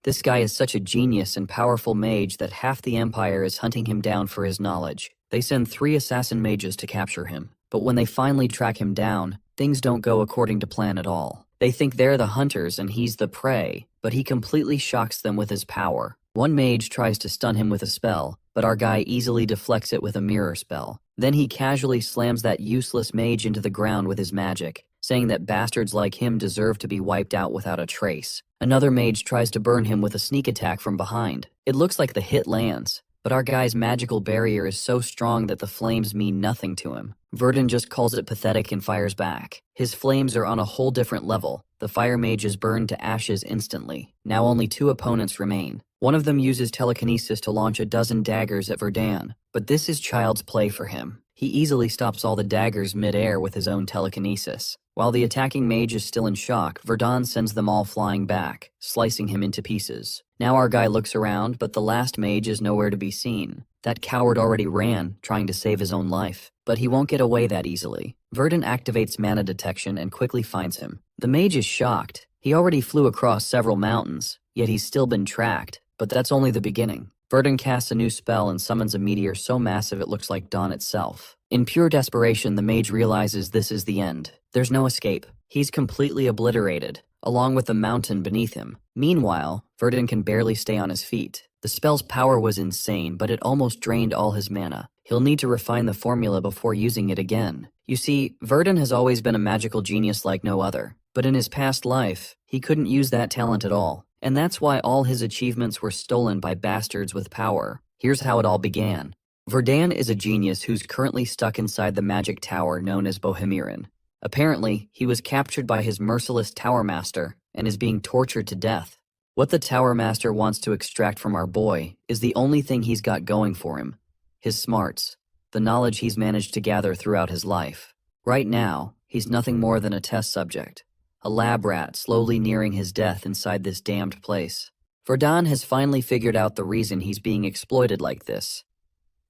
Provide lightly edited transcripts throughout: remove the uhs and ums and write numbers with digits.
This guy is such a genius and powerful mage that half the empire is hunting him down for his knowledge. They send 3 assassin mages to capture him, but when they finally track him down, things don't go according to plan at all. They think they're the hunters and he's the prey, but he completely shocks them with his power. One mage tries to stun him with a spell, but our guy easily deflects it with a mirror spell. Then he casually slams that useless mage into the ground with his magic, saying that bastards like him deserve to be wiped out without a trace. Another mage tries to burn him with a sneak attack from behind. It looks like the hit lands, but our guy's magical barrier is so strong that the flames mean nothing to him. Verdun just calls it pathetic and fires back. His flames are on a whole different level. The fire mage is burned to ashes instantly. Now only 2 opponents remain. One of them uses telekinesis to launch a dozen daggers at Verdun, but this is child's play for him. He easily stops all the daggers mid-air with his own telekinesis. While the attacking mage is still in shock, Verdun sends them all flying back, slicing him into pieces. Now our guy looks around, but the last mage is nowhere to be seen. That coward already ran, trying to save his own life. But he won't get away that easily. Verdun activates mana detection and quickly finds him. The mage is shocked. He already flew across several mountains, yet he's still been tracked. But that's only the beginning. Verdun casts a new spell and summons a meteor so massive it looks like dawn itself. In pure desperation, the mage realizes this is the end. There's no escape. He's completely obliterated, along with the mountain beneath him. Meanwhile, Verdun can barely stay on his feet. The spell's power was insane, but it almost drained all his mana. He'll need to refine the formula before using it again. You see, Verdun has always been a magical genius like no other, but in his past life, he couldn't use that talent at all. And that's why all his achievements were stolen by bastards with power. Here's how it all began. Verdun is a genius who's currently stuck inside the magic tower known as Bohemiran. Apparently, he was captured by his merciless tower master and is being tortured to death. What the tower master wants to extract from our boy is the only thing he's got going for him: his smarts, the knowledge he's managed to gather throughout his life. Right now, he's nothing more than a test subject, a lab rat slowly nearing his death inside this damned place. Verdun has finally figured out the reason he's being exploited like this.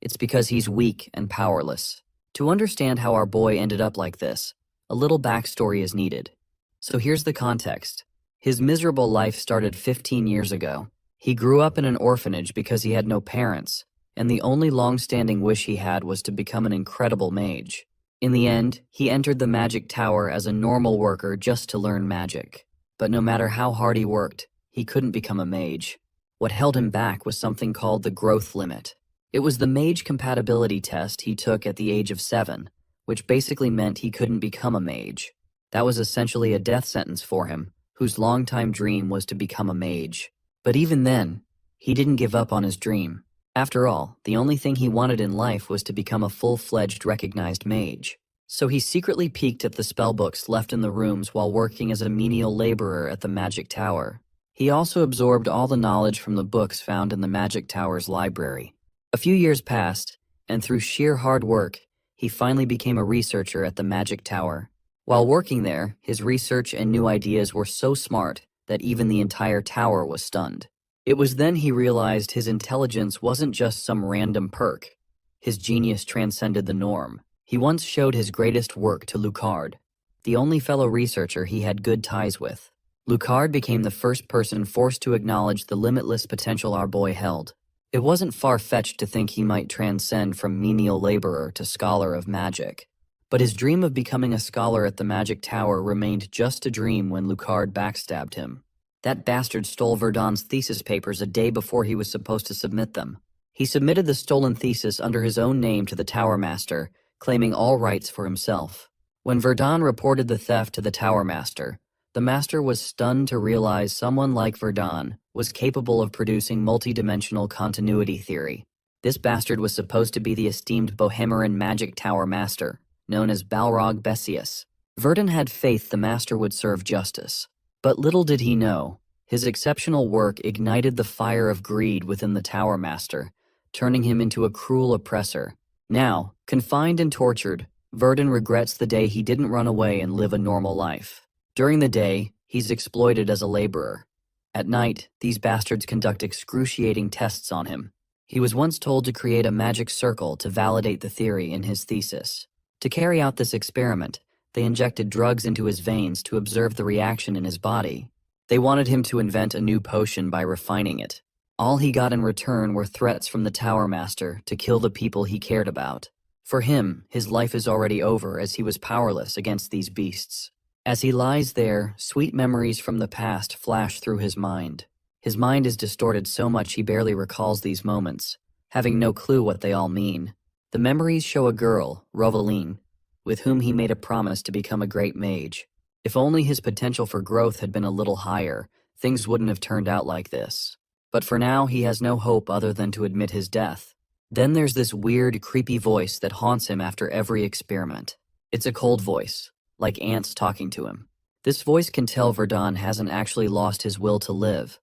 It's because he's weak and powerless. To understand how our boy ended up like this, a little backstory is needed. So here's the context. His miserable life started 15 years ago. He grew up in an orphanage because he had no parents, and the only long-standing wish he had was to become an incredible mage. In the end, he entered the magic tower as a normal worker just to learn magic. But no matter how hard he worked, he couldn't become a mage. What held him back was something called the growth limit. It was the mage compatibility test he took at the age of 7, which basically meant he couldn't become a mage. That was essentially a death sentence for him, whose longtime dream was to become a mage. But even then, he didn't give up on his dream. After all, the only thing he wanted in life was to become a full-fledged recognized mage. So he secretly peeked at the spellbooks left in the rooms while working as a menial laborer at the magic tower. He also absorbed all the knowledge from the books found in the magic tower's library. A few years passed, and through sheer hard work, he finally became a researcher at the magic tower. While working there, his research and new ideas were so smart that even the entire tower was stunned. It was then he realized his intelligence wasn't just some random perk. His genius transcended the norm. He once showed his greatest work to Lucard, the only fellow researcher he had good ties with. Lucard became the first person forced to acknowledge the limitless potential our boy held. It wasn't far-fetched to think he might transcend from menial laborer to scholar of magic. But his dream of becoming a scholar at the magic tower remained just a dream when Lucard backstabbed him. That bastard stole Verdun's thesis papers a day before he was supposed to submit them. He submitted the stolen thesis under his own name to the tower master, claiming all rights for himself. When Verdun reported the theft to the tower master, the master was stunned to realize someone like Verdun was capable of producing multidimensional continuity theory. This bastard was supposed to be the esteemed Bohemiran magic tower master, known as Balrog Besius. Verdun had faith the master would serve justice. But little did he know, his exceptional work ignited the fire of greed within the tower master, turning him into a cruel oppressor. Now, confined and tortured, Verdun regrets the day he didn't run away and live a normal life. During the day, he's exploited as a laborer. At night, these bastards conduct excruciating tests on him. He was once told to create a magic circle to validate the theory in his thesis. To carry out this experiment, they injected drugs into his veins to observe the reaction in his body. They wanted him to invent a new potion by refining it. All he got in return were threats from the Tower Master to kill the people he cared about. For him, his life is already over as he was powerless against these beasts. As he lies there, sweet memories from the past flash through his mind. His mind is distorted so much he barely recalls these moments, having no clue what they all mean. The memories show a girl, Rovaline, with whom he made a promise to become a great mage. If only his potential for growth had been a little higher, things wouldn't have turned out like this. But for now, he has no hope other than to admit his death. Then there's this weird, creepy voice that haunts him after every experiment. It's a cold voice, like ants talking to him. This voice can tell Verdun hasn't actually lost his will to live,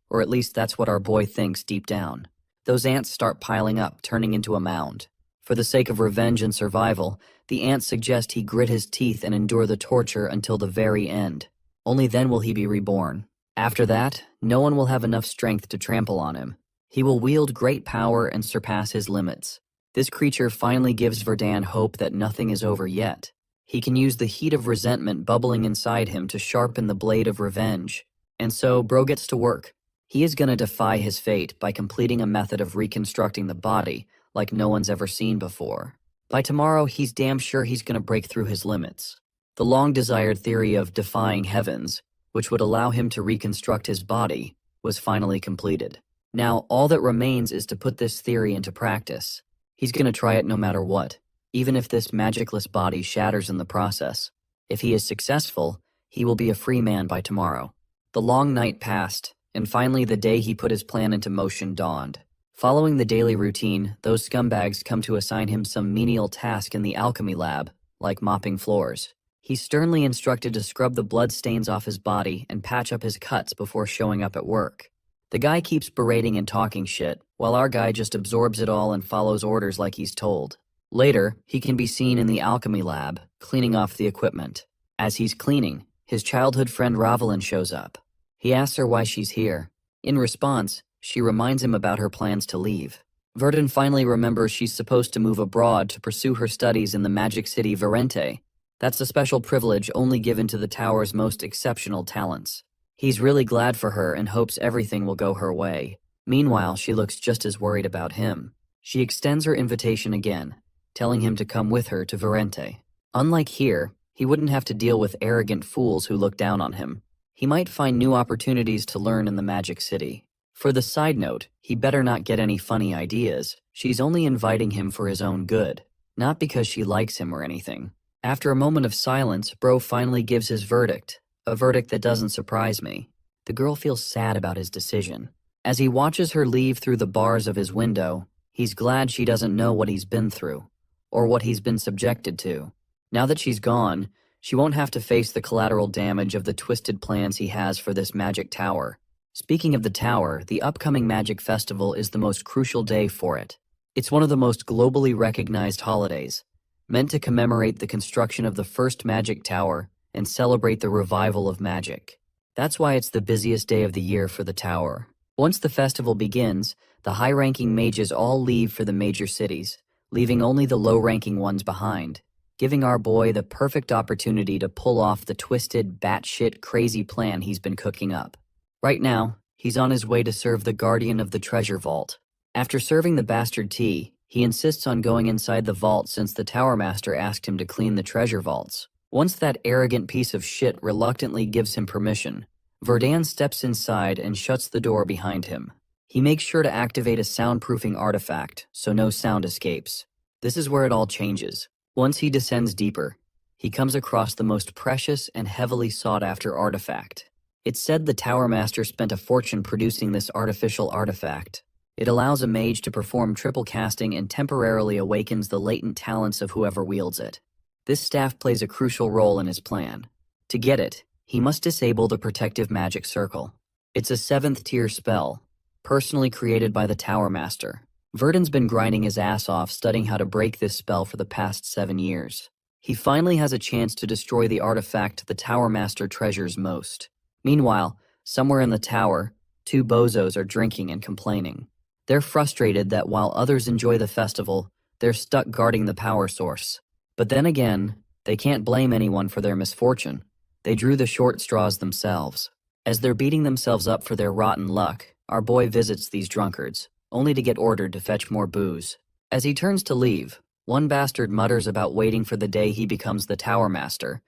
or at least that's what our boy thinks deep down. Those ants start piling up, turning into a mound. For the sake of revenge and survival, the ants suggest he grit his teeth and endure the torture until the very end. Only then will he be reborn. After that, no one will have enough strength to trample on him. He will wield great power and surpass his limits. This creature finally gives Verdun hope that nothing is over yet. He can use the heat of resentment bubbling inside him to sharpen the blade of revenge. And so, bro gets to work. He is gonna defy his fate by completing a method of reconstructing the body like no one's ever seen before. By tomorrow, he's damn sure he's gonna break through his limits. The long-desired theory of defying heavens, which would allow him to reconstruct his body, was finally completed. Now, all that remains is to put this theory into practice. He's gonna try it no matter what, even if this magicless body shatters in the process. If he is successful, he will be a free man by tomorrow. The long night passed, and finally the day he put his plan into motion dawned. Following the daily routine, those scumbags come to assign him some menial task in the alchemy lab, like mopping floors. He's sternly instructed to scrub the blood stains off his body and patch up his cuts before showing up at work. The guy keeps berating and talking shit, while our guy just absorbs it all and follows orders like he's told. Later, he can be seen in the alchemy lab, cleaning off the equipment. As he's cleaning, his childhood friend Rovaline shows up. He asks her why she's here. In response, she reminds him about her plans to leave. Verdun finally remembers she's supposed to move abroad to pursue her studies in the magic city Verente. That's a special privilege only given to the tower's most exceptional talents. He's really glad for her and hopes everything will go her way. Meanwhile, she looks just as worried about him. She extends her invitation again, telling him to come with her to Verente. Unlike here, he wouldn't have to deal with arrogant fools who look down on him. He might find new opportunities to learn in the Magic City. For the side note, he better not get any funny ideas. She's only inviting him for his own good, not because she likes him or anything. After a moment of silence, Bro finally gives his verdict, a verdict that doesn't surprise me. The girl feels sad about his decision. As he watches her leave through the bars of his window, he's glad she doesn't know what he's been through, or what he's been subjected to. Now that she's gone, she won't have to face the collateral damage of the twisted plans he has for this magic tower. Speaking of the tower, the upcoming Magic Festival is the most crucial day for it. It's one of the most globally recognized holidays, meant to commemorate the construction of the first magic tower and celebrate the revival of magic. That's why it's the busiest day of the year for the tower. Once the festival begins, the high-ranking mages all leave for the major cities, leaving only the low-ranking ones behind, giving our boy the perfect opportunity to pull off the twisted, batshit crazy plan he's been cooking up. Right now, he's on his way to serve the guardian of the treasure vault. After serving the bastard tea, he insists on going inside the vault since the Tower Master asked him to clean the treasure vaults. Once that arrogant piece of shit reluctantly gives him permission, Verdun steps inside and shuts the door behind him. He makes sure to activate a soundproofing artifact so no sound escapes. This is where it all changes. Once he descends deeper, he comes across the most precious and heavily sought-after artifact. It's said the Tower Master spent a fortune producing this artificial artifact. It allows a mage to perform triple casting and temporarily awakens the latent talents of whoever wields it. This staff plays a crucial role in his plan. To get it, he must disable the protective magic circle. It's a 7th tier spell, personally created by the Tower Master. Verdun's been grinding his ass off studying how to break this spell for the past 7 years. He finally has a chance to destroy the artifact the Tower Master treasures most. Meanwhile, somewhere in the tower, 2 bozos are drinking and complaining. They're frustrated that while others enjoy the festival, they're stuck guarding the power source. But then again, they can't blame anyone for their misfortune. They drew the short straws themselves. As they're beating themselves up for their rotten luck, our boy visits these drunkards, only to get ordered to fetch more booze. As he turns to leave, one bastard mutters about waiting for the day he becomes the Tower Master,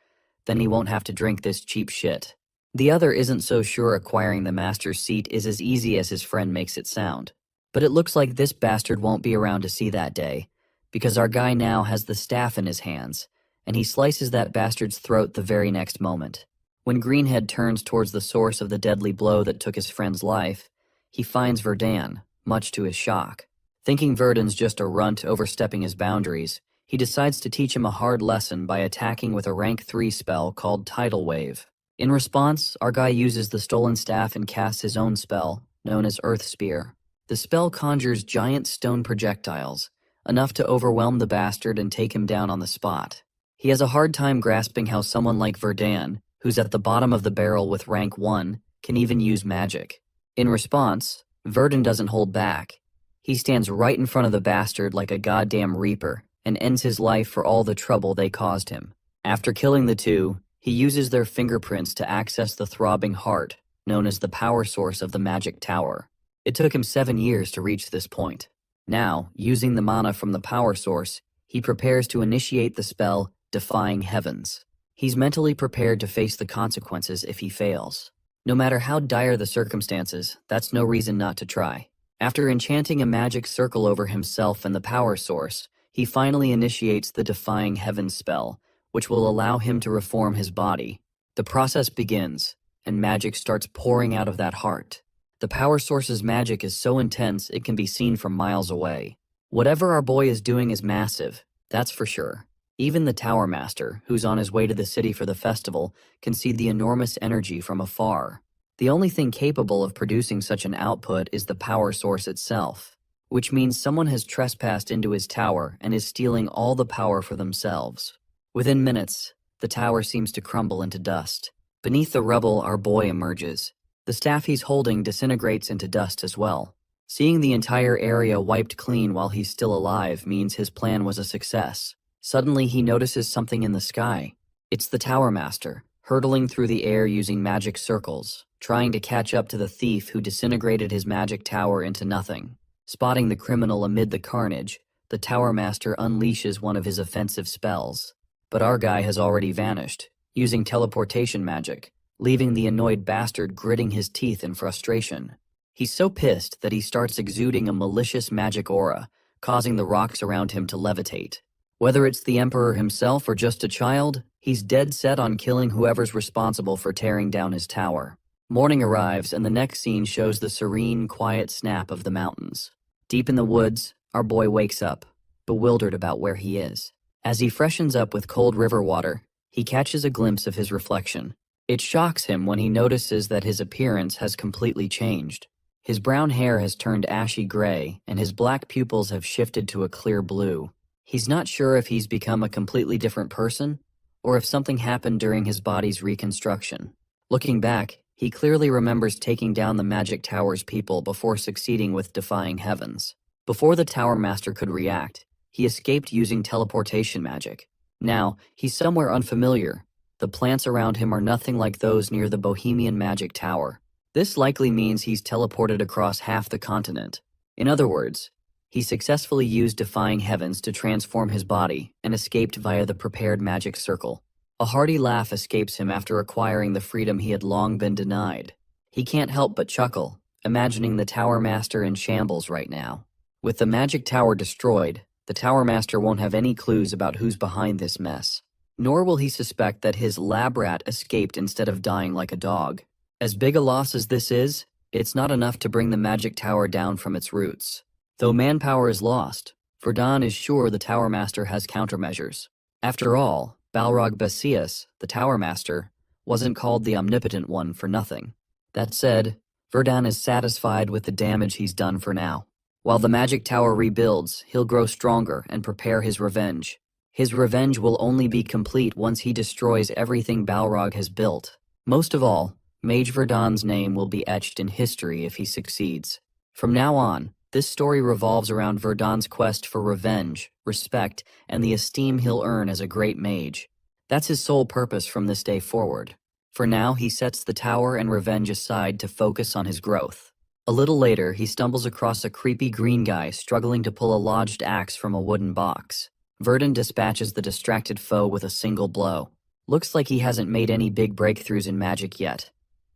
then he won't have to drink this cheap shit. The other isn't so sure acquiring the master's seat is as easy as his friend makes it sound. But it looks like this bastard won't be around to see that day, because our guy now has the staff in his hands, and he slices that bastard's throat the very next moment. When Greenhead turns towards the source of the deadly blow that took his friend's life, he finds Verdun, much to his shock. Thinking Verdun's just a runt overstepping his boundaries, he decides to teach him a hard lesson by attacking with a rank 3 spell called Tidal Wave. In response, our guy uses the stolen staff and casts his own spell, known as Earth Spear. The spell conjures giant stone projectiles, enough to overwhelm the bastard and take him down on the spot. He has a hard time grasping how someone like Verdun, who's at the bottom of the barrel with rank 1, can even use magic. In response, Verdun doesn't hold back. He stands right in front of the bastard like a goddamn reaper and ends his life for all the trouble they caused him. After killing the two, he uses their fingerprints to access the throbbing heart, known as the power source of the magic tower. It took him 7 years to reach this point. Now, using the mana from the power source, he prepares to initiate the spell Defying Heavens. He's mentally prepared to face the consequences if he fails. No matter how dire the circumstances, that's no reason not to try. After enchanting a magic circle over himself and the power source, he finally initiates the Defying Heavens spell, which will allow him to reform his body. The process begins, and magic starts pouring out of that heart. The power source's magic is so intense it can be seen from miles away. Whatever our boy is doing is massive, that's for sure. Even the Tower Master, who's on his way to the city for the festival, can see the enormous energy from afar. The only thing capable of producing such an output is the power source itself, which means someone has trespassed into his tower and is stealing all the power for themselves. Within minutes, the tower seems to crumble into dust. Beneath the rubble, our boy emerges. The staff he's holding disintegrates into dust as well. Seeing the entire area wiped clean while he's still alive means his plan was a success. Suddenly, he notices something in the sky. It's the Tower Master, hurtling through the air using magic circles, trying to catch up to the thief who disintegrated his magic tower into nothing. Spotting the criminal amid the carnage, the Tower Master unleashes one of his offensive spells. But our guy has already vanished, using teleportation magic, leaving the annoyed bastard gritting his teeth in frustration. He's so pissed that he starts exuding a malicious magic aura, causing the rocks around him to levitate. Whether it's the Emperor himself or just a child, he's dead set on killing whoever's responsible for tearing down his tower. Morning arrives, and the next scene shows the serene, quiet snap of the mountains. Deep in the woods, our boy wakes up, bewildered about where he is. As he freshens up with cold river water, he catches a glimpse of his reflection. It shocks him when he notices that his appearance has completely changed. His brown hair has turned ashy gray, and his black pupils have shifted to a clear blue. He's not sure if he's become a completely different person, or if something happened during his body's reconstruction. Looking back, he clearly remembers taking down the Magic Tower's people before succeeding with Defying Heavens. Before the Tower Master could react, he escaped using teleportation magic. Now, he's somewhere unfamiliar. The plants around him are nothing like those near the Bohemian Magic Tower. This likely means he's teleported across half the continent. In other words, he successfully used Defying Heavens to transform his body and escaped via the prepared magic circle. A hearty laugh escapes him after acquiring the freedom he had long been denied. He can't help but chuckle, imagining the Tower Master in shambles right now. With the magic tower destroyed, the Tower Master won't have any clues about who's behind this mess. Nor will he suspect that his lab rat escaped instead of dying like a dog. As big a loss as this is, it's not enough to bring the magic tower down from its roots. Though manpower is lost, Verdun is sure the Tower Master has countermeasures. After all, Balrog Basius, the Tower Master, wasn't called the Omnipotent One for nothing. That said, Verdun is satisfied with the damage he's done for now. While the magic tower rebuilds, he'll grow stronger and prepare his revenge. His revenge will only be complete once he destroys everything Balrog has built. Most of all, Mage Verdun's name will be etched in history if he succeeds. From now on, this story revolves around Verdun's quest for revenge, respect, and the esteem he'll earn as a great mage. That's his sole purpose from this day forward. For now, he sets the tower and revenge aside to focus on his growth. A little later, he stumbles across a creepy green guy struggling to pull a lodged axe from a wooden box. Verdun dispatches the distracted foe with a single blow. Looks like he hasn't made any big breakthroughs in magic yet.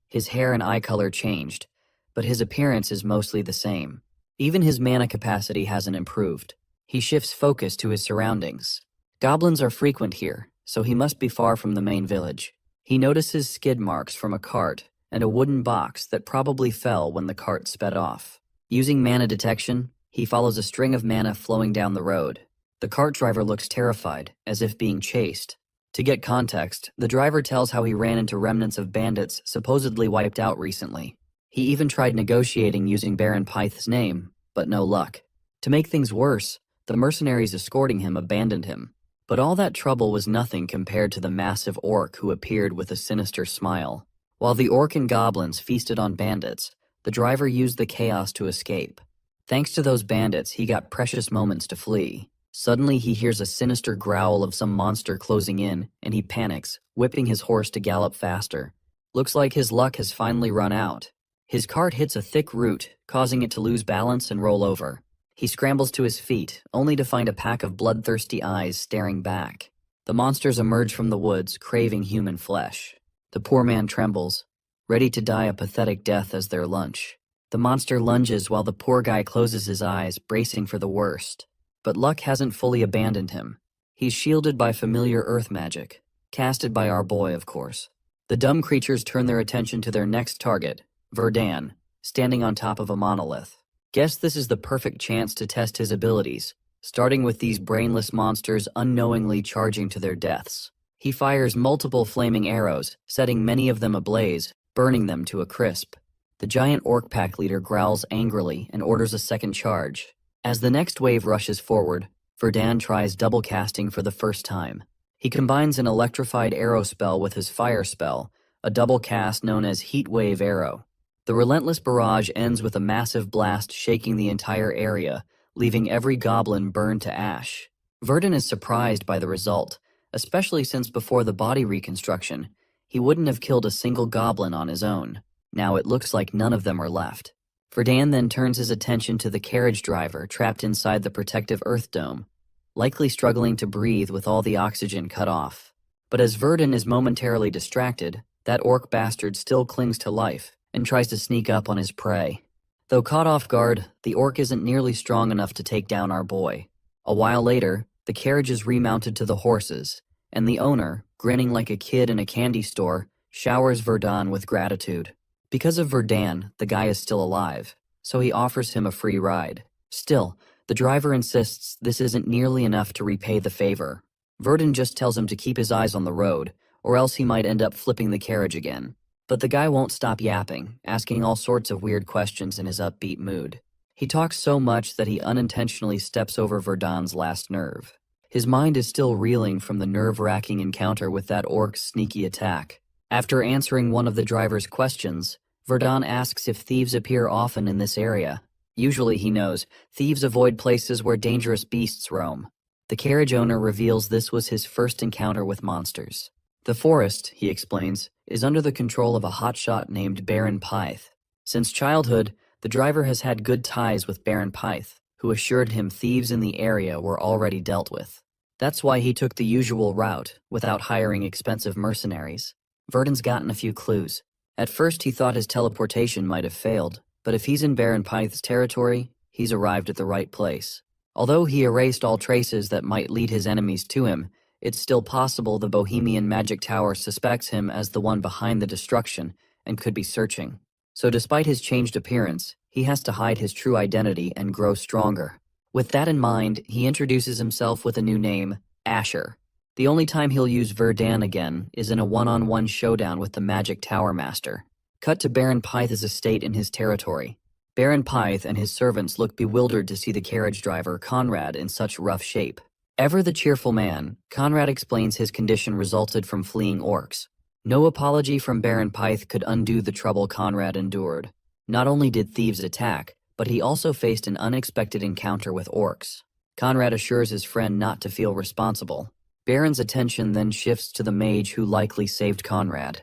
His hair and eye color changed, but his appearance is mostly the same. Even his mana capacity hasn't improved. He shifts focus to his surroundings. Goblins are frequent here, so he must be far from the main village. He notices skid marks from a cart and a wooden box that probably fell when the cart sped off. Using mana detection, he follows a string of mana flowing down the road. The cart driver looks terrified, as if being chased. To get context, the driver tells how he ran into remnants of bandits supposedly wiped out recently. He even tried negotiating using Baron Pythe's name, but no luck. To make things worse, the mercenaries escorting him abandoned him. But all that trouble was nothing compared to the massive orc who appeared with a sinister smile. While the orc and goblins feasted on bandits, the driver used the chaos to escape. Thanks to those bandits, he got precious moments to flee. Suddenly, he hears a sinister growl of some monster closing in, and he panics, whipping his horse to gallop faster. Looks like his luck has finally run out. His cart hits a thick root, causing it to lose balance and roll over. He scrambles to his feet, only to find a pack of bloodthirsty eyes staring back. The monsters emerge from the woods, craving human flesh. The poor man trembles, ready to die a pathetic death as their lunch. The monster lunges while the poor guy closes his eyes, bracing for the worst. But luck hasn't fully abandoned him. He's shielded by familiar earth magic, casted by our boy, of course. The dumb creatures turn their attention to their next target, Verdun, standing on top of a monolith. Guess this is the perfect chance to test his abilities, starting with these brainless monsters unknowingly charging to their deaths. He fires multiple flaming arrows, setting many of them ablaze, burning them to a crisp. The giant orc pack leader growls angrily and orders a second charge. As the next wave rushes forward, Verdun tries double casting for the first time. He combines an electrified arrow spell with his fire spell, a double cast known as Heat Wave Arrow. The relentless barrage ends with a massive blast shaking the entire area, leaving every goblin burned to ash. Verdun is surprised by the result, especially since before the body reconstruction, he wouldn't have killed a single goblin on his own. Now it looks like none of them are left. Verdun then turns his attention to the carriage driver trapped inside the protective earth dome, likely struggling to breathe with all the oxygen cut off. But as Verdun is momentarily distracted, that orc bastard still clings to life and tries to sneak up on his prey. Though caught off guard, the orc isn't nearly strong enough to take down our boy. A while later, the carriage is remounted to the horses, and the owner, grinning like a kid in a candy store, showers Verdun with gratitude. Because of Verdun, the guy is still alive, so he offers him a free ride. Still, the driver insists this isn't nearly enough to repay the favor. Verdun just tells him to keep his eyes on the road, or else he might end up flipping the carriage again. But the guy won't stop yapping, asking all sorts of weird questions in his upbeat mood. He talks so much that he unintentionally steps over Verdun's last nerve. His mind is still reeling from the nerve-wracking encounter with that orc's sneaky attack. After answering one of the driver's questions, Verdun asks if thieves appear often in this area. Usually, he knows, thieves avoid places where dangerous beasts roam. The carriage owner reveals this was his first encounter with monsters. The forest, he explains, is under the control of a hotshot named Baron Pythe. Since childhood, the driver has had good ties with Baron Pythe, who assured him thieves in the area were already dealt with. That's why he took the usual route, without hiring expensive mercenaries. Verdun's gotten a few clues. At first he thought his teleportation might have failed, but if he's in Baron Pythe's territory, he's arrived at the right place. Although he erased all traces that might lead his enemies to him, it's still possible the Bohemian Magic Tower suspects him as the one behind the destruction and could be searching. So despite his changed appearance, he has to hide his true identity and grow stronger. With that in mind, he introduces himself with a new name, Asher. The only time he'll use Verdun again is in a one-on-one showdown with the Magic Tower Master. Cut to Baron Pythe's estate in his territory. Baron Pythe and his servants look bewildered to see the carriage driver, Conrad, in such rough shape. Ever the cheerful man, Conrad explains his condition resulted from fleeing orcs. No apology from Baron Pythe could undo the trouble Conrad endured. Not only did thieves attack, but he also faced an unexpected encounter with orcs. Conrad assures his friend not to feel responsible. Baron's attention then shifts to the mage who likely saved Conrad.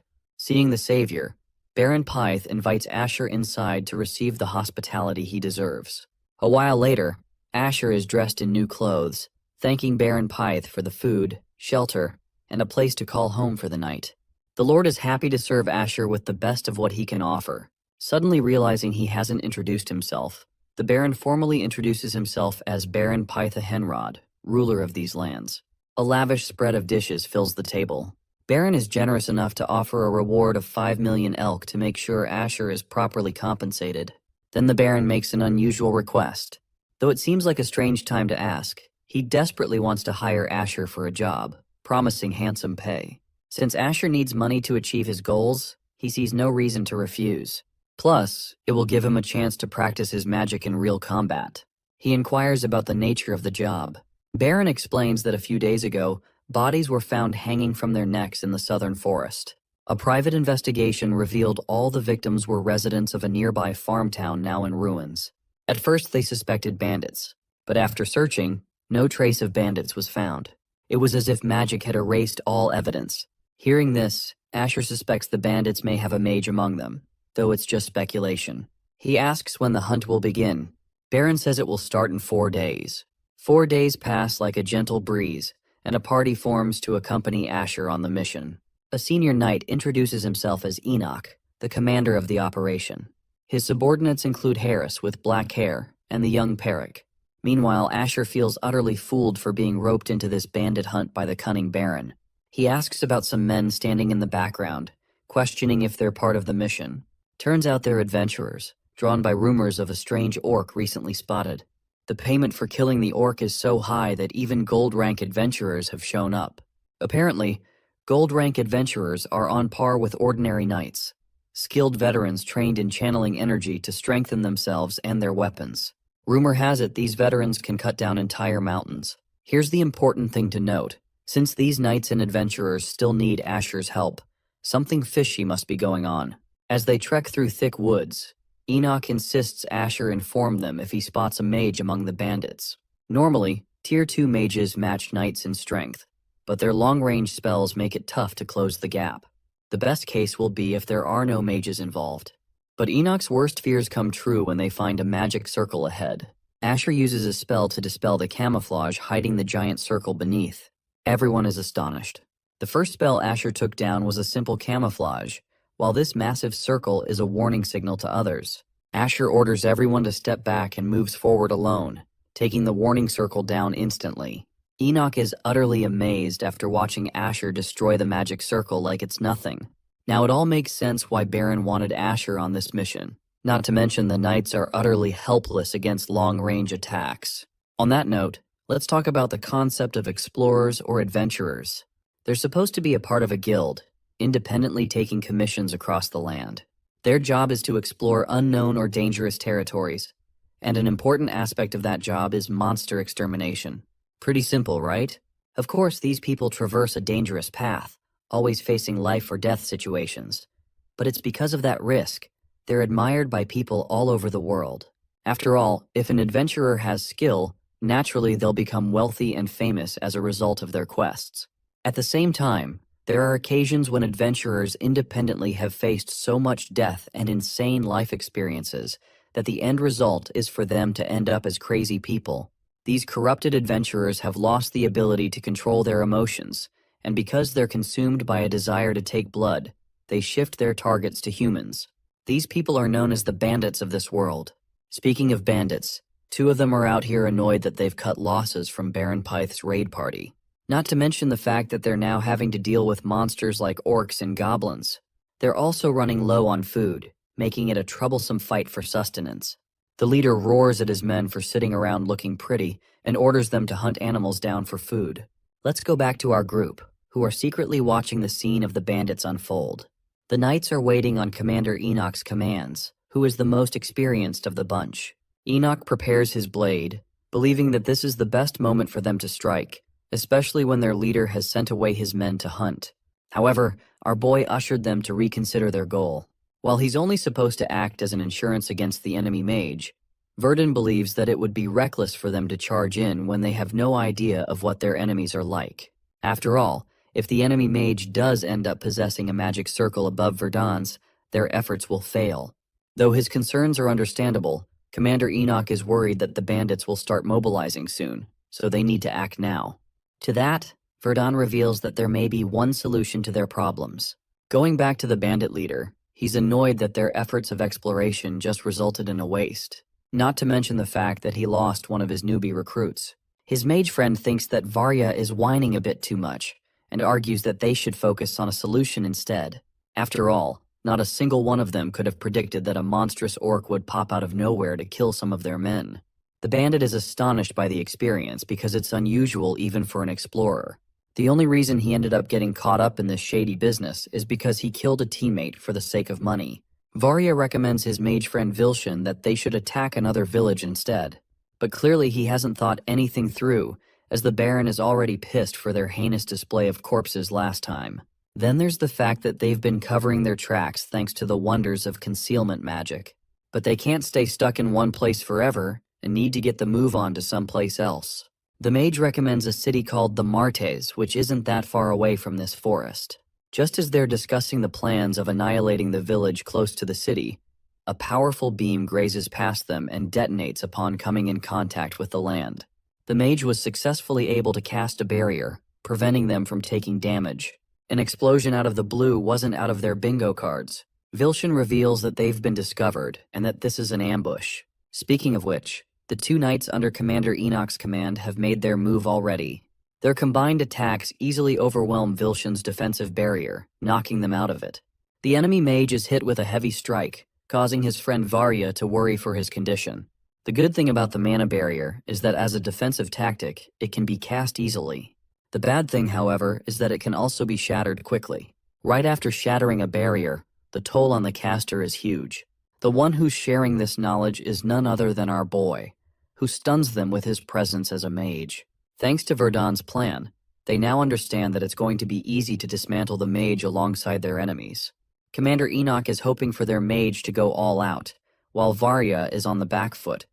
Seeing the savior, Baron Pyth invites Asher inside to receive the hospitality he deserves. A while later, Asher is dressed in new clothes, thanking Baron Pyth for the food, shelter, and a place to call home for the night. The Lord is happy to serve Asher with the best of what he can offer. Suddenly realizing he hasn't introduced himself, the Baron formally introduces himself as Baron Pytha Henrod, ruler of these lands. A lavish spread of dishes fills the table. Baron is generous enough to offer a reward of 5 million elk to make sure Asher is properly compensated. Then the Baron makes an unusual request. Though it seems like a strange time to ask, he desperately wants to hire Asher for a job, promising handsome pay. Since Asher needs money to achieve his goals, he sees no reason to refuse. Plus, it will give him a chance to practice his magic in real combat. He inquires about the nature of the job. Baron explains that a few days ago, bodies were found hanging from their necks in the southern forest. A private investigation revealed all the victims were residents of a nearby farm town now in ruins. At first they suspected bandits, but after searching, no trace of bandits was found. It was as if magic had erased all evidence. Hearing this, Asher suspects the bandits may have a mage among them, though it's just speculation. He asks when the hunt will begin. Baron says it will start in 4 days. 4 days pass like a gentle breeze, and a party forms to accompany Asher on the mission. A senior knight introduces himself as Enoch, the commander of the operation. His subordinates include Harris with black hair and the young Perrick. Meanwhile, Asher feels utterly fooled for being roped into this bandit hunt by the cunning Baron. He asks about some men standing in the background, questioning if they're part of the mission. Turns out they're adventurers, drawn by rumors of a strange orc recently spotted. The payment for killing the orc is so high that even gold-rank adventurers have shown up. Apparently, gold-rank adventurers are on par with ordinary knights, skilled veterans trained in channeling energy to strengthen themselves and their weapons. Rumor has it these veterans can cut down entire mountains. Here's the important thing to note. Since these knights and adventurers still need Asher's help, something fishy must be going on. As they trek through thick woods, Enoch insists Asher inform them if he spots a mage among the bandits. Normally, Tier 2 mages match knights in strength, but their long-range spells make it tough to close the gap. The best case will be if there are no mages involved. But Enoch's worst fears come true when they find a magic circle ahead. Asher uses a spell to dispel the camouflage hiding the giant circle beneath. Everyone is astonished. The first spell Asher took down was a simple camouflage, while this massive circle is a warning signal to others. Asher orders everyone to step back and moves forward alone, taking the warning circle down instantly. Enoch is utterly amazed after watching Asher destroy the magic circle like it's nothing. Now it all makes sense why Baron wanted Asher on this mission. Not to mention the knights are utterly helpless against long-range attacks. On that note, let's talk about the concept of explorers or adventurers. They're supposed to be a part of a guild, independently taking commissions across the land. Their job is to explore unknown or dangerous territories, and an important aspect of that job is monster extermination. Pretty simple, right? Of course, these people traverse a dangerous path, always facing life or death situations. But it's because of that risk, they're admired by people all over the world. After all, if an adventurer has skill, naturally they'll become wealthy and famous as a result of their quests. At the same time, there are occasions when adventurers independently have faced so much death and insane life experiences that the end result is for them to end up as crazy people. These corrupted adventurers have lost the ability to control their emotions, and because they're consumed by a desire to take blood, they shift their targets to humans. These people are known as the bandits of this world. Speaking of bandits, 2 of them are out here annoyed that they've cut losses from Baron Pyth's raid party. Not to mention the fact that they're now having to deal with monsters like orcs and goblins. They're also running low on food, making it a troublesome fight for sustenance. The leader roars at his men for sitting around looking pretty and orders them to hunt animals down for food. Let's go back to our group, who are secretly watching the scene of the bandits unfold. The knights are waiting on Commander Enoch's commands, who is the most experienced of the bunch. Enoch prepares his blade, believing that this is the best moment for them to strike, especially when their leader has sent away his men to hunt. However, our boy ushered them to reconsider their goal. While he's only supposed to act as an insurance against the enemy mage, Verdun believes that it would be reckless for them to charge in when they have no idea of what their enemies are like. After all, If the enemy mage does end up possessing a magic circle above Verdun's, their efforts will fail. Though his concerns are understandable, Commander Enoch is worried that the bandits will start mobilizing soon, so they need to act now. To that, Verdun reveals that there may be one solution to their problems. Going back to the bandit leader, he's annoyed that their efforts of exploration just resulted in a waste. Not to mention the fact that he lost one of his newbie recruits. His mage friend thinks that Varya is whining a bit too much, and argues that they should focus on a solution instead. After all, not a single one of them could have predicted that a monstrous orc would pop out of nowhere to kill some of their men. The bandit is astonished by the experience because it's unusual even for an explorer. The only reason he ended up getting caught up in this shady business is because he killed a teammate for the sake of money. Varya recommends his mage friend Vilshan that they should attack another village instead. But clearly he hasn't thought anything through, as the Baron is already pissed for their heinous display of corpses last time. Then there's the fact that they've been covering their tracks thanks to the wonders of concealment magic. But they can't stay stuck in one place forever and need to get the move on to someplace else. The mage recommends a city called the Martes, which isn't that far away from this forest. Just as they're discussing the plans of annihilating the village close to the city, a powerful beam grazes past them and detonates upon coming in contact with the land. The mage was successfully able to cast a barrier, preventing them from taking damage. An explosion out of the blue wasn't out of their bingo cards. Vilshan reveals that they've been discovered and that this is an ambush. Speaking of which, the two knights under Commander Enoch's command have made their move already. Their combined attacks easily overwhelm Vilshan's defensive barrier, knocking them out of it. The enemy mage is hit with a heavy strike, causing his friend Varya to worry for his condition. The good thing about the mana barrier is that as a defensive tactic, it can be cast easily. The bad thing, however, is that it can also be shattered quickly. Right after shattering a barrier, the toll on the caster is huge. The one who's sharing this knowledge is none other than our boy, who stuns them with his presence as a mage. Thanks to Verdun's plan, they now understand that it's going to be easy to dismantle the mage alongside their enemies. Commander Enoch is hoping for their mage to go all out, while Varya is on the back foot,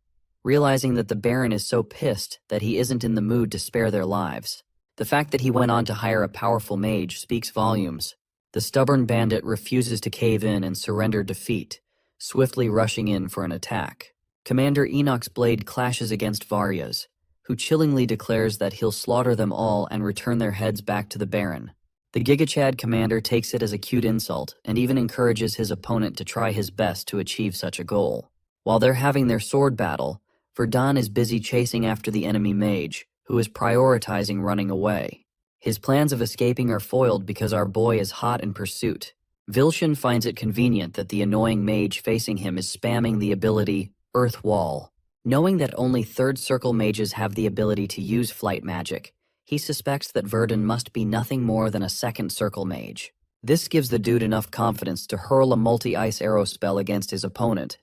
realizing that the Baron is so pissed that he isn't in the mood to spare their lives. The fact that he went on to hire a powerful mage speaks volumes. The stubborn bandit refuses to cave in and surrender defeat, swiftly rushing in for an attack. Commander Enoch's blade clashes against Varya's, who chillingly declares that he'll slaughter them all and return their heads back to the Baron. The Gigachad commander takes it as a cute insult and even encourages his opponent to try his best to achieve such a goal. While they're having their sword battle, Verdun is busy chasing after the enemy mage, who is prioritizing running away. His plans of escaping are foiled because our boy is hot in pursuit. Vilshan finds it convenient that the annoying mage facing him is spamming the ability Earth Wall. Knowing that only third circle mages have the ability to use flight magic, he suspects that Verdun must be nothing more than a second circle mage. This gives the dude enough confidence to hurl a multi-ice arrow spell against his opponent,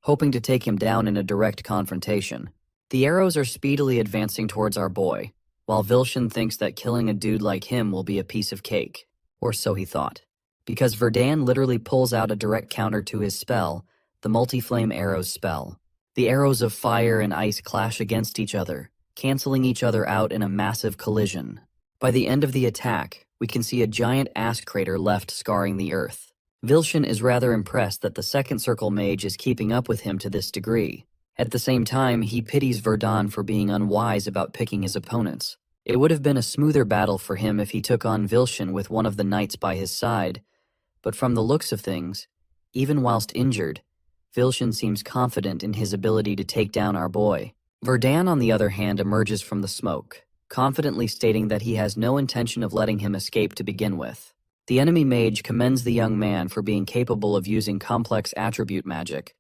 hoping to take him down in a direct confrontation. The arrows are speedily advancing towards our boy, while Vilshan thinks that killing a dude like him will be a piece of cake. Or so he thought. Because Verdun literally pulls out a direct counter to his spell, the multi-flame arrows spell. The arrows of fire and ice clash against each other, canceling each other out in a massive collision. By the end of the attack, we can see a giant ash crater left scarring the earth. Vilshan is rather impressed that the second circle mage is keeping up with him to this degree. At the same time, he pities Verdun for being unwise about picking his opponents. It would have been a smoother battle for him if he took on Vilshan with one of the knights by his side, but from the looks of things, even whilst injured, Vilshan seems confident in his ability to take down our boy. Verdun, on the other hand, emerges from the smoke, confidently stating that he has no intention of letting him escape to begin with. The enemy mage commends the young man for being capable of using complex attribute magic,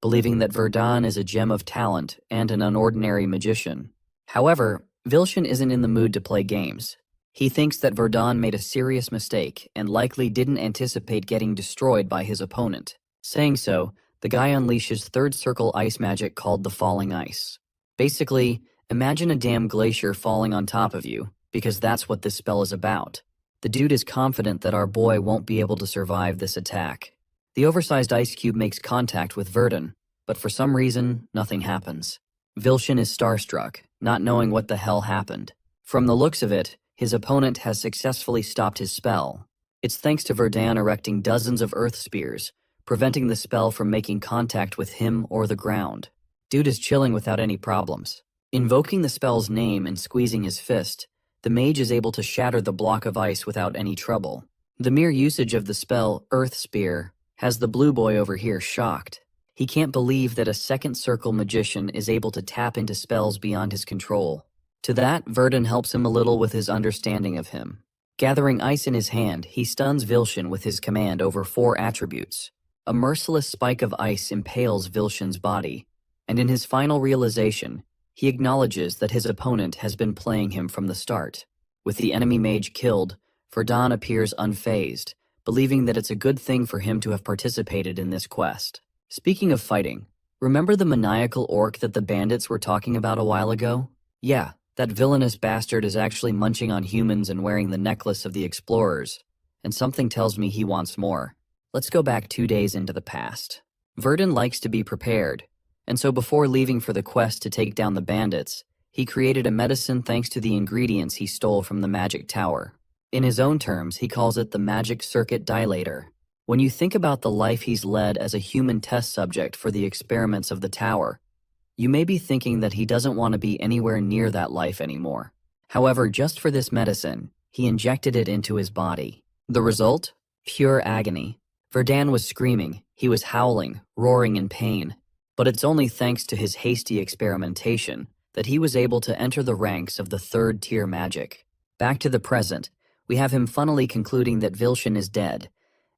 believing that Verdun is a gem of talent and an unordinary magician. However, Vilshan isn't in the mood to play games. He thinks that Verdun made a serious mistake and likely didn't anticipate getting destroyed by his opponent. Saying so, the guy unleashes third circle ice magic called the Falling Ice. Basically, imagine a damn glacier falling on top of you, because that's what this spell is about. The dude is confident that our boy won't be able to survive this attack. The oversized ice cube makes contact with Verdun, but for some reason, nothing happens. Vilshan is starstruck, not knowing what the hell happened. From the looks of it, His opponent has successfully stopped his spell. It's thanks to Verdun erecting dozens of earth spears, preventing the spell from making contact with him or the ground. Dude is chilling without any problems. Invoking the spell's name and squeezing his fist, the mage is able to shatter the block of ice without any trouble. The mere usage of the spell Earth Spear has the blue boy over here shocked. He can't believe that a second circle magician is able to tap into spells beyond his control. To that, Verdun helps him a little with his understanding of him. Gathering ice in his hand, he stuns Vilshin with his command over 4 attributes. A merciless spike of ice impales Vilshin's body, and in his final realization, he acknowledges that his opponent has been playing him from the start. With the enemy mage killed, Verdun appears unfazed, believing that it's a good thing for him to have participated in this quest. Speaking of fighting, remember the maniacal orc that the bandits were talking about a while ago? Yeah, that villainous bastard is actually munching on humans and wearing the necklace of the explorers, and something tells me he wants more. Let's go back 2 days into the past. Verdun likes to be prepared, and so before leaving for the quest to take down the bandits, he created a medicine thanks to the ingredients he stole from the magic tower. In his own terms, he calls it the magic circuit dilator. When you think about the life he's led as a human test subject for the experiments of the tower, you may be thinking that he doesn't want to be anywhere near that life anymore. However, just for this medicine, he injected it into his body. The result? Pure agony. Verdun was screaming, he was howling, roaring in pain. But it's only thanks to his hasty experimentation that he was able to enter the ranks of the 3rd-tier magic. Back to the present, we have him funnily concluding that Vilshin is dead,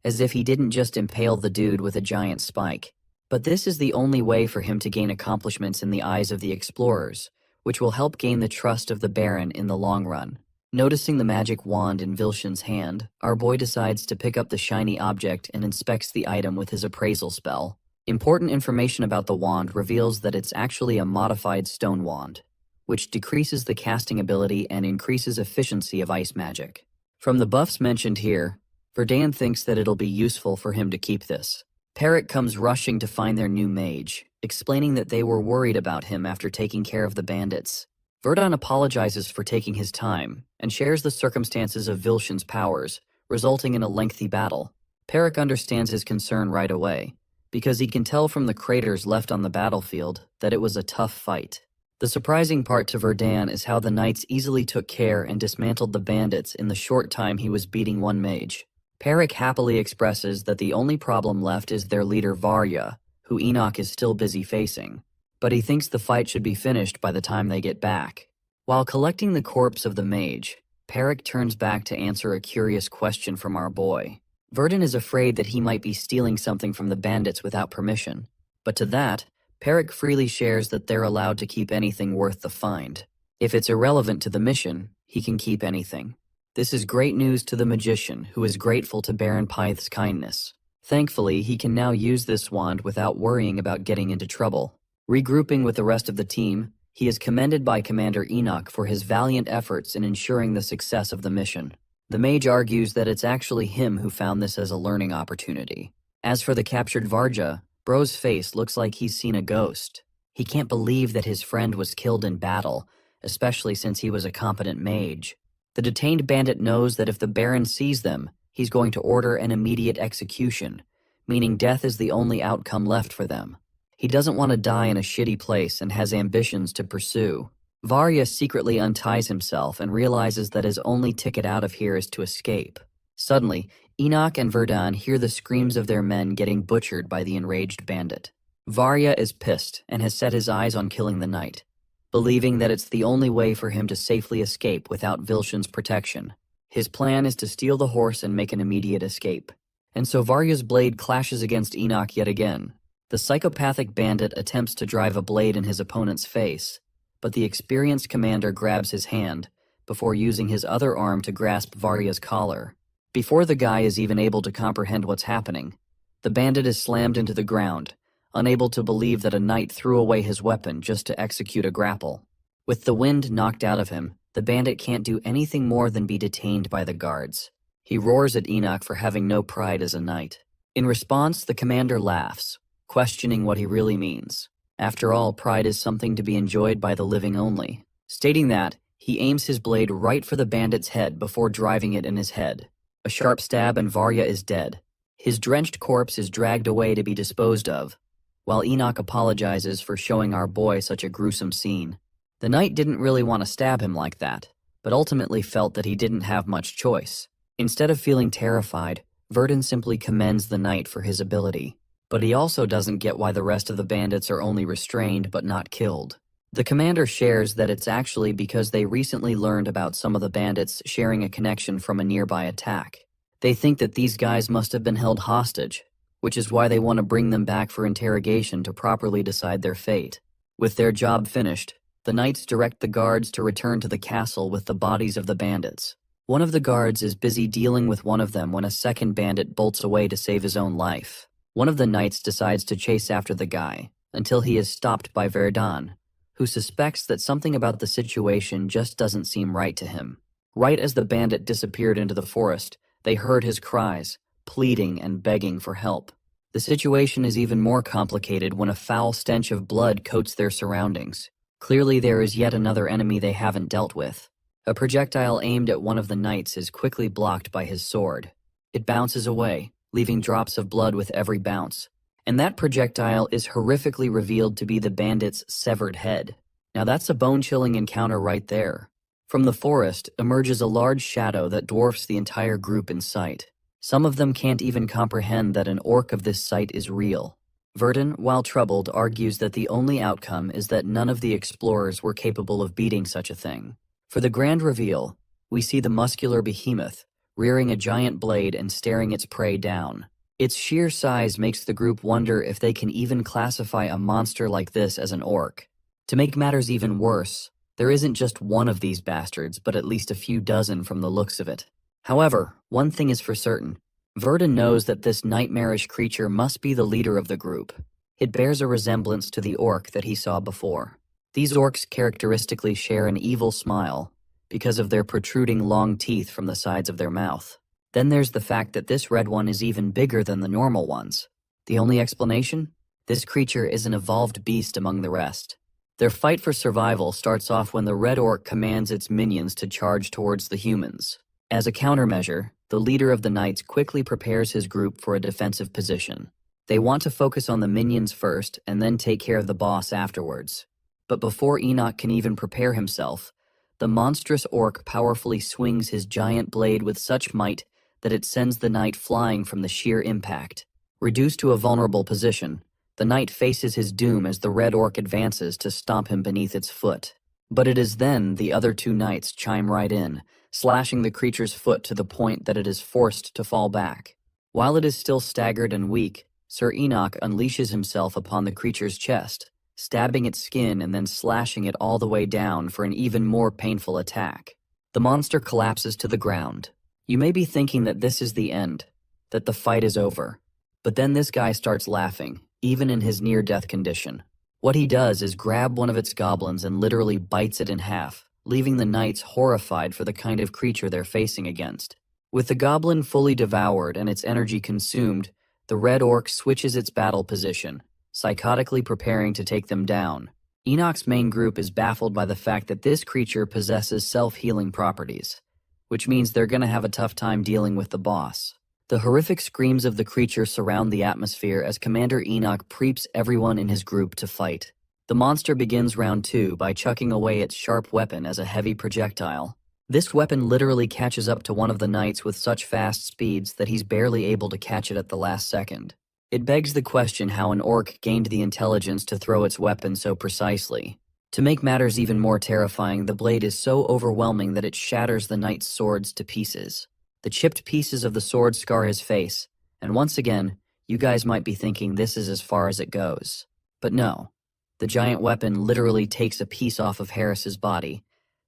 as if he didn't just impale the dude with a giant spike. But this is the only way for him to gain accomplishments in the eyes of the explorers, which will help gain the trust of the Baron in the long run. Noticing the magic wand in Vilshin's hand, our boy decides to pick up the shiny object and inspects the item with his appraisal spell. Important information about the wand reveals that it's actually a modified stone wand, which decreases the casting ability and increases efficiency of ice magic. From the buffs mentioned here, Verdun thinks that it'll be useful for him to keep this. Perrick comes rushing to find their new mage, explaining that they were worried about him after taking care of the bandits. Verdun apologizes for taking his time and shares the circumstances of Vilshin's powers, resulting in a lengthy battle. Perrick understands his concern right away, because he can tell from the craters left on the battlefield that it was a tough fight. The surprising part to Verdun is how the knights easily took care and dismantled the bandits in the short time he was beating one mage. Perrick happily expresses that the only problem left is their leader Varya, who Enoch is still busy facing, but he thinks the fight should be finished by the time they get back. While collecting the corpse of the mage, Perrick turns back to answer a curious question from our boy. Verdun is afraid that he might be stealing something from the bandits without permission, but to that, Perrick freely shares that they're allowed to keep anything worth the find. If it's irrelevant to the mission, he can keep anything. This is great news to the magician, who is grateful to Baron Pythe's kindness. Thankfully, he can now use this wand without worrying about getting into trouble. Regrouping with the rest of the team, he is commended by Commander Enoch for his valiant efforts in ensuring the success of the mission. The mage argues that it's actually him who found this as a learning opportunity. As for the captured Varja, Bro's face looks like he's seen a ghost. He can't believe that his friend was killed in battle, especially since he was a competent mage. The detained bandit knows that if the Baron sees them, he's going to order an immediate execution, meaning death is the only outcome left for them. He doesn't want to die in a shitty place and has ambitions to pursue. Varya secretly unties himself and realizes that his only ticket out of here is to escape. Suddenly, Enoch and Verdun hear the screams of their men getting butchered by the enraged bandit. Varya is pissed and has set his eyes on killing the knight, believing that it's the only way for him to safely escape without Vilshin's protection. His plan is to steal the horse and make an immediate escape. And so Varya's blade clashes against Enoch yet again. The psychopathic bandit attempts to drive a blade in his opponent's face, but the experienced commander grabs his hand before using his other arm to grasp Varya's collar. Before the guy is even able to comprehend what's happening, the bandit is slammed into the ground, unable to believe that a knight threw away his weapon just to execute a grapple. With the wind knocked out of him, the bandit can't do anything more than be detained by the guards. He roars at Enoch for having no pride as a knight. In response, the commander laughs, questioning what he really means. After all, pride is something to be enjoyed by the living only. Stating that, He aims his blade right for the bandit's head before driving it in his head. A sharp stab and Varya is dead. His drenched corpse is dragged away to be disposed of, while Enoch apologizes for showing our boy such a gruesome scene. The knight didn't really want to stab him like that, but ultimately felt that he didn't have much choice. Instead of feeling terrified, Verdun simply commends the knight for his ability. But he also doesn't get why the rest of the bandits are only restrained but not killed. The commander shares that it's actually because they recently learned about some of the bandits sharing a connection from a nearby attack. They think that these guys must have been held hostage, which is why they want to bring them back for interrogation to properly decide their fate. With their job finished, the knights direct the guards to return to the castle with the bodies of the bandits. One of the guards is busy dealing with one of them when a second bandit bolts away to save his own life. One of the knights decides to chase after the guy, until he is stopped by Verdun, who suspects that something about the situation just doesn't seem right to him. Right as the bandit disappeared into the forest, they heard his cries, pleading and begging for help. The situation is even more complicated when a foul stench of blood coats their surroundings. Clearly there is yet another enemy they haven't dealt with. A projectile aimed at one of the knights is quickly blocked by his sword. It bounces away, leaving drops of blood with every bounce. And that projectile is horrifically revealed to be the bandit's severed head. Now that's a bone-chilling encounter right there. From the forest emerges a large shadow that dwarfs the entire group in sight. Some of them can't even comprehend that an orc of this sight is real. Verdun, while troubled, argues that the only outcome is that none of the explorers were capable of beating such a thing. For the grand reveal, we see the muscular behemoth, rearing a giant blade and staring its prey down. Its sheer size makes the group wonder if they can even classify a monster like this as an orc. To make matters even worse, there isn't just one of these bastards, but at least a few dozen from the looks of it. However, one thing is for certain. Verdun knows that this nightmarish creature must be the leader of the group. It bears a resemblance to the orc that he saw before. These orcs characteristically share an evil smile because of their protruding long teeth from the sides of their mouth. Then there's the fact that this red one is even bigger than the normal ones. The only explanation? This creature is an evolved beast among the rest. Their fight for survival starts off when the red orc commands its minions to charge towards the humans. As a countermeasure, the leader of the knights quickly prepares his group for a defensive position. They want to focus on the minions first and then take care of the boss afterwards. But before Enoch can even prepare himself, the monstrous orc powerfully swings his giant blade with such might that it sends the knight flying from the sheer impact. Reduced to a vulnerable position, the knight faces his doom as the red orc advances to stomp him beneath its foot. But it is then the other two knights chime right in, slashing the creature's foot to the point that it is forced to fall back. While it is still staggered and weak, Sir Enoch unleashes himself upon the creature's chest, stabbing its skin and then slashing it all the way down for an even more painful attack. The monster collapses to the ground. You may be thinking that this is the end, that the fight is over. But then this guy starts laughing, even in his near-death condition. What he does is grab one of its goblins and literally bites it in half, leaving the knights horrified for the kind of creature they're facing against. With the goblin fully devoured and its energy consumed, the red orc switches its battle position, psychotically preparing to take them down. Enoch's main group is baffled by the fact that this creature possesses self-healing properties, which means they're gonna have a tough time dealing with the boss. The horrific screams of the creature surround the atmosphere as Commander Enoch preeps everyone in his group to fight. The monster begins round 2 by chucking away its sharp weapon as a heavy projectile. This weapon literally catches up to one of the knights with such fast speeds that he's barely able to catch it at the last second. It begs the question how an orc gained the intelligence to throw its weapon so precisely. To make matters even more terrifying, the blade is so overwhelming that it shatters the knight's swords to pieces. The chipped pieces of the sword scar his face, and once again, you guys might be thinking this is as far as it goes. But no, the giant weapon literally takes a piece off of Harris's body,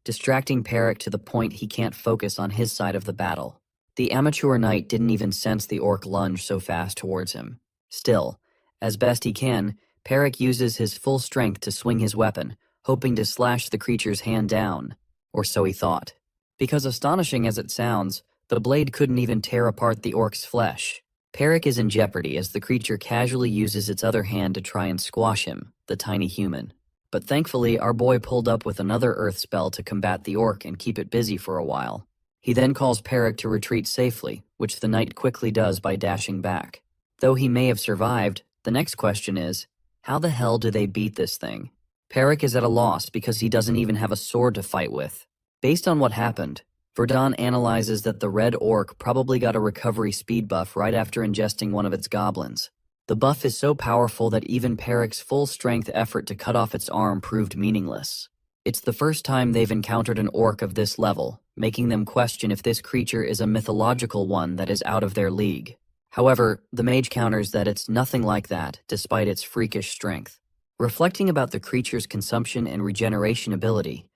distracting Perrick to the point he can't focus on his side of the battle. The amateur knight didn't even sense the orc lunge so fast towards him. Still, as best he can, Perrick uses his full strength to swing his weapon, hoping to slash the creature's hand down, or so he thought. Because astonishing as it sounds, the blade couldn't even tear apart the orc's flesh. Perrick is in jeopardy as the creature casually uses its other hand to try and squash him, the tiny human. But thankfully, our boy pulled up with another earth spell to combat the orc and keep it busy for a while. He then calls Perik to retreat safely, which the knight quickly does by dashing back. Though he may have survived, the next question is, how the hell do they beat this thing? Perik is at a loss because he doesn't even have a sword to fight with. Based on what happened, Verdun analyzes that the red orc probably got a recovery speed buff right after ingesting one of its goblins. The buff is so powerful that even Perik's full-strength effort to cut off its arm proved meaningless. It's the first time they've encountered an orc of this level, making them question if this creature is a mythological one that is out of their league. However, the mage counters that it's nothing like that, despite its freakish strength. Reflecting about the creature's consumption and regeneration ability,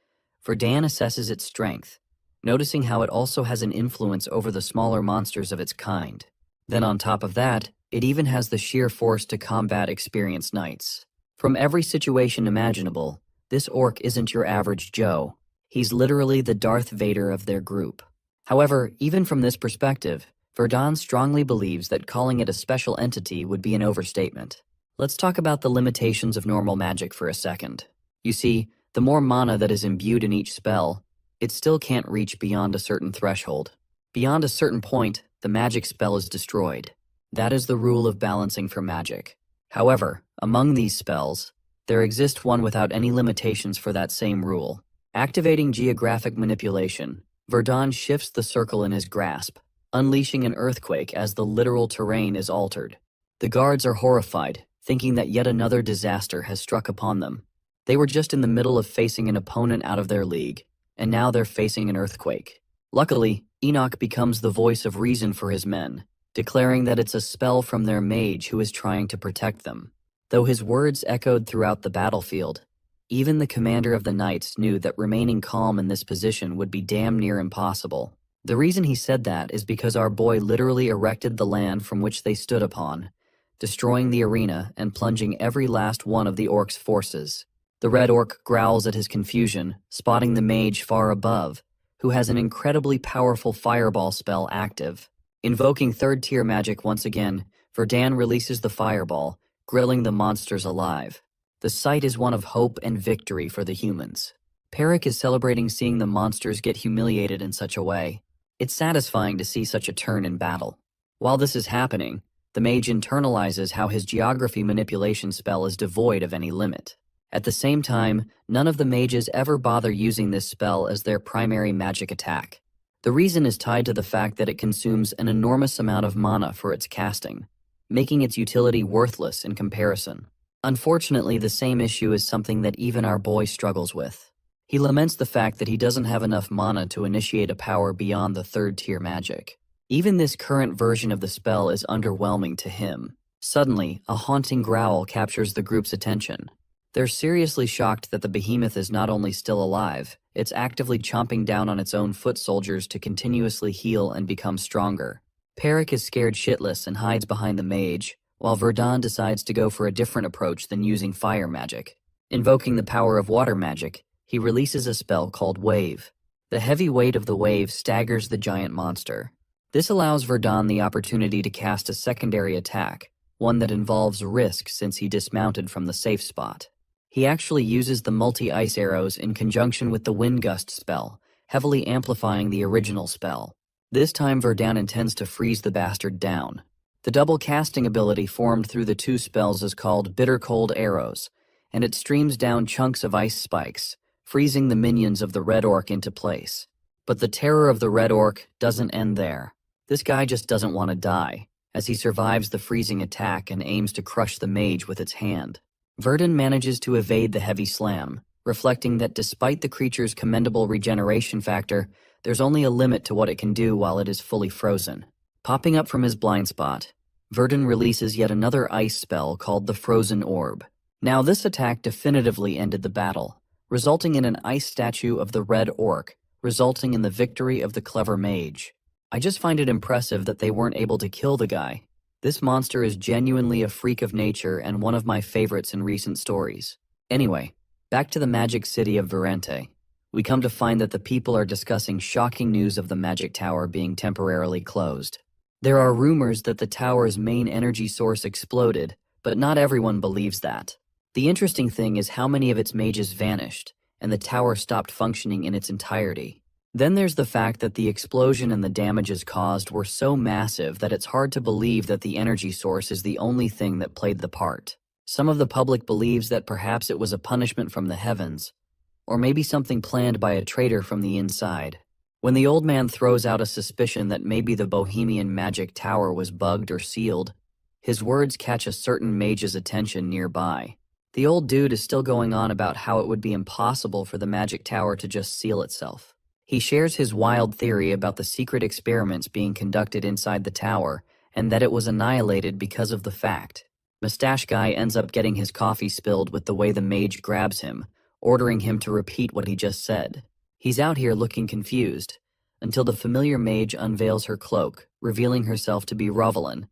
Verdun assesses its strength, noticing how it also has an influence over the smaller monsters of its kind. Then on top of that, it even has the sheer force to combat experienced knights. From every situation imaginable, this orc isn't your average Joe. He's literally the Darth Vader of their group. However, even from this perspective, Verdun strongly believes that calling it a special entity would be an overstatement. Let's talk about the limitations of normal magic for a second. You see, the more mana that is imbued in each spell, it still can't reach beyond a certain threshold. Beyond a certain point, the magic spell is destroyed. That is the rule of balancing for magic. However, among these spells, there exists one without any limitations for that same rule. Activating geographic manipulation, Verdun shifts the circle in his grasp, unleashing an earthquake as the literal terrain is altered. The guards are horrified, thinking that yet another disaster has struck upon them. They were just in the middle of facing an opponent out of their league, and now they're facing an earthquake. Luckily, Enoch becomes the voice of reason for his men, declaring that it's a spell from their mage who is trying to protect them. Though his words echoed throughout the battlefield, even the commander of the knights knew that remaining calm in this position would be damn near impossible. The reason he said that is because our boy literally erected the land from which they stood upon, destroying the arena and plunging every last one of the orc's forces. The red orc growls at his confusion, spotting the mage far above, who has an incredibly powerful fireball spell active. Invoking third-tier magic once again, Verdun releases the fireball, grilling the monsters alive. The sight is one of hope and victory for the humans. Perik is celebrating seeing the monsters get humiliated in such a way. It's satisfying to see such a turn in battle. While this is happening, the mage internalizes how his geography manipulation spell is devoid of any limit. At the same time, none of the mages ever bother using this spell as their primary magic attack. The reason is tied to the fact that it consumes an enormous amount of mana for its casting, making its utility worthless in comparison. Unfortunately, the same issue is something that even our boy struggles with. He laments the fact that he doesn't have enough mana to initiate a power beyond the third-tier magic. Even this current version of the spell is underwhelming to him. Suddenly, a haunting growl captures the group's attention. They're seriously shocked that the behemoth is not only still alive, it's actively chomping down on its own foot soldiers to continuously heal and become stronger. Perik is scared shitless and hides behind the mage, while Verdun decides to go for a different approach than using fire magic. Invoking the power of water magic, he releases a spell called Wave. The heavy weight of the wave staggers the giant monster. This allows Verdun the opportunity to cast a secondary attack, one that involves risk since he dismounted from the safe spot. He actually uses the multi-ice arrows in conjunction with the wind gust spell, heavily amplifying the original spell. This time Verdun intends to freeze the bastard down. The double casting ability formed through the two spells is called Bitter Cold Arrows, and it streams down chunks of ice spikes, freezing the minions of the Red Orc into place. But the terror of the Red Orc doesn't end there. This guy just doesn't want to die, as he survives the freezing attack and aims to crush the mage with its hand. Verdun manages to evade the heavy slam, reflecting that despite the creature's commendable regeneration factor, there's only a limit to what it can do while it is fully frozen. Popping up from his blind spot, Verdun releases yet another ice spell called the Frozen Orb. Now this attack definitively ended the battle, resulting in an ice statue of the Red Orc, resulting in the victory of the clever mage. I just find it impressive that they weren't able to kill the guy. This monster is genuinely a freak of nature and one of my favorites in recent stories. Anyway, back to the magic city of Verente. We come to find that the people are discussing shocking news of the magic tower being temporarily closed. There are rumors that the tower's main energy source exploded, but not everyone believes that. The interesting thing is how many of its mages vanished, and the tower stopped functioning in its entirety. Then there's the fact that the explosion and the damages caused were so massive that it's hard to believe that the energy source is the only thing that played the part. Some of the public believes that perhaps it was a punishment from the heavens, or maybe something planned by a traitor from the inside. When the old man throws out a suspicion that maybe the Bohemian magic tower was bugged or sealed, his words catch a certain mage's attention nearby. The old dude is still going on about how it would be impossible for the magic tower to just seal itself. He shares his wild theory about the secret experiments being conducted inside the tower and that it was annihilated because of the fact. Mustache Guy ends up getting his coffee spilled with the way the mage grabs him, ordering him to repeat what he just said. He's out here looking confused, until the familiar mage unveils her cloak, revealing herself to be Rovalyn,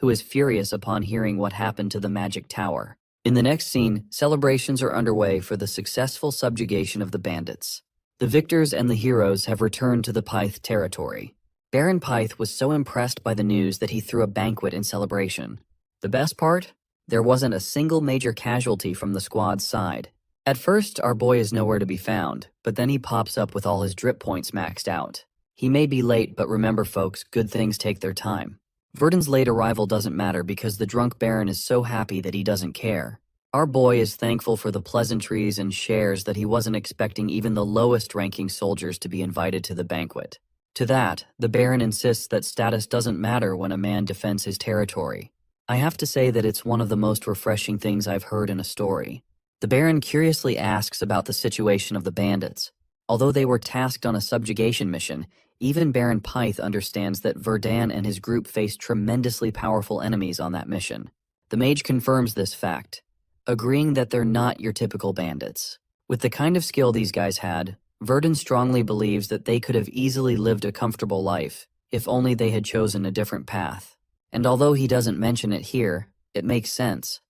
who is furious upon hearing what happened to the magic tower. In the next scene, celebrations are underway for the successful subjugation of the bandits. The victors and the heroes have returned to the Pyth territory. Baron Pyth was so impressed by the news that he threw a banquet in celebration. The best part? There wasn't a single major casualty from the squad's side. At first, our boy is nowhere to be found, but then he pops up with all his drip points maxed out. He may be late, but remember folks, good things take their time. Verdun's late arrival doesn't matter because the drunk Baron is so happy that he doesn't care. Our boy is thankful for the pleasantries and shares that he wasn't expecting even the lowest-ranking soldiers to be invited to the banquet. To that, the Baron insists that status doesn't matter when a man defends his territory. I have to say that it's one of the most refreshing things I've heard in a story. The Baron curiously asks about the situation of the bandits. Although they were tasked on a subjugation mission, even Baron Pyth understands that Verdun and his group faced tremendously powerful enemies on that mission. The mage confirms this fact, agreeing that they're not your typical bandits. With the kind of skill these guys had, Verdun strongly believes that they could have easily lived a comfortable life, if only they had chosen a different path. And although he doesn't mention it here, it makes sense,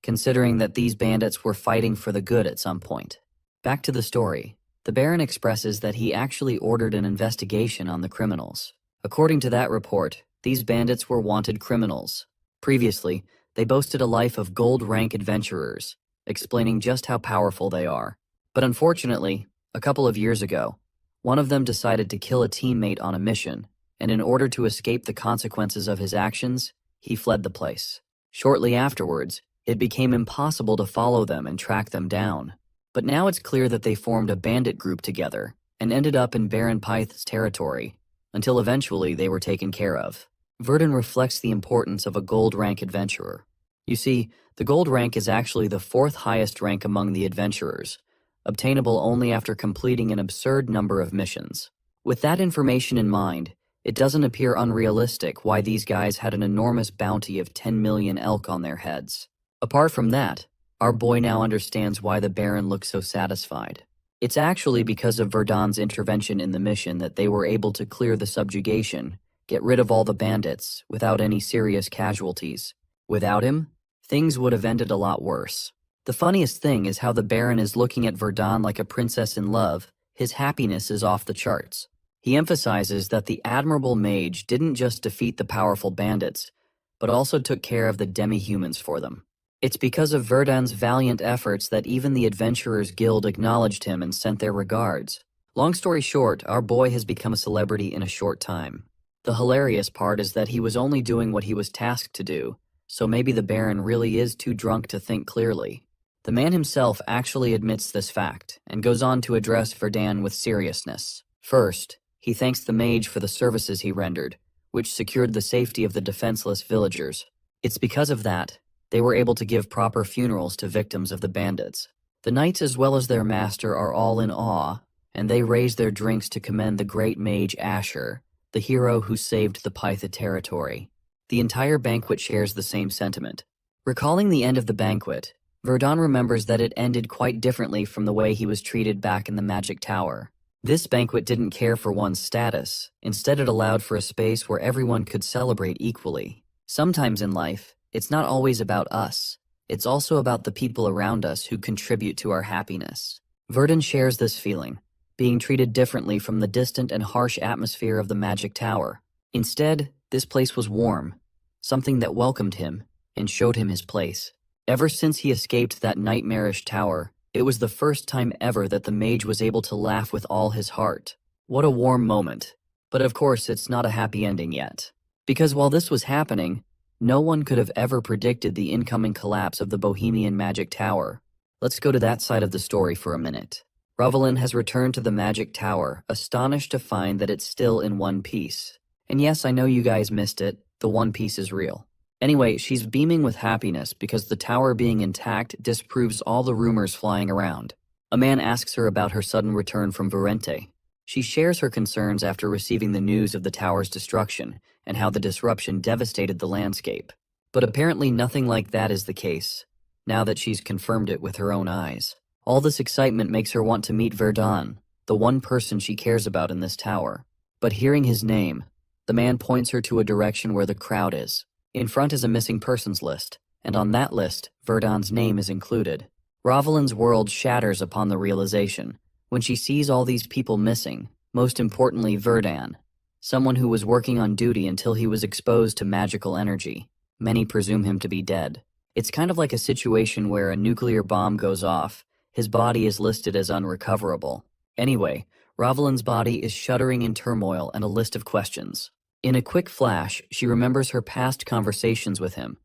considering that these bandits were fighting for the good at some point. Back to the story. The Baron expresses that he actually ordered an investigation on the criminals. According to that report, these bandits were wanted criminals. Previously, they boasted a life of gold-rank adventurers, explaining just how powerful they are. But unfortunately, a couple of years ago, one of them decided to kill a teammate on a mission, and in order to escape the consequences of his actions, he fled the place. Shortly afterwards, it became impossible to follow them and track them down. But now it's clear that they formed a bandit group together and ended up in Baron Pyth's territory, until eventually they were taken care of. Verdun reflects the importance of a gold rank adventurer. You see, the gold rank is actually the fourth highest rank among the adventurers, obtainable only after completing an absurd number of missions. With that information in mind, it doesn't appear unrealistic why these guys had an enormous bounty of 10 million elk on their heads. Apart from that, our boy now understands why the Baron looks so satisfied. It's actually because of Verdun's intervention in the mission that they were able to clear the subjugation, get rid of all the bandits, without any serious casualties. Without him, things would have ended a lot worse. The funniest thing is how the Baron is looking at Verdun like a princess in love. His happiness is off the charts. He emphasizes that the admirable mage didn't just defeat the powerful bandits, but also took care of the demi-humans for them. It's because of Verdun's valiant efforts that even the Adventurers Guild acknowledged him and sent their regards. Long story short, our boy has become a celebrity in a short time. The hilarious part is that he was only doing what he was tasked to do, so maybe the Baron really is too drunk to think clearly. The man himself actually admits this fact, and goes on to address Verdun with seriousness. First, he thanks the mage for the services he rendered, which secured the safety of the defenseless villagers. It's because of that, they were able to give proper funerals to victims of the bandits. The knights as well as their master are all in awe, and they raise their drinks to commend the great mage Asher, the hero who saved the Pytha territory. The entire banquet shares the same sentiment. Recalling the end of the banquet, Verdun remembers that it ended quite differently from the way he was treated back in the Magic Tower. This banquet didn't care for one's status. Instead, it allowed for a space where everyone could celebrate equally. Sometimes in life, it's not always about us. It's also about the people around us who contribute to our happiness. Verdun shares this feeling, being treated differently from the distant and harsh atmosphere of the Magic Tower. Instead, this place was warm, something that welcomed him and showed him his place. Ever since he escaped that nightmarish tower, it was the first time ever that the mage was able to laugh with all his heart. What a warm moment. But of course, it's not a happy ending yet. Because while this was happening, no one could have ever predicted the incoming collapse of the Bohemian Magic Tower. Let's go to that side of the story for a minute. Ravelin has returned to the Magic Tower, astonished to find that it's still in one piece. And yes, I know you guys missed it, the One Piece is real. Anyway, she's beaming with happiness because the tower being intact disproves all the rumors flying around. A man asks her about her sudden return from Varente. She shares her concerns after receiving the news of the tower's destruction and how the disruption devastated the landscape. But apparently nothing like that is the case, now that she's confirmed it with her own eyes. All this excitement makes her want to meet Verdun, the one person she cares about in this tower. But hearing his name, the man points her to a direction where the crowd is. In front is a missing persons list, and on that list, Verdun's name is included. Ravelin's world shatters upon the realization when she sees all these people missing, most importantly Verdun, someone who was working on duty until he was exposed to magical energy. Many presume him to be dead. It's kind of like a situation where a nuclear bomb goes off. His body is listed as unrecoverable. Anyway, Ravelin's body is shuddering in turmoil and a list of questions. In a quick flash, she remembers her past conversations with him,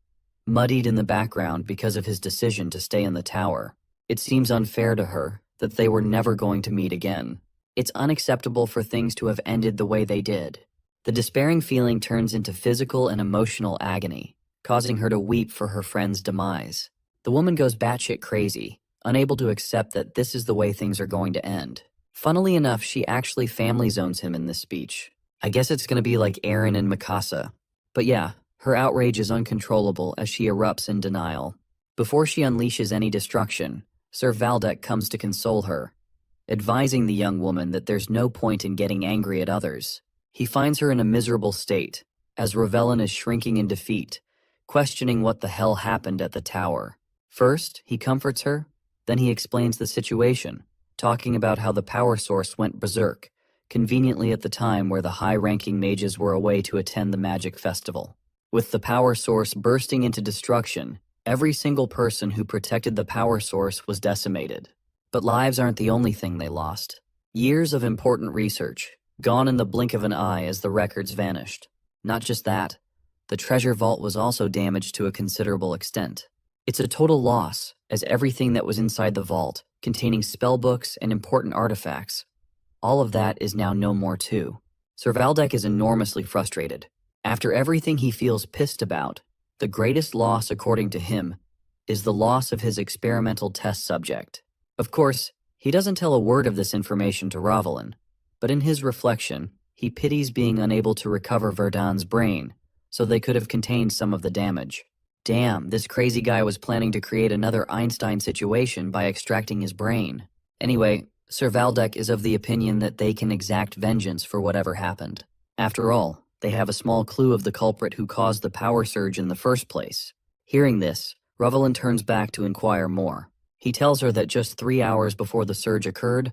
muddied in the background because of his decision to stay in the tower. It seems unfair to her that they were never going to meet again. It's unacceptable for things to have ended the way they did. The despairing feeling turns into physical and emotional agony, causing her to weep for her friend's demise. The woman goes batshit crazy, unable to accept that this is the way things are going to end. Funnily enough, she actually family zones him in this speech. I guess it's going to be like Eren and Mikasa. But yeah, her outrage is uncontrollable as she erupts in denial. Before she unleashes any destruction, Sir Valdek comes to console her, advising the young woman that there's no point in getting angry at others. He finds her in a miserable state, as Ravelin is shrinking in defeat, questioning what the hell happened at the tower. First, he comforts her, then he explains the situation, talking about how the power source went berserk, conveniently at the time where the high-ranking mages were away to attend the magic festival. With the power source bursting into destruction, every single person who protected the power source was decimated. But lives aren't the only thing they lost. Years of important research, gone in the blink of an eye as the records vanished. Not just that, the treasure vault was also damaged to a considerable extent. It's a total loss, as everything that was inside the vault, containing spellbooks and important artifacts, all of that is now no more too. Sir Valdek is enormously frustrated. After everything he feels pissed about, the greatest loss, according to him, is the loss of his experimental test subject. Of course, he doesn't tell a word of this information to Ravelin, but in his reflection, he pities being unable to recover Verdun's brain, so they could have contained some of the damage. Damn, this crazy guy was planning to create another Einstein situation by extracting his brain. Anyway, Sir Valdek is of the opinion that they can exact vengeance for whatever happened. After all, they have a small clue of the culprit who caused the power surge in the first place. Hearing this, Ravelin turns back to inquire more. He tells her that just 3 hours before the surge occurred,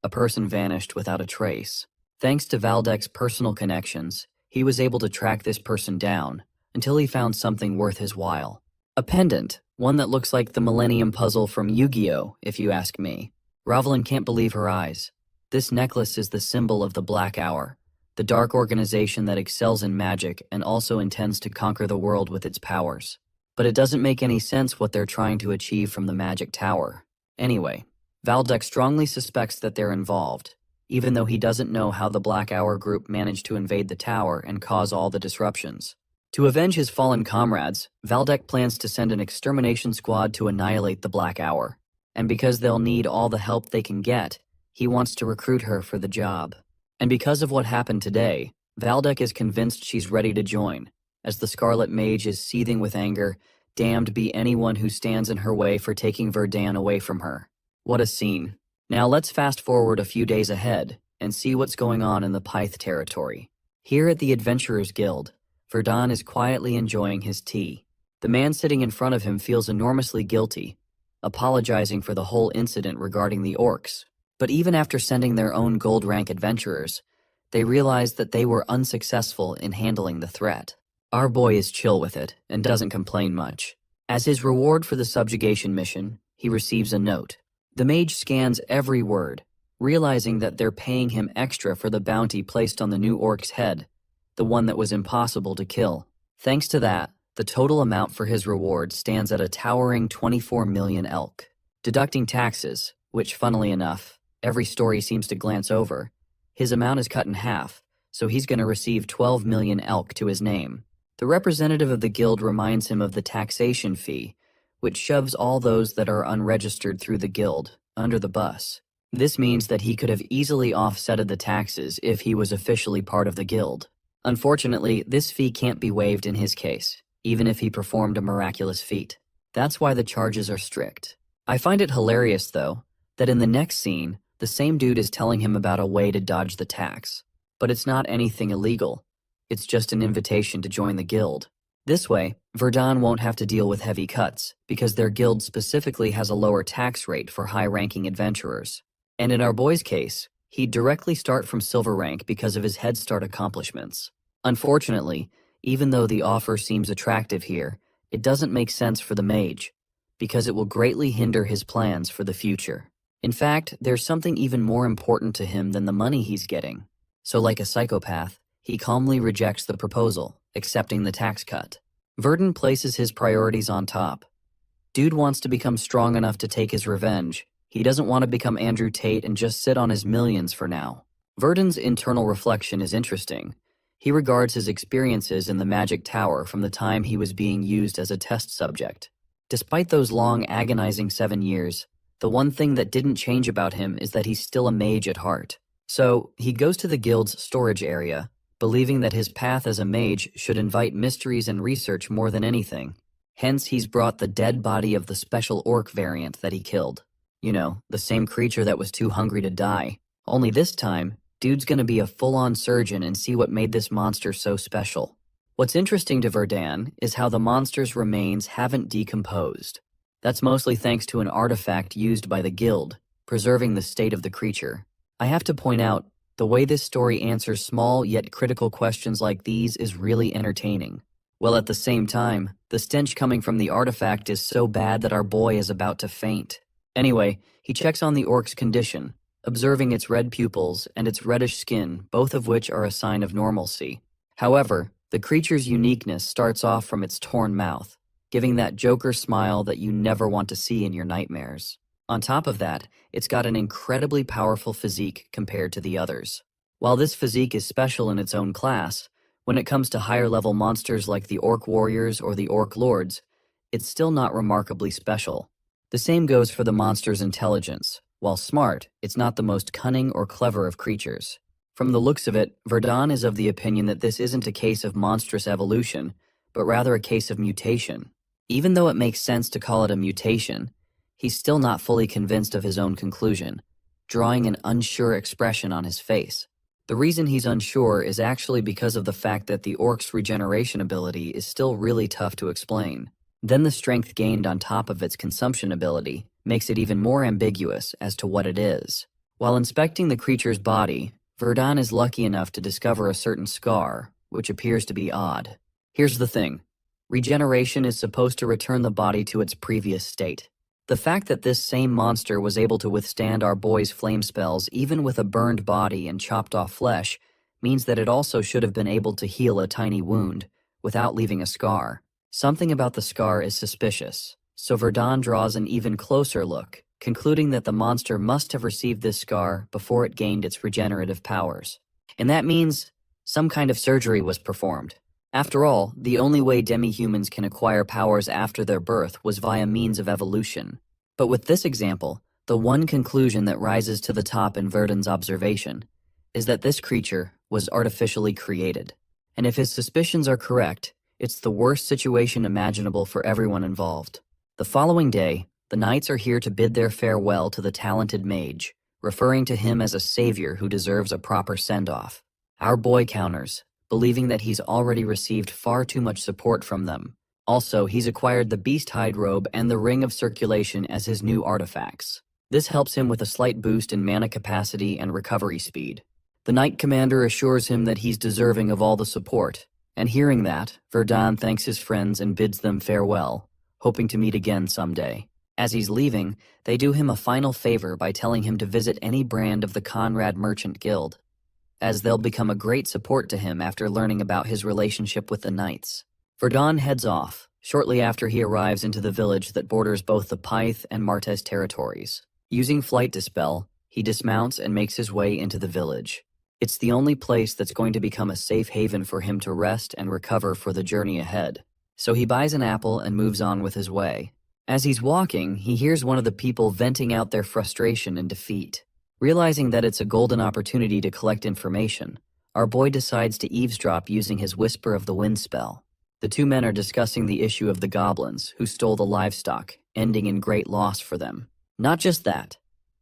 a person vanished without a trace. Thanks to Valdek's personal connections, he was able to track this person down until he found something worth his while. A pendant, one that looks like the Millennium Puzzle from Yu-Gi-Oh, if you ask me. Ravelin can't believe her eyes. This necklace is the symbol of the Black Hour, the dark organization that excels in magic and also intends to conquer the world with its powers. But it doesn't make any sense what they're trying to achieve from the Magic Tower. Anyway, Valdek strongly suspects that they're involved, even though he doesn't know how the Black Hour group managed to invade the tower and cause all the disruptions. To avenge his fallen comrades, Valdek plans to send an extermination squad to annihilate the Black Hour. And because they'll need all the help they can get, he wants to recruit her for the job. And because of what happened today, Valdek is convinced she's ready to join, as the Scarlet Mage is seething with anger. Damned be anyone who stands in her way for taking Verdun away from her. What a scene. Now let's fast forward a few days ahead and see what's going on in the Pyth territory. Here at the Adventurers Guild, Verdun is quietly enjoying his tea. The man sitting in front of him feels enormously guilty, apologizing for the whole incident regarding the orcs. But even after sending their own gold rank adventurers, they realized that they were unsuccessful in handling the threat. Our boy is chill with it and doesn't complain much. As his reward for the subjugation mission, he receives a note. The mage scans every word, realizing that they're paying him extra for the bounty placed on the new orc's head, the one that was impossible to kill. Thanks to that, the total amount for his reward stands at a towering 24 million elk. Deducting taxes, which funnily enough, every story seems to glance over, his amount is cut in half, so he's going to receive 12 million elk to his name. The representative of the guild reminds him of the taxation fee, which shoves all those that are unregistered through the guild under the bus. This means that he could have easily offsetted the taxes if he was officially part of the guild. Unfortunately, this fee can't be waived in his case, even if he performed a miraculous feat. That's why the charges are strict. I find it hilarious, though, that in the next scene, the same dude is telling him about a way to dodge the tax. But it's not anything illegal. It's just an invitation to join the guild. This way, Verdun won't have to deal with heavy cuts, because their guild specifically has a lower tax rate for high-ranking adventurers. And in our boy's case, he'd directly start from silver rank because of his head start accomplishments. Unfortunately, even though the offer seems attractive here, it doesn't make sense for the mage, because it will greatly hinder his plans for the future. In fact, there's something even more important to him than the money he's getting. So like a psychopath, he calmly rejects the proposal, accepting the tax cut. Verdun places his priorities on top. Dude wants to become strong enough to take his revenge. He doesn't want to become Andrew Tate and just sit on his millions for now. Verdun's internal reflection is interesting. He regards his experiences in the Magic Tower from the time he was being used as a test subject. Despite those long, agonizing 7 years, the one thing that didn't change about him is that he's still a mage at heart. So, he goes to the guild's storage area, believing that his path as a mage should invite mysteries and research more than anything. Hence, he's brought the dead body of the special orc variant that he killed. You know, the same creature that was too hungry to die. Only this time, dude's gonna be a full-on surgeon and see what made this monster so special. What's interesting to Verdun is how the monster's remains haven't decomposed. That's mostly thanks to an artifact used by the guild, preserving the state of the creature. I have to point out, the way this story answers small yet critical questions like these is really entertaining. While at the same time, the stench coming from the artifact is so bad that our boy is about to faint. Anyway, he checks on the orc's condition, observing its red pupils and its reddish skin, both of which are a sign of normalcy. However, the creature's uniqueness starts off from its torn mouth, giving that Joker smile that you never want to see in your nightmares. On top of that, it's got an incredibly powerful physique compared to the others. While this physique is special in its own class, when it comes to higher-level monsters like the Orc Warriors or the Orc Lords, it's still not remarkably special. The same goes for the monster's intelligence. While smart, it's not the most cunning or clever of creatures. From the looks of it, Verdun is of the opinion that this isn't a case of monstrous evolution, but rather a case of mutation. Even though it makes sense to call it a mutation, he's still not fully convinced of his own conclusion, drawing an unsure expression on his face. The reason he's unsure is actually because of the fact that the orc's regeneration ability is still really tough to explain. Then the strength gained on top of its consumption ability makes it even more ambiguous as to what it is. While inspecting the creature's body, Verdun is lucky enough to discover a certain scar, which appears to be odd. Here's the thing. Regeneration is supposed to return the body to its previous state. The fact that this same monster was able to withstand our boy's flame spells even with a burned body and chopped off flesh means that it also should have been able to heal a tiny wound without leaving a scar. Something about the scar is suspicious, so Verdun draws an even closer look, concluding that the monster must have received this scar before it gained its regenerative powers. And that means some kind of surgery was performed. After all, the only way demi-humans can acquire powers after their birth was via means of evolution. But with this example, the one conclusion that rises to the top in Verdun's observation is that this creature was artificially created. And if his suspicions are correct, it's the worst situation imaginable for everyone involved. The following day, the knights are here to bid their farewell to the talented mage, referring to him as a savior who deserves a proper send-off. Our boy counters, believing that he's already received far too much support from them. Also, he's acquired the beast hide robe and the ring of circulation as his new artifacts. This helps him with a slight boost in mana capacity and recovery speed. The knight commander assures him that he's deserving of all the support, and hearing that, Verdun thanks his friends and bids them farewell, hoping to meet again someday. As he's leaving, they do him a final favor by telling him to visit any brand of the Conrad Merchant Guild, as they'll become a great support to him after learning about his relationship with the knights. Verdun heads off, shortly after he arrives into the village that borders both the Pyth and Martes territories. Using flight dispel, he dismounts and makes his way into the village. It's the only place that's going to become a safe haven for him to rest and recover for the journey ahead. So he buys an apple and moves on with his way. As he's walking, he hears one of the people venting out their frustration and defeat. Realizing that it's a golden opportunity to collect information, our boy decides to eavesdrop using his Whisper of the Wind spell. The two men are discussing the issue of the goblins who stole the livestock, ending in great loss for them. Not just that.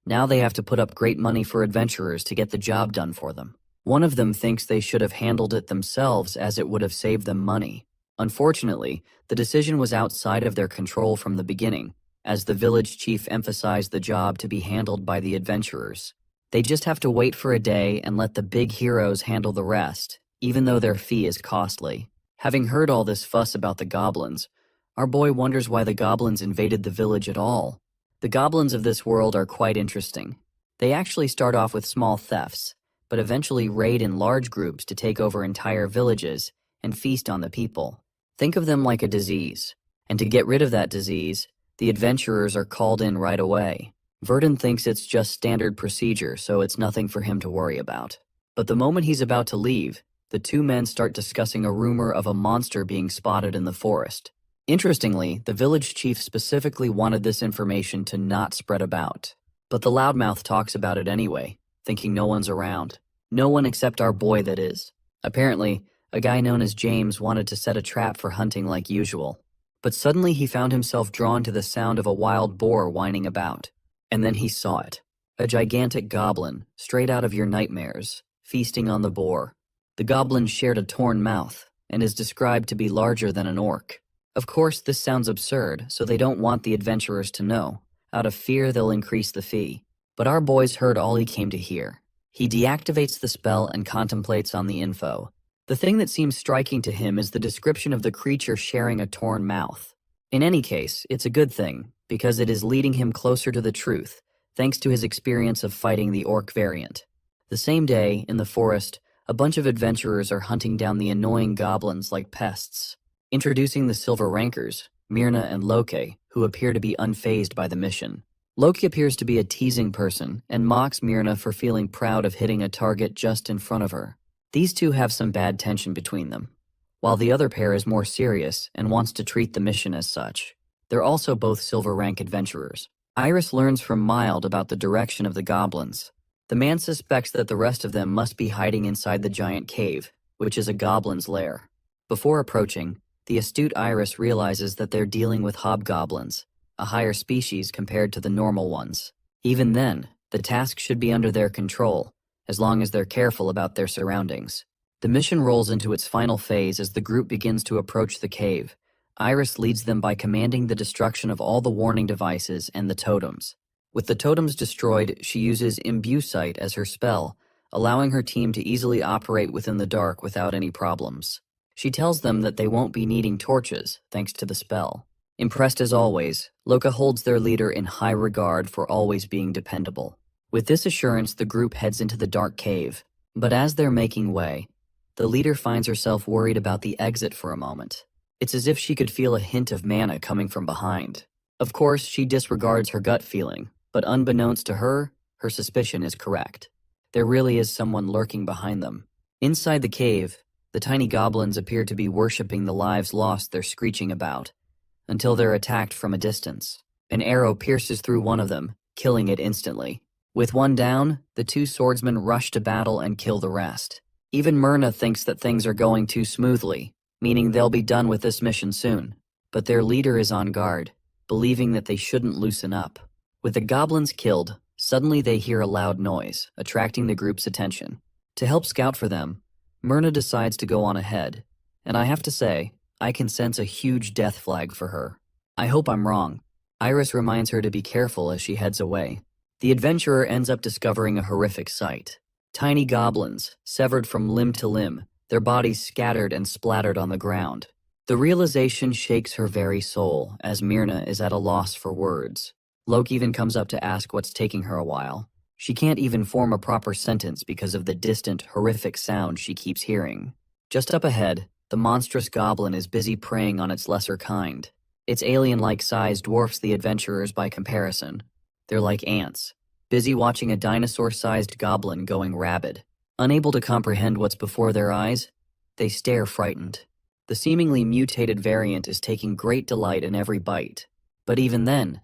Now they have to put up great money for adventurers to get the job done for them. One of them thinks they should have handled it themselves as it would have saved them money. Unfortunately, the decision was outside of their control from the beginning, as the village chief emphasized the job to be handled by the adventurers. They just have to wait for a day and let the big heroes handle the rest, even though their fee is costly. Having heard all this fuss about the goblins, our boy wonders why the goblins invaded the village at all. The goblins of this world are quite interesting. They actually start off with small thefts, but eventually raid in large groups to take over entire villages and feast on the people. Think of them like a disease, and to get rid of that disease, the adventurers are called in right away. Verdun thinks it's just standard procedure, so it's nothing for him to worry about. But the moment he's about to leave, the two men start discussing a rumor of a monster being spotted in the forest. Interestingly, the village chief specifically wanted this information to not spread about. But the loudmouth talks about it anyway, thinking no one's around. No one except our boy, that is. Apparently, a guy known as James wanted to set a trap for hunting like usual. But suddenly he found himself drawn to the sound of a wild boar whining about. And then he saw it. A gigantic goblin, straight out of your nightmares, feasting on the boar. The goblin shared a torn mouth, and is described to be larger than an orc. Of course, this sounds absurd, so they don't want the adventurers to know. Out of fear, they'll increase the fee. But our boy's heard all he came to hear. He deactivates the spell and contemplates on the info. The thing that seems striking to him is the description of the creature sharing a torn mouth. In any case, it's a good thing, because it is leading him closer to the truth, thanks to his experience of fighting the orc variant. The same day, in the forest, a bunch of adventurers are hunting down the annoying goblins like pests. Introducing the Silver Rankers, Myrna and Loki, who appear to be unfazed by the mission. Loki appears to be a teasing person and mocks Myrna for feeling proud of hitting a target just in front of her. These two have some bad tension between them, while the other pair is more serious and wants to treat the mission as such. They're also both silver rank adventurers. Iris learns from Mild about the direction of the goblins. The man suspects that the rest of them must be hiding inside the giant cave, which is a goblin's lair. Before approaching, the astute Iris realizes that they're dealing with hobgoblins, a higher species compared to the normal ones. Even then, the task should be under their control, as long as they're careful about their surroundings. The mission rolls into its final phase as the group begins to approach the cave. Iris leads them by commanding the destruction of all the warning devices and the totems. With the totems destroyed, she uses Imbue Sight as her spell, allowing her team to easily operate within the dark without any problems. She tells them that they won't be needing torches, thanks to the spell. Impressed as always, Loki holds their leader in high regard for always being dependable. With this assurance, the group heads into the dark cave. But as they're making way, the leader finds herself worried about the exit for a moment. It's as if she could feel a hint of mana coming from behind. Of course, she disregards her gut feeling, but unbeknownst to her, her suspicion is correct. There really is someone lurking behind them. Inside the cave, the tiny goblins appear to be worshipping the lives lost they're screeching about, until they're attacked from a distance. An arrow pierces through one of them, killing it instantly. With one down, the two swordsmen rush to battle and kill the rest. Even Myrna thinks that things are going too smoothly, meaning they'll be done with this mission soon. But their leader is on guard, believing that they shouldn't loosen up. With the goblins killed, suddenly they hear a loud noise, attracting the group's attention. To help scout for them, Myrna decides to go on ahead, and I have to say, I can sense a huge death flag for her. I hope I'm wrong. Iris reminds her to be careful as she heads away. The adventurer ends up discovering a horrific sight. Tiny goblins, severed from limb to limb, their bodies scattered and splattered on the ground. The realization shakes her very soul, as Myrna is at a loss for words. Loke even comes up to ask what's taking her a while. She can't even form a proper sentence because of the distant, horrific sound she keeps hearing. Just up ahead, the monstrous goblin is busy preying on its lesser kind. Its alien-like size dwarfs the adventurers by comparison. They're like ants, busy watching a dinosaur-sized goblin going rabid. Unable to comprehend what's before their eyes, they stare frightened. The seemingly mutated variant is taking great delight in every bite. But even then,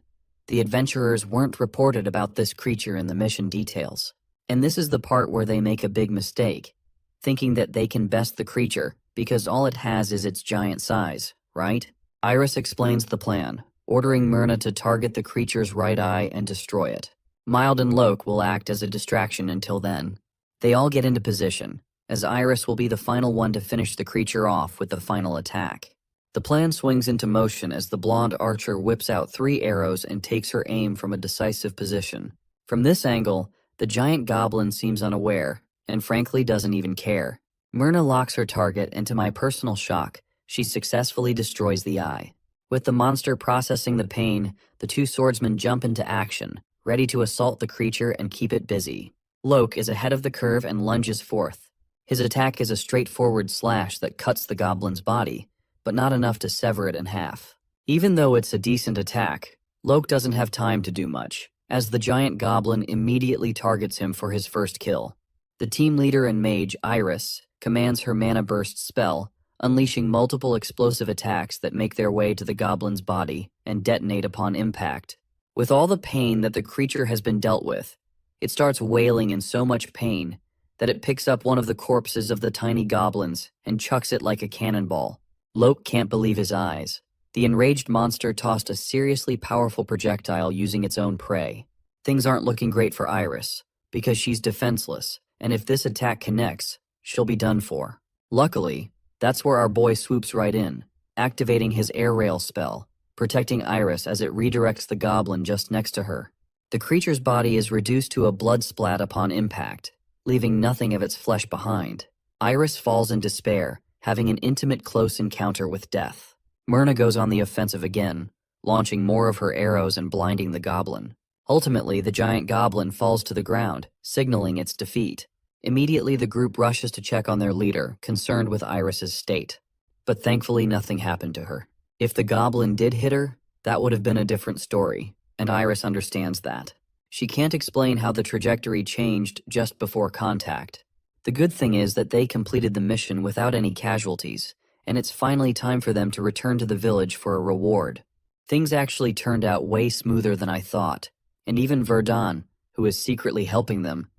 the adventurers weren't reported about this creature in the mission details. And this is the part where they make a big mistake, thinking that they can best the creature because all it has is its giant size, right? Iris explains the plan, ordering Myrna to target the creature's right eye and destroy it. Mild and Loke will act as a distraction until then. They all get into position, as Iris will be the final one to finish the creature off with the final attack. The plan swings into motion as the blonde archer whips out 3 arrows and takes her aim from a decisive position. From this angle, the giant goblin seems unaware, and frankly doesn't even care. Myrna locks her target, and to my personal shock, she successfully destroys the eye. With the monster processing the pain, the 2 swordsmen jump into action, ready to assault the creature and keep it busy. Loke is ahead of the curve and lunges forth. His attack is a straightforward slash that cuts the goblin's body, but not enough to sever it in half. Even though it's a decent attack, Loke doesn't have time to do much, as the giant goblin immediately targets him for his first kill. The team leader and mage, Iris, commands her mana burst spell, unleashing multiple explosive attacks that make their way to the goblin's body and detonate upon impact. With all the pain that the creature has been dealt with, it starts wailing in so much pain that it picks up one of the corpses of the tiny goblins and chucks it like a cannonball. Loke can't believe his eyes. The enraged monster tossed a seriously powerful projectile using its own prey. Things aren't looking great for Iris, because she's defenseless, and if this attack connects, she'll be done for. Luckily, that's where our boy swoops right in, activating his air rail spell, protecting Iris as it redirects the goblin just next to her. The creature's body is reduced to a blood splat upon impact, leaving nothing of its flesh behind. Iris falls in despair, having an intimate close encounter with death. Myrna goes on the offensive again, launching more of her arrows and blinding the goblin. Ultimately, the giant goblin falls to the ground, signaling its defeat. Immediately, the group rushes to check on their leader, concerned with Iris's state. But thankfully, nothing happened to her. If the goblin did hit her, that would have been a different story, and Iris understands that. She can't explain how the trajectory changed just before contact. The good thing is that they completed the mission without any casualties, and it's finally time for them to return to the village for a reward. Things actually turned out way smoother than I thought, and even Verdun, who is secretly helping them,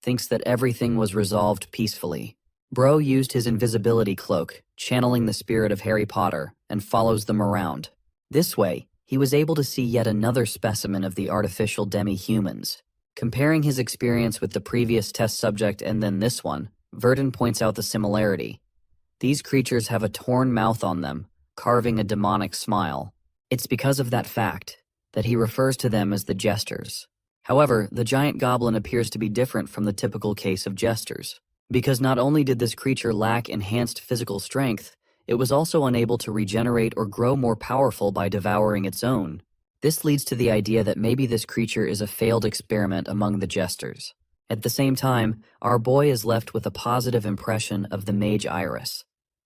thinks that everything was resolved peacefully. Bro used his invisibility cloak, channeling the spirit of Harry Potter, and follows them around. This way, he was able to see yet another specimen of the artificial demi-humans. Comparing his experience with the previous test subject and then this one, Verdun points out the similarity. These creatures have a torn mouth on them, carving a demonic smile. It's because of that fact that he refers to them as the jesters. However, the giant goblin appears to be different from the typical case of jesters, because not only did this creature lack enhanced physical strength, it was also unable to regenerate or grow more powerful by devouring its own. This leads to the idea that maybe this creature is a failed experiment among the jesters. At the same time, our boy is left with a positive impression of the mage Iris,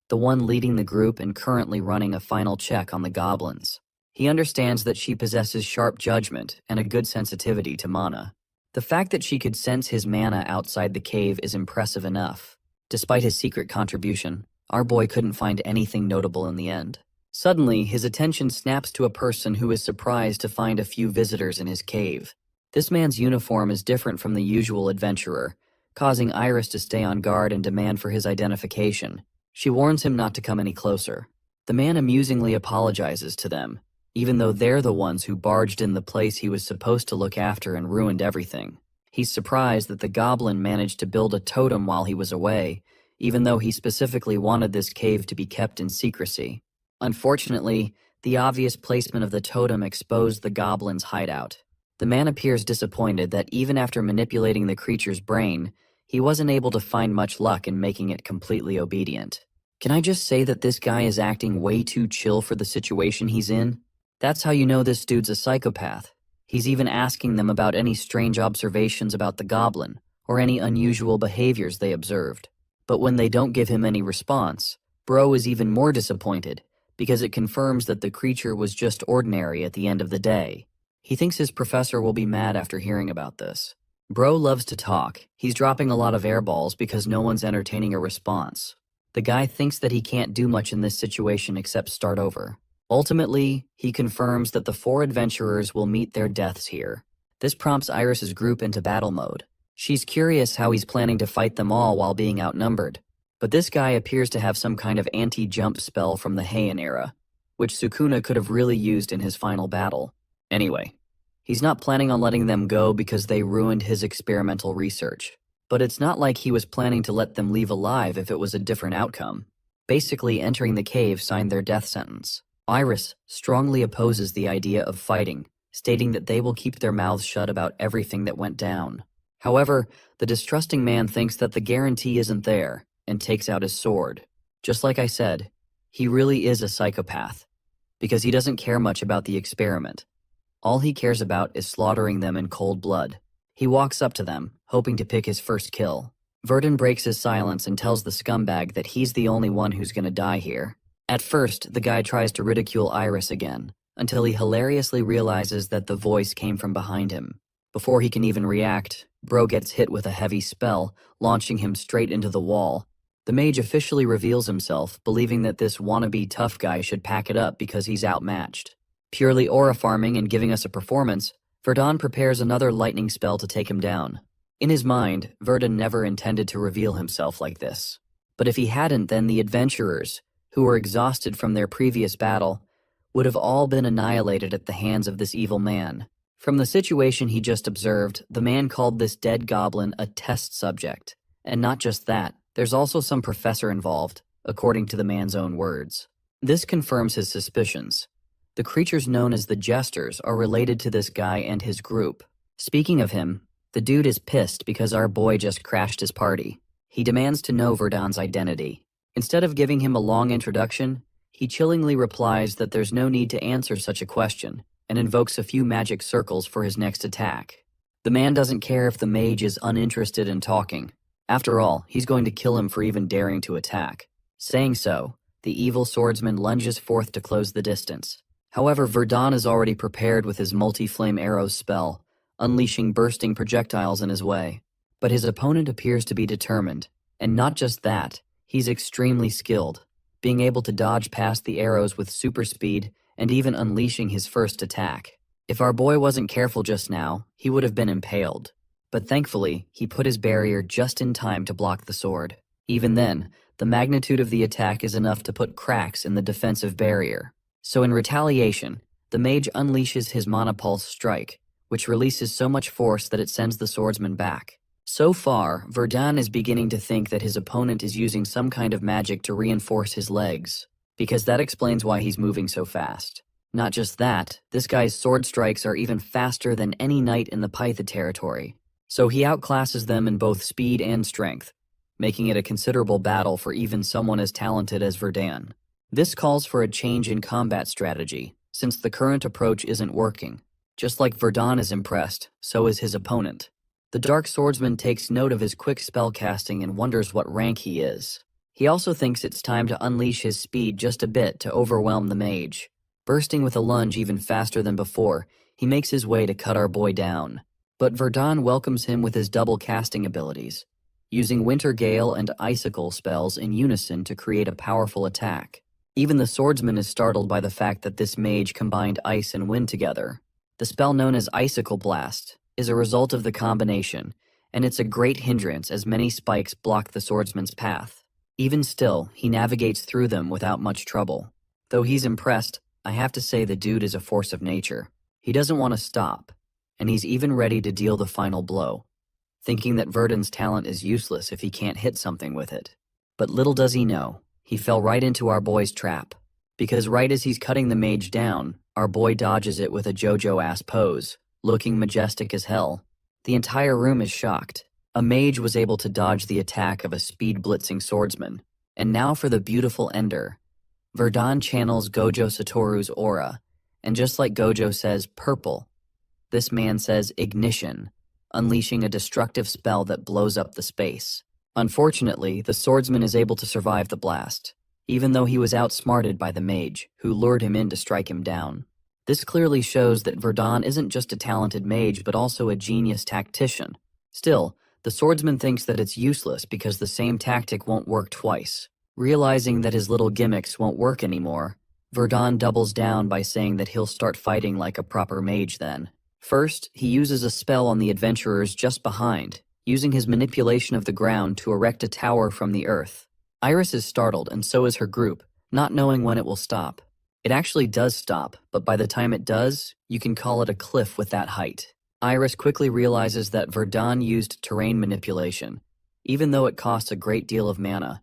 the one leading the group and currently running a final check on the goblins. He understands that she possesses sharp judgment and a good sensitivity to mana. The fact that she could sense his mana outside the cave is impressive enough. Despite his secret contribution, our boy couldn't find anything notable in the end. Suddenly, his attention snaps to a person who is surprised to find a few visitors in his cave. This man's uniform is different from the usual adventurer, causing Iris to stay on guard and demand for his identification. She warns him not to come any closer. The man amusingly apologizes to them, even though they're the ones who barged in the place he was supposed to look after and ruined everything. He's surprised that the goblin managed to build a totem while he was away, even though he specifically wanted this cave to be kept in secrecy. Unfortunately, the obvious placement of the totem exposed the goblin's hideout. The man appears disappointed that even after manipulating the creature's brain, he wasn't able to find much luck in making it completely obedient. Can I just say that this guy is acting way too chill for the situation he's in? That's how you know this dude's a psychopath. He's even asking them about any strange observations about the goblin, or any unusual behaviors they observed. But when they don't give him any response, Bro is even more disappointed, because it confirms that the creature was just ordinary at the end of the day. He thinks his professor will be mad after hearing about this. Bro loves to talk. He's dropping a lot of airballs because no one's entertaining a response. The guy thinks that he can't do much in this situation except start over. Ultimately, he confirms that the 4 adventurers will meet their deaths here. This prompts Iris's group into battle mode. She's curious how he's planning to fight them all while being outnumbered. But this guy appears to have some kind of anti-jump spell from the Heian era, which Sukuna could have really used in his final battle. Anyway, he's not planning on letting them go because they ruined his experimental research. But it's not like he was planning to let them leave alive if it was a different outcome. Basically, entering the cave signed their death sentence. Iris strongly opposes the idea of fighting, stating that they will keep their mouths shut about everything that went down. However, the distrusting man thinks that the guarantee isn't there, and takes out his sword. Just like I said, he really is a psychopath, because he doesn't care much about the experiment. All he cares about is slaughtering them in cold blood. He walks up to them, hoping to pick his first kill. Verdun breaks his silence and tells the scumbag that he's the only one who's gonna die here. At first, the guy tries to ridicule Iris again, until he hilariously realizes that the voice came from behind him. Before he can even react, Bro gets hit with a heavy spell, launching him straight into the wall. The mage officially reveals himself, believing that this wannabe tough guy should pack it up because he's outmatched. Purely aura farming and giving us a performance, Verdun prepares another lightning spell to take him down. In his mind, Verdun never intended to reveal himself like this. But if he hadn't, then the adventurers, who were exhausted from their previous battle, would have all been annihilated at the hands of this evil man. From the situation he just observed, the man called this dead goblin a test subject. And not just that, there's also some professor involved, according to the man's own words. This confirms his suspicions. The creatures known as the Jesters are related to this guy and his group. Speaking of him, the dude is pissed because our boy just crashed his party. He demands to know Verdun's identity. Instead of giving him a long introduction, he chillingly replies that there's no need to answer such a question, and invokes a few magic circles for his next attack. The man doesn't care if the mage is uninterested in talking. After all, he's going to kill him for even daring to attack. Saying so, the evil swordsman lunges forth to close the distance. However, Verdun is already prepared with his multi-flame arrows spell, unleashing bursting projectiles in his way. But his opponent appears to be determined, and not just that, he's extremely skilled, being able to dodge past the arrows with super speed and even unleashing his first attack. If our boy wasn't careful just now, he would have been impaled. But thankfully, he put his barrier just in time to block the sword. Even then, the magnitude of the attack is enough to put cracks in the defensive barrier. So in retaliation, the mage unleashes his monopulse strike, which releases so much force that it sends the swordsman back. So far, Verdun is beginning to think that his opponent is using some kind of magic to reinforce his legs, because that explains why he's moving so fast. Not just that, this guy's sword strikes are even faster than any knight in the Pytha territory, so he outclasses them in both speed and strength, making it a considerable battle for even someone as talented as Verdun. This calls for a change in combat strategy, since the current approach isn't working. Just like Verdun is impressed, so is his opponent. The Dark Swordsman takes note of his quick spellcasting and wonders what rank he is. He also thinks it's time to unleash his speed just a bit to overwhelm the mage. Bursting with a lunge even faster than before, he makes his way to cut our boy down. But Verdun welcomes him with his double casting abilities, using Winter Gale and Icicle spells in unison to create a powerful attack. Even the swordsman is startled by the fact that this mage combined ice and wind together. The spell known as Icicle Blast is a result of the combination, and it's a great hindrance as many spikes block the swordsman's path. Even still, he navigates through them without much trouble. Though he's impressed, I have to say the dude is a force of nature. He doesn't want to stop, and he's even ready to deal the final blow, thinking that Verdun's talent is useless if he can't hit something with it. But little does he know, he fell right into our boy's trap, because right as he's cutting the mage down, our boy dodges it with a JoJo-ass pose, looking majestic as hell. The entire room is shocked. A mage was able to dodge the attack of a speed-blitzing swordsman. And now for the beautiful ender. Verdun channels Gojo Satoru's aura, and just like Gojo says purple, this man says ignition, unleashing a destructive spell that blows up the space. Unfortunately, the swordsman is able to survive the blast, even though he was outsmarted by the mage, who lured him in to strike him down. This clearly shows that Verdun isn't just a talented mage, but also a genius tactician. Still, the swordsman thinks that it's useless because the same tactic won't work twice. Realizing that his little gimmicks won't work anymore, Verdun doubles down by saying that he'll start fighting like a proper mage then. First, he uses a spell on the adventurers just behind, using his manipulation of the ground to erect a tower from the earth. Iris is startled, and so is her group, not knowing when it will stop. It actually does stop, but by the time it does, you can call it a cliff with that height. Iris quickly realizes that Verdun used terrain manipulation, even though it costs a great deal of mana,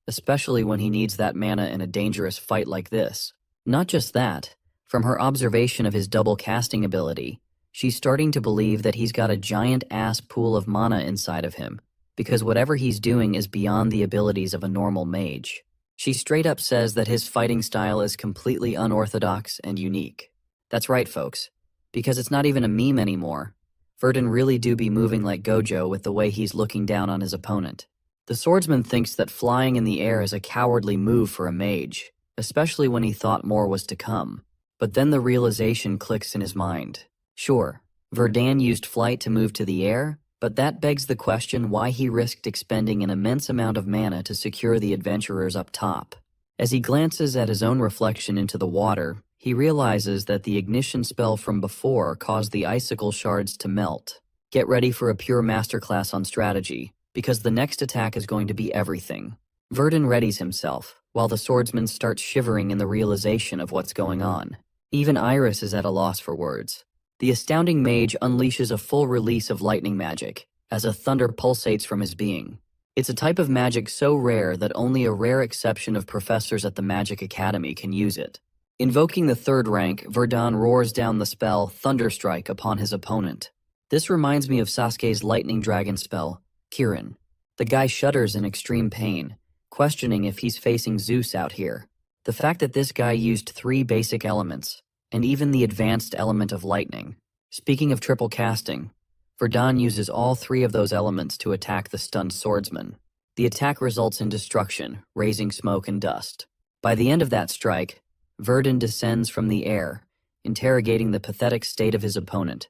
especially when he needs that mana in a dangerous fight like this. Not just that, from her observation of his double casting ability, she's starting to believe that he's got a giant-ass pool of mana inside of him, because whatever he's doing is beyond the abilities of a normal mage. She straight up says that his fighting style is completely unorthodox and unique. That's right, folks, because it's not even a meme anymore. Verdun really do be moving like Gojo with the way he's looking down on his opponent. The swordsman thinks that flying in the air is a cowardly move for a mage, especially when he thought more was to come. But then the realization clicks in his mind. Sure, Verdun used flight to move to the air, but that begs the question why he risked expending an immense amount of mana to secure the adventurers up top. As he glances at his own reflection into the water, he realizes that the ignition spell from before caused the icicle shards to melt. Get ready for a pure masterclass on strategy, because the next attack is going to be everything. Verdun readies himself, while the swordsman starts shivering in the realization of what's going on. Even Iris is at a loss for words. The astounding mage unleashes a full release of lightning magic, as a thunder pulsates from his being. It's a type of magic so rare that only a rare exception of professors at the Magic Academy can use it. Invoking the third rank, Verdun roars down the spell Thunderstrike upon his opponent. This reminds me of Sasuke's lightning dragon spell, Kirin. The guy shudders in extreme pain, questioning if he's facing Zeus out here. The fact that this guy used 3 basic elements, and even the advanced element of lightning. Speaking of triple casting, Verdun uses all 3 of those elements to attack the stunned swordsman. The attack results in destruction, raising smoke and dust. By the end of that strike, Verdun descends from the air, interrogating the pathetic state of his opponent,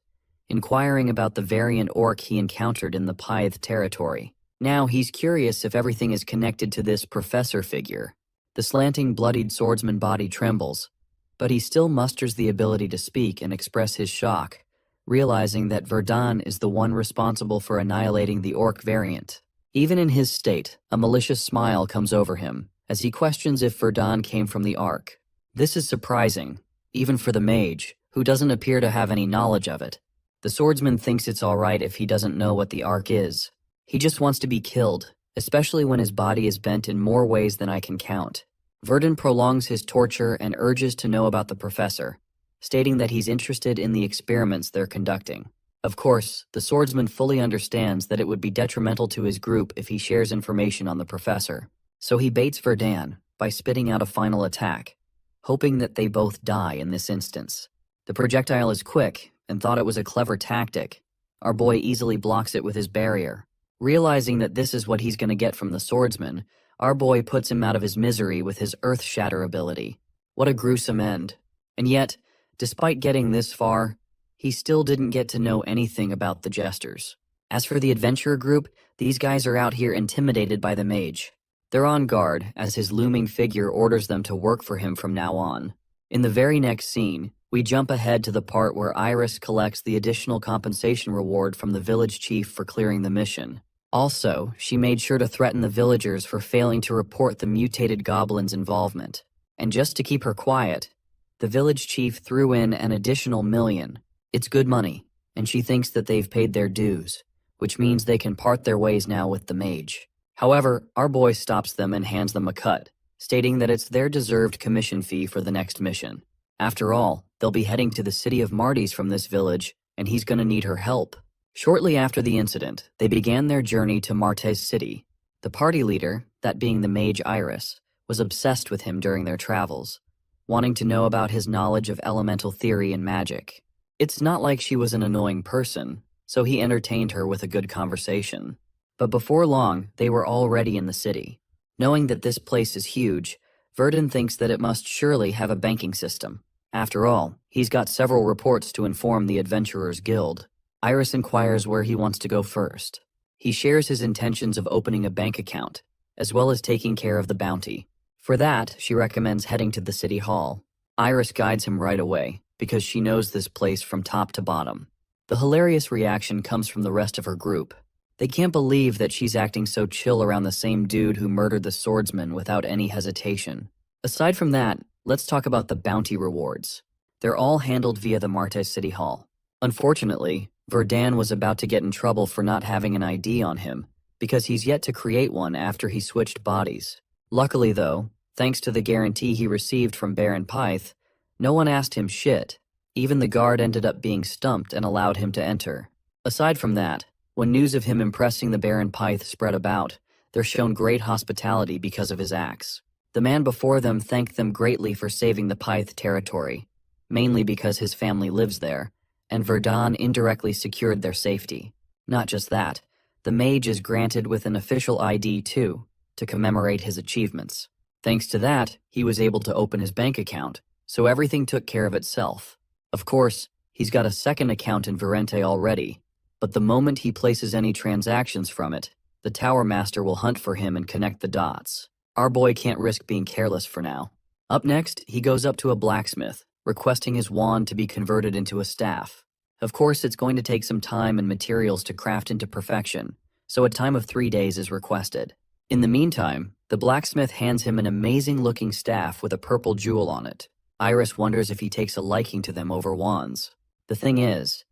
inquiring about the variant orc he encountered in the Pythe territory. Now he's curious if everything is connected to this professor figure. The slanting, bloodied swordsman body trembles, but he still musters the ability to speak and express his shock, realizing that Verdun is the one responsible for annihilating the orc variant. Even in his state, a malicious smile comes over him, as he questions if Verdun came from the Ark. This is surprising, even for the mage, who doesn't appear to have any knowledge of it. The swordsman thinks it's alright if he doesn't know what the Ark is. He just wants to be killed, especially when his body is bent in more ways than I can count. Verdun prolongs his torture and urges to know about the professor, stating that he's interested in the experiments they're conducting. Of course, the swordsman fully understands that it would be detrimental to his group if he shares information on the professor, so he baits Verdun by spitting out a final attack, hoping that they both die in this instance. The projectile is quick, and thought it was a clever tactic. Our boy easily blocks it with his barrier. Realizing that this is what he's going to get from the swordsman, our boy puts him out of his misery with his Earth Shatter ability. What a gruesome end. And yet, despite getting this far, he still didn't get to know anything about the jesters. As for the adventurer group, these guys are out here intimidated by the mage. They're on guard, as his looming figure orders them to work for him from now on. In the very next scene, we jump ahead to the part where Iris collects the additional compensation reward from the village chief for clearing the mission. Also, she made sure to threaten the villagers for failing to report the mutated goblin's involvement. And just to keep her quiet, the village chief threw in an additional $1 million. It's good money, and she thinks that they've paid their dues, which means they can part their ways now with the mage. However, our boy stops them and hands them a cut, stating that it's their deserved commission fee for the next mission. After all, they'll be heading to the city of Marty's from this village, and he's gonna need her help. Shortly after the incident, they began their journey to Marte's city. The party leader, that being the mage Iris, was obsessed with him during their travels, wanting to know about his knowledge of elemental theory and magic. It's not like she was an annoying person, so he entertained her with a good conversation. But before long, they were already in the city. Knowing that this place is huge, Verdun thinks that it must surely have a banking system. After all, he's got several reports to inform the Adventurers Guild. Iris inquires where he wants to go first. He shares his intentions of opening a bank account, as well as taking care of the bounty. For that, she recommends heading to the city hall. Iris guides him right away, because she knows this place from top to bottom. The hilarious reaction comes from the rest of her group. They can't believe that she's acting so chill around the same dude who murdered the swordsman without any hesitation. Aside from that, let's talk about the bounty rewards. They're all handled via the Marte City Hall. Unfortunately, Verdun was about to get in trouble for not having an ID on him, because he's yet to create one after he switched bodies. Luckily though, thanks to the guarantee he received from Baron Pyth, no one asked him shit. Even the guard ended up being stumped and allowed him to enter. Aside from that, when news of him impressing the Baron Pyth spread about, they're shown great hospitality because of his acts. The man before them thanked them greatly for saving the Pyth territory, mainly because his family lives there, and Verdun indirectly secured their safety. Not just that, the mage is granted with an official ID too, to commemorate his achievements. Thanks to that, he was able to open his bank account, so everything took care of itself. Of course, he's got a second account in Virente already, but the moment he places any transactions from it, the Tower Master will hunt for him and connect the dots. Our boy can't risk being careless for now. Up next, he goes up to a blacksmith, requesting his wand to be converted into a staff. Of course, it's going to take some time and materials to craft into perfection, so a time of 3 days is requested. In the meantime, the blacksmith hands him an amazing-looking staff with a purple jewel on it. Iris wonders if he takes a liking to them over wands. The thing is,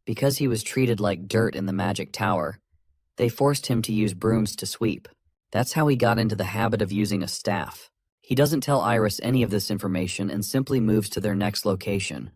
because he was treated like dirt in the magic tower, they forced him to use brooms to sweep. That's how he got into the habit of using a staff. He doesn't tell Iris any of this information and simply moves to their next location,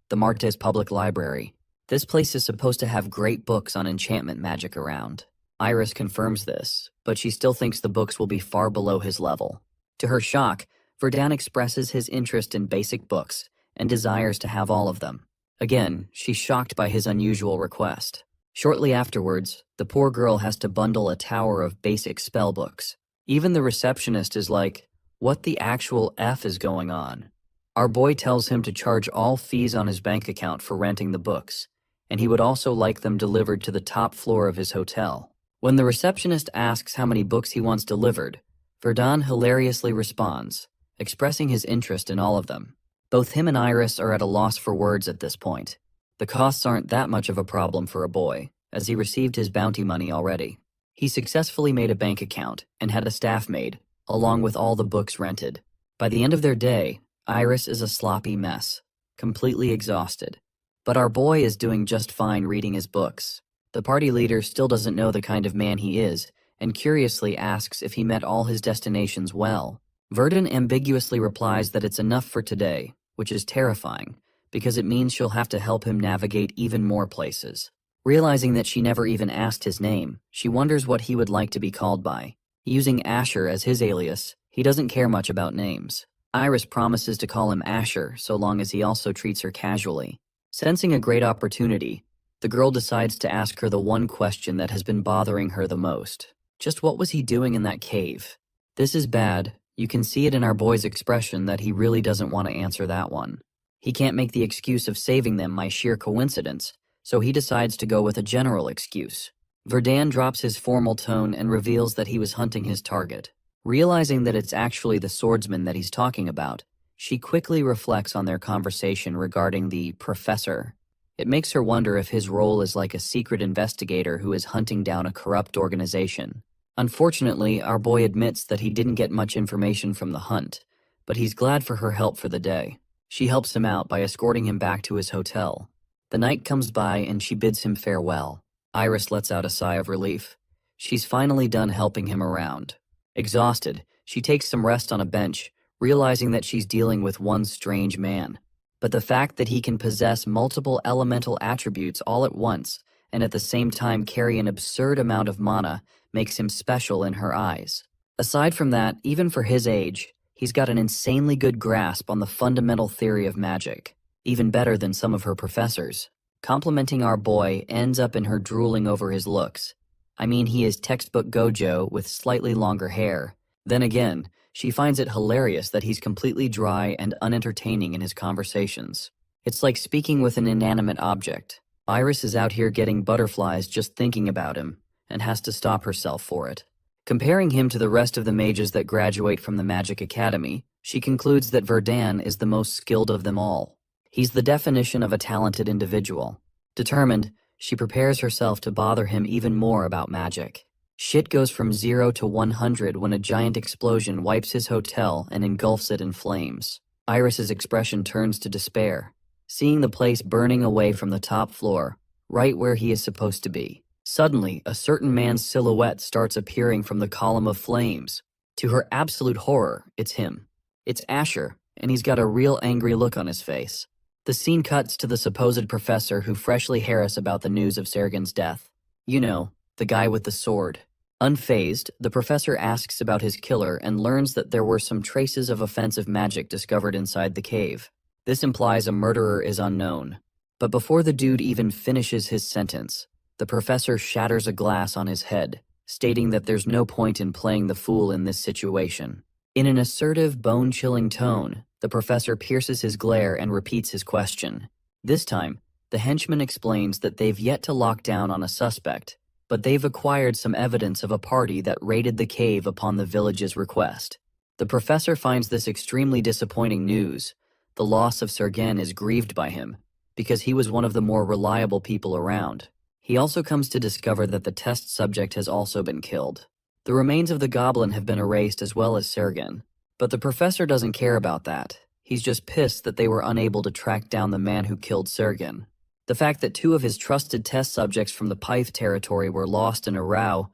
the Martes Public Library. This place is supposed to have great books on enchantment magic around. Iris confirms this, but she still thinks the books will be far below his level. To her shock, Verdun expresses his interest in basic books and desires to have all of them. Again, she's shocked by his unusual request. Shortly afterwards, the poor girl has to bundle a tower of basic spell books. Even the receptionist is like, "What the actual F is going on?" Our boy tells him to charge all fees on his bank account for renting the books, and he would also like them delivered to the top floor of his hotel. When the receptionist asks how many books he wants delivered, Verdun hilariously responds, expressing his interest in all of them. Both him and Iris are at a loss for words at this point. The costs aren't that much of a problem for a boy, as he received his bounty money already. He successfully made a bank account and had a staff made, along with all the books rented. By the end of their day, Iris is a sloppy mess, completely exhausted. But our boy is doing just fine reading his books. The party leader still doesn't know the kind of man he is, and curiously asks if he met all his destinations well. Verdun ambiguously replies that it's enough for today, which is terrifying, because it means she'll have to help him navigate even more places. Realizing that she never even asked his name, she wonders what he would like to be called by. Using Asher as his alias, he doesn't care much about names. Iris promises to call him Asher so long as he also treats her casually. Sensing a great opportunity, the girl decides to ask her the one question that has been bothering her the most. Just what was he doing in that cave? This is bad. You can see it in our boy's expression that he really doesn't want to answer that one. He can't make the excuse of saving them by sheer coincidence, so he decides to go with a general excuse. Verdun drops his formal tone and reveals that he was hunting his target. Realizing that it's actually the swordsman that he's talking about, she quickly reflects on their conversation regarding the professor. It makes her wonder if his role is like a secret investigator who is hunting down a corrupt organization. Unfortunately, our boy admits that he didn't get much information from the hunt, but he's glad for her help for the day. She helps him out by escorting him back to his hotel. The night comes by and she bids him farewell. Iris lets out a sigh of relief. She's finally done helping him around. Exhausted, she takes some rest on a bench, realizing that she's dealing with one strange man. But the fact that he can possess multiple elemental attributes all at once and at the same time carry an absurd amount of mana makes him special in her eyes. Aside from that, even for his age, he's got an insanely good grasp on the fundamental theory of magic, even better than some of her professors. Complimenting our boy ends up in her drooling over his looks. I mean, he is textbook Gojo with slightly longer hair. Then again, she finds it hilarious that he's completely dry and unentertaining in his conversations. It's like speaking with an inanimate object. Iris is out here getting butterflies just thinking about him, and has to stop herself for it. Comparing him to the rest of the mages that graduate from the Magic Academy, she concludes that Verdun is the most skilled of them all. He's the definition of a talented individual. Determined, she prepares herself to bother him even more about magic. Shit goes from 0 to 100 when a giant explosion wipes his hotel and engulfs it in flames. Iris's expression turns to despair, seeing the place burning away from the top floor, right where he is supposed to be. Suddenly, a certain man's silhouette starts appearing from the column of flames. To her absolute horror, it's him. It's Asher, and he's got a real angry look on his face. The scene cuts to the supposed professor who freshly hears about the news of Sergen's death. You know, the guy with the sword. Unfazed, the professor asks about his killer and learns that there were some traces of offensive magic discovered inside the cave. This implies a murderer is unknown. But before the dude even finishes his sentence, the professor shatters a glass on his head, stating that there's no point in playing the fool in this situation. In an assertive, bone-chilling tone, the professor pierces his glare and repeats his question. This time, the henchman explains that they've yet to lock down on a suspect, but they've acquired some evidence of a party that raided the cave upon the village's request. The professor finds this extremely disappointing news. The loss of Sergen is grieved by him, because he was one of the more reliable people around. He also comes to discover that the test subject has also been killed. The remains of the goblin have been erased as well as Sergen. But the professor doesn't care about that. He's just pissed that they were unable to track down the man who killed Sergen. The fact that 2 of his trusted test subjects from the Pyth territory were lost in a row,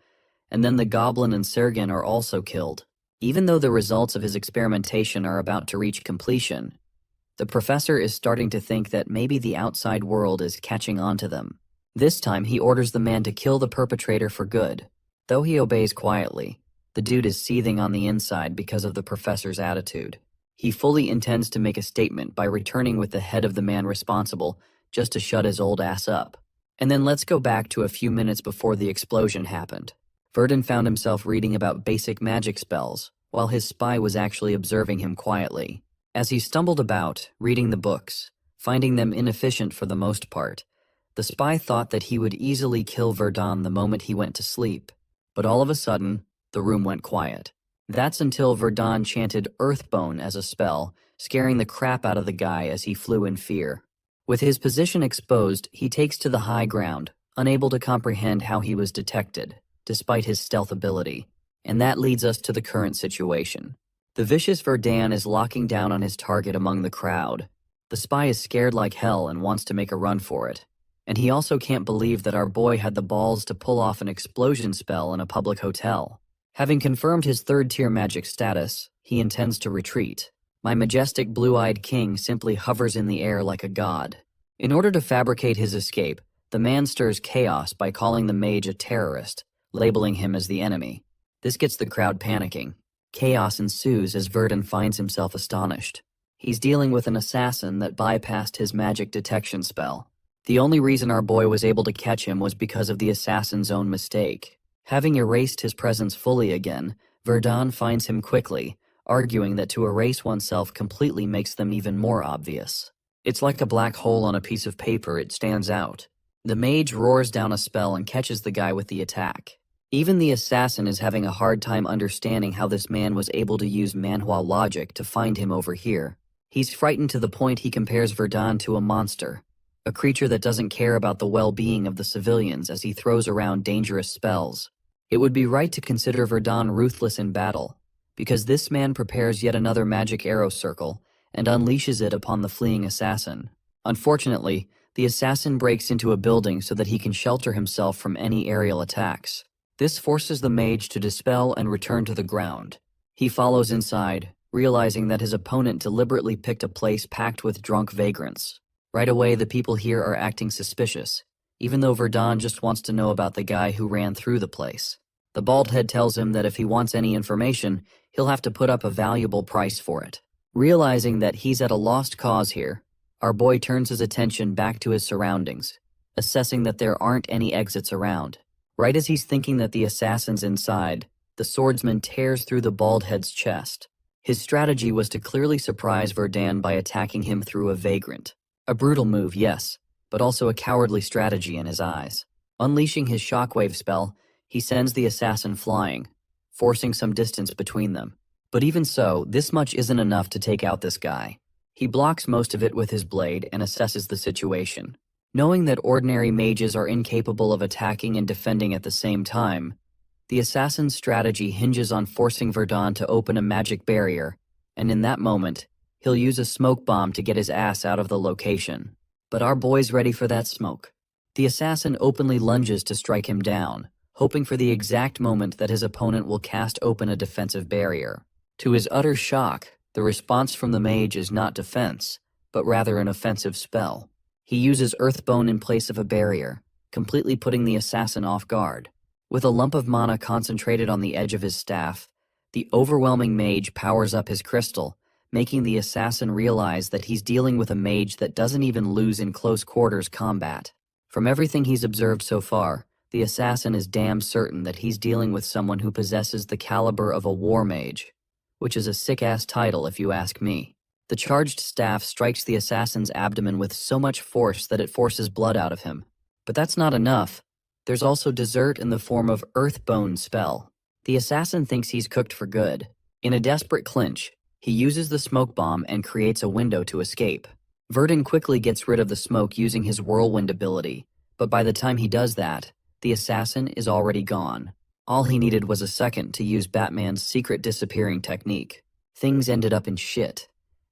and then the goblin and Sergen are also killed. Even though the results of his experimentation are about to reach completion, the professor is starting to think that maybe the outside world is catching on to them. This time, he orders the man to kill the perpetrator for good. Though he obeys quietly, the dude is seething on the inside because of the professor's attitude. He fully intends to make a statement by returning with the head of the man responsible just to shut his old ass up. And then let's go back to a few minutes before the explosion happened. Verdun found himself reading about basic magic spells, while his spy was actually observing him quietly. As he stumbled about, reading the books, finding them inefficient for the most part, the spy thought that he would easily kill Verdun the moment he went to sleep. But all of a sudden, the room went quiet. That's until Verdun chanted Earthbone as a spell, scaring the crap out of the guy as he flew in fear. With his position exposed, he takes to the high ground, unable to comprehend how he was detected, despite his stealth ability. And that leads us to the current situation. The vicious Verdun is locking down on his target among the crowd. The spy is scared like hell and wants to make a run for it. And he also can't believe that our boy had the balls to pull off an explosion spell in a public hotel. Having confirmed his 3rd-tier magic status, he intends to retreat. My majestic blue-eyed king simply hovers in the air like a god. In order to fabricate his escape, the man stirs chaos by calling the mage a terrorist, labeling him as the enemy. This gets the crowd panicking. Chaos ensues as Verdun finds himself astonished. He's dealing with an assassin that bypassed his magic detection spell. The only reason our boy was able to catch him was because of the assassin's own mistake. Having erased his presence fully again, Verdun finds him quickly, arguing that to erase oneself completely makes them even more obvious. It's like a black hole on a piece of paper, it stands out. The mage roars down a spell and catches the guy with the attack. Even the assassin is having a hard time understanding how this man was able to use Manhwa logic to find him over here. He's frightened to the point he compares Verdun to a monster, a creature that doesn't care about the well-being of the civilians as he throws around dangerous spells. It would be right to consider Verdun ruthless in battle, because this man prepares yet another magic arrow circle and unleashes it upon the fleeing assassin. Unfortunately, the assassin breaks into a building so that he can shelter himself from any aerial attacks. This forces the mage to dispel and return to the ground. He follows inside, realizing that his opponent deliberately picked a place packed with drunk vagrants. Right away, the people here are acting suspicious, even though Verdun just wants to know about the guy who ran through the place. The bald head tells him that if he wants any information, he'll have to put up a valuable price for it. Realizing that he's at a lost cause here, our boy turns his attention back to his surroundings, assessing that there aren't any exits around. Right as he's thinking that the assassin's inside, the swordsman tears through the bald head's chest. His strategy was to clearly surprise Verdun by attacking him through a vagrant. A brutal move, yes, but also a cowardly strategy in his eyes. Unleashing his shockwave spell, he sends the assassin flying, forcing some distance between them. But even so, this much isn't enough to take out this guy. He blocks most of it with his blade and assesses the situation. Knowing that ordinary mages are incapable of attacking and defending at the same time, the assassin's strategy hinges on forcing Verdun to open a magic barrier, and in that moment, he'll use a smoke bomb to get his ass out of the location. But our boy's ready for that smoke. The assassin openly lunges to strike him down, hoping for the exact moment that his opponent will cast open a defensive barrier. To his utter shock, the response from the mage is not defense, but rather an offensive spell. He uses Earthbone in place of a barrier, completely putting the assassin off guard. With a lump of mana concentrated on the edge of his staff, the overwhelming mage powers up his crystal, making the assassin realize that he's dealing with a mage that doesn't even lose in close quarters combat. From everything he's observed so far, the assassin is damn certain that he's dealing with someone who possesses the caliber of a war mage, which is a sick-ass title if you ask me. The charged staff strikes the assassin's abdomen with so much force that it forces blood out of him. But that's not enough. There's also dessert in the form of Earthbone spell. The assassin thinks he's cooked for good. In a desperate clinch, he uses the smoke bomb and creates a window to escape. Verdun quickly gets rid of the smoke using his whirlwind ability, but by the time he does that, the assassin is already gone. All he needed was a second to use Batman's secret disappearing technique. Things ended up in shit,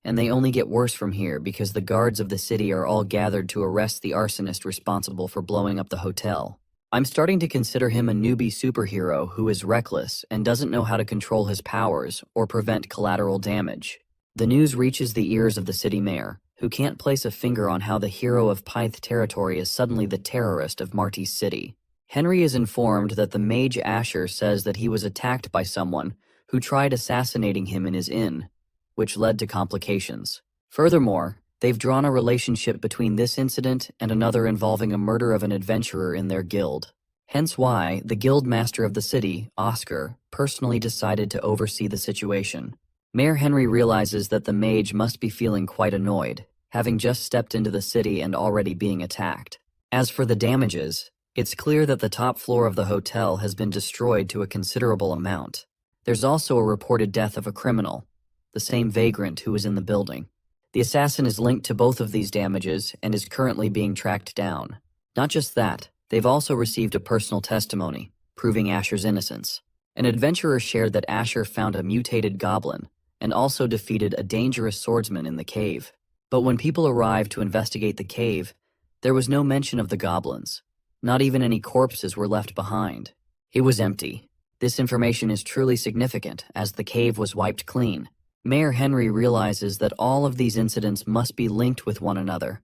and they only get worse from here because the guards of the city are all gathered to arrest the arsonist responsible for blowing up the hotel. I'm starting to consider him a newbie superhero who is reckless and doesn't know how to control his powers or prevent collateral damage. The news reaches the ears of the city mayor, who can't place a finger on how the hero of Pyth territory is suddenly the terrorist of Marty's city. Henry is informed that the mage Asher says that he was attacked by someone who tried assassinating him in his inn, which led to complications. Furthermore, they've drawn a relationship between this incident and another involving a murder of an adventurer in their guild. Hence why the guild master of the city, Oscar, personally decided to oversee the situation. Mayor Henry realizes that the mage must be feeling quite annoyed, having just stepped into the city and already being attacked. As for the damages, it's clear that the top floor of the hotel has been destroyed to a considerable amount. There's also a reported death of a criminal, the same vagrant who was in the building. The assassin is linked to both of these damages and is currently being tracked down. Not just that, they've also received a personal testimony, proving Asher's innocence. An adventurer shared that Asher found a mutated goblin and also defeated a dangerous swordsman in the cave. But when people arrived to investigate the cave, there was no mention of the goblins. Not even any corpses were left behind. It was empty. This information is truly significant, as the cave was wiped clean. Mayor Henry realizes that all of these incidents must be linked with one another,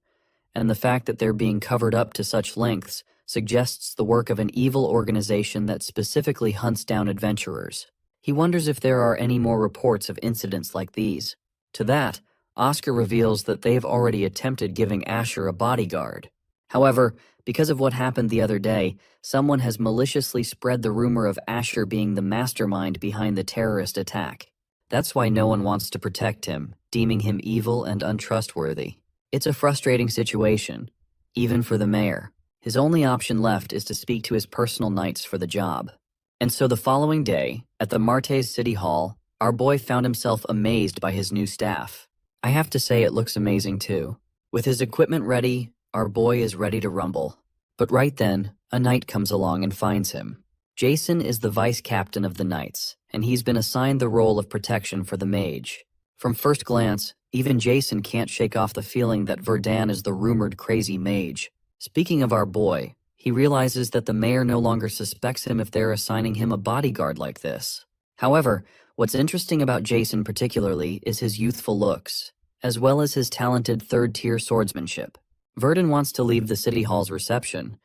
and the fact that they're being covered up to such lengths suggests the work of an evil organization that specifically hunts down adventurers. He wonders if there are any more reports of incidents like these. To that, Oscar reveals that they've already attempted giving Asher a bodyguard. However, because of what happened the other day, someone has maliciously spread the rumor of Asher being the mastermind behind the terrorist attack. That's why no one wants to protect him, deeming him evil and untrustworthy. It's a frustrating situation, even for the mayor. His only option left is to speak to his personal knights for the job. And so the following day, at the Martes City Hall, our boy found himself amazed by his new staff. I have to say it looks amazing too. With his equipment ready, our boy is ready to rumble. But right then, a knight comes along and finds him. Jason is the vice captain of the knights, and he's been assigned the role of protection for the mage. From first glance, even Jason can't shake off the feeling that Verdun is the rumored crazy mage. Speaking of our boy, he realizes that the mayor no longer suspects him if they're assigning him a bodyguard like this. However, what's interesting about Jason particularly is his youthful looks, as well as his talented third-tier swordsmanship. Verdun wants to leave the city hall's reception,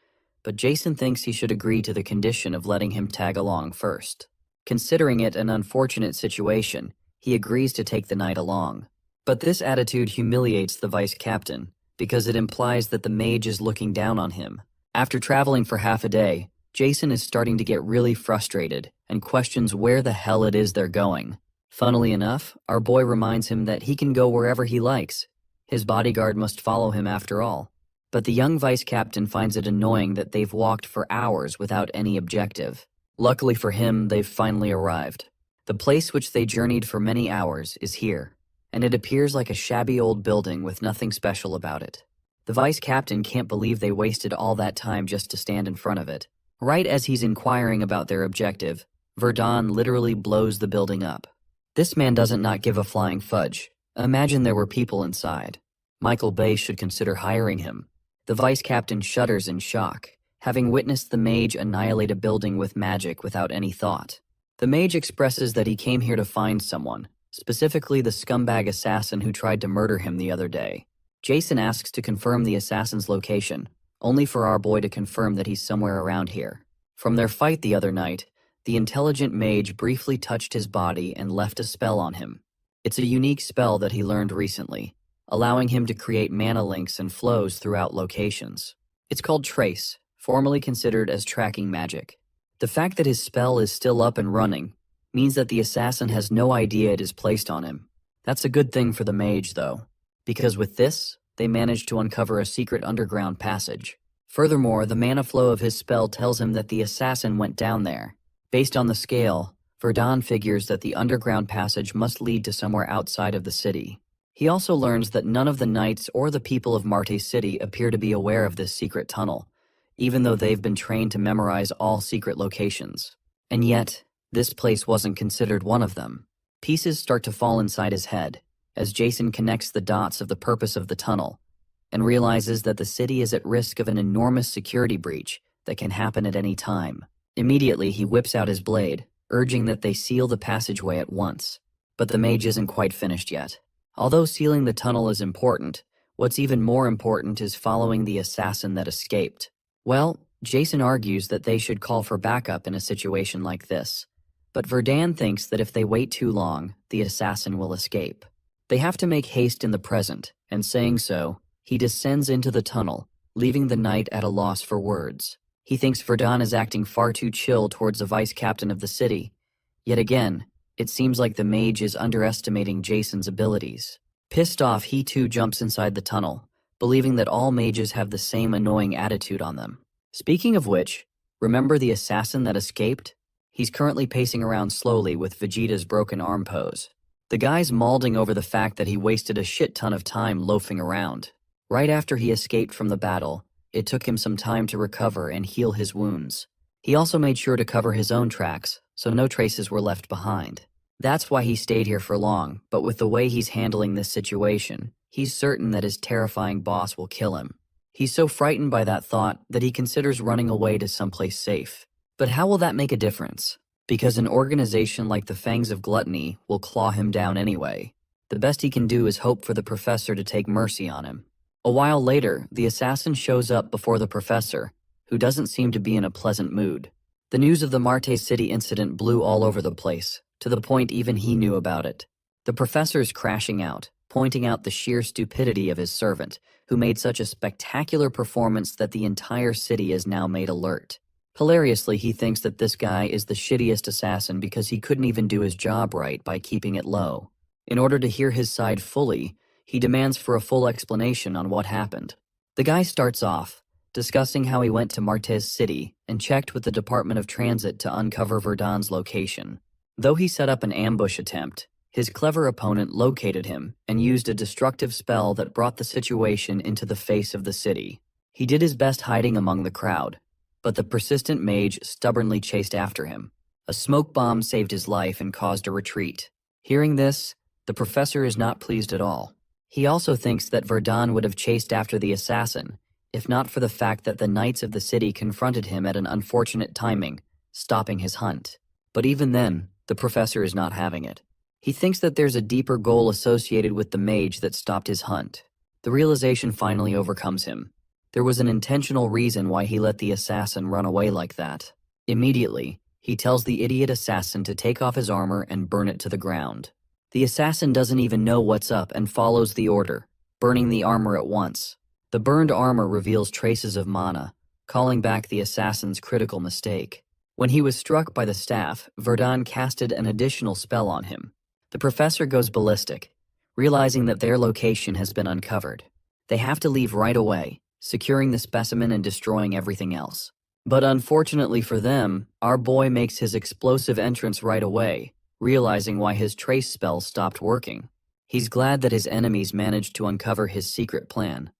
but Jason thinks he should agree to the condition of letting him tag along first. Considering it an unfortunate situation, he agrees to take the knight along. But this attitude humiliates the vice captain, because it implies that the mage is looking down on him. After traveling for half a day, Jason is starting to get really frustrated and questions where the hell it is they're going. Funnily enough, our boy reminds him that he can go wherever he likes. His bodyguard must follow him after all. But the young vice captain finds it annoying that they've walked for hours without any objective. Luckily for him, they've finally arrived. The place which they journeyed for many hours is here, and it appears like a shabby old building with nothing special about it. The vice captain can't believe they wasted all that time just to stand in front of it. Right as he's inquiring about their objective, Verdun literally blows the building up. This man doesn't not give a flying fudge. Imagine there were people inside. Michael Bay should consider hiring him. The vice captain shudders in shock, having witnessed the mage annihilate a building with magic without any thought. The mage expresses that he came here to find someone, specifically the scumbag assassin who tried to murder him the other day. Jason asks to confirm the assassin's location, only for our boy to confirm that he's somewhere around here. From their fight the other night, the intelligent mage briefly touched his body and left a spell on him. It's a unique spell that he learned recently, allowing him to create mana links and flows throughout locations. It's called Trace, formerly considered as tracking magic. The fact that his spell is still up and running means that the assassin has no idea it is placed on him. That's a good thing for the mage, though, because with this, they managed to uncover a secret underground passage. Furthermore, the mana flow of his spell tells him that the assassin went down there. Based on the scale, Verdun figures that the underground passage must lead to somewhere outside of the city. He also learns that none of the knights or the people of Marte City appear to be aware of this secret tunnel, even though they've been trained to memorize all secret locations. And yet, this place wasn't considered one of them. Pieces start to fall inside his head, as Jason connects the dots of the purpose of the tunnel, and realizes that the city is at risk of an enormous security breach that can happen at any time. Immediately, he whips out his blade, urging that they seal the passageway at once. But the mage isn't quite finished yet. Although sealing the tunnel is important, what's even more important is following the assassin that escaped. Well, Jason argues that they should call for backup in a situation like this, but Verdun thinks that if they wait too long, the assassin will escape. They have to make haste in the present, and saying so, he descends into the tunnel, leaving the knight at a loss for words. He thinks Verdun is acting far too chill towards the vice captain of the city. Yet again, it seems like the mage is underestimating Jason's abilities. Pissed off, he too jumps inside the tunnel, believing that all mages have the same annoying attitude on them. Speaking of which, remember the assassin that escaped? He's currently pacing around slowly with Vegeta's broken arm pose. The guy's mauling over the fact that he wasted a shit ton of time loafing around. Right after he escaped from the battle, it took him some time to recover and heal his wounds. He also made sure to cover his own tracks, so no traces were left behind. That's why he stayed here for long, but with the way he's handling this situation, he's certain that his terrifying boss will kill him. He's so frightened by that thought that he considers running away to someplace safe. But how will that make a difference? Because an organization like the Fangs of Gluttony will claw him down anyway. The best he can do is hope for the professor to take mercy on him. A while later, the assassin shows up before the professor, who doesn't seem to be in a pleasant mood. The news of the Marte City incident blew all over the place, to the point even he knew about it. The professor's crashing out, pointing out the sheer stupidity of his servant, who made such a spectacular performance that the entire city is now made alert. Hilariously, he thinks that this guy is the shittiest assassin because he couldn't even do his job right by keeping it low. In order to hear his side fully, he demands for a full explanation on what happened. The guy starts off, discussing how he went to Martes City and checked with the Department of Transit to uncover Verdun's location. Though he set up an ambush attempt, his clever opponent located him and used a destructive spell that brought the situation into the face of the city. He did his best hiding among the crowd, but the persistent mage stubbornly chased after him. A smoke bomb saved his life and caused a retreat. Hearing this, the professor is not pleased at all. He also thinks that Verdun would have chased after the assassin, if not for the fact that the knights of the city confronted him at an unfortunate timing, stopping his hunt. But even then, the professor is not having it. He thinks that there's a deeper goal associated with the mage that stopped his hunt. The realization finally overcomes him. There was an intentional reason why he let the assassin run away like that. Immediately, he tells the idiot assassin to take off his armor and burn it to the ground. The assassin doesn't even know what's up and follows the order, burning the armor at once. The burned armor reveals traces of mana, calling back the assassin's critical mistake. When he was struck by the staff, Verdun casted an additional spell on him. The professor goes ballistic, realizing that their location has been uncovered. They have to leave right away, securing the specimen and destroying everything else. But unfortunately for them, our boy makes his explosive entrance right away, realizing why his trace spell stopped working. He's glad that his enemies managed to uncover his secret plan.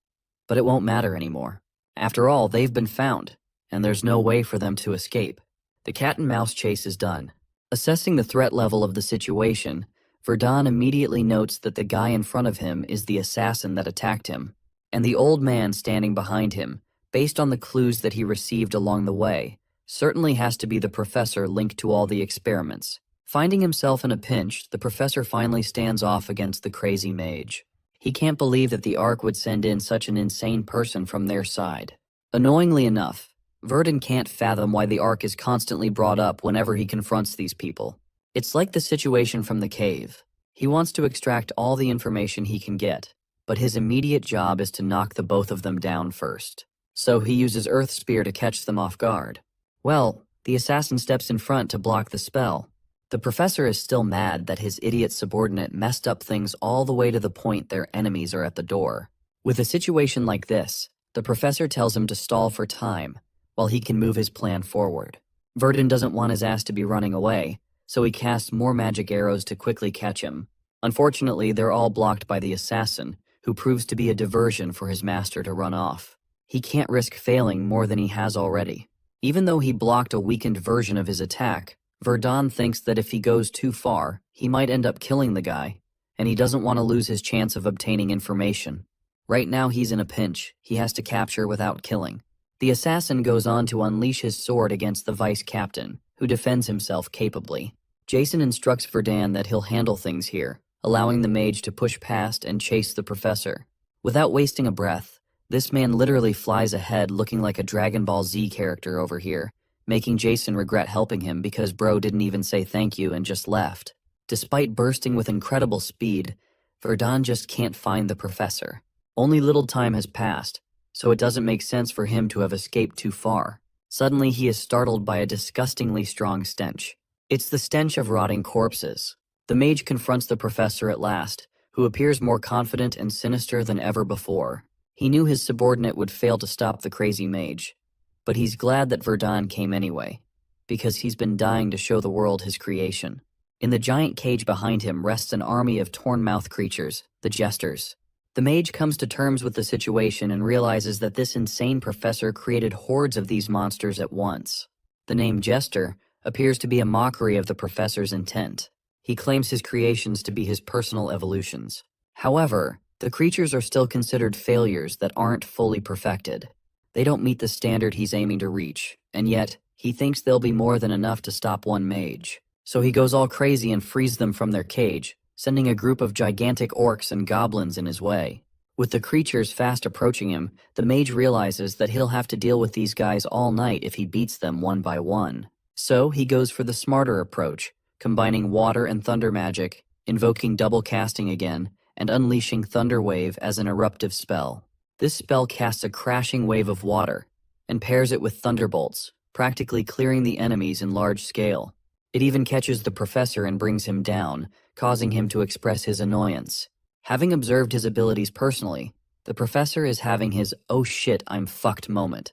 But it won't matter anymore. After all, they've been found, and there's no way for them to escape. The cat and mouse chase is done. Assessing the threat level of the situation, Verdun immediately notes that the guy in front of him is the assassin that attacked him, and the old man standing behind him, based on the clues that he received along the way, certainly has to be the professor linked to all the experiments. Finding himself in a pinch, the professor finally stands off against the crazy mage. He can't believe that the Ark would send in such an insane person from their side. Annoyingly enough, Verdun can't fathom why the Ark is constantly brought up whenever he confronts these people. It's like the situation from the cave. He wants to extract all the information he can get, but his immediate job is to knock the both of them down first. So he uses Earth Spear to catch them off guard. Well, the assassin steps in front to block the spell. The professor is still mad that his idiot subordinate messed up things all the way to the point their enemies are at the door. With a situation like this, the professor tells him to stall for time, while he can move his plan forward. Verdun doesn't want his ass to be running away, so he casts more magic arrows to quickly catch him. Unfortunately, they're all blocked by the assassin, who proves to be a diversion for his master to run off. He can't risk failing more than he has already. Even though he blocked a weakened version of his attack, Verdun thinks that if he goes too far, he might end up killing the guy, and he doesn't want to lose his chance of obtaining information. Right now he's in a pinch. He has to capture without killing. The assassin goes on to unleash his sword against the vice captain, who defends himself capably. Jason instructs Verdun that he'll handle things here, allowing the mage to push past and chase the professor. Without wasting a breath, this man literally flies ahead looking like a Dragon Ball Z character over here, making Jason regret helping him because bro didn't even say thank you and just left. Despite bursting with incredible speed, Verdun just can't find the professor. Only little time has passed, so it doesn't make sense for him to have escaped too far. Suddenly he is startled by a disgustingly strong stench. It's the stench of rotting corpses. The mage confronts the professor at last, who appears more confident and sinister than ever before. He knew his subordinate would fail to stop the crazy mage, but he's glad that Verdun came anyway, because he's been dying to show the world his creation. In the giant cage behind him rests an army of torn-mouth creatures, the Jesters. The mage comes to terms with the situation and realizes that this insane professor created hordes of these monsters at once. The name Jester appears to be a mockery of the professor's intent. He claims his creations to be his personal evolutions. However, the creatures are still considered failures that aren't fully perfected. They don't meet the standard he's aiming to reach, and yet, he thinks they'll be more than enough to stop one mage. So he goes all crazy and frees them from their cage, sending a group of gigantic orcs and goblins in his way. With the creatures fast approaching him, the mage realizes that he'll have to deal with these guys all night if he beats them one by one. So he goes for the smarter approach, combining water and thunder magic, invoking double casting again, and unleashing Thunder Wave as an eruptive spell. This spell casts a crashing wave of water, and pairs it with thunderbolts, practically clearing the enemies in large scale. It even catches the professor and brings him down, causing him to express his annoyance. Having observed his abilities personally, the professor is having his "oh shit, I'm fucked" moment,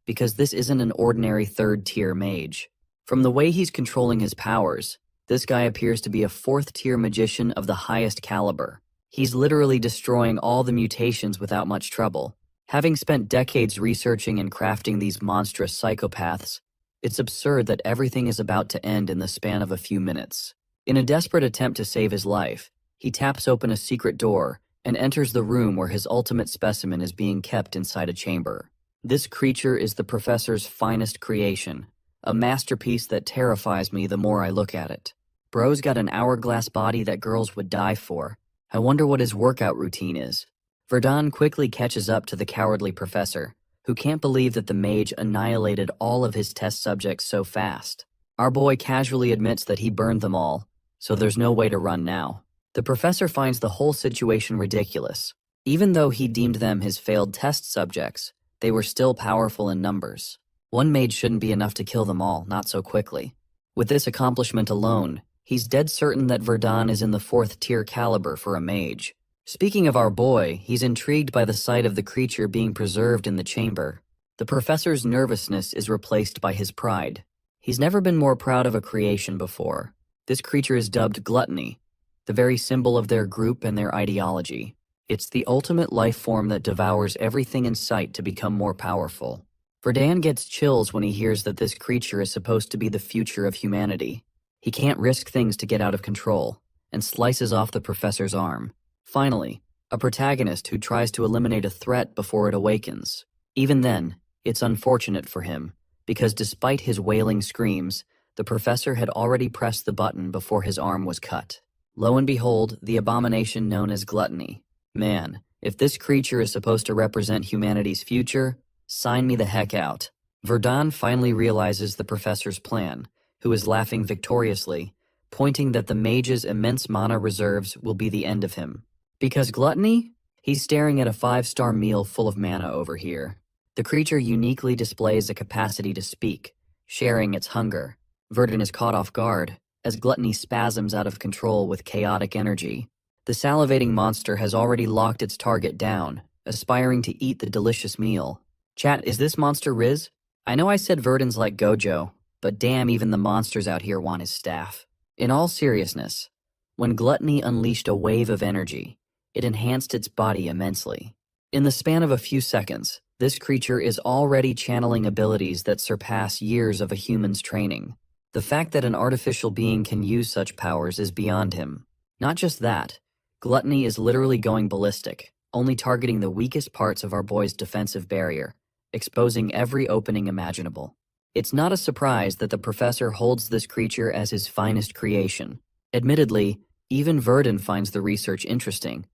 because this isn't an ordinary third-tier mage. From the way he's controlling his powers, this guy appears to be a fourth-tier magician of the highest caliber. He's literally destroying all the mutations without much trouble. Having spent decades researching and crafting these monstrous psychopaths, it's absurd that everything is about to end in the span of a few minutes. In a desperate attempt to save his life, he taps open a secret door and enters the room where his ultimate specimen is being kept inside a chamber. This creature is the professor's finest creation, a masterpiece that terrifies me the more I look at it. Bro's got an hourglass body that girls would die for. I wonder what his workout routine is. Verdun quickly catches up to the cowardly professor, who can't believe that the mage annihilated all of his test subjects so fast. Our boy casually admits that he burned them all, so there's no way to run now. The professor finds the whole situation ridiculous. Even though he deemed them his failed test subjects, they were still powerful in numbers. One mage shouldn't be enough to kill them all, not so quickly. With this accomplishment alone, he's dead certain that Verdun is in the 4th tier caliber for a mage. Speaking of our boy, he's intrigued by the sight of the creature being preserved in the chamber. The professor's nervousness is replaced by his pride. He's never been more proud of a creation before. This creature is dubbed gluttony, the very symbol of their group and their ideology. It's the ultimate life form that devours everything in sight to become more powerful. Verdun gets chills when he hears that this creature is supposed to be the future of humanity. He can't risk things to get out of control, and slices off the professor's arm. Finally, a protagonist who tries to eliminate a threat before it awakens. Even then, it's unfortunate for him, because despite his wailing screams, the professor had already pressed the button before his arm was cut. Lo and behold, the abomination known as gluttony. Man, if this creature is supposed to represent humanity's future, sign me the heck out. Verdun finally realizes the professor's plan, who is laughing victoriously, pointing that the mage's immense mana reserves will be the end of him. Because gluttony? He's staring at a 5-star meal full of mana over here. The creature uniquely displays a capacity to speak, sharing its hunger. Verdun is caught off guard, as gluttony spasms out of control with chaotic energy. The salivating monster has already locked its target down, aspiring to eat the delicious meal. Chat, is this monster Riz? I know I said Verdun's like Gojo, but damn, even the monsters out here want his staff. In all seriousness, when gluttony unleashed a wave of energy, it enhanced its body immensely. In the span of a few seconds, this creature is already channeling abilities that surpass years of a human's training. The fact that an artificial being can use such powers is beyond him. Not just that, gluttony is literally going ballistic, only targeting the weakest parts of our boy's defensive barrier, exposing every opening imaginable. It's not a surprise that the professor holds this creature as his finest creation. Admittedly, even Verdun finds the research interesting.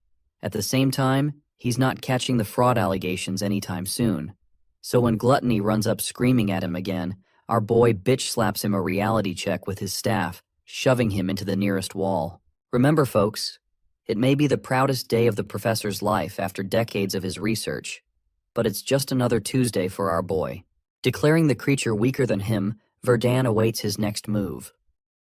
At the same time, he's not catching the fraud allegations anytime soon. So when gluttony runs up screaming at him again, our boy bitch slaps him a reality check with his staff, shoving him into the nearest wall. Remember, folks, it may be the proudest day of the professor's life after decades of his research, but it's just another Tuesday for our boy. Declaring the creature weaker than him, Verdun awaits his next move.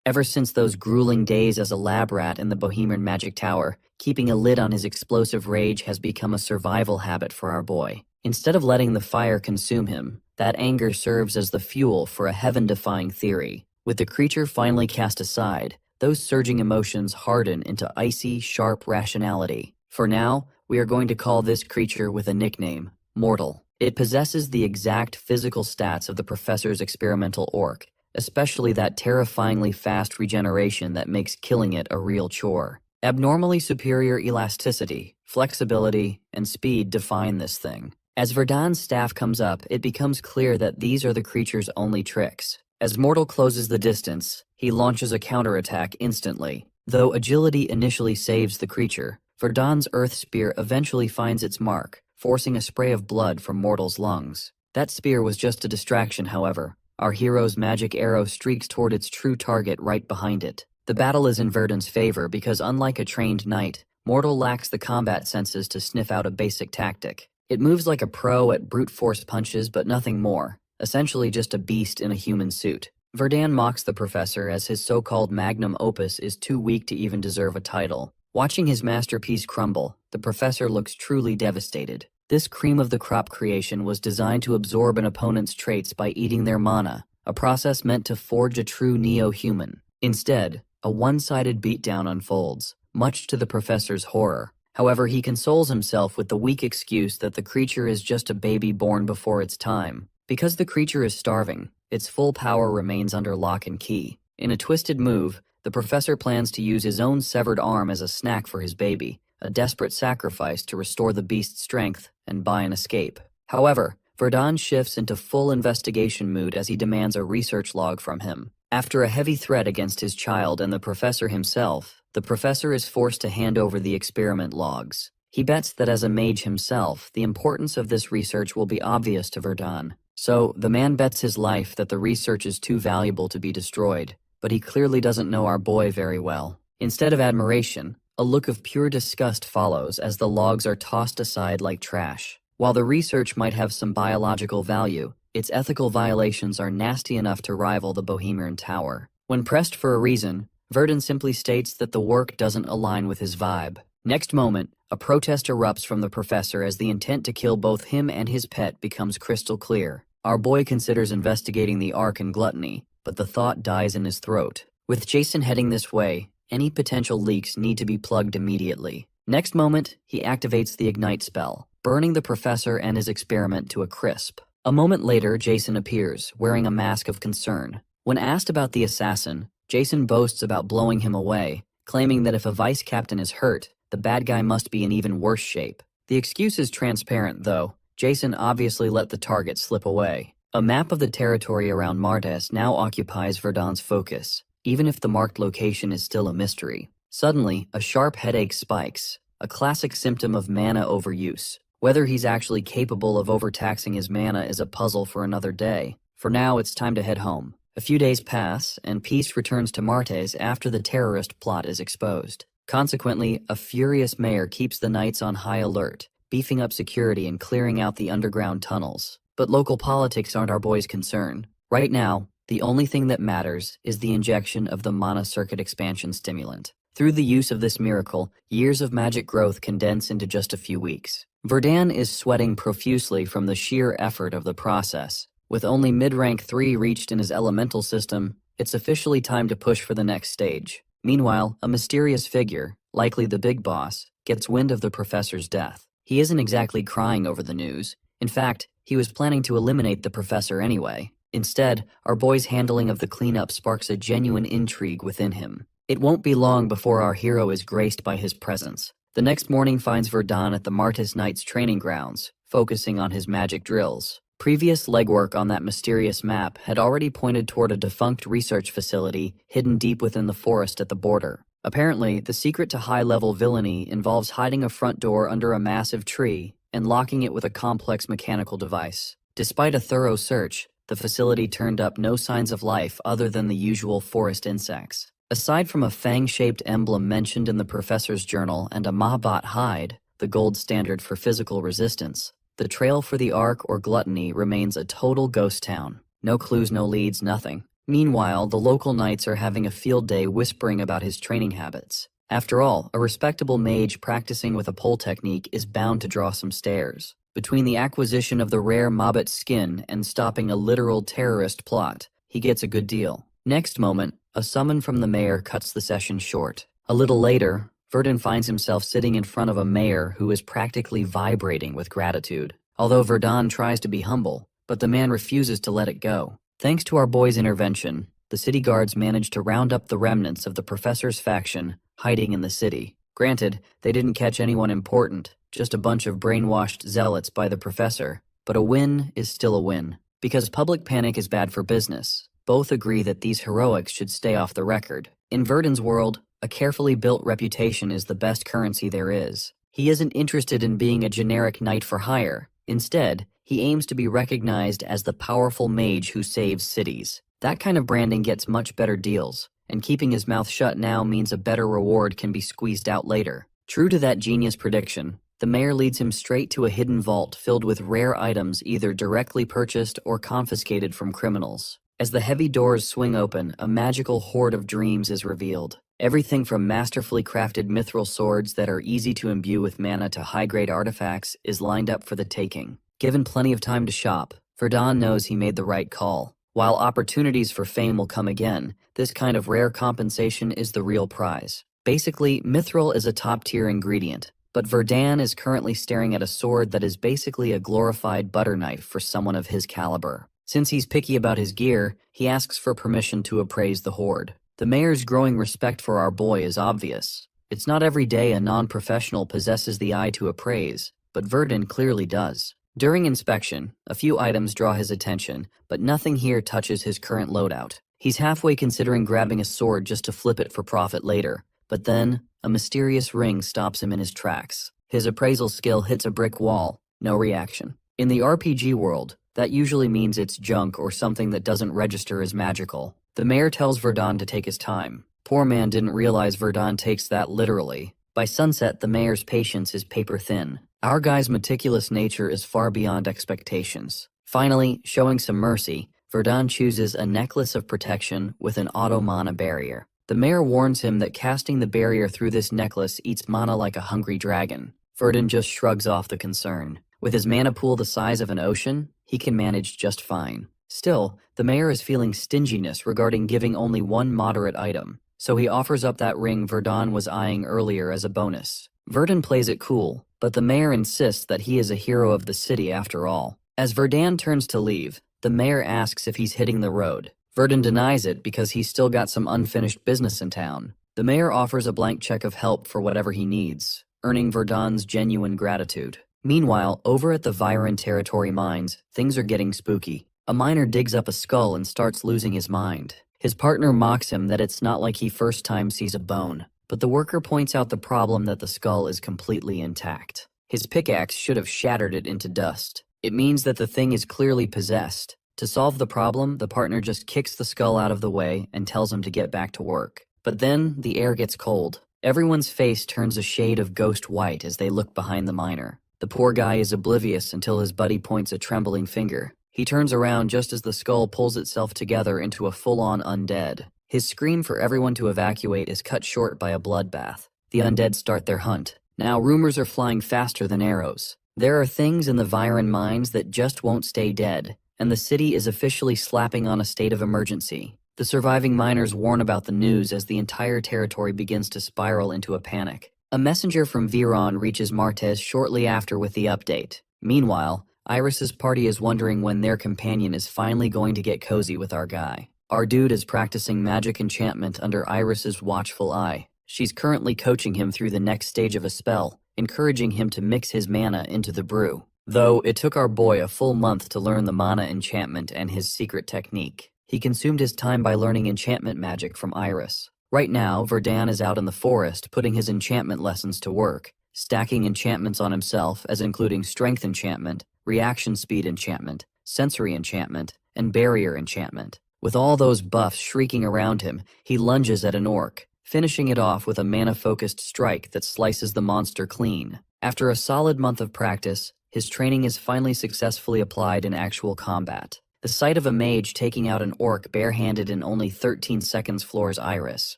Ever since those grueling days as a lab rat in the Bohemian Magic Tower, keeping a lid on his explosive rage has become a survival habit for our boy. Instead of letting the fire consume him, that anger serves as the fuel for a heaven-defying theory. With the creature finally cast aside, those surging emotions harden into icy, sharp rationality. For now, we are going to call this creature with a nickname, Mortal. It possesses the exact physical stats of the professor's experimental orc, especially that terrifyingly fast regeneration that makes killing it a real chore. Abnormally superior elasticity, flexibility, and speed define this thing. As Verdun's staff comes up, it becomes clear that these are the creature's only tricks. As Mortal closes the distance, he launches a counterattack instantly. Though agility initially saves the creature, Verdun's Earth Spear eventually finds its mark, forcing a spray of blood from Mortal's lungs. That spear was just a distraction, however. Our hero's magic arrow streaks toward its true target right behind it. The battle is in Verdun's favor because unlike a trained knight, Mortal lacks the combat senses to sniff out a basic tactic. It moves like a pro at brute force punches but nothing more, essentially just a beast in a human suit. Verdun mocks the professor as his so-called magnum opus is too weak to even deserve a title. Watching his masterpiece crumble, the professor looks truly devastated. This cream of the crop creation was designed to absorb an opponent's traits by eating their mana, a process meant to forge a true neo-human. Instead, a one-sided beatdown unfolds, much to the professor's horror. However, he consoles himself with the weak excuse that the creature is just a baby born before its time. Because the creature is starving, its full power remains under lock and key. In a twisted move, the professor plans to use his own severed arm as a snack for his baby, a desperate sacrifice to restore the beast's strength and buy an escape. However, Verdun shifts into full investigation mood as he demands a research log from him. After a heavy threat against his child and the professor himself, the professor is forced to hand over the experiment logs. He bets that as a mage himself, the importance of this research will be obvious to Verdun. So, the man bets his life that the research is too valuable to be destroyed, but he clearly doesn't know our boy very well. Instead of admiration, a look of pure disgust follows as the logs are tossed aside like trash. While the research might have some biological value, its ethical violations are nasty enough to rival the Bohemian Tower. When pressed for a reason, Verdun simply states that the work doesn't align with his vibe. Next moment, a protest erupts from the professor as the intent to kill both him and his pet becomes crystal clear. Our boy considers investigating the Ark and gluttony, but the thought dies in his throat. With Jason heading this way, any potential leaks need to be plugged immediately. Next moment, he activates the ignite spell, burning the professor and his experiment to a crisp. A moment later, Jason appears, wearing a mask of concern. When asked about the assassin, Jason boasts about blowing him away, claiming that if a vice captain is hurt, the bad guy must be in even worse shape. The excuse is transparent, though. Jason obviously let the target slip away. A map of the territory around Martes now occupies Verdun's focus, even if the marked location is still a mystery. Suddenly, a sharp headache spikes, a classic symptom of mana overuse. Whether he's actually capable of overtaxing his mana is a puzzle for another day. For now, it's time to head home. A few days pass, and peace returns to Martes after the terrorist plot is exposed. Consequently, a furious mayor keeps the knights on high alert, beefing up security and clearing out the underground tunnels. But local politics aren't our boy's concern. Right now, the only thing that matters is the injection of the mana circuit expansion stimulant. Through the use of this miracle, years of magic growth condense into just a few weeks. Verdun is sweating profusely from the sheer effort of the process. With only mid-rank 3 reached in his elemental system, it's officially time to push for the next stage. Meanwhile, a mysterious figure, likely the big boss, gets wind of the professor's death. He isn't exactly crying over the news. In fact, he was planning to eliminate the professor anyway. Instead, our boy's handling of the cleanup sparks a genuine intrigue within him. It won't be long before our hero is graced by his presence. The next morning finds Verdun at the Martes Knights training grounds, focusing on his magic drills. Previous legwork on that mysterious map had already pointed toward a defunct research facility hidden deep within the forest at the border. Apparently, the secret to high-level villainy involves hiding a front door under a massive tree and locking it with a complex mechanical device. Despite a thorough search, the facility turned up no signs of life other than the usual forest insects. Aside from a fang-shaped emblem mentioned in the professor's journal and a Mahbat hide, the gold standard for physical resistance, the trail for the Ark or gluttony remains a total ghost town. No clues, no leads, nothing. Meanwhile, the local knights are having a field day whispering about his training habits. After all, a respectable mage practicing with a pole technique is bound to draw some stares. Between the acquisition of the rare Mahbat skin and stopping a literal terrorist plot, he gets a good deal. Next moment, a summon from the mayor cuts the session short. A little later, Verdun finds himself sitting in front of a mayor who is practically vibrating with gratitude. Although Verdun tries to be humble, but the man refuses to let it go. Thanks to our boy's intervention, the city guards managed to round up the remnants of the professor's faction hiding in the city. Granted, they didn't catch anyone important, just a bunch of brainwashed zealots by the professor. But a win is still a win. Because public panic is bad for business, both agree that these heroics should stay off the record. In Verdun's world, a carefully built reputation is the best currency there is. He isn't interested in being a generic knight for hire. Instead, he aims to be recognized as the powerful mage who saves cities. That kind of branding gets much better deals, and keeping his mouth shut now means a better reward can be squeezed out later. True to that genius prediction, the mayor leads him straight to a hidden vault filled with rare items either directly purchased or confiscated from criminals. As the heavy doors swing open, a magical hoard of dreams is revealed. Everything from masterfully crafted mithril swords that are easy to imbue with mana to high-grade artifacts is lined up for the taking. Given plenty of time to shop, Verdun knows he made the right call. While opportunities for fame will come again, this kind of rare compensation is the real prize. Basically, mithril is a top-tier ingredient, but Verdun is currently staring at a sword that is basically a glorified butter knife for someone of his caliber. Since he's picky about his gear, he asks for permission to appraise the hoard. The mayor's growing respect for our boy is obvious. It's not every day a non-professional possesses the eye to appraise, but Verdun clearly does. During inspection, a few items draw his attention, but nothing here touches his current loadout. He's halfway considering grabbing a sword just to flip it for profit later, but then, a mysterious ring stops him in his tracks. His appraisal skill hits a brick wall. No reaction. In the RPG world, that usually means it's junk or something that doesn't register as magical. The mayor tells Verdun to take his time. Poor man didn't realize Verdun takes that literally. By sunset, the mayor's patience is paper thin. Our guy's meticulous nature is far beyond expectations. Finally, showing some mercy, Verdun chooses a necklace of protection with an auto mana barrier. The mayor warns him that casting the barrier through this necklace eats mana like a hungry dragon. Verdun just shrugs off the concern. With his mana pool the size of an ocean, he can manage just fine. Still, the mayor is feeling stinginess regarding giving only one moderate item, so he offers up that ring Verdun was eyeing earlier as a bonus. Verdun plays it cool, but the mayor insists that he is a hero of the city after all. As Verdun turns to leave, the mayor asks if he's hitting the road. Verdun denies it because he's still got some unfinished business in town. The mayor offers a blank check of help for whatever he needs, earning Verdun's genuine gratitude. Meanwhile, over at the Viren Territory mines, things are getting spooky. A miner digs up a skull and starts losing his mind. His partner mocks him that it's not like he first time sees a bone, but the worker points out the problem that the skull is completely intact. His pickaxe should have shattered it into dust. It means that the thing is clearly possessed. To solve the problem, the partner just kicks the skull out of the way and tells him to get back to work. But then, the air gets cold. Everyone's face turns a shade of ghost white as they look behind the miner. The poor guy is oblivious until his buddy points a trembling finger. He turns around just as the skull pulls itself together into a full-on undead. His scream for everyone to evacuate is cut short by a bloodbath. The undead start their hunt. Now rumors are flying faster than arrows. There are things in the Viren mines that just won't stay dead, and the city is officially slapping on a state of emergency. The surviving miners warn about the news as the entire territory begins to spiral into a panic. A messenger from Viron reaches Martez shortly after with the update. Meanwhile, Iris's party is wondering when their companion is finally going to get cozy with our guy. Our dude is practicing magic enchantment under Iris's watchful eye. She's currently coaching him through the next stage of a spell, encouraging him to mix his mana into the brew. Though it took our boy a full month to learn the mana enchantment and his secret technique, he consumed his time by learning enchantment magic from Iris. Right now, Verdun is out in the forest putting his enchantment lessons to work, stacking enchantments on himself as including strength enchantment, reaction speed enchantment, sensory enchantment, and barrier enchantment. With all those buffs shrieking around him, he lunges at an orc, finishing it off with a mana-focused strike that slices the monster clean. After a solid month of practice, his training is finally successfully applied in actual combat. The sight of a mage taking out an orc barehanded in only 13 seconds floors Iris.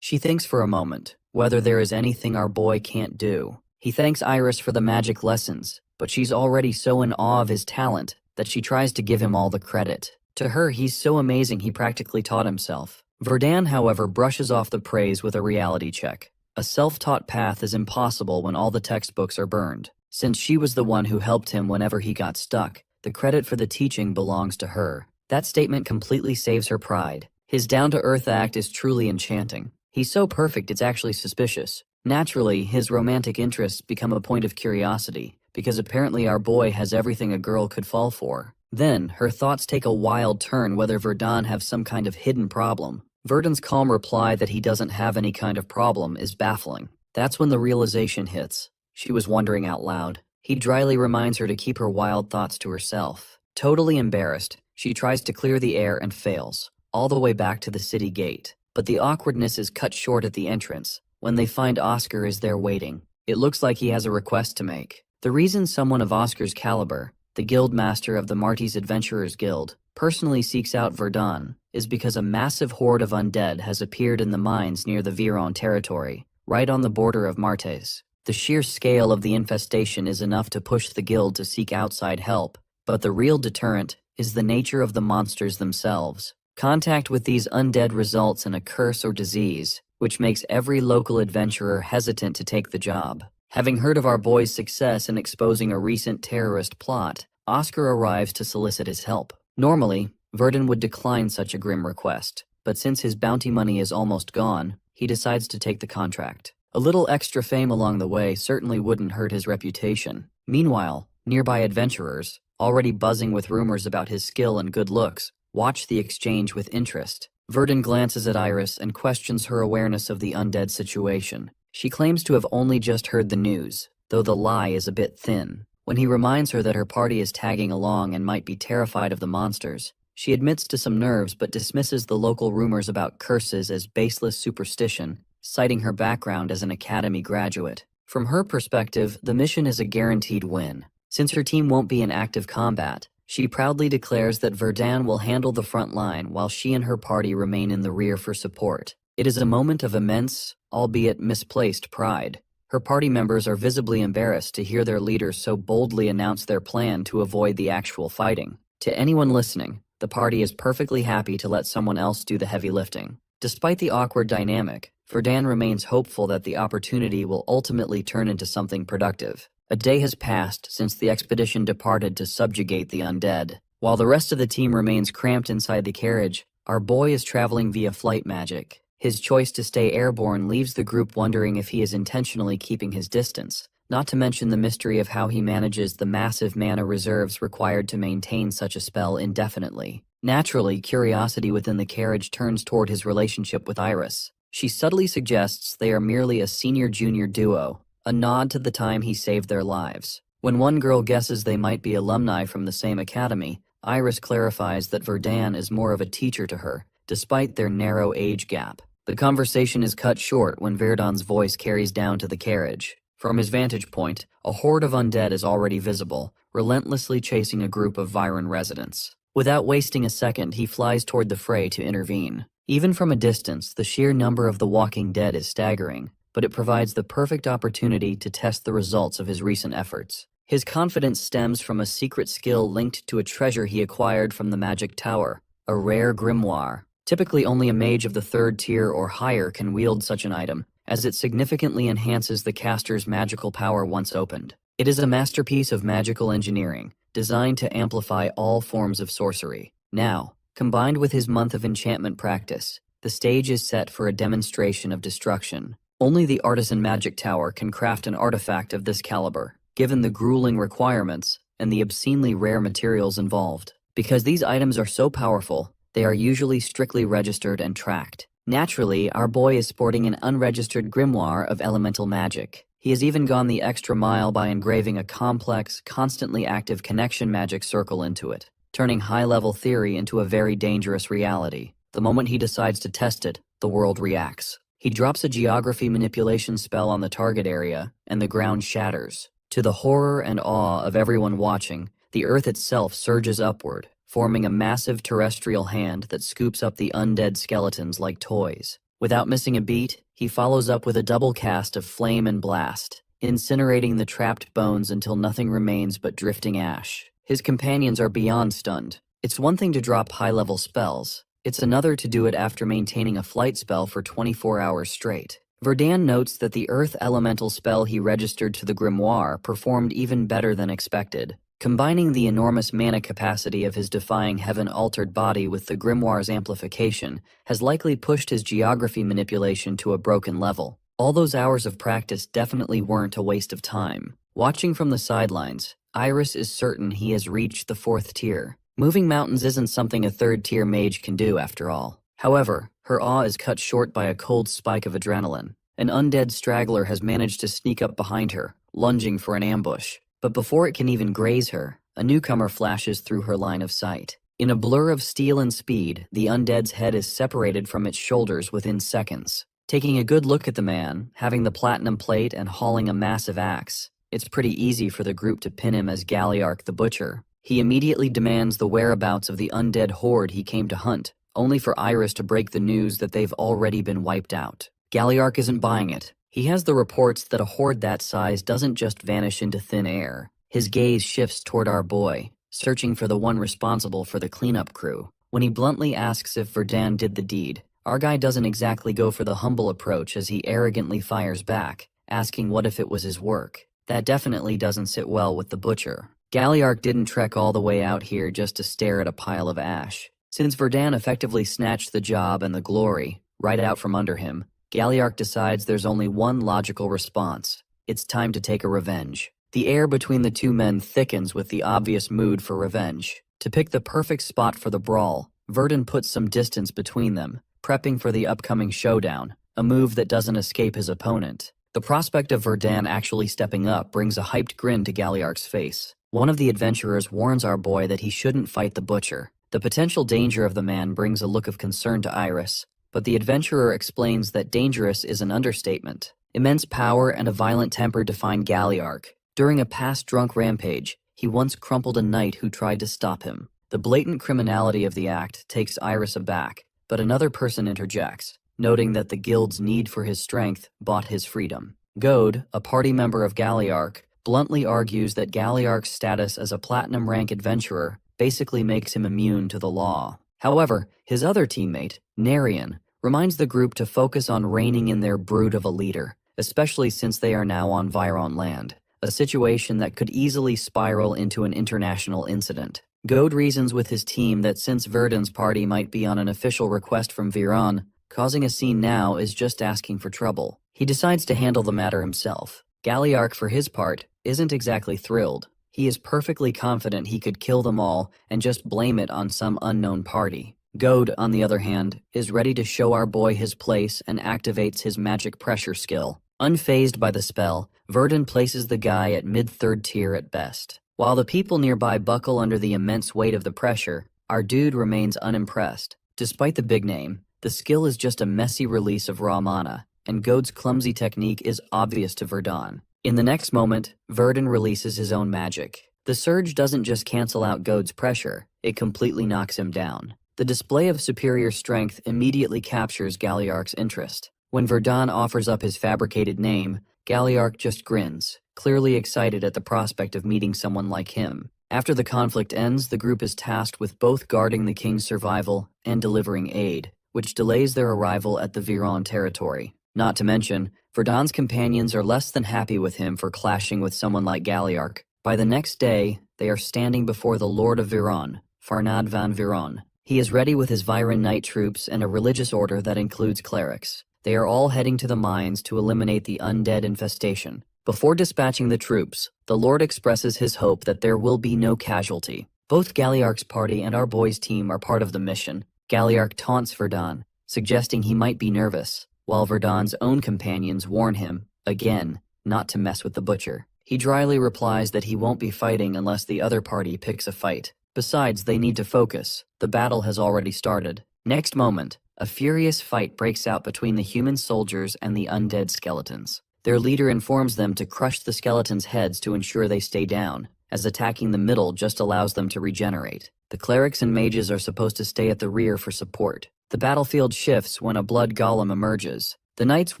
She thinks for a moment, whether there is anything our boy can't do. He thanks Iris for the magic lessons, but she's already so in awe of his talent that she tries to give him all the credit. To her, he's so amazing he practically taught himself. Verdun, however, brushes off the praise with a reality check. A self-taught path is impossible when all the textbooks are burned. Since she was the one who helped him whenever he got stuck, the credit for the teaching belongs to her. That statement completely saves her pride. His down-to-earth act is truly enchanting. He's so perfect it's actually suspicious. Naturally, his romantic interests become a point of curiosity, because apparently our boy has everything a girl could fall for. Then, her thoughts take a wild turn whether Verdun have some kind of hidden problem. Verdun's calm reply that he doesn't have any kind of problem is baffling. That's when the realization hits. She was wondering out loud. He dryly reminds her to keep her wild thoughts to herself. Totally embarrassed, she tries to clear the air and fails, all the way back to the city gate. But the awkwardness is cut short at the entrance, when they find Oscar is there waiting. It looks like he has a request to make. The reason someone of Oscar's caliber, the guild master of the Marty's Adventurers Guild, personally seeks out Verdun is because a massive horde of undead has appeared in the mines near the Viron territory, right on the border of Martes. The sheer scale of the infestation is enough to push the guild to seek outside help, but the real deterrent is the nature of the monsters themselves. Contact with these undead results in a curse or disease, which makes every local adventurer hesitant to take the job. Having heard of our boy's success in exposing a recent terrorist plot, Oscar arrives to solicit his help. Normally, Verdun would decline such a grim request, but since his bounty money is almost gone, he decides to take the contract. A little extra fame along the way certainly wouldn't hurt his reputation. Meanwhile, nearby adventurers, already buzzing with rumors about his skill and good looks, watch the exchange with interest. Verdun glances at Iris and questions her awareness of the undead situation. She claims to have only just heard the news, though the lie is a bit thin. When he reminds her that her party is tagging along and might be terrified of the monsters, she admits to some nerves but dismisses the local rumors about curses as baseless superstition, citing her background as an academy graduate. From her perspective, the mission is a guaranteed win. Since her team won't be in active combat, she proudly declares that Verdun will handle the front line while she and her party remain in the rear for support. It is a moment of immense, albeit misplaced, pride. Her party members are visibly embarrassed to hear their leaders so boldly announce their plan to avoid the actual fighting. To anyone listening, the party is perfectly happy to let someone else do the heavy lifting. Despite the awkward dynamic, Verdun remains hopeful that the opportunity will ultimately turn into something productive. A day has passed since the expedition departed to subjugate the undead. While the rest of the team remains cramped inside the carriage, our boy is traveling via flight magic. His choice to stay airborne leaves the group wondering if he is intentionally keeping his distance, not to mention the mystery of how he manages the massive mana reserves required to maintain such a spell indefinitely. Naturally, curiosity within the carriage turns toward his relationship with Iris. She subtly suggests they are merely a senior-junior duo, a nod to the time he saved their lives. When one girl guesses they might be alumni from the same academy, Iris clarifies that Verdun is more of a teacher to her, despite their narrow age gap. The conversation is cut short when Verdun's voice carries down to the carriage. From his vantage point, a horde of undead is already visible, relentlessly chasing a group of Viren residents. Without wasting a second, he flies toward the fray to intervene. Even from a distance, the sheer number of the walking dead is staggering, but it provides the perfect opportunity to test the results of his recent efforts. His confidence stems from a secret skill linked to a treasure he acquired from the Magic Tower, a rare grimoire. Typically only a mage of the 3rd tier or higher can wield such an item, as it significantly enhances the caster's magical power once opened. It is a masterpiece of magical engineering, designed to amplify all forms of sorcery. Now, combined with his month of enchantment practice, the stage is set for a demonstration of destruction. Only the artisan Magic Tower can craft an artifact of this caliber, given the grueling requirements and the obscenely rare materials involved. Because these items are so powerful, they are usually strictly registered and tracked. Naturally, our boy is sporting an unregistered grimoire of elemental magic. He has even gone the extra mile by engraving a complex, constantly active connection magic circle into it, turning high-level theory into a very dangerous reality. The moment he decides to test it, the world reacts. He drops a geography manipulation spell on the target area, and the ground shatters. To the horror and awe of everyone watching, the earth itself surges upward, forming a massive terrestrial hand that scoops up the undead skeletons like toys. Without missing a beat, he follows up with a double cast of flame and blast, incinerating the trapped bones until nothing remains but drifting ash. His companions are beyond stunned. It's one thing to drop high-level spells, it's another to do it after maintaining a flight spell for 24 hours straight. Verdun notes that the earth elemental spell he registered to the grimoire performed even better than expected. Combining the enormous mana capacity of his defying heaven-altered body with the grimoire's amplification has likely pushed his geography manipulation to a broken level. All those hours of practice definitely weren't a waste of time. Watching from the sidelines, Iris is certain he has reached the 4th tier. Moving mountains isn't something a 3rd-tier mage can do after all. However, her awe is cut short by a cold spike of adrenaline. An undead straggler has managed to sneak up behind her, lunging for an ambush. But before it can even graze her, a newcomer flashes through her line of sight. In a blur of steel and speed, the undead's head is separated from its shoulders within seconds. Taking a good look at the man, having the platinum plate and hauling a massive axe, it's pretty easy for the group to pin him as Galliarch the Butcher. He immediately demands the whereabouts of the undead horde he came to hunt, only for Iris to break the news that they've already been wiped out. Galliarch isn't buying it. He has the reports that a horde that size doesn't just vanish into thin air. His gaze shifts toward our boy, searching for the one responsible for the cleanup crew. When he bluntly asks if Verdun did the deed, our guy doesn't exactly go for the humble approach as he arrogantly fires back, asking what if it was his work. That definitely doesn't sit well with the Butcher. Galliarch didn't trek all the way out here just to stare at a pile of ash. Since Verdun effectively snatched the job and the glory right out from under him, Galliarch decides there's only one logical response. It's time to take a revenge. The air between the two men thickens with the obvious mood for revenge. To pick the perfect spot for the brawl, Verdun puts some distance between them, prepping for the upcoming showdown, a move that doesn't escape his opponent. The prospect of Verdun actually stepping up brings a hyped grin to Galliark's face. One of the adventurers warns our boy that he shouldn't fight the butcher. The potential danger of the man brings a look of concern to Iris, but the adventurer explains that dangerous is an understatement. Immense power and a violent temper define Galliark. During a past drunk rampage, he once crumpled a knight who tried to stop him. The blatant criminality of the act takes Iris aback, but another person interjects, noting that the guild's need for his strength bought his freedom. Gode, a party member of Galliark, bluntly argues that Galliark's status as a platinum rank adventurer basically makes him immune to the law. However, his other teammate, Narian, reminds the group to focus on reining in their brood of a leader, especially since they are now on Viron land, a situation that could easily spiral into an international incident. Gode reasons with his team that since Verdun's party might be on an official request from Viron, causing a scene now is just asking for trouble. He decides to handle the matter himself. Galliark, for his part, isn't exactly thrilled. He is perfectly confident he could kill them all and just blame it on some unknown party. Gode, on the other hand, is ready to show our boy his place and activates his magic pressure skill. Unfazed by the spell, Verdun places the guy at mid-third tier at best. While the people nearby buckle under the immense weight of the pressure, our dude remains unimpressed. Despite the big name, the skill is just a messy release of raw mana, and Gode's clumsy technique is obvious to Verdun. In the next moment, Verdun releases his own magic. The surge doesn't just cancel out Gode's pressure, it completely knocks him down. The display of superior strength immediately captures Galliark's interest. When Verdun offers up his fabricated name, Galliark just grins, clearly excited at the prospect of meeting someone like him. After the conflict ends, the group is tasked with both guarding the king's survival and delivering aid, which delays their arrival at the Viron territory. Not to mention, Verdun's companions are less than happy with him for clashing with someone like Galliark. By the next day, they are standing before the Lord of Viron, Farnad van Viron. He is ready with his Viron knight troops and a religious order that includes clerics. They are all heading to the mines to eliminate the undead infestation. Before dispatching the troops, the Lord expresses his hope that there will be no casualty. Both Galliark's party and our boy's team are part of the mission. Galliark taunts Verdun, suggesting he might be nervous, while Verdun's own companions warn him, again, not to mess with the butcher. He dryly replies that he won't be fighting unless the other party picks a fight. Besides, they need to focus. The battle has already started. Next moment, a furious fight breaks out between the human soldiers and the undead skeletons. Their leader informs them to crush the skeletons' heads to ensure they stay down, as attacking the middle just allows them to regenerate. The clerics and mages are supposed to stay at the rear for support. The battlefield shifts when a blood golem emerges. The knights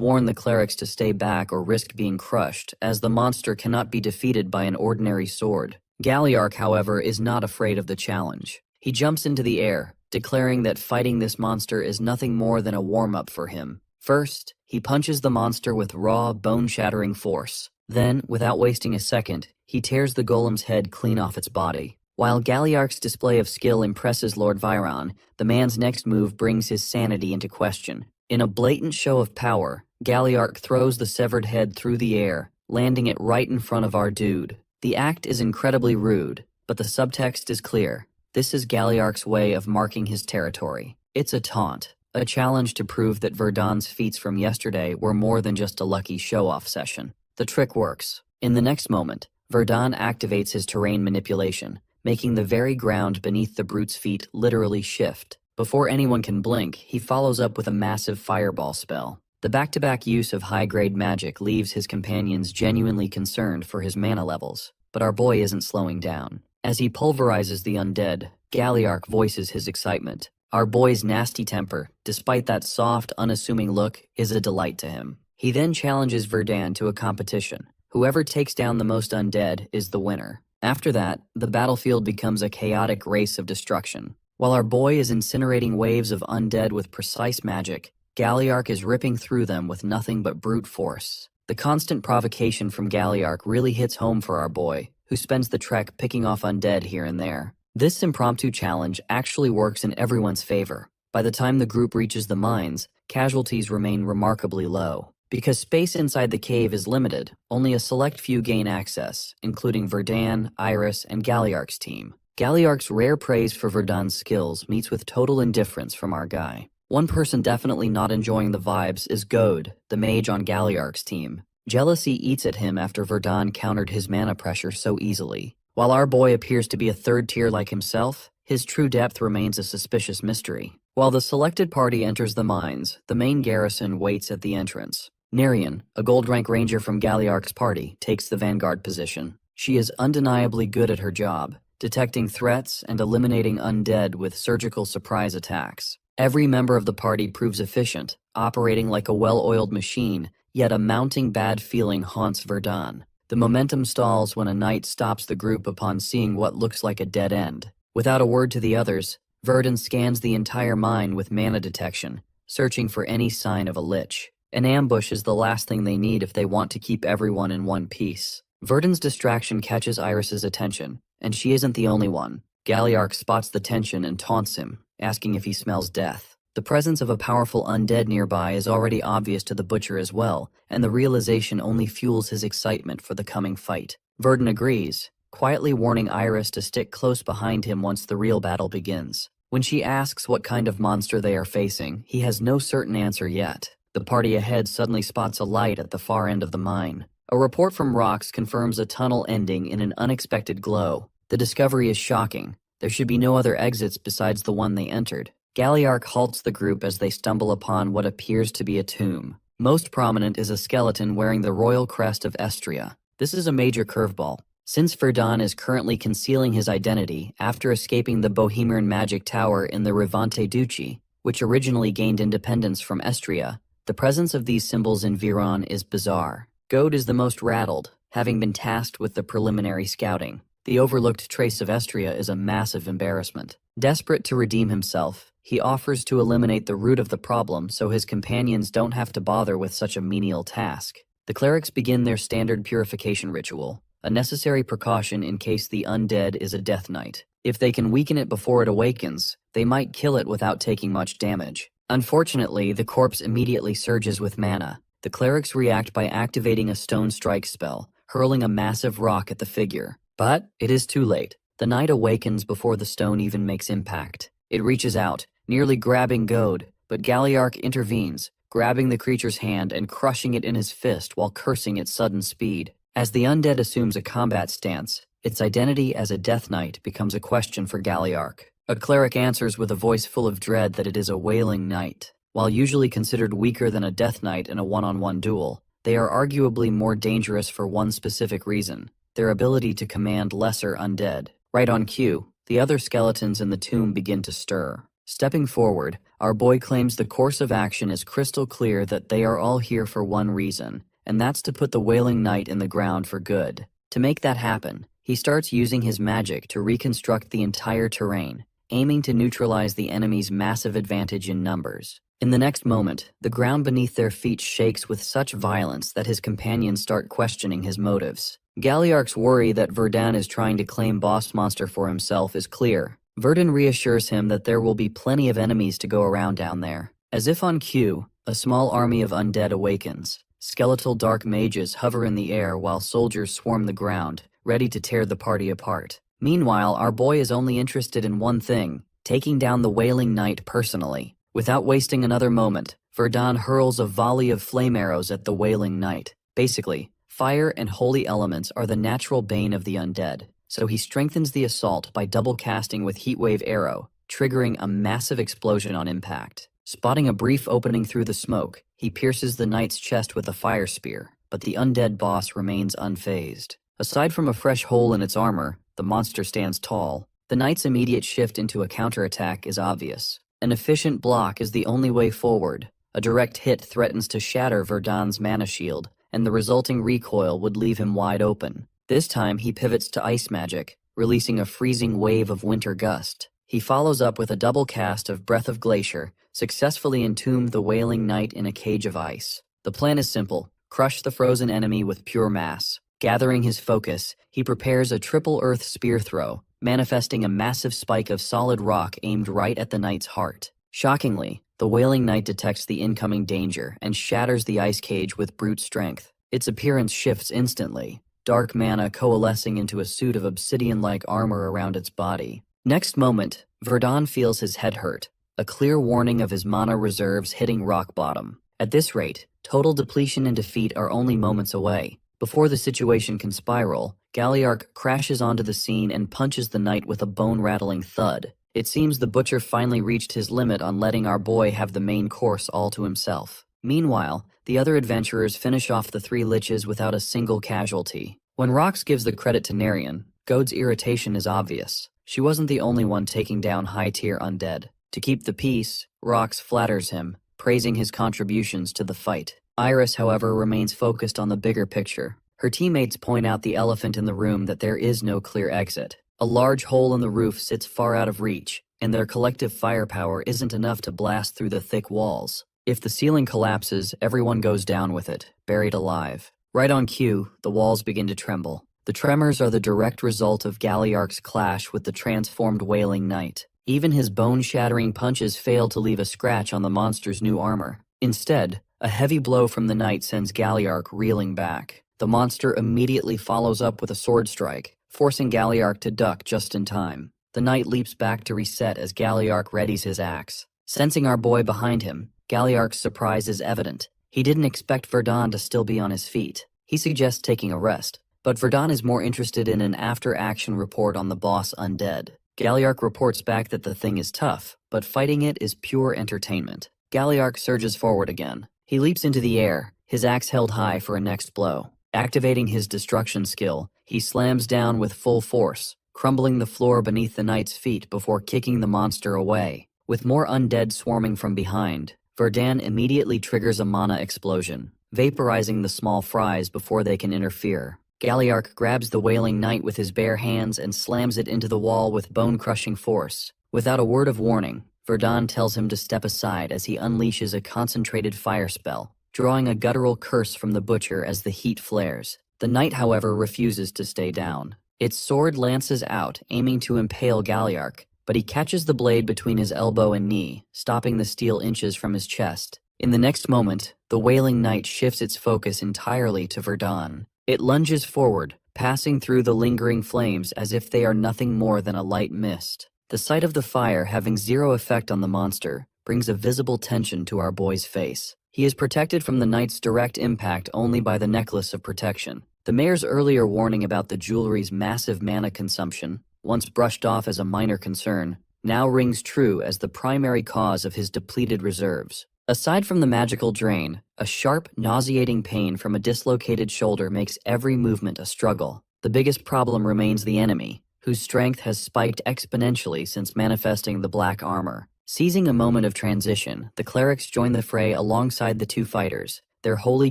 warn the clerics to stay back or risk being crushed, as the monster cannot be defeated by an ordinary sword. Galliark, however, is not afraid of the challenge. He jumps into the air, declaring that fighting this monster is nothing more than a warm-up for him. First, he punches the monster with raw, bone-shattering force. Then, without wasting a second, he tears the golem's head clean off its body. While Galliark's display of skill impresses Lord Viron, the man's next move brings his sanity into question. In a blatant show of power, Galliark throws the severed head through the air, landing it right in front of our dude. The act is incredibly rude, but the subtext is clear. This is Galliark's way of marking his territory. It's a taunt, a challenge to prove that Verdun's feats from yesterday were more than just a lucky show-off session. The trick works. In the next moment, Verdun activates his terrain manipulation, making the very ground beneath the brute's feet literally shift. Before anyone can blink, he follows up with a massive fireball spell. The back-to-back use of high-grade magic leaves his companions genuinely concerned for his mana levels, but our boy isn't slowing down. As he pulverizes the undead, Galliark voices his excitement. Our boy's nasty temper, despite that soft, unassuming look, is a delight to him. He then challenges Verdun to a competition. Whoever takes down the most undead is the winner. After that, the battlefield becomes a chaotic race of destruction. While our boy is incinerating waves of undead with precise magic, Galliark is ripping through them with nothing but brute force. The constant provocation from Galliark really hits home for our boy, who spends the trek picking off undead here and there. This impromptu challenge actually works in everyone's favor. By the time the group reaches the mines, casualties remain remarkably low. Because space inside the cave is limited, only a select few gain access, including Verdun, Iris, and Galliark's team. Galliark's rare praise for Verdun's skills meets with total indifference from our guy. One person definitely not enjoying the vibes is Gode, the mage on Galliark's team. Jealousy eats at him after Verdun countered his mana pressure so easily. While our boy appears to be a third tier like himself, his true depth remains a suspicious mystery. While the selected party enters the mines, the main garrison waits at the entrance. Nerian, a gold rank ranger from Galliarch's party, takes the vanguard position. She is undeniably good at her job, detecting threats and eliminating undead with surgical surprise attacks. Every member of the party proves efficient, operating like a well-oiled machine, yet a mounting bad feeling haunts Verdun. The momentum stalls when a knight stops the group upon seeing what looks like a dead end. Without a word to the others, Verdun scans the entire mine with mana detection, searching for any sign of a lich. An ambush is the last thing they need if they want to keep everyone in one piece. Verdun's distraction catches Iris's attention, and she isn't the only one. Galliarch spots the tension and taunts him, asking if he smells death. The presence of a powerful undead nearby is already obvious to the butcher as well, and the realization only fuels his excitement for the coming fight. Verdun agrees, quietly warning Iris to stick close behind him once the real battle begins. When she asks what kind of monster they are facing, he has no certain answer yet. The party ahead suddenly spots a light at the far end of the mine. A report from Rox confirms a tunnel ending in an unexpected glow. The discovery is shocking. There should be no other exits besides the one they entered. Galliarch halts the group as they stumble upon what appears to be a tomb. Most prominent is a skeleton wearing the royal crest of Estria. This is a major curveball. Since Verdun is currently concealing his identity after escaping the Bohemian magic tower in the Rivante Duchy, which originally gained independence from Estria, the presence of these symbols in Viron is bizarre. Gode is the most rattled, having been tasked with the preliminary scouting. The overlooked trace of Estria is a massive embarrassment. Desperate to redeem himself, he offers to eliminate the root of the problem so his companions don't have to bother with such a menial task. The clerics begin their standard purification ritual, a necessary precaution in case the undead is a death knight. If they can weaken it before it awakens, they might kill it without taking much damage. Unfortunately, the corpse immediately surges with mana. The clerics react by activating a stone strike spell, hurling a massive rock at the figure. But it is too late. The knight awakens before the stone even makes impact. It reaches out, nearly grabbing Gode, but Galliarch intervenes, grabbing the creature's hand and crushing it in his fist while cursing its sudden speed. As the undead assumes a combat stance, its identity as a death knight becomes a question for Galliarch. A cleric answers with a voice full of dread that it is a wailing knight. While usually considered weaker than a death knight in a one-on-one duel, they are arguably more dangerous for one specific reason: their ability to command lesser undead. Right on cue, the other skeletons in the tomb begin to stir. Stepping forward, our boy claims the course of action is crystal clear that they are all here for one reason, and that's to put the wailing knight in the ground for good. To make that happen, he starts using his magic to reconstruct the entire terrain, aiming to neutralize the enemy's massive advantage in numbers. In the next moment, the ground beneath their feet shakes with such violence that his companions start questioning his motives. Galliarch's worry that Verdun is trying to claim boss monster for himself is clear. Verdun reassures him that there will be plenty of enemies to go around down there. As if on cue, a small army of undead awakens. Skeletal dark mages hover in the air while soldiers swarm the ground, ready to tear the party apart. Meanwhile, our boy is only interested in one thing: taking down the wailing knight personally. Without wasting another moment, Verdun hurls a volley of flame arrows at the wailing knight. Basically, fire and holy elements are the natural bane of the undead, so he strengthens the assault by double casting with Heatwave Arrow, triggering a massive explosion on impact. Spotting a brief opening through the smoke, he pierces the knight's chest with a fire spear, but the undead boss remains unfazed. Aside from a fresh hole in its armor, the monster stands tall. The knight's immediate shift into a counterattack is obvious. An efficient block is the only way forward. A direct hit threatens to shatter Verdun's mana shield, and the resulting recoil would leave him wide open. This time he pivots to ice magic, releasing a freezing wave of winter gust. He follows up with a double cast of Breath of Glacier, successfully entombed the wailing knight in a cage of ice. The plan is simple: crush the frozen enemy with pure mass. Gathering his focus, he prepares a triple earth spear throw, manifesting a massive spike of solid rock aimed right at the knight's heart. Shockingly, the wailing knight detects the incoming danger and shatters the ice cage with brute strength. Its appearance shifts instantly, dark mana coalescing into a suit of obsidian-like armor around its body. Next moment, Verdun feels his head hurt, a clear warning of his mana reserves hitting rock bottom. At this rate, Total depletion and defeat are only moments away. Before the situation can spiral, Galliark crashes onto the scene and punches the knight with a bone-rattling thud. It seems the butcher finally reached his limit on letting our boy have the main course all to himself. Meanwhile, the other adventurers finish off the 3 liches without a single casualty. When Rox gives the credit to Narian, Gode's irritation is obvious. She wasn't the only one taking down high-tier undead. To keep the peace, Rox flatters him, praising his contributions to the fight. Iris, however, remains focused on the bigger picture. Her teammates point out the elephant in the room that there is no clear exit. A large hole in the roof sits far out of reach, and their collective firepower isn't enough to blast through the thick walls. If the ceiling collapses, everyone goes down with it, buried alive. Right on cue, the walls begin to tremble. The tremors are the direct result of Galliark's clash with the transformed Wailing Knight. Even his bone-shattering punches fail to leave a scratch on the monster's new armor. Instead, a heavy blow from the knight sends Galliark reeling back. The monster immediately follows up with a sword strike, forcing Galliark to duck just in time. The knight leaps back to reset as Galliark readies his axe. Sensing our boy behind him, Galliark's surprise is evident. He didn't expect Verdun to still be on his feet. He suggests taking a rest, but Verdun is more interested in an after-action report on the boss undead. Galliark reports back that the thing is tough, but fighting it is pure entertainment. Galliark surges forward again. He leaps into the air, his axe held high for a next blow. Activating his destruction skill, he slams down with full force, crumbling the floor beneath the knight's feet before kicking the monster away. With more undead swarming from behind, Verdun immediately triggers a mana explosion, vaporizing the small fries before they can interfere. Galliark grabs the Wailing Knight with his bare hands and slams it into the wall with bone-crushing force. Without a word of warning, Verdun tells him to step aside as he unleashes a concentrated fire spell, drawing a guttural curse from the butcher as the heat flares. The knight, however, refuses to stay down. Its sword lances out, aiming to impale Galliark, but he catches the blade between his elbow and knee, stopping the steel inches from his chest. In the next moment, the Wailing Knight shifts its focus entirely to Verdun. It lunges forward, passing through the lingering flames as if they are nothing more than a light mist. The sight of the fire having zero effect on the monster brings a visible tension to our boy's face. He is protected from the knight's direct impact only by the necklace of protection. The mayor's earlier warning about the jewelry's massive mana consumption, once brushed off as a minor concern, now rings true as the primary cause of his depleted reserves. Aside from the magical drain, a sharp, nauseating pain from a dislocated shoulder makes every movement a struggle. The biggest problem remains the enemy, whose strength has spiked exponentially since manifesting the black armor. Seizing a moment of transition, the clerics join the fray alongside the 2 fighters, their holy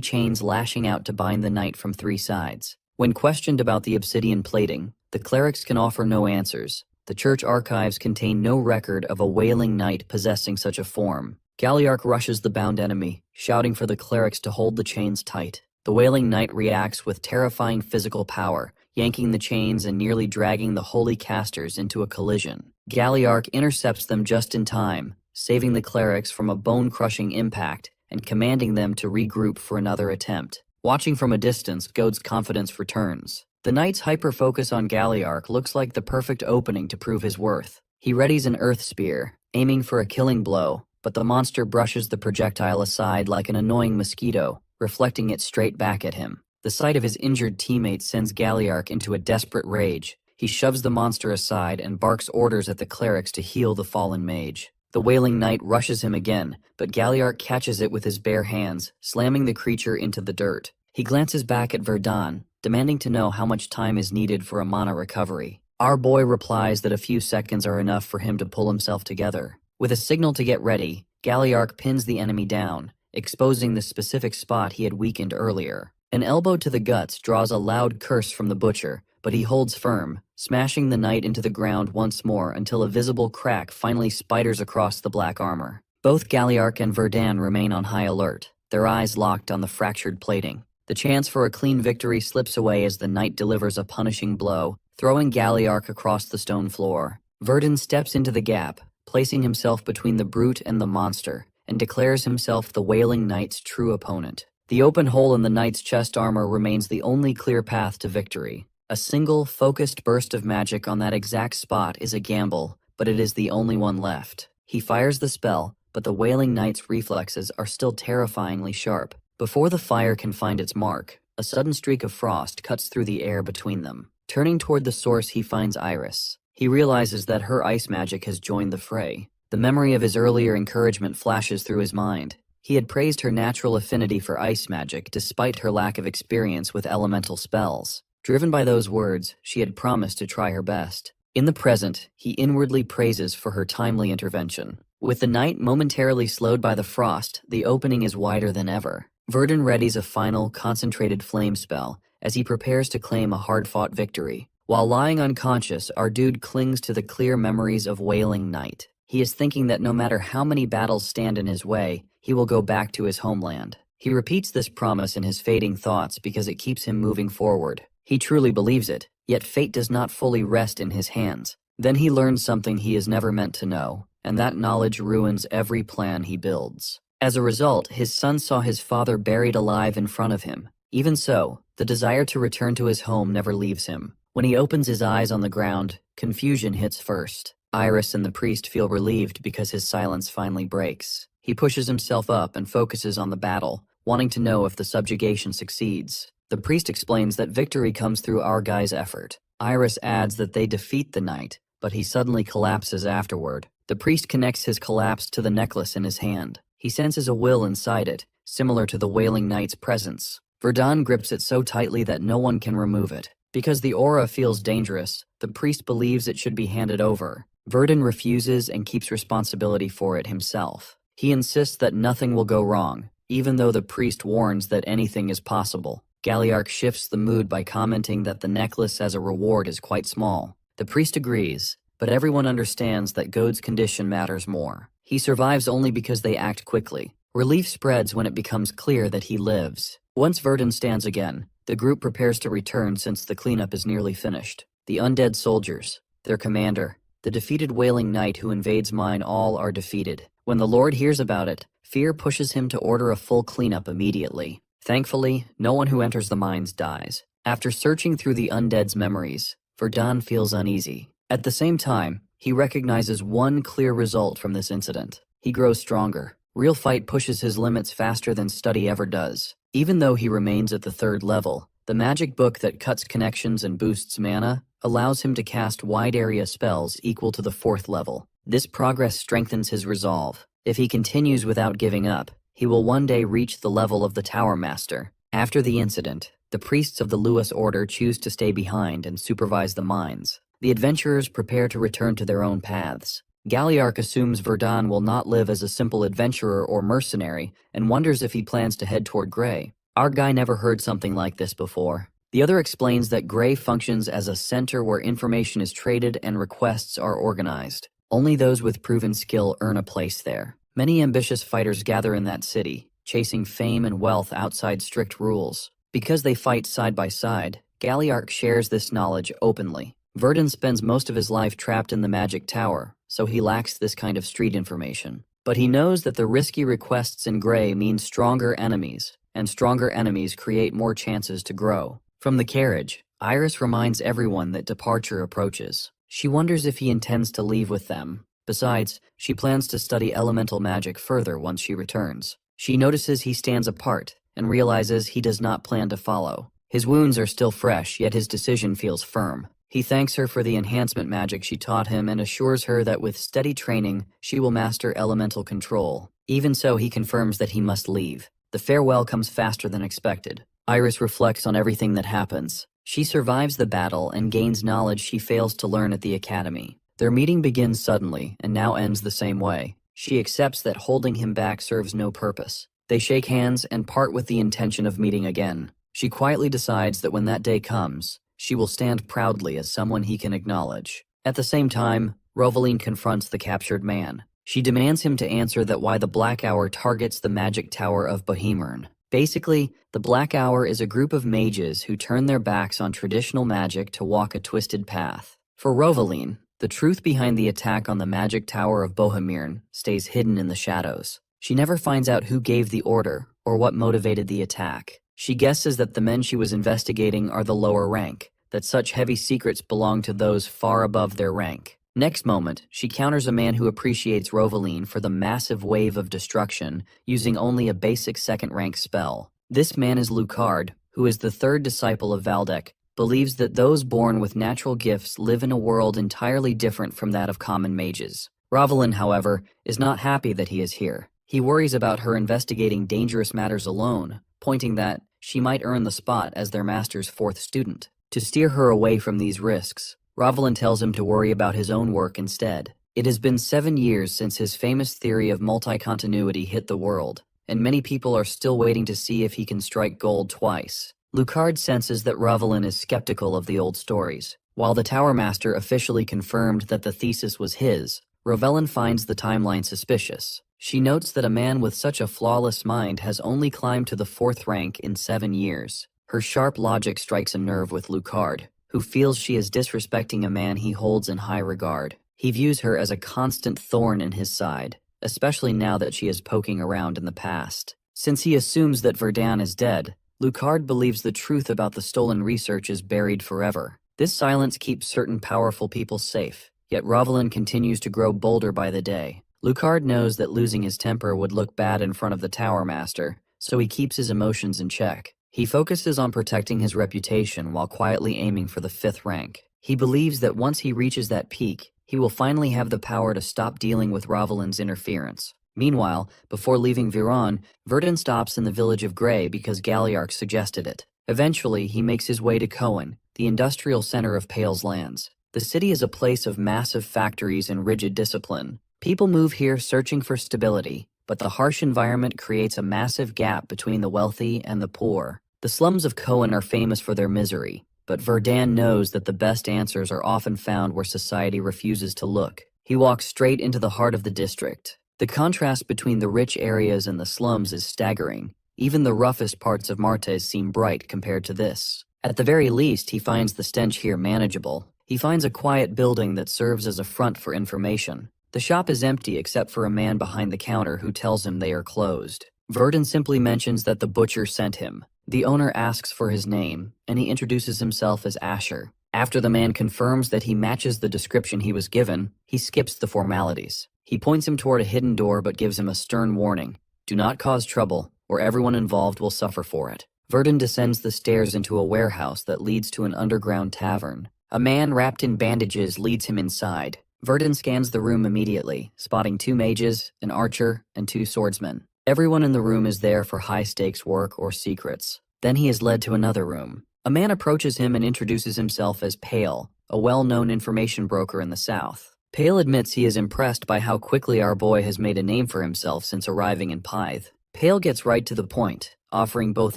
chains lashing out to bind the knight from 3 sides. When questioned about the obsidian plating, the clerics can offer no answers. The church archives contain no record of a Wailing Knight possessing such a form. Galliark rushes the bound enemy, shouting for the clerics to hold the chains tight. The Wailing Knight reacts with terrifying physical power, yanking the chains and nearly dragging the holy casters into a collision. Galliark intercepts them just in time, saving the clerics from a bone-crushing impact and commanding them to regroup for another attempt. Watching from a distance, Gode's confidence returns. The knight's hyper-focus on Galliark looks like the perfect opening to prove his worth. He readies an earth spear, aiming for a killing blow, but the monster brushes the projectile aside like an annoying mosquito, reflecting it straight back at him. The sight of his injured teammate sends Galliark into a desperate rage. He shoves the monster aside and barks orders at the clerics to heal the fallen mage. The Wailing Knight rushes him again, but Galliark catches it with his bare hands, slamming the creature into the dirt. He glances back at Verdun, demanding to know how much time is needed for a mana recovery. Our boy replies that a few seconds are enough for him to pull himself together. With a signal to get ready, Galliark pins the enemy down, exposing the specific spot he had weakened earlier. An elbow to the guts draws a loud curse from the butcher, but he holds firm, smashing the knight into the ground once more until a visible crack finally spiders across the black armor. Both Galliark and Verdun remain on high alert, their eyes locked on the fractured plating. The chance for a clean victory slips away as the knight delivers a punishing blow, throwing Galliark across the stone floor. Verdun steps into the gap, placing himself between the brute and the monster, and declares himself the Wailing Knight's true opponent. The open hole in the knight's chest armor remains the only clear path to victory. A single, focused burst of magic on that exact spot is a gamble, but it is the only one left. He fires the spell, but the Wailing Knight's reflexes are still terrifyingly sharp. Before the fire can find its mark, a sudden streak of frost cuts through the air between them. Turning toward the source, he finds Iris. He realizes that her ice magic has joined the fray. The memory of his earlier encouragement flashes through his mind. He had praised her natural affinity for ice magic despite her lack of experience with elemental spells. Driven by those words, she had promised to try her best. In the present, he inwardly praises for her timely intervention. With the night momentarily slowed by the frost, the opening is wider than ever. Verdun readies a final, concentrated flame spell as he prepares to claim a hard-fought victory. While lying unconscious, our dude clings to the clear memories of Wailing Night. He is thinking that no matter how many battles stand in his way, he will go back to his homeland. He repeats this promise in his fading thoughts because it keeps him moving forward. He truly believes it, yet fate does not fully rest in his hands. Then he learns something he is never meant to know, and that knowledge ruins every plan he builds. As a result, his son saw his father buried alive in front of him. Even so, the desire to return to his home never leaves him. When he opens his eyes on the ground, confusion hits first. Iris and the priest feel relieved because his silence finally breaks. He pushes himself up and focuses on the battle, wanting to know if the subjugation succeeds. The priest explains that victory comes through our guy's effort. Iris adds that they defeat the knight, but he suddenly collapses afterward. The priest connects his collapse to the necklace in his hand. He senses a will inside it, similar to the Wailing Knight's presence. Verdun grips it so tightly that no one can remove it. Because the aura feels dangerous, the priest believes it should be handed over. Verdun refuses and keeps responsibility for it himself. He insists that nothing will go wrong, even though the priest warns that anything is possible. Galliarch shifts the mood by commenting that the necklace as a reward is quite small. The priest agrees, but everyone understands that Gode's condition matters more. He survives only because they act quickly. Relief spreads when it becomes clear that he lives. Once Verdun stands again, the group prepares to return since the cleanup is nearly finished. The undead soldiers, their commander, the defeated Wailing Knight who invades mine all are defeated. When the Lord hears about it, fear pushes him to order a full cleanup immediately. Thankfully, no one who enters the mines dies. After searching through the undead's memories, Verdun feels uneasy. At the same time, he recognizes one clear result from this incident. He grows stronger. Real fight pushes his limits faster than study ever does. Even though he remains at the 3rd level, the magic book that cuts connections and boosts mana allows him to cast wide-area spells equal to the 4th level. This progress strengthens his resolve. If he continues without giving up, he will one day reach the level of the Tower Master. After the incident, the priests of the Lewis Order choose to stay behind and supervise the mines. The adventurers prepare to return to their own paths. Galliarch assumes Verdun will not live as a simple adventurer or mercenary and wonders if he plans to head toward Grey. Our guy never heard something like this before. The other explains that Grey functions as a center where information is traded and requests are organized. Only those with proven skill earn a place there. Many ambitious fighters gather in that city, chasing fame and wealth outside strict rules. Because they fight side by side, Galliarch shares this knowledge openly. Verdun spends most of his life trapped in the Magic Tower, so he lacks this kind of street information. But he knows that the risky requests in Grey mean stronger enemies, and stronger enemies create more chances to grow. From the carriage, Iris reminds everyone that departure approaches. She wonders if he intends to leave with them. Besides, she plans to study elemental magic further once she returns. She notices he stands apart and realizes he does not plan to follow. His wounds are still fresh, yet his decision feels firm. He thanks her for the enhancement magic she taught him and assures her that with steady training, she will master elemental control. Even so, he confirms that he must leave. The farewell comes faster than expected. Iris reflects on everything that happens. She survives the battle and gains knowledge she fails to learn at the academy. Their meeting begins suddenly and now ends the same way. She accepts that holding him back serves no purpose. They shake hands and part with the intention of meeting again. She quietly decides that when that day comes, she will stand proudly as someone he can acknowledge. At the same time, Rovaline confronts the captured man. She demands him to answer that why the Black Hour targets the Magic Tower of Bohemern. Basically, the Black Hour is a group of mages who turn their backs on traditional magic to walk a twisted path. For Rovaline, the truth behind the attack on the Magic Tower of Bohemern stays hidden in the shadows. She never finds out who gave the order or what motivated the attack. She guesses that the men she was investigating are the lower rank, that such heavy secrets belong to those far above their rank. Next moment, she counters a man who appreciates Rovaline for the massive wave of destruction, using only a basic second-rank spell. This man is Lucard, who is the third disciple of Valdek, believes that those born with natural gifts live in a world entirely different from that of common mages. Rovaline, however, is not happy that he is here. He worries about her investigating dangerous matters alone, pointing that she might earn the spot as their master's fourth student. To steer her away from these risks, Rovaline tells him to worry about his own work instead. It has been 7 years since his famous theory of multi-continuity hit the world, and many people are still waiting to see if he can strike gold twice. Lucard senses that Rovaline is skeptical of the old stories. While the Tower Master officially confirmed that the thesis was his, Rovaline finds the timeline suspicious. She notes that a man with such a flawless mind has only climbed to the 4th rank in 7 years. Her sharp logic strikes a nerve with Lucard, who feels she is disrespecting a man he holds in high regard. He views her as a constant thorn in his side, especially now that she is poking around in the past. Since he assumes that Verdun is dead, Lucard believes the truth about the stolen research is buried forever. This silence keeps certain powerful people safe, yet Rovaline continues to grow bolder by the day. Lucard knows that losing his temper would look bad in front of the Tower Master, so he keeps his emotions in check. He focuses on protecting his reputation while quietly aiming for the 5th rank. He believes that once he reaches that peak, he will finally have the power to stop dealing with Rovaline's interference. Meanwhile, before leaving Viron, Verdun stops in the village of Grey because Galliarch suggested it. Eventually, he makes his way to Cohen, the industrial center of Pale's lands. The city is a place of massive factories and rigid discipline. People move here searching for stability, but the harsh environment creates a massive gap between the wealthy and the poor. The slums of Cohen are famous for their misery, but Verdun knows that the best answers are often found where society refuses to look. He walks straight into the heart of the district. The contrast between the rich areas and the slums is staggering. Even the roughest parts of Martes seem bright compared to this. At the very least, he finds the stench here manageable. He finds a quiet building that serves as a front for information. The shop is empty except for a man behind the counter who tells him they are closed. Verdun simply mentions that the butcher sent him. The owner asks for his name, and he introduces himself as Asher. After the man confirms that he matches the description he was given, he skips the formalities. He points him toward a hidden door but gives him a stern warning. Do not cause trouble, or everyone involved will suffer for it. Verdun descends the stairs into a warehouse that leads to an underground tavern. A man wrapped in bandages leads him inside. Verdun scans the room immediately, spotting 2 mages, an archer, and 2 swordsmen. Everyone in the room is there for high-stakes work or secrets. Then he is led to another room. A man approaches him and introduces himself as Pale, a well-known information broker in the south. Pale admits he is impressed by how quickly our boy has made a name for himself since arriving in Pythe. Pale gets right to the point, offering both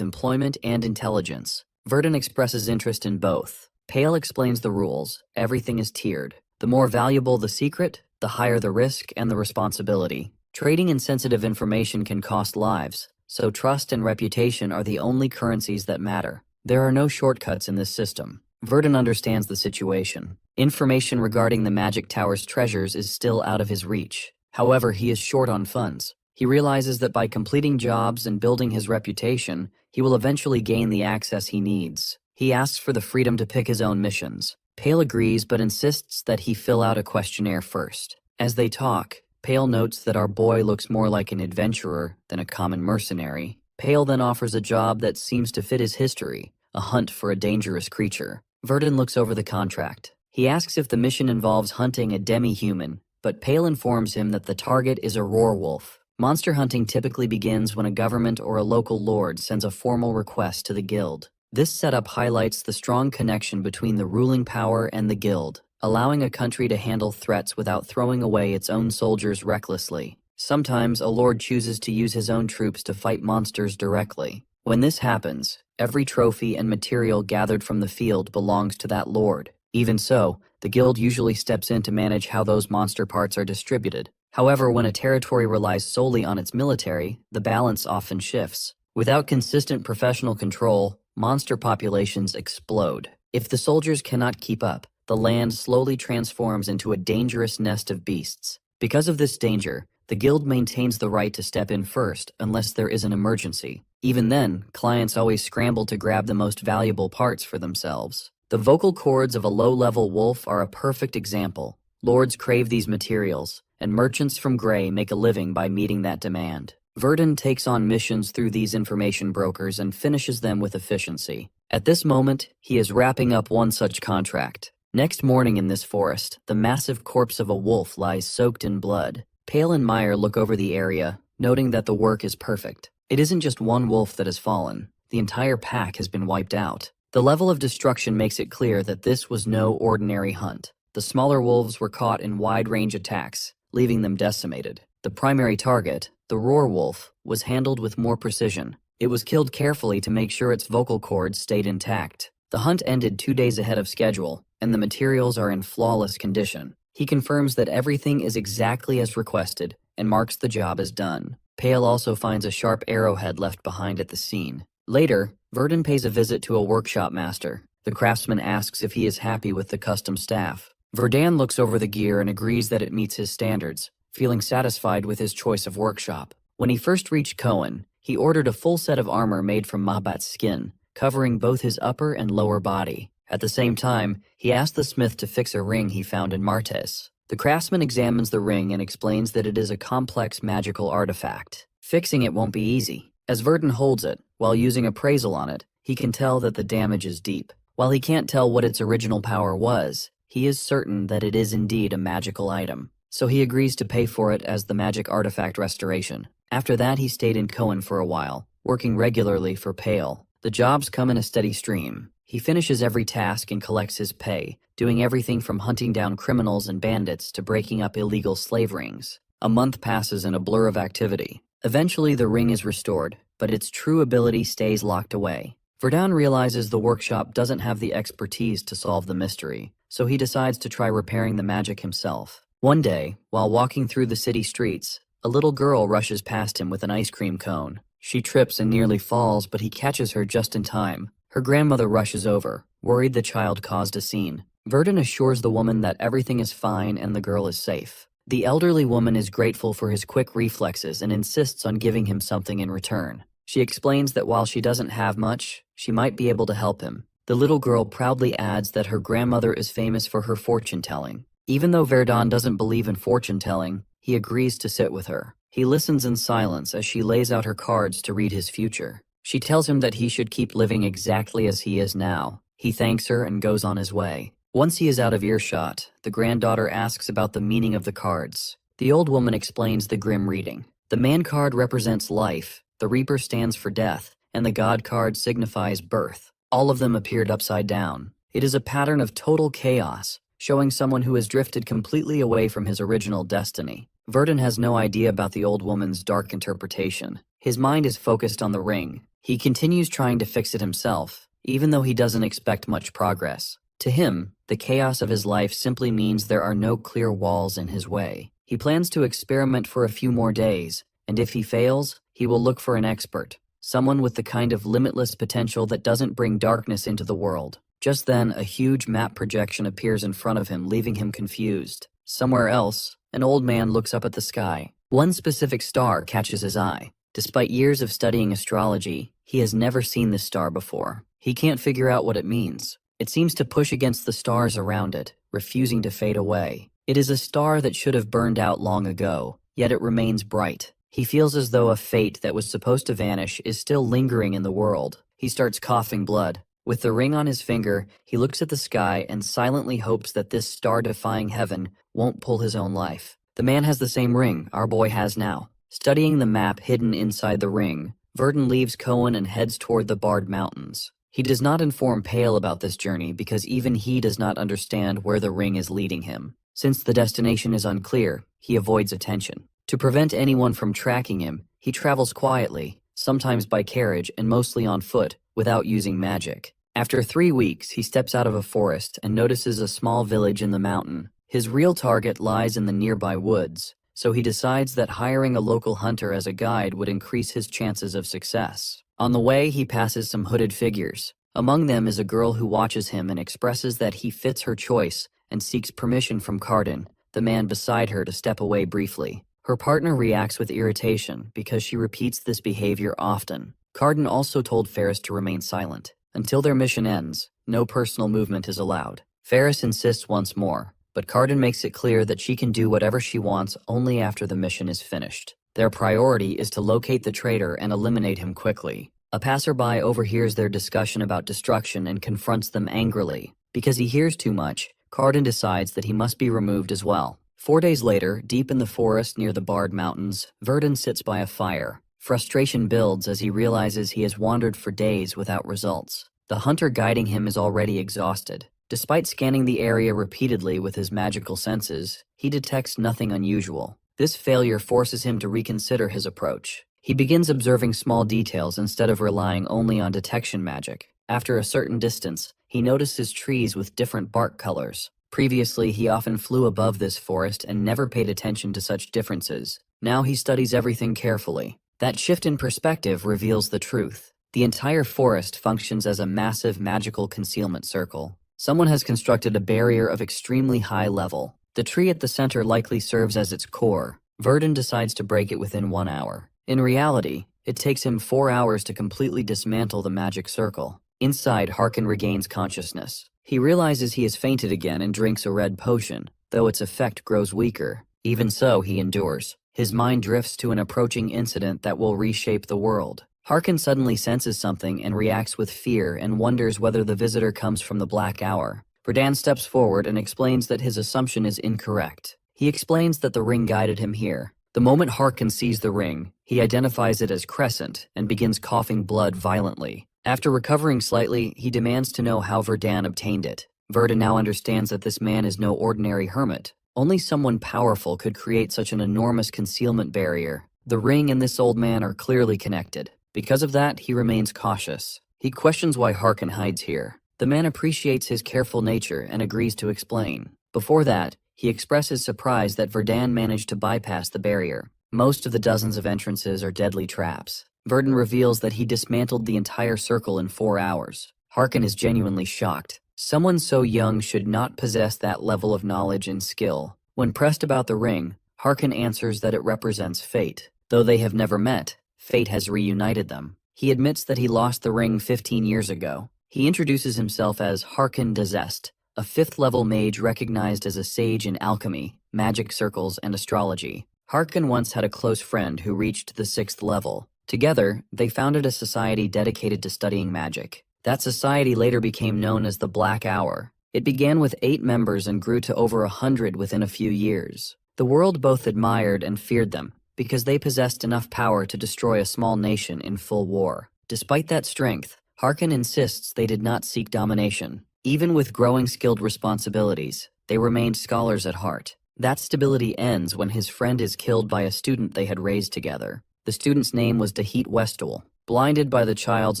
employment and intelligence. Verdun expresses interest in both. Pale explains the rules. Everything is tiered. The more valuable the secret, the higher the risk and the responsibility. Trading in sensitive information can cost lives, so trust and reputation are the only currencies that matter. There are no shortcuts in this system. Verdun understands the situation. Information regarding the Magic Tower's treasures is still out of his reach. However, he is short on funds. He realizes that by completing jobs and building his reputation, he will eventually gain the access he needs. He asks for the freedom to pick his own missions. Pale agrees but insists that he fill out a questionnaire first. As they talk, Pale notes that our boy looks more like an adventurer than a common mercenary. Pale then offers a job that seems to fit his history, a hunt for a dangerous creature. Verdun looks over the contract. He asks if the mission involves hunting a demi-human, but Pale informs him that the target is a roarwolf. Monster hunting typically begins when a government or a local lord sends a formal request to the guild. This setup highlights the strong connection between the ruling power and the guild, allowing a country to handle threats without throwing away its own soldiers recklessly. Sometimes a lord chooses to use his own troops to fight monsters directly. When this happens, every trophy and material gathered from the field belongs to that lord. Even so, the guild usually steps in to manage how those monster parts are distributed. However, when a territory relies solely on its military, the balance often shifts. Without consistent professional control, monster populations explode. If the soldiers cannot keep up, the land slowly transforms into a dangerous nest of beasts. Because of this danger, the guild maintains the right to step in first unless there is an emergency. Even then, clients always scramble to grab the most valuable parts for themselves. The vocal cords of a low-level wolf are a perfect example. Lords crave these materials, and merchants from Gray make a living by meeting that demand. Verdun takes on missions through these information brokers and finishes them with efficiency. At this moment, he is wrapping up one such contract. Next morning in this forest, the massive corpse of a wolf lies soaked in blood. Pale and Meyer look over the area, noting that the work is perfect. It isn't just one wolf that has fallen. The entire pack has been wiped out. The level of destruction makes it clear that this was no ordinary hunt. The smaller wolves were caught in wide-range attacks, leaving them decimated. The primary target, the roar wolf, was handled with more precision. It was killed carefully to make sure its vocal cords stayed intact. The hunt ended 2 days ahead of schedule, and the materials are in flawless condition. He confirms that everything is exactly as requested and marks the job as done. Pale also finds a sharp arrowhead left behind at the scene. Later, Verdun pays a visit to a workshop master. The craftsman asks if he is happy with the custom staff. Verdun looks over the gear and agrees that it meets his standards, feeling satisfied with his choice of workshop. When he first reached Cohen, he ordered a full set of armor made from Mahbat's skin, covering both his upper and lower body. At the same time, he asked the smith to fix a ring he found in Martes. The craftsman examines the ring and explains that it is a complex magical artifact. Fixing it won't be easy. As Verdun holds it, while using appraisal on it, he can tell that the damage is deep. While he can't tell what its original power was, he is certain that it is indeed a magical item. So he agrees to pay for it as the magic artifact restoration. After that, he stayed in Cohen for a while, working regularly for Pale. The jobs come in a steady stream. He finishes every task and collects his pay, doing everything from hunting down criminals and bandits to breaking up illegal slave rings. A month passes in a blur of activity. Eventually, the ring is restored, but its true ability stays locked away. Verdun realizes the workshop doesn't have the expertise to solve the mystery, so he decides to try repairing the magic himself. One day, while walking through the city streets, a little girl rushes past him with an ice cream cone. She trips and nearly falls, but he catches her just in time. Her grandmother rushes over, worried the child caused a scene. Verdun assures the woman that everything is fine and the girl is safe. The elderly woman is grateful for his quick reflexes and insists on giving him something in return. She explains that while she doesn't have much, she might be able to help him. The little girl proudly adds that her grandmother is famous for her fortune-telling. Even though Verdun doesn't believe in fortune-telling, he agrees to sit with her. He listens in silence as she lays out her cards to read his future. She tells him that he should keep living exactly as he is now. He thanks her and goes on his way. Once he is out of earshot, the granddaughter asks about the meaning of the cards. The old woman explains the grim reading. The man card represents life, the reaper stands for death, and the god card signifies birth. All of them appeared upside down. It is a pattern of total chaos, showing someone who has drifted completely away from his original destiny. Verdun has no idea about the old woman's dark interpretation. His mind is focused on the ring. He continues trying to fix it himself, even though he doesn't expect much progress. To him, the chaos of his life simply means there are no clear walls in his way. He plans to experiment for a few more days, and if he fails, he will look for an expert, someone with the kind of limitless potential that doesn't bring darkness into the world. Just then, a huge map projection appears in front of him, leaving him confused. Somewhere else, an old man looks up at the sky. One specific star catches his eye. Despite years of studying astrology, he has never seen this star before. He can't figure out what it means. It seems to push against the stars around it, refusing to fade away. It is a star that should have burned out long ago, yet it remains bright. He feels as though a fate that was supposed to vanish is still lingering in the world. He starts coughing blood. With the ring on his finger, he looks at the sky and silently hopes that this star-defying heaven won't pull his own life. The man has the same ring our boy has now. Studying the map hidden inside the ring, Verdun leaves Cohen and heads toward the Bard Mountains. He does not inform Pale about this journey because even he does not understand where the ring is leading him. Since the destination is unclear, he avoids attention. To prevent anyone from tracking him, he travels quietly, sometimes by carriage and mostly on foot, without using magic. After 3 weeks, he steps out of a forest and notices a small village in the mountain. His real target lies in the nearby woods, so he decides that hiring a local hunter as a guide would increase his chances of success. On the way, he passes some hooded figures. Among them is a girl who watches him and expresses that he fits her choice and seeks permission from Cardin, the man beside her, to step away briefly. Her partner reacts with irritation because she repeats this behavior often. Cardin also told Ferris to remain silent. Until their mission ends, no personal movement is allowed. Ferris insists once more, but but Cardin makes it clear that she can do whatever she wants only after the mission is finished. Their priority is to locate the traitor and eliminate him quickly. A passerby overhears their discussion about destruction and confronts them angrily. Because he hears too much, Cardin decides that he must be removed as well. 4 days later, deep in the forest near the Barred Mountains, Verdun sits by a fire. Frustration builds as he realizes he has wandered for days without results. The hunter guiding him is already exhausted. Despite scanning the area repeatedly with his magical senses, he detects nothing unusual. This failure forces him to reconsider his approach. He begins observing small details instead of relying only on detection magic. After a certain distance, he notices trees with different bark colors. Previously, he often flew above this forest and never paid attention to such differences. Now he studies everything carefully. That shift in perspective reveals the truth. The entire forest functions as a massive magical concealment circle. Someone has constructed a barrier of extremely high level. The tree at the center likely serves as its core. Verdun decides to break it within 1 hour. In reality, it takes him 4 hours to completely dismantle the magic circle. Inside, Harkin regains consciousness. He realizes he has fainted again and drinks a red potion, though its effect grows weaker. Even so, he endures. His mind drifts to an approaching incident that will reshape the world. Harkin suddenly senses something and reacts with fear and wonders whether the visitor comes from the Black Hour. Verdun steps forward and explains that his assumption is incorrect. He explains that the ring guided him here. The moment Harkin sees the ring, he identifies it as Crescent and begins coughing blood violently. After recovering slightly, he demands to know how Verdun obtained it. Verdun now understands that this man is no ordinary hermit. Only someone powerful could create such an enormous concealment barrier. The ring and this old man are clearly connected. Because of that, he remains cautious. He questions why Harkin hides here. The man appreciates his careful nature and agrees to explain. Before that, he expresses surprise that Verdun managed to bypass the barrier. Most of the dozens of entrances are deadly traps. Verdun reveals that he dismantled the entire circle in 4 hours. Harkin is genuinely shocked. Someone so young should not possess that level of knowledge and skill. When pressed about the ring, Harkin answers that it represents fate. Though they have never met, fate has reunited them. He admits that he lost the ring 15 years ago. He introduces himself as Harkin Dezest, a 5th-level mage recognized as a sage in alchemy, magic circles, and astrology. Harkin once had a close friend who reached the 6th level. Together, they founded a society dedicated to studying magic. That society later became known as the Black Hour. It began with 8 members and grew to over 100 within a few years. The world both admired and feared them, because they possessed enough power to destroy a small nation in full war. Despite that strength, Harkin insists they did not seek domination. Even with growing skilled responsibilities, they remained scholars at heart. That stability ends when his friend is killed by a student they had raised together. The student's name was Dahit Westall. Blinded by the child's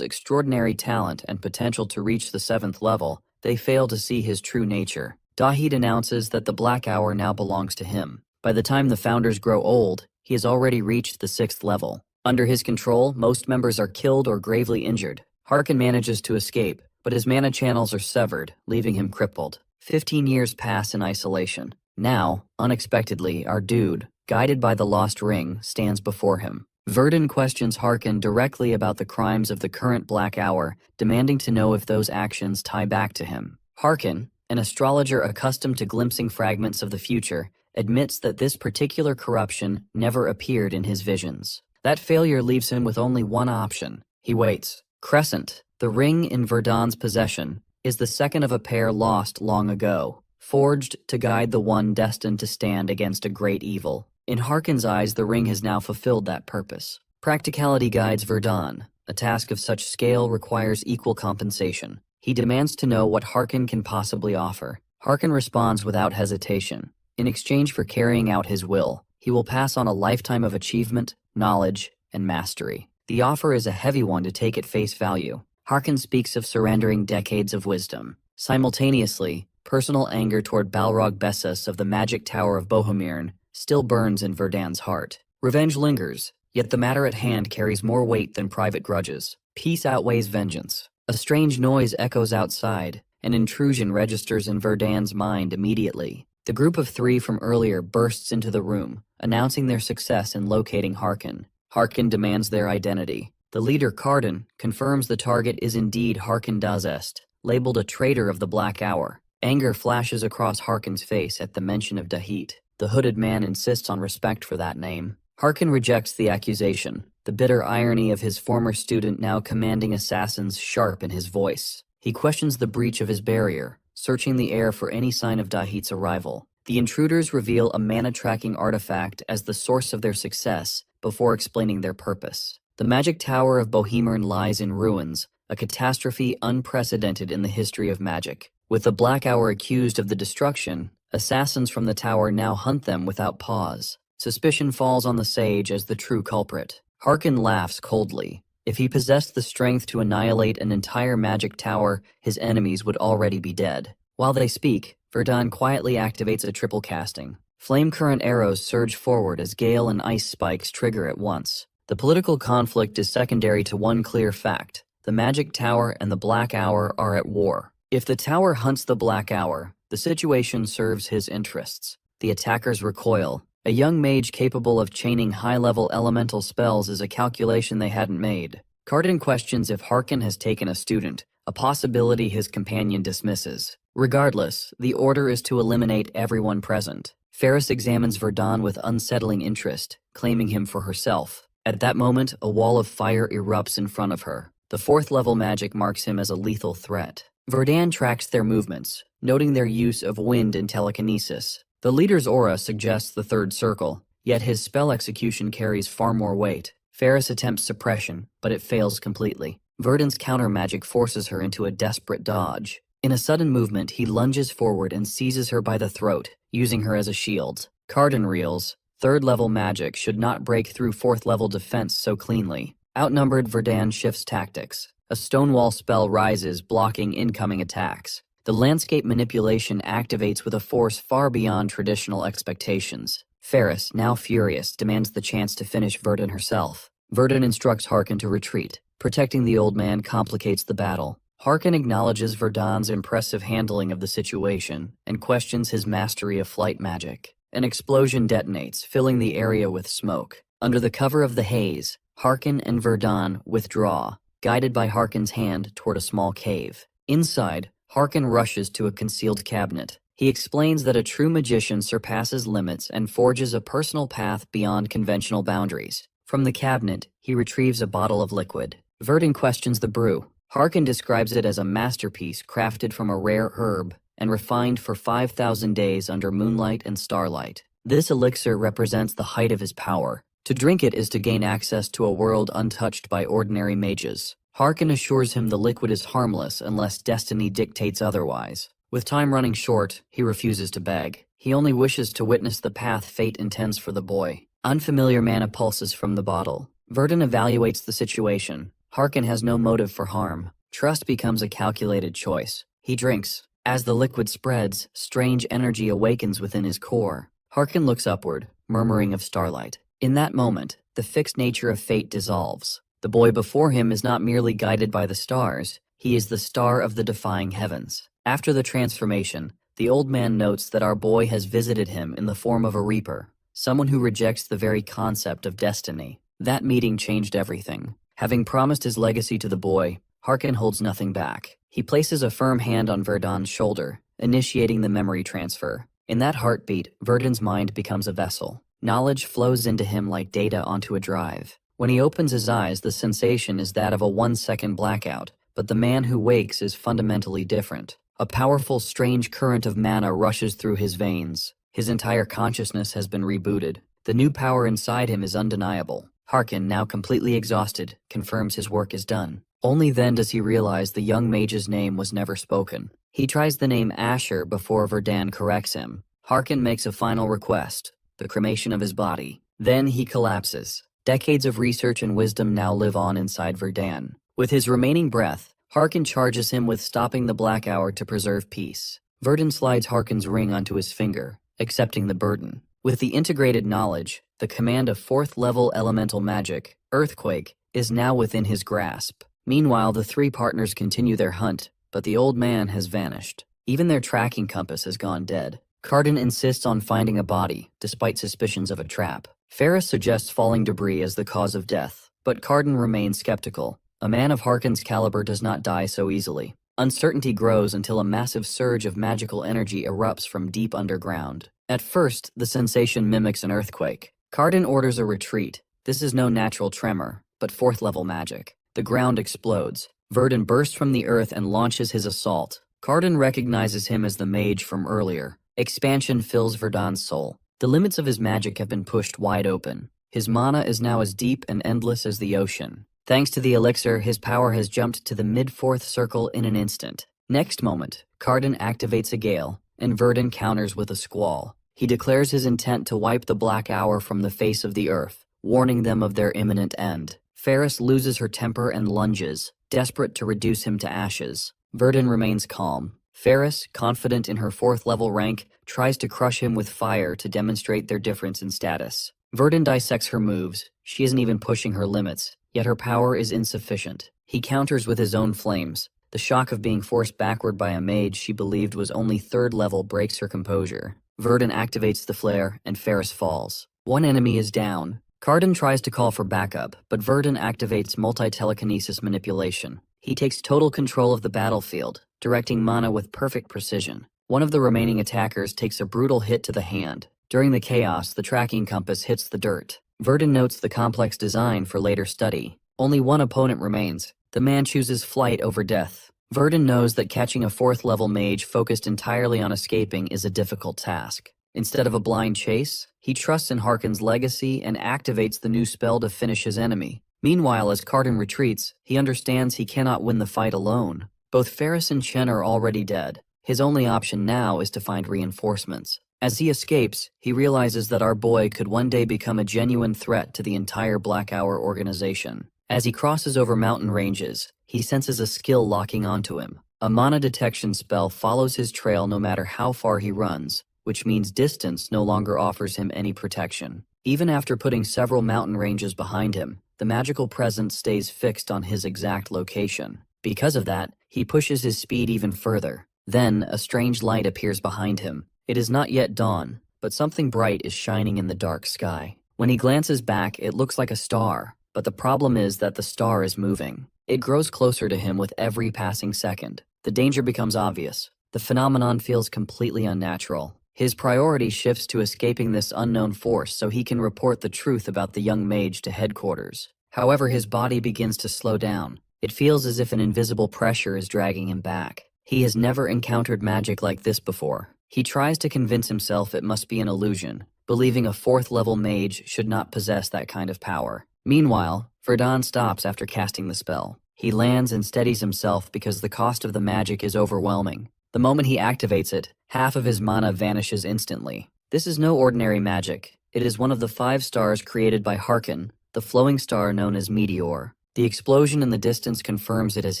extraordinary talent and potential to reach the 7th level, they fail to see his true nature. Dahit announces that the Black Hour now belongs to him. By the time the founders grow old, he has already reached the 6th level. Under his control, most members are killed or gravely injured. Harkin manages to escape, but his mana channels are severed, leaving him crippled. 15 years pass in isolation. Now, unexpectedly, our dude, guided by the lost ring, stands before him. Verdun questions Harkin directly about the crimes of the current Black Hour, demanding to know if those actions tie back to him. Harkin, an astrologer accustomed to glimpsing fragments of the future, admits that this particular corruption never appeared in his visions. That failure leaves him with only one option. He waits. Crescent, the ring in Verdun's possession, is the second of a pair lost long ago, forged to guide the one destined to stand against a great evil. In Harkin's eyes, the ring has now fulfilled that purpose. Practicality guides Verdun. A task of such scale requires equal compensation. He demands to know what Harkin can possibly offer. Harkin responds without hesitation. In exchange for carrying out his will, he will pass on a lifetime of achievement, knowledge, and mastery. The offer is a heavy one to take at face value. Harkin speaks of surrendering decades of wisdom. Simultaneously, personal anger toward Balrog Bessus of the Magic Tower of Bohemirn still burns in Verdun's heart. Revenge lingers, yet the matter at hand carries more weight than private grudges. Peace outweighs vengeance. A strange noise echoes outside. An intrusion registers in Verdun's mind immediately. The group of 3 from earlier bursts into the room, announcing their success in locating Harkin. Harkin demands their identity. The leader, Cardin, confirms the target is indeed Harkin Dazest, labeled a traitor of the Black Hour. Anger flashes across Harkin's face at the mention of Dahit. The hooded man insists on respect for that name. Harkin rejects the accusation, the bitter irony of his former student now commanding assassins sharp in his voice. He questions the breach of his barrier, searching the air for any sign of Dahit's arrival. The intruders reveal a mana-tracking artifact as the source of their success before explaining their purpose. The magic tower of Bohemern lies in ruins, a catastrophe unprecedented in the history of magic. With the Black Hour accused of the destruction, assassins from the tower now hunt them without pause. Suspicion falls on the sage as the true culprit. Harkin laughs coldly. If he possessed the strength to annihilate an entire magic tower, his enemies would already be dead. While they speak, Verdun quietly activates a triple casting. Flame current arrows surge forward as gale and ice spikes trigger at once. The political conflict is secondary to one clear fact. The magic tower and the Black Hour are at war. If the tower hunts the Black Hour, the situation serves his interests. The attackers recoil. A young mage capable of chaining high-level elemental spells is a calculation they hadn't made. Carden questions if Harkin has taken a student, a possibility his companion dismisses. Regardless, the order is to eliminate everyone present. Ferris examines Verdun with unsettling interest, claiming him for herself. At that moment, a wall of fire erupts in front of her. The fourth-level magic marks him as a lethal threat. Verdun tracks their movements, noting their use of wind and telekinesis. The leader's aura suggests the third circle, yet his spell execution carries far more weight. Ferris attempts suppression, but it fails completely. Verdun's counter-magic forces her into a desperate dodge. In a sudden movement, he lunges forward and seizes her by the throat, using her as a shield. Carden reels. Third-level magic should not break through fourth-level defense so cleanly. Outnumbered, Verdun shifts tactics. A stonewall spell rises, blocking incoming attacks. The landscape manipulation activates with a force far beyond traditional expectations. Ferris, now furious, demands the chance to finish Verdun herself. Verdun instructs Harkin to retreat. Protecting the old man complicates the battle. Harkin acknowledges Verdun's impressive handling of the situation and questions his mastery of flight magic. An explosion detonates, filling the area with smoke. Under the cover of the haze, Harkin and Verdun withdraw, guided by Harkin's hand toward a small cave. Inside, Harkin rushes to a concealed cabinet. He explains that a true magician surpasses limits and forges a personal path beyond conventional boundaries. From the cabinet, he retrieves a bottle of liquid. Verdun questions the brew. Harkin describes it as a masterpiece crafted from a rare herb and refined for 5,000 days under moonlight and starlight. This elixir represents the height of his power. To drink it is to gain access to a world untouched by ordinary mages. Harkin assures him the liquid is harmless unless destiny dictates otherwise. With time running short, he refuses to beg. He only wishes to witness the path fate intends for the boy. Unfamiliar mana pulses from the bottle. Verdun evaluates the situation. Harkin has no motive for harm. Trust becomes a calculated choice. He drinks. As the liquid spreads, strange energy awakens within his core. Harkin looks upward, murmuring of starlight. In that moment, the fixed nature of fate dissolves. The boy before him is not merely guided by the stars, he is the star of the defying heavens. After the transformation, the old man notes that our boy has visited him in the form of a reaper, someone who rejects the very concept of destiny. That meeting changed everything. Having promised his legacy to the boy, Harkin holds nothing back. He places a firm hand on Verdun's shoulder, initiating the memory transfer. In that heartbeat, Verdun's mind becomes a vessel. Knowledge flows into him like data onto a drive. When he opens his eyes, the sensation is that of a 1-second blackout, but the man who wakes is fundamentally different. A powerful, strange current of mana rushes through his veins. His entire consciousness has been rebooted. The new power inside him is undeniable. Harkin, now completely exhausted, confirms his work is done. Only then does he realize the young mage's name was never spoken. He tries the name Asher before Verdun corrects him. Harkin makes a final request, the cremation of his body. Then he collapses. Decades of research and wisdom now live on inside Verdun. With his remaining breath, Harkin charges him with stopping the Black Hour to preserve peace. Verdun slides Harkin's ring onto his finger, accepting the burden. With the integrated knowledge, the command of 4th-level elemental magic, Earthquake, is now within his grasp. Meanwhile, the three partners continue their hunt, but the old man has vanished. Even their tracking compass has gone dead. Carden insists on finding a body, despite suspicions of a trap. Ferris suggests falling debris as the cause of death, but Carden remains skeptical. A man of Harkin's caliber does not die so easily. Uncertainty grows until a massive surge of magical energy erupts from deep underground. At first, the sensation mimics an earthquake. Carden orders a retreat. This is no natural tremor, but fourth-level magic. The ground explodes. Verdun bursts from the earth and launches his assault. Carden recognizes him as the mage from earlier. Expansion fills Verdun's soul. The limits of his magic have been pushed wide open. His mana is now as deep and endless as the ocean. Thanks to the elixir, his power has jumped to the mid-fourth circle in an instant. Next moment, Carden activates a gale, and Verdun counters with a squall. He declares his intent to wipe the Black Hour from the face of the earth, warning them of their imminent end. Ferris loses her temper and lunges, desperate to reduce him to ashes. Verdun remains calm. Ferris, confident in her fourth-level rank, tries to crush him with fire to demonstrate their difference in status. Verdun dissects her moves. She isn't even pushing her limits, yet her power is insufficient. He counters with his own flames. The shock of being forced backward by a mage she believed was only third level breaks her composure. Verdun activates the flare, and Ferris falls. One enemy is down. Carden tries to call for backup, but Verdun activates multi-telekinesis manipulation. He takes total control of the battlefield, directing mana with perfect precision. One of the remaining attackers takes a brutal hit to the hand. During the chaos, the tracking compass hits the dirt. Verdun notes the complex design for later study. Only one opponent remains. The man chooses flight over death. Verdun knows that catching a fourth-level mage focused entirely on escaping is a difficult task. Instead of a blind chase, he trusts in Harkon's legacy and activates the new spell to finish his enemy. Meanwhile, as Carden retreats, he understands he cannot win the fight alone. Both Ferris and Chen are already dead. His only option now is to find reinforcements. As he escapes, he realizes that our boy could one day become a genuine threat to the entire Black Hour organization. As he crosses over mountain ranges, he senses a skill locking onto him. A mana detection spell follows his trail no matter how far he runs, which means distance no longer offers him any protection. Even after putting several mountain ranges behind him, the magical presence stays fixed on his exact location. Because of that, he pushes his speed even further. Then, a strange light appears behind him. It is not yet dawn, but something bright is shining in the dark sky. When he glances back, it looks like a star, but the problem is that the star is moving. It grows closer to him with every passing second. The danger becomes obvious. The phenomenon feels completely unnatural. His priority shifts to escaping this unknown force so he can report the truth about the young mage to headquarters. However, his body begins to slow down. It feels as if an invisible pressure is dragging him back. He has never encountered magic like this before. He tries to convince himself it must be an illusion, believing a fourth-level mage should not possess that kind of power. Meanwhile, Verdun stops after casting the spell. He lands and steadies himself because the cost of the magic is overwhelming. The moment he activates it, half of his mana vanishes instantly. This is no ordinary magic. It is one of the 5 stars created by Harkon, the flowing star known as Meteor. The explosion in the distance confirms it has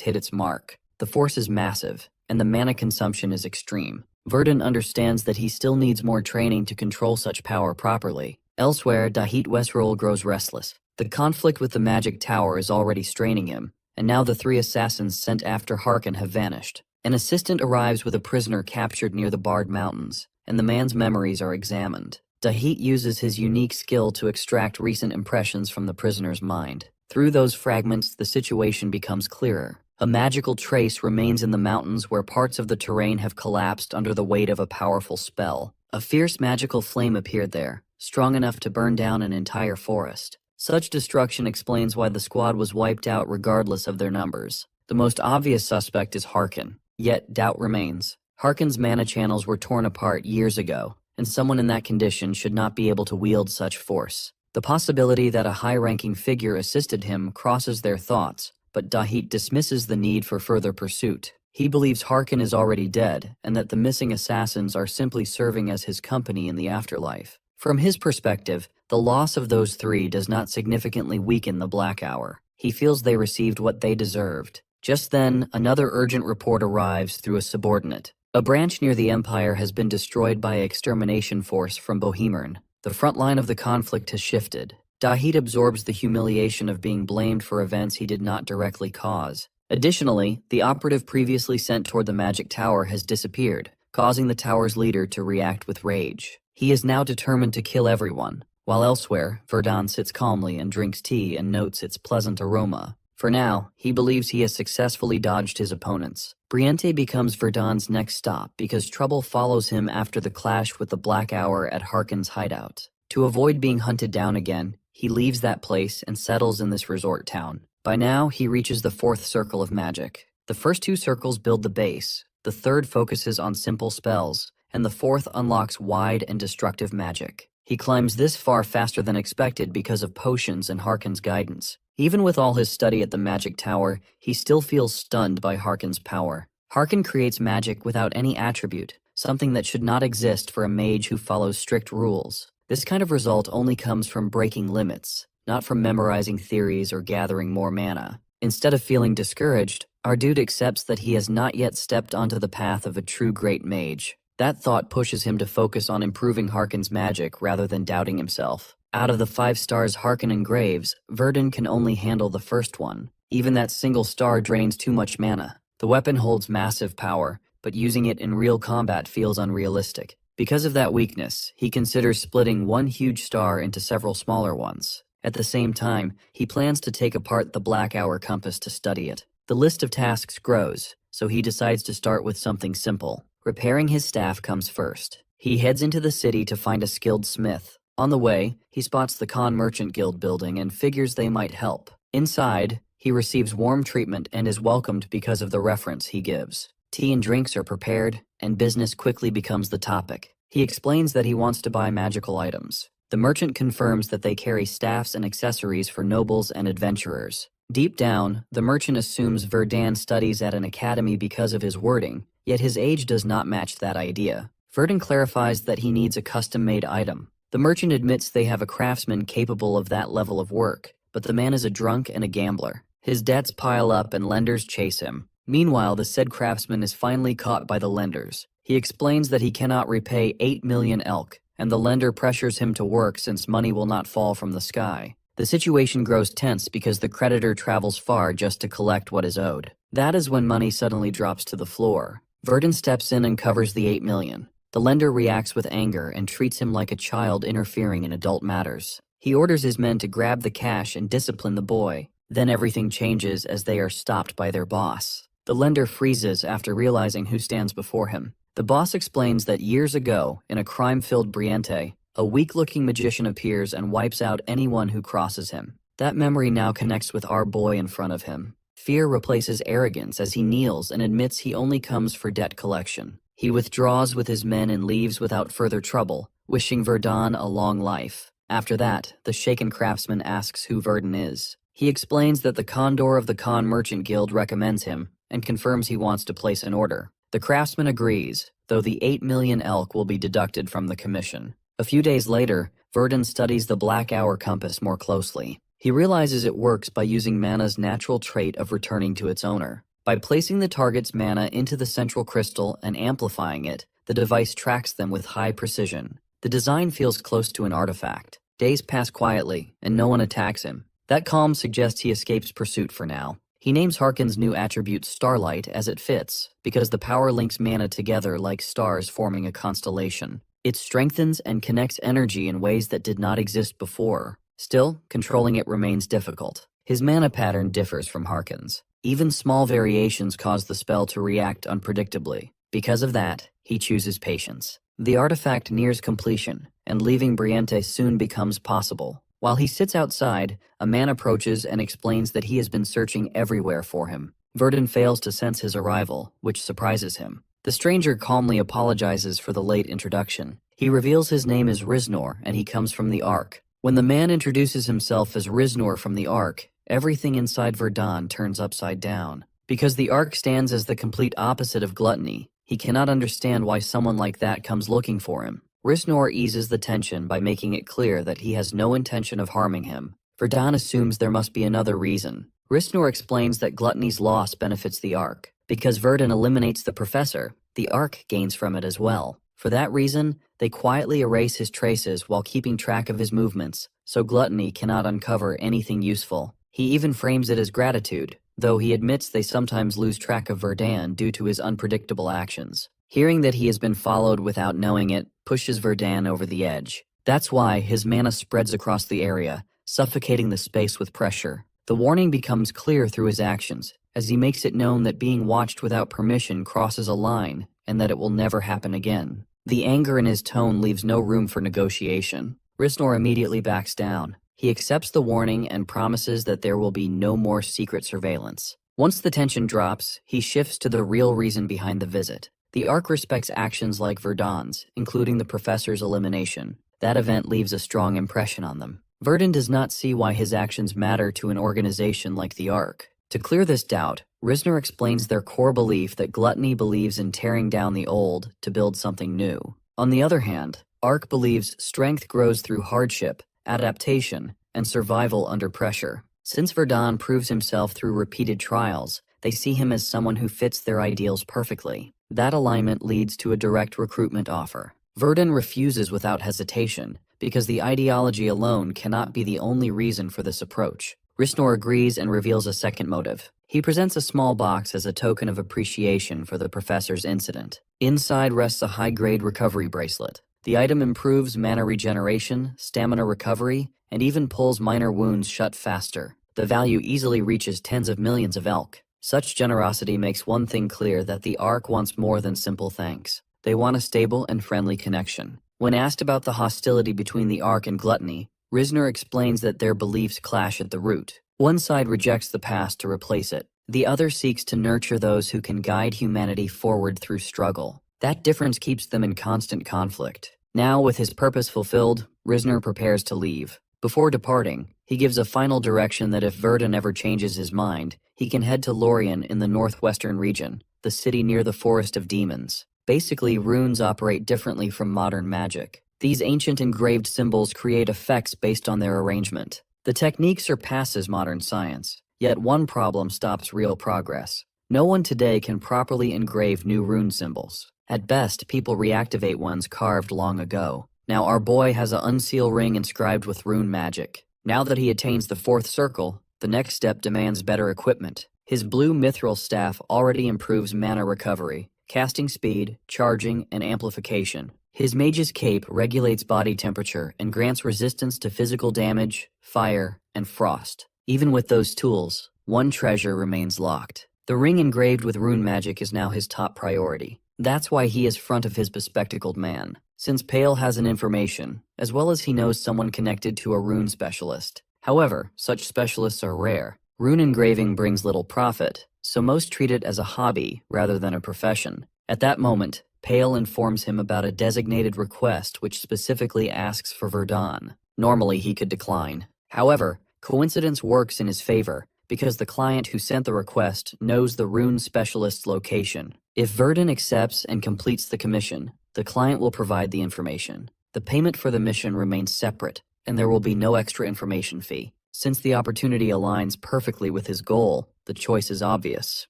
hit its mark. The force is massive, and the mana consumption is extreme. Verdun understands that he still needs more training to control such power properly. Elsewhere, Dahit Westroll grows restless. The conflict with the magic tower is already straining him, and now the 3 assassins sent after Harkon have vanished. An assistant arrives with a prisoner captured near the Bard Mountains, and the man's memories are examined. Dahit uses his unique skill to extract recent impressions from the prisoner's mind. Through those fragments, the situation becomes clearer. A magical trace remains in the mountains where parts of the terrain have collapsed under the weight of a powerful spell. A fierce magical flame appeared there, strong enough to burn down an entire forest. Such destruction explains why the squad was wiped out regardless of their numbers. The most obvious suspect is Harkon, yet doubt remains. Harkon's mana channels were torn apart years ago, and someone in that condition should not be able to wield such force. The possibility that a high-ranking figure assisted him crosses their thoughts, but Dahit dismisses the need for further pursuit. He believes Harkon is already dead, and that the missing assassins are simply serving as his company in the afterlife. From his perspective, the loss of those 3 does not significantly weaken the Black Hour. He feels they received what they deserved. Just then, another urgent report arrives through a subordinate. A branch near the Empire has been destroyed by an extermination force from Bohemern. The front line of the conflict has shifted. Dahit absorbs the humiliation of being blamed for events he did not directly cause. Additionally, the operative previously sent toward the Magic Tower has disappeared, causing the tower's leader to react with rage. He is now determined to kill everyone. While elsewhere, Verdun sits calmly and drinks tea and notes its pleasant aroma. For now, he believes he has successfully dodged his opponents. Briente becomes Verdun's next stop because trouble follows him after the clash with the Black Hour at Harkin's hideout. To avoid being hunted down again, he leaves that place and settles in this resort town. By now, he reaches the fourth circle of magic. The first two circles build the base, the third focuses on simple spells, and the fourth unlocks wide and destructive magic. He climbs this far faster than expected because of potions and Harkin's guidance. Even with all his study at the magic tower, he still feels stunned by Harkin's power. Harkin creates magic without any attribute, something that should not exist for a mage who follows strict rules. This kind of result only comes from breaking limits, not from memorizing theories or gathering more mana. Instead of feeling discouraged, our dude accepts that he has not yet stepped onto the path of a true great mage. That thought pushes him to focus on improving Harkin's magic rather than doubting himself. Out of the 5 stars Harkin engraves, Verdun can only handle the first one. Even that single star drains too much mana. The weapon holds massive power, but using it in real combat feels unrealistic. Because of that weakness, he considers splitting one huge star into several smaller ones. At the same time, he plans to take apart the Black Hour compass to study it. The list of tasks grows, so he decides to start with something simple. Repairing his staff comes first. He heads into the city to find a skilled smith. On the way, he spots the Khan Merchant Guild building and figures they might help. Inside, he receives warm treatment and is welcomed because of the reference he gives. Tea and drinks are prepared, and business quickly becomes the topic. He explains that he wants to buy magical items. The merchant confirms that they carry staffs and accessories for nobles and adventurers. Deep down, the merchant assumes Verdun studies at an academy because of his wording, yet his age does not match that idea. Verdun clarifies that he needs a custom-made item. The merchant admits they have a craftsman capable of that level of work, but the man is a drunk and a gambler. His debts pile up and lenders chase him. Meanwhile, the said craftsman is finally caught by the lenders. He explains that he cannot repay 8 million elk, and the lender pressures him to work since money will not fall from the sky. The situation grows tense because the creditor travels far just to collect what is owed. That is when money suddenly drops to the floor. Verdun steps in and covers the 8 million. The lender reacts with anger and treats him like a child interfering in adult matters. He orders his men to grab the cash and discipline the boy. Then everything changes as they are stopped by their boss. The lender freezes after realizing who stands before him. The boss explains that years ago, in a crime-filled Briente, a weak-looking magician appears and wipes out anyone who crosses him. That memory now connects with our boy in front of him. Fear replaces arrogance as he kneels and admits he only comes for debt collection. He withdraws with his men and leaves without further trouble, wishing Verdun a long life. After that, the shaken craftsman asks who Verdun is. He explains that the Condor of the Khan Merchant Guild recommends him and confirms he wants to place an order. The craftsman agrees, though the 8 million elk will be deducted from the commission. A few days later, Verdun studies the Black Hour compass more closely. He realizes it works by using mana's natural trait of returning to its owner. By placing the target's mana into the central crystal and amplifying it, the device tracks them with high precision. The design feels close to an artifact. Days pass quietly, and no one attacks him. That calm suggests he escapes pursuit for now. He names Harkin's new attribute Starlight as it fits, because the power links mana together like stars forming a constellation. It strengthens and connects energy in ways that did not exist before. Still, controlling it remains difficult. His mana pattern differs from Harkin's. Even small variations cause the spell to react unpredictably. Because of that, he chooses patience. The artifact nears completion, and leaving Briente soon becomes possible. While he sits outside, a man approaches and explains that he has been searching everywhere for him. Verdun fails to sense his arrival, which surprises him. The stranger calmly apologizes for the late introduction. He reveals his name is Riznor and he comes from the Ark. When the man introduces himself as Riznor from the Ark, everything inside Verdun turns upside down. Because the Ark stands as the complete opposite of gluttony, he cannot understand why someone like that comes looking for him. Riznor eases the tension by making it clear that he has no intention of harming him. Verdun assumes there must be another reason. Riznor explains that gluttony's loss benefits the Ark. Because Verdun eliminates the professor, the Ark gains from it as well. For that reason, they quietly erase his traces while keeping track of his movements, so gluttony cannot uncover anything useful. He even frames it as gratitude, though he admits they sometimes lose track of Verdun due to his unpredictable actions. Hearing that he has been followed without knowing it pushes Verdun over the edge. That's why his mana spreads across the area, suffocating the space with pressure. The warning becomes clear through his actions, as he makes it known that being watched without permission crosses a line and that it will never happen again. The anger in his tone leaves no room for negotiation. Risnor immediately backs down. He accepts the warning and promises that there will be no more secret surveillance. Once the tension drops, he shifts to the real reason behind the visit. The arc respects actions like Verdon's, including the professor's elimination. That event leaves a strong impression on them. Verdon does not see why his actions matter to an organization like the Ark. To clear this doubt, Risnor explains their core belief that gluttony believes in tearing down the old to build something new. On the other hand, Ark believes strength grows through hardship, adaptation, and survival under pressure. Since Verdon proves himself through repeated trials, they see him as someone who fits their ideals perfectly. That alignment leads to a direct recruitment offer. Verdon refuses without hesitation, because the ideology alone cannot be the only reason for this approach. Risnor agrees and reveals a second motive. He presents a small box as a token of appreciation for the professor's incident. Inside rests a high-grade recovery bracelet. The item improves mana regeneration, stamina recovery, and even pulls minor wounds shut faster. The value easily reaches tens of millions of elk. Such generosity makes one thing clear, that the Ark wants more than simple thanks. They want a stable and friendly connection. When asked about the hostility between the Ark and gluttony, Risnor explains that their beliefs clash at the root. One side rejects the past to replace it. The other seeks to nurture those who can guide humanity forward through struggle. That difference keeps them in constant conflict. Now, with his purpose fulfilled, Risnor prepares to leave. Before departing, he gives a final direction that if Verdon ever changes his mind, he can head to Lorien in the northwestern region, the city near the Forest of Demons. Basically, runes operate differently from modern magic. These ancient engraved symbols create effects based on their arrangement. The technique surpasses modern science, yet one problem stops real progress. No one today can properly engrave new rune symbols. At best, people reactivate ones carved long ago. Now our boy has an unseal ring inscribed with rune magic. Now that he attains the fourth circle, the next step demands better equipment. His blue mithril staff already improves mana recovery, casting speed, charging, and amplification. His mage's cape regulates body temperature and grants resistance to physical damage, fire, and frost. Even with those tools, one treasure remains locked. The ring engraved with rune magic is now his top priority. That's why he is front of his bespectacled man, since Pale has an information, as well as he knows someone connected to a rune specialist. However, such specialists are rare. Rune engraving brings little profit, so most treat it as a hobby rather than a profession. At that moment, Pale informs him about a designated request which specifically asks for Verdon. Normally he could decline. However, coincidence works in his favor, because the client who sent the request knows the rune specialist's location. If Verdon accepts and completes the commission, the client will provide the information. The payment for the mission remains separate, and there will be no extra information fee. Since the opportunity aligns perfectly with his goal, the choice is obvious.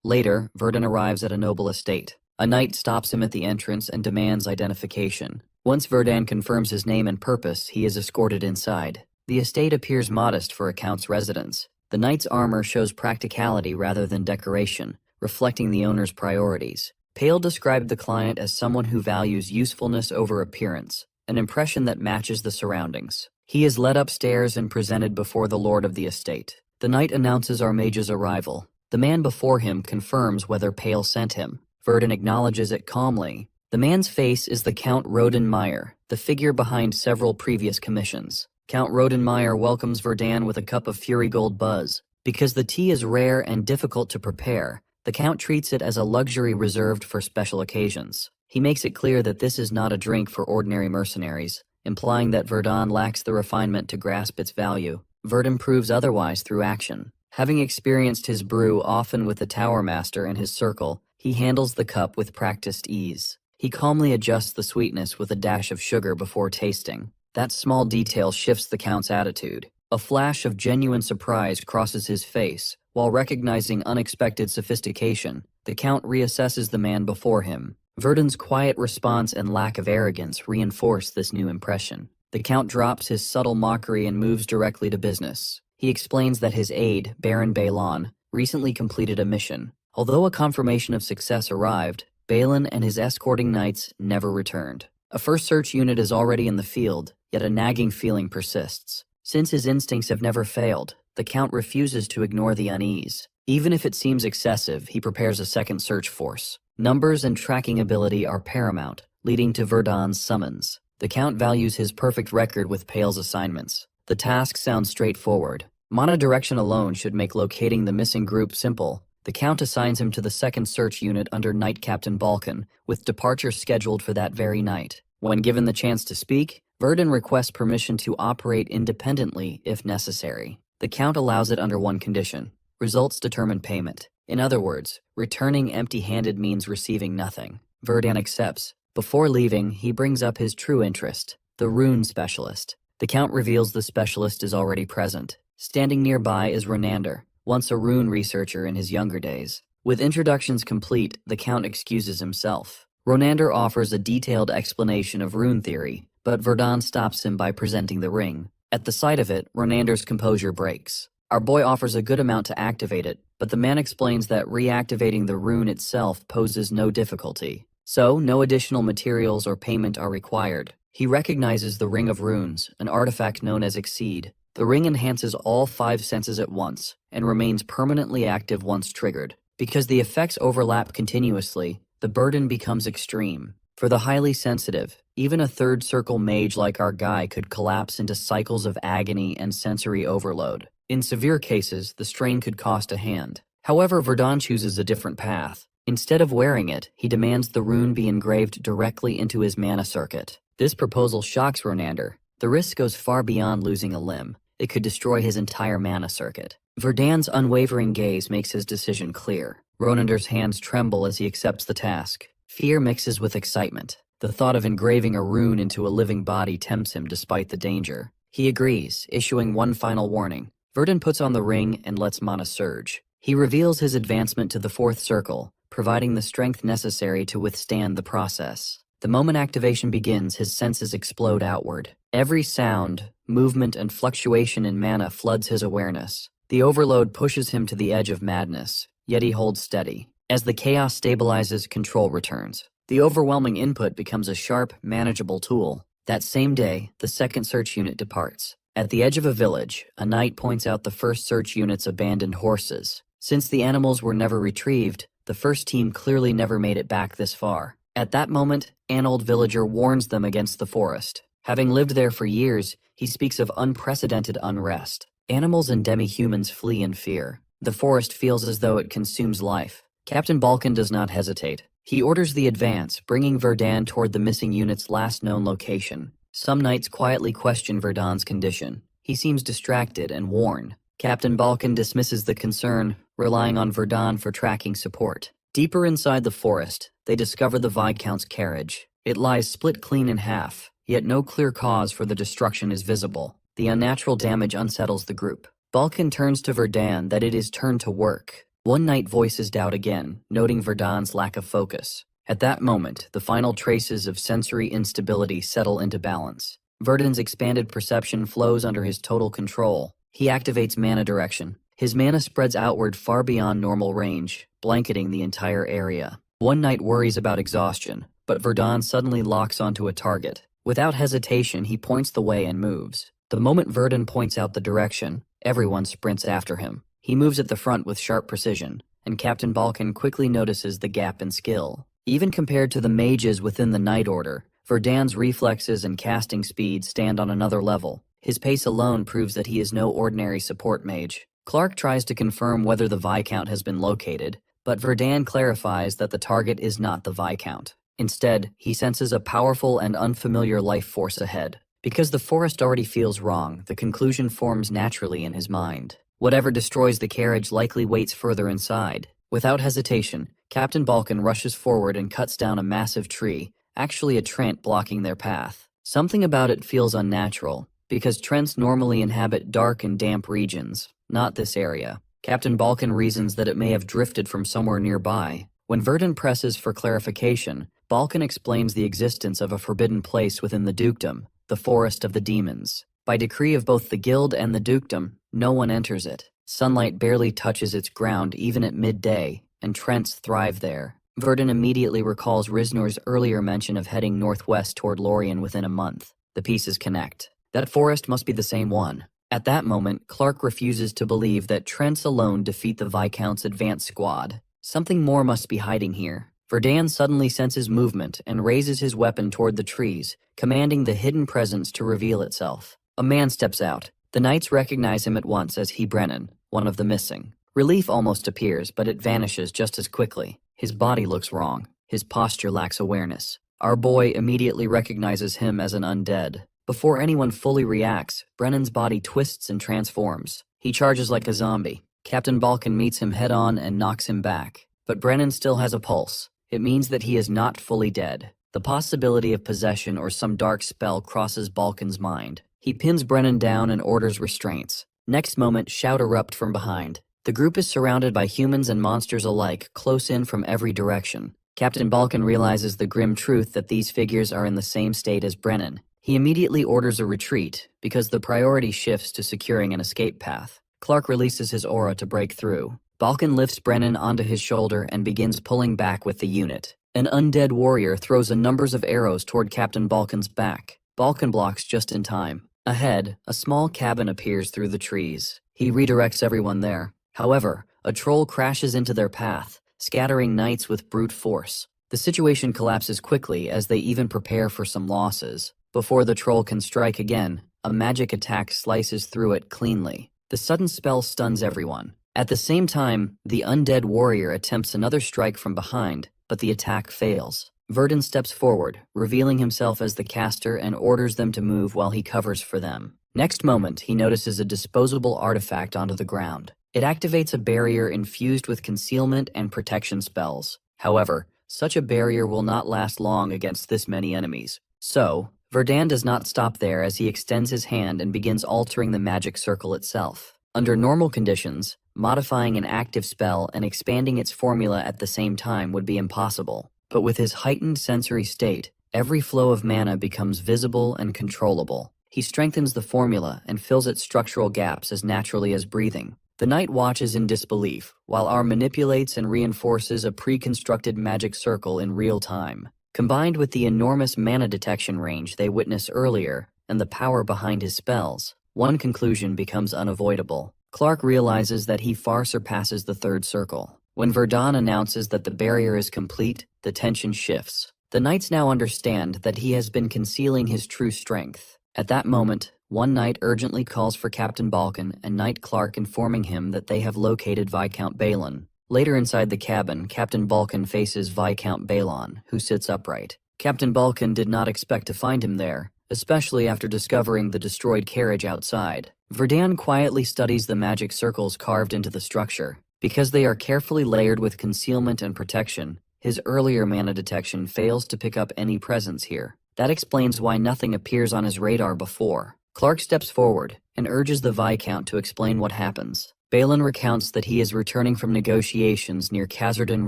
Later, Verdon arrives at a noble estate. A knight stops him at the entrance and demands identification. Once Verdon confirms his name and purpose, he is escorted inside. The estate appears modest for a count's residence. The knight's armor shows practicality rather than decoration, reflecting the owner's priorities. Pale described the client as someone who values usefulness over appearance, an impression that matches the surroundings. He is led upstairs and presented before the lord of the estate. The knight announces our mage's arrival. The man before him confirms whether Pale sent him. Verdon acknowledges it calmly. The man's face is the Count Rodenmeyer, the figure behind several previous commissions. Count Rodenmeyer welcomes Verdon with a cup of Fury Gold Buzz. Because the tea is rare and difficult to prepare, the Count treats it as a luxury reserved for special occasions. He makes it clear that this is not a drink for ordinary mercenaries, implying that Verdon lacks the refinement to grasp its value. Verdon proves otherwise through action. Having experienced his brew often with the Tower Master and his circle, he handles the cup with practiced ease. He calmly adjusts the sweetness with a dash of sugar before tasting. That small detail shifts the Count's attitude. A flash of genuine surprise crosses his face. While recognizing unexpected sophistication, the Count reassesses the man before him. Verdon's quiet response and lack of arrogance reinforce this new impression. The Count drops his subtle mockery and moves directly to business. He explains that his aide, Baron Balon, recently completed a mission. Although a confirmation of success arrived, Balon and his escorting knights never returned. A first search unit is already in the field, yet a nagging feeling persists. Since his instincts have never failed, the Count refuses to ignore the unease. Even if it seems excessive, he prepares a second search force. Numbers and tracking ability are paramount, leading to Verdun's summons. The Count values his perfect record with Pale's assignments. The task sounds straightforward. Monodirection alone should make locating the missing group simple. The Count assigns him to the second search unit under Knight Captain Balkan, with departure scheduled for that very night. When given the chance to speak, Verdun requests permission to operate independently if necessary. The Count allows it under one condition. Results determine payment. In other words, returning empty-handed means receiving nothing. Verdun accepts. Before leaving, he brings up his true interest, the rune specialist. The Count reveals the specialist is already present. Standing nearby is Ronander, once a rune researcher in his younger days. With introductions complete, the Count excuses himself. Ronander offers a detailed explanation of rune theory, but Verdun stops him by presenting the ring. At the sight of it, Ronander's composure breaks. Our boy offers a good amount to activate it, but the man explains that reactivating the rune itself poses no difficulty. So, no additional materials or payment are required. He recognizes the Ring of Runes, an artifact known as Exceed. The ring enhances all 5 senses at once, and remains permanently active once triggered. Because the effects overlap continuously, the burden becomes extreme. For the highly sensitive, even a third circle mage like our guy could collapse into cycles of agony and sensory overload. In severe cases, the strain could cost a hand. However, Verdun chooses a different path. Instead of wearing it, he demands the rune be engraved directly into his mana circuit. This proposal shocks Ronander. The risk goes far beyond losing a limb. It could destroy his entire mana circuit. Verdun's unwavering gaze makes his decision clear. Ronander's hands tremble as he accepts the task. Fear mixes with excitement. The thought of engraving a rune into a living body tempts him despite the danger. He agrees, issuing one final warning. Verdun puts on the ring and lets mana surge. He reveals his advancement to the 4th circle, providing the strength necessary to withstand the process. The moment activation begins, his senses explode outward. Every sound, movement, and fluctuation in mana floods his awareness. The overload pushes him to the edge of madness, yet he holds steady. As the chaos stabilizes, control returns. The overwhelming input becomes a sharp, manageable tool. That same day, the second search unit departs. At the edge of a village, a knight points out the first search unit's abandoned horses. Since the animals were never retrieved, the first team clearly never made it back this far. At that moment, an old villager warns them against the forest. Having lived there for years, he speaks of unprecedented unrest. Animals and demi-humans flee in fear. The forest feels as though it consumes life. Captain Balkan does not hesitate. He orders the advance, bringing Verdun toward the missing unit's last known location. Some knights quietly question Verdun's condition. He seems distracted and worn. Captain Balkan dismisses the concern, relying on Verdun for tracking support. Deeper inside the forest, they discover the Viscount's carriage. It lies split clean in half, yet no clear cause for the destruction is visible. The unnatural damage unsettles the group. Balkan turns to Verdun that it is turn to work. One knight voices doubt again, noting Verdun's lack of focus. At that moment, the final traces of sensory instability settle into balance. Verdun's expanded perception flows under his total control. He activates mana direction. His mana spreads outward far beyond normal range, blanketing the entire area. One knight worries about exhaustion, but Verdun suddenly locks onto a target. Without hesitation, he points the way and moves. The moment Verdun points out the direction, everyone sprints after him. He moves at the front with sharp precision, and Captain Balkan quickly notices the gap in skill. Even compared to the mages within the Knight Order, Verdun's reflexes and casting speed stand on another level. His pace alone proves that he is no ordinary support mage. Clark tries to confirm whether the Viscount has been located, but Verdun clarifies that the target is not the Viscount. Instead, he senses a powerful and unfamiliar life force ahead. Because the forest already feels wrong, the conclusion forms naturally in his mind. Whatever destroys the carriage likely waits further inside. Without hesitation, Captain Balkan rushes forward and cuts down a massive tree, actually a trent blocking their path. Something about it feels unnatural, because trents normally inhabit dark and damp regions, not this area. Captain Balkan reasons that it may have drifted from somewhere nearby. When Verdun presses for clarification, Balkan explains the existence of a forbidden place within the dukedom, the Forest of the Demons. By decree of both the guild and the dukedom, no one enters it. Sunlight barely touches its ground even at midday, and trents thrive there. Verdun immediately recalls Risnor's earlier mention of heading northwest toward Lorien within a month. The pieces connect. That forest must be the same one. At that moment, Clark refuses to believe that Trents alone defeat the Viscount's advance squad. Something more must be hiding here. Verdun suddenly senses movement and raises his weapon toward the trees, commanding the hidden presence to reveal itself. A man steps out. The knights recognize him at once as Brennan, one of the missing. Relief almost appears, but it vanishes just as quickly. His body looks wrong. His posture lacks awareness. Our boy immediately recognizes him as an undead. Before anyone fully reacts, Brennan's body twists and transforms. He charges like a zombie. Captain Balkan meets him head-on and knocks him back. But Brennan still has a pulse. It means that he is not fully dead. The possibility of possession or some dark spell crosses Balkan's mind. He pins Brennan down and orders restraints. Next moment, shout erupt from behind. The group is surrounded by humans and monsters alike, close in from every direction. Captain Balkan realizes the grim truth that these figures are in the same state as Brennan. He immediately orders a retreat, because the priority shifts to securing an escape path. Clark releases his aura to break through. Balkan lifts Brennan onto his shoulder and begins pulling back with the unit. An undead warrior throws a numbers of arrows toward Captain Balkan's back. Balkan blocks just in time. Ahead, a small cabin appears through the trees. He redirects everyone there. However, a troll crashes into their path, scattering knights with brute force. The situation collapses quickly as they even prepare for some losses. Before the troll can strike again, a magic attack slices through it cleanly. The sudden spell stuns everyone. At the same time, the undead warrior attempts another strike from behind, but the attack fails. Verdun steps forward, revealing himself as the caster and orders them to move while he covers for them. Next moment, he notices a disposable artifact onto the ground. It activates a barrier infused with concealment and protection spells. However, such a barrier will not last long against this many enemies. So, Verdun does not stop there as he extends his hand and begins altering the magic circle itself. Under normal conditions, modifying an active spell and expanding its formula at the same time would be impossible. But with his heightened sensory state, every flow of mana becomes visible and controllable. He strengthens the formula and fills its structural gaps as naturally as breathing. The knight watches in disbelief, while R manipulates and reinforces a pre-constructed magic circle in real time. Combined with the enormous mana detection range they witnessed earlier and the power behind his spells, one conclusion becomes unavoidable. Clark realizes that he far surpasses the third circle. When Verdun announces that the barrier is complete, the tension shifts. The knights now understand that he has been concealing his true strength. At that moment, one knight urgently calls for Captain Balkan and Knight Clark, informing him that they have located Viscount Balon. Later inside the cabin, Captain Balkan faces Viscount Balon, who sits upright. Captain Balkan did not expect to find him there, especially after discovering the destroyed carriage outside. Verdun quietly studies the magic circles carved into the structure. Because they are carefully layered with concealment and protection, his earlier mana detection fails to pick up any presence here. That explains why nothing appears on his radar before. Clark steps forward and urges the Viscount to explain what happens. Balon recounts that he is returning from negotiations near Khazardan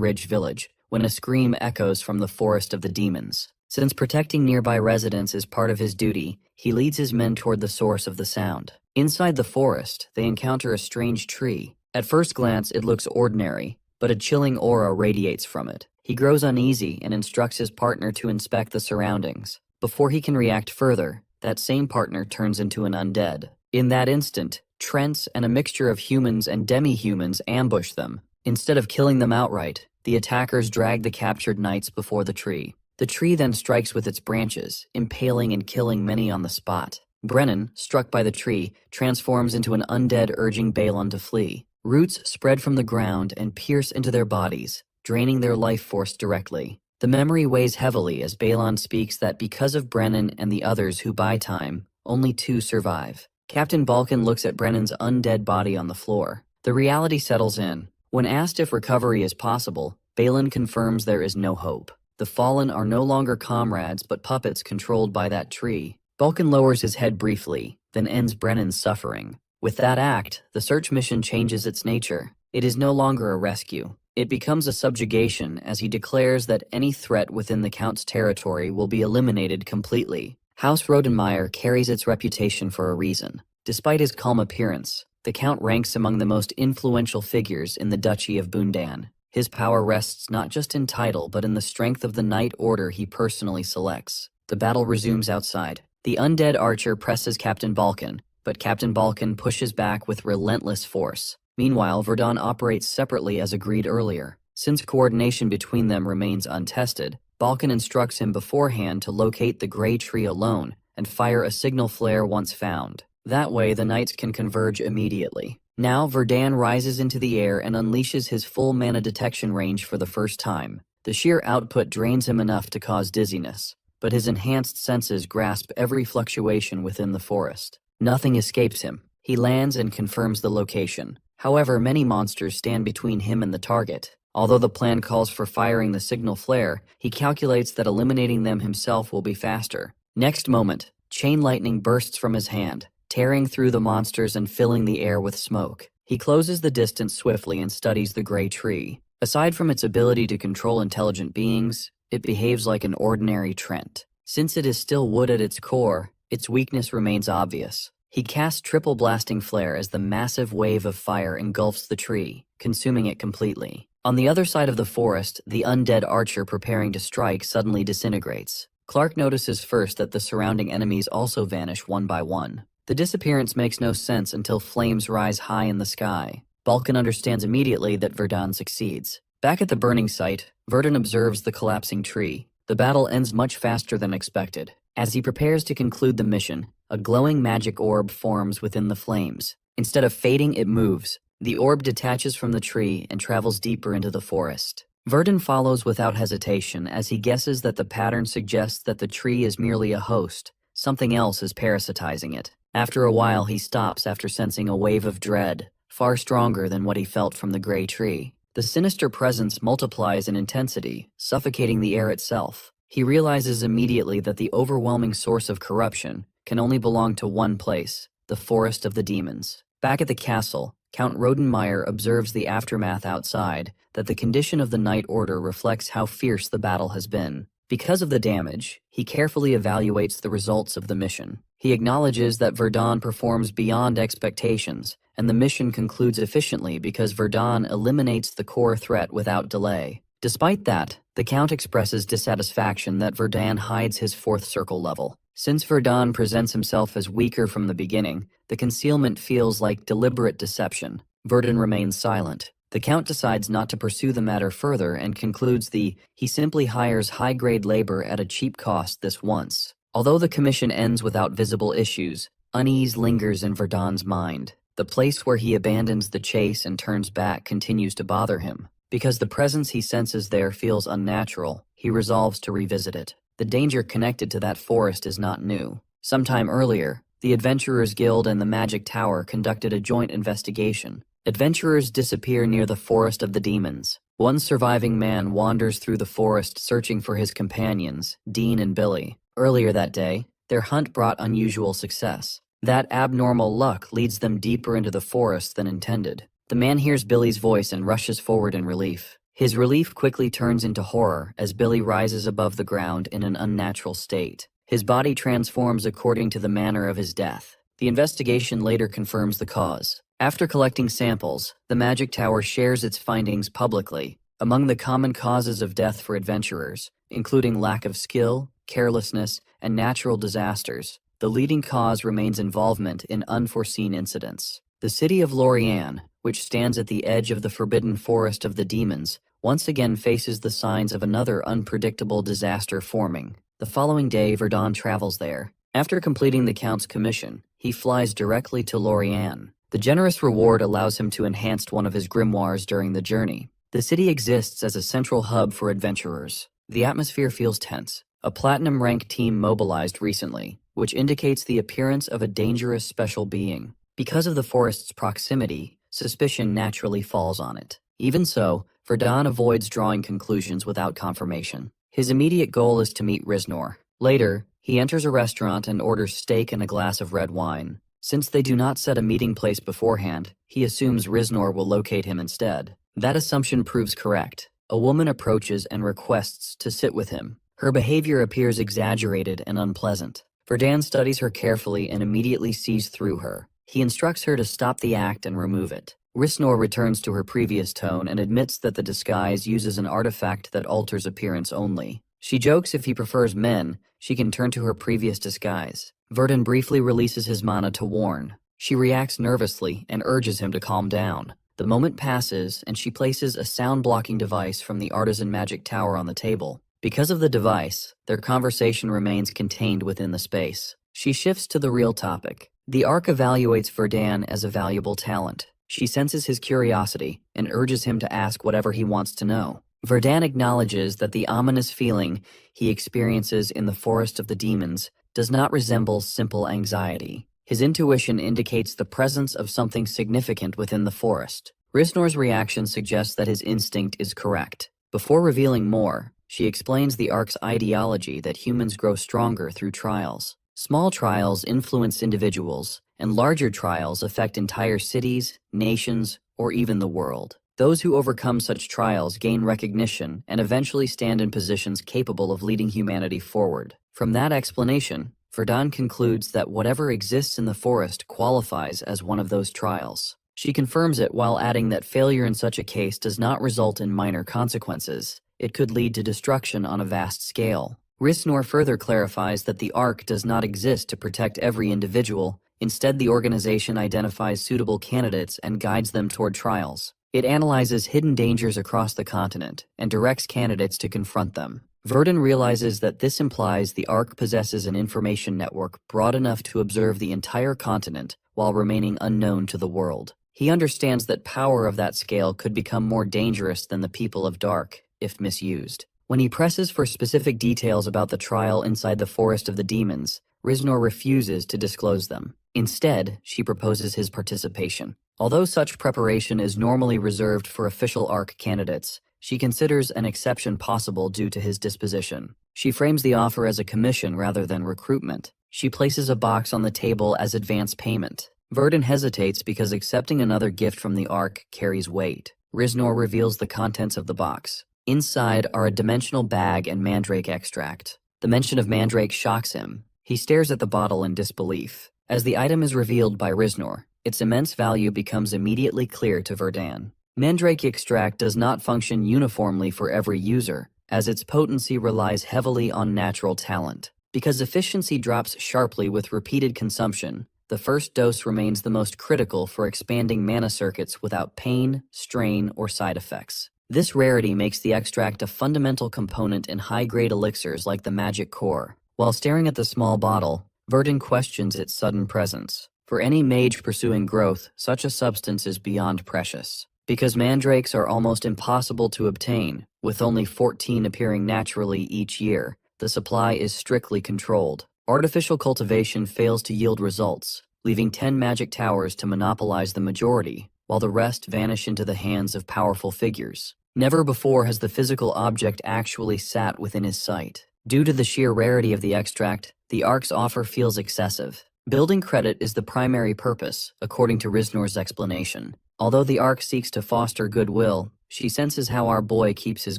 Ridge village when a scream echoes from the Forest of the Demons. Since protecting nearby residents is part of his duty, he leads his men toward the source of the sound. Inside the forest, they encounter a strange tree. At first glance, it looks ordinary, but a chilling aura radiates from it. He grows uneasy and instructs his partner to inspect the surroundings. Before he can react further, that same partner turns into an undead. In that instant, Trents and a mixture of humans and demi-humans ambush them. Instead of killing them outright, the attackers drag the captured knights before the tree. The tree then strikes with its branches, impaling and killing many on the spot. Brennan, struck by the tree, transforms into an undead, urging Balon to flee. Roots spread from the ground and pierce into their bodies, draining their life force directly. The memory weighs heavily as Balon speaks that because of Brennan and the others who buy time, only 2 survive. Captain Balkan looks at Brennan's undead body on the floor. The reality settles in. When asked if recovery is possible, Balon confirms there is no hope. The fallen are no longer comrades but puppets controlled by that tree. Balkan lowers his head briefly, then ends Brennan's suffering. With that act, the search mission changes its nature. It is no longer a rescue. It becomes a subjugation as he declares that any threat within the Count's territory will be eliminated completely. House Rodenmeyer carries its reputation for a reason. Despite his calm appearance, the Count ranks among the most influential figures in the Duchy of Bundan. His power rests not just in title but in the strength of the knight order he personally selects. The battle resumes outside. The undead archer presses Captain Balkan, but but Captain Balkan pushes back with relentless force. Meanwhile, Verdun operates separately as agreed earlier. Since coordination between them remains untested, Balkan instructs him beforehand to locate the gray tree alone and fire a signal flare once found. That way, the knights can converge immediately. Now, Verdun rises into the air and unleashes his full mana detection range for the first time. The sheer output drains him enough to cause dizziness, but his enhanced senses grasp every fluctuation within the forest. Nothing escapes him. He lands and confirms the location. However, many monsters stand between him and the target. Although the plan calls for firing the signal flare, he calculates that eliminating them himself will be faster. Next moment, chain lightning bursts from his hand, tearing through the monsters and filling the air with smoke. He closes the distance swiftly and studies the gray tree. Aside from its ability to control intelligent beings, it behaves like an ordinary Trent. Since it is still wood at its core, its weakness remains obvious. He casts Triple Blasting Flare as the massive wave of fire engulfs the tree, consuming it completely. On the other side of the forest, the undead archer preparing to strike suddenly disintegrates. Clark notices first that the surrounding enemies also vanish one by one. The disappearance makes no sense until flames rise high in the sky. Balkan understands immediately that Verdun succeeds. Back at the burning site, Verdun observes the collapsing tree. The battle ends much faster than expected. As he prepares to conclude the mission, a glowing magic orb forms within the flames. Instead of fading, it moves. The orb detaches from the tree and travels deeper into the forest. Verdun follows without hesitation as he guesses that the pattern suggests that the tree is merely a host. Something else is parasitizing it. After a while, he stops after sensing a wave of dread, far stronger than what he felt from the gray tree. The sinister presence multiplies in intensity, suffocating the air itself. He realizes immediately that the overwhelming source of corruption can only belong to one place, the Forest of the Demons. Back at the castle, Count Rodenmeyer observes the aftermath outside, that the condition of the Knight Order reflects how fierce the battle has been. Because of the damage, he carefully evaluates the results of the mission. He acknowledges that Verdun performs beyond expectations, and the mission concludes efficiently because Verdun eliminates the core threat without delay. Despite that, the Count expresses dissatisfaction that Verdun hides his fourth circle level. Since Verdun presents himself as weaker from the beginning, the concealment feels like deliberate deception. Verdun remains silent. The Count decides not to pursue the matter further and concludes he simply hires high-grade labor at a cheap cost this once. Although the commission ends without visible issues, unease lingers in Verdun's mind. The place where he abandons the chase and turns back continues to bother him. Because the presence he senses there feels unnatural, he resolves to revisit it. The danger connected to that forest is not new. Sometime earlier, the Adventurers Guild and the Magic Tower conducted a joint investigation. Adventurers disappear near the Forest of the Demons. One surviving man wanders through the forest searching for his companions, Dean and Billy. Earlier that day, their hunt brought unusual success. That abnormal luck leads them deeper into the forest than intended. The man hears Billy's voice and rushes forward in relief. His relief quickly turns into horror as Billy rises above the ground in an unnatural state. His body transforms according to the manner of his death. The investigation later confirms the cause. After collecting samples, the Magic Tower shares its findings publicly. Among the common causes of death for adventurers, including lack of skill, carelessness, and natural disasters, the leading cause remains involvement in unforeseen incidents. The city of Lorient, which stands at the edge of the forbidden Forest of the Demons, once again faces the signs of another unpredictable disaster forming. The following day, Verdun travels there. After completing the Count's commission, he flies directly to Lorient. The generous reward allows him to enhance one of his grimoires during the journey. The city exists as a central hub for adventurers. The atmosphere feels tense. A platinum rank team mobilized recently, which indicates the appearance of a dangerous special being. Because of the forest's proximity, suspicion naturally falls on it. Even so, Verdun avoids drawing conclusions without confirmation. His immediate goal is to meet Risnor. Later, he enters a restaurant and orders steak and a glass of red wine. Since they do not set a meeting place beforehand, he assumes Risnor will locate him instead. That assumption proves correct. A woman approaches and requests to sit with him. Her behavior appears exaggerated and unpleasant. Verdun studies her carefully and immediately sees through her. He instructs her to stop the act and remove it. Risnor returns to her previous tone and admits that the disguise uses an artifact that alters appearance only. She jokes if he prefers men, she can turn to her previous disguise. Verdun briefly releases his mana to warn. She reacts nervously and urges him to calm down. The moment passes, and she places a sound-blocking device from the Artisan Magic Tower on the table. Because of the device, their conversation remains contained within the space. She shifts to the real topic. The Ark evaluates Verdun as a valuable talent. She senses his curiosity and urges him to ask whatever he wants to know. Verdun acknowledges that the ominous feeling he experiences in the Forest of the Demons does not resemble simple anxiety. His intuition indicates the presence of something significant within the forest. Risnor's reaction suggests that his instinct is correct. Before revealing more, she explains the Ark's ideology that humans grow stronger through trials. Small trials influence individuals, and larger trials affect entire cities, nations, or even the world. Those who overcome such trials gain recognition and eventually stand in positions capable of leading humanity forward. From that explanation, Verdun concludes that whatever exists in the forest qualifies as one of those trials. She confirms it while adding that failure in such a case does not result in minor consequences. It could lead to destruction on a vast scale. Risnor further clarifies that the Ark does not exist to protect every individual. Instead, the organization identifies suitable candidates and guides them toward trials. It analyzes hidden dangers across the continent and directs candidates to confront them. Verdun realizes that this implies the Ark possesses an information network broad enough to observe the entire continent while remaining unknown to the world. He understands that power of that scale could become more dangerous than the people of Dark, if misused. When he presses for specific details about the trial inside the Forest of the Demons, Risnor refuses to disclose them. Instead, she proposes his participation. Although such preparation is normally reserved for official Ark candidates, she considers an exception possible due to his disposition. She frames the offer as a commission rather than recruitment. She places a box on the table as advance payment. Verdun hesitates because accepting another gift from the Ark carries weight. Risnor reveals the contents of the box. Inside are a dimensional bag and mandrake extract. The mention of mandrake shocks him. He stares at the bottle in disbelief. As the item is revealed by Risnor, its immense value becomes immediately clear to Verdun. Mandrake extract does not function uniformly for every user, as its potency relies heavily on natural talent. Because efficiency drops sharply with repeated consumption, the first dose remains the most critical for expanding mana circuits without pain, strain, or side effects. This rarity makes the extract a fundamental component in high-grade elixirs like the Magic Core. While staring at the small bottle, Verdun questions its sudden presence. For any mage pursuing growth, such a substance is beyond precious. Because mandrakes are almost impossible to obtain, with only 14 appearing naturally each year, the supply is strictly controlled. Artificial cultivation fails to yield results, leaving 10 magic towers to monopolize the majority, while the rest vanish into the hands of powerful figures. Never before has the physical object actually sat within his sight. Due to the sheer rarity of the extract, the Ark's offer feels excessive. Building credit is the primary purpose, according to Risnor's explanation. Although the Ark seeks to foster goodwill, she senses how our boy keeps his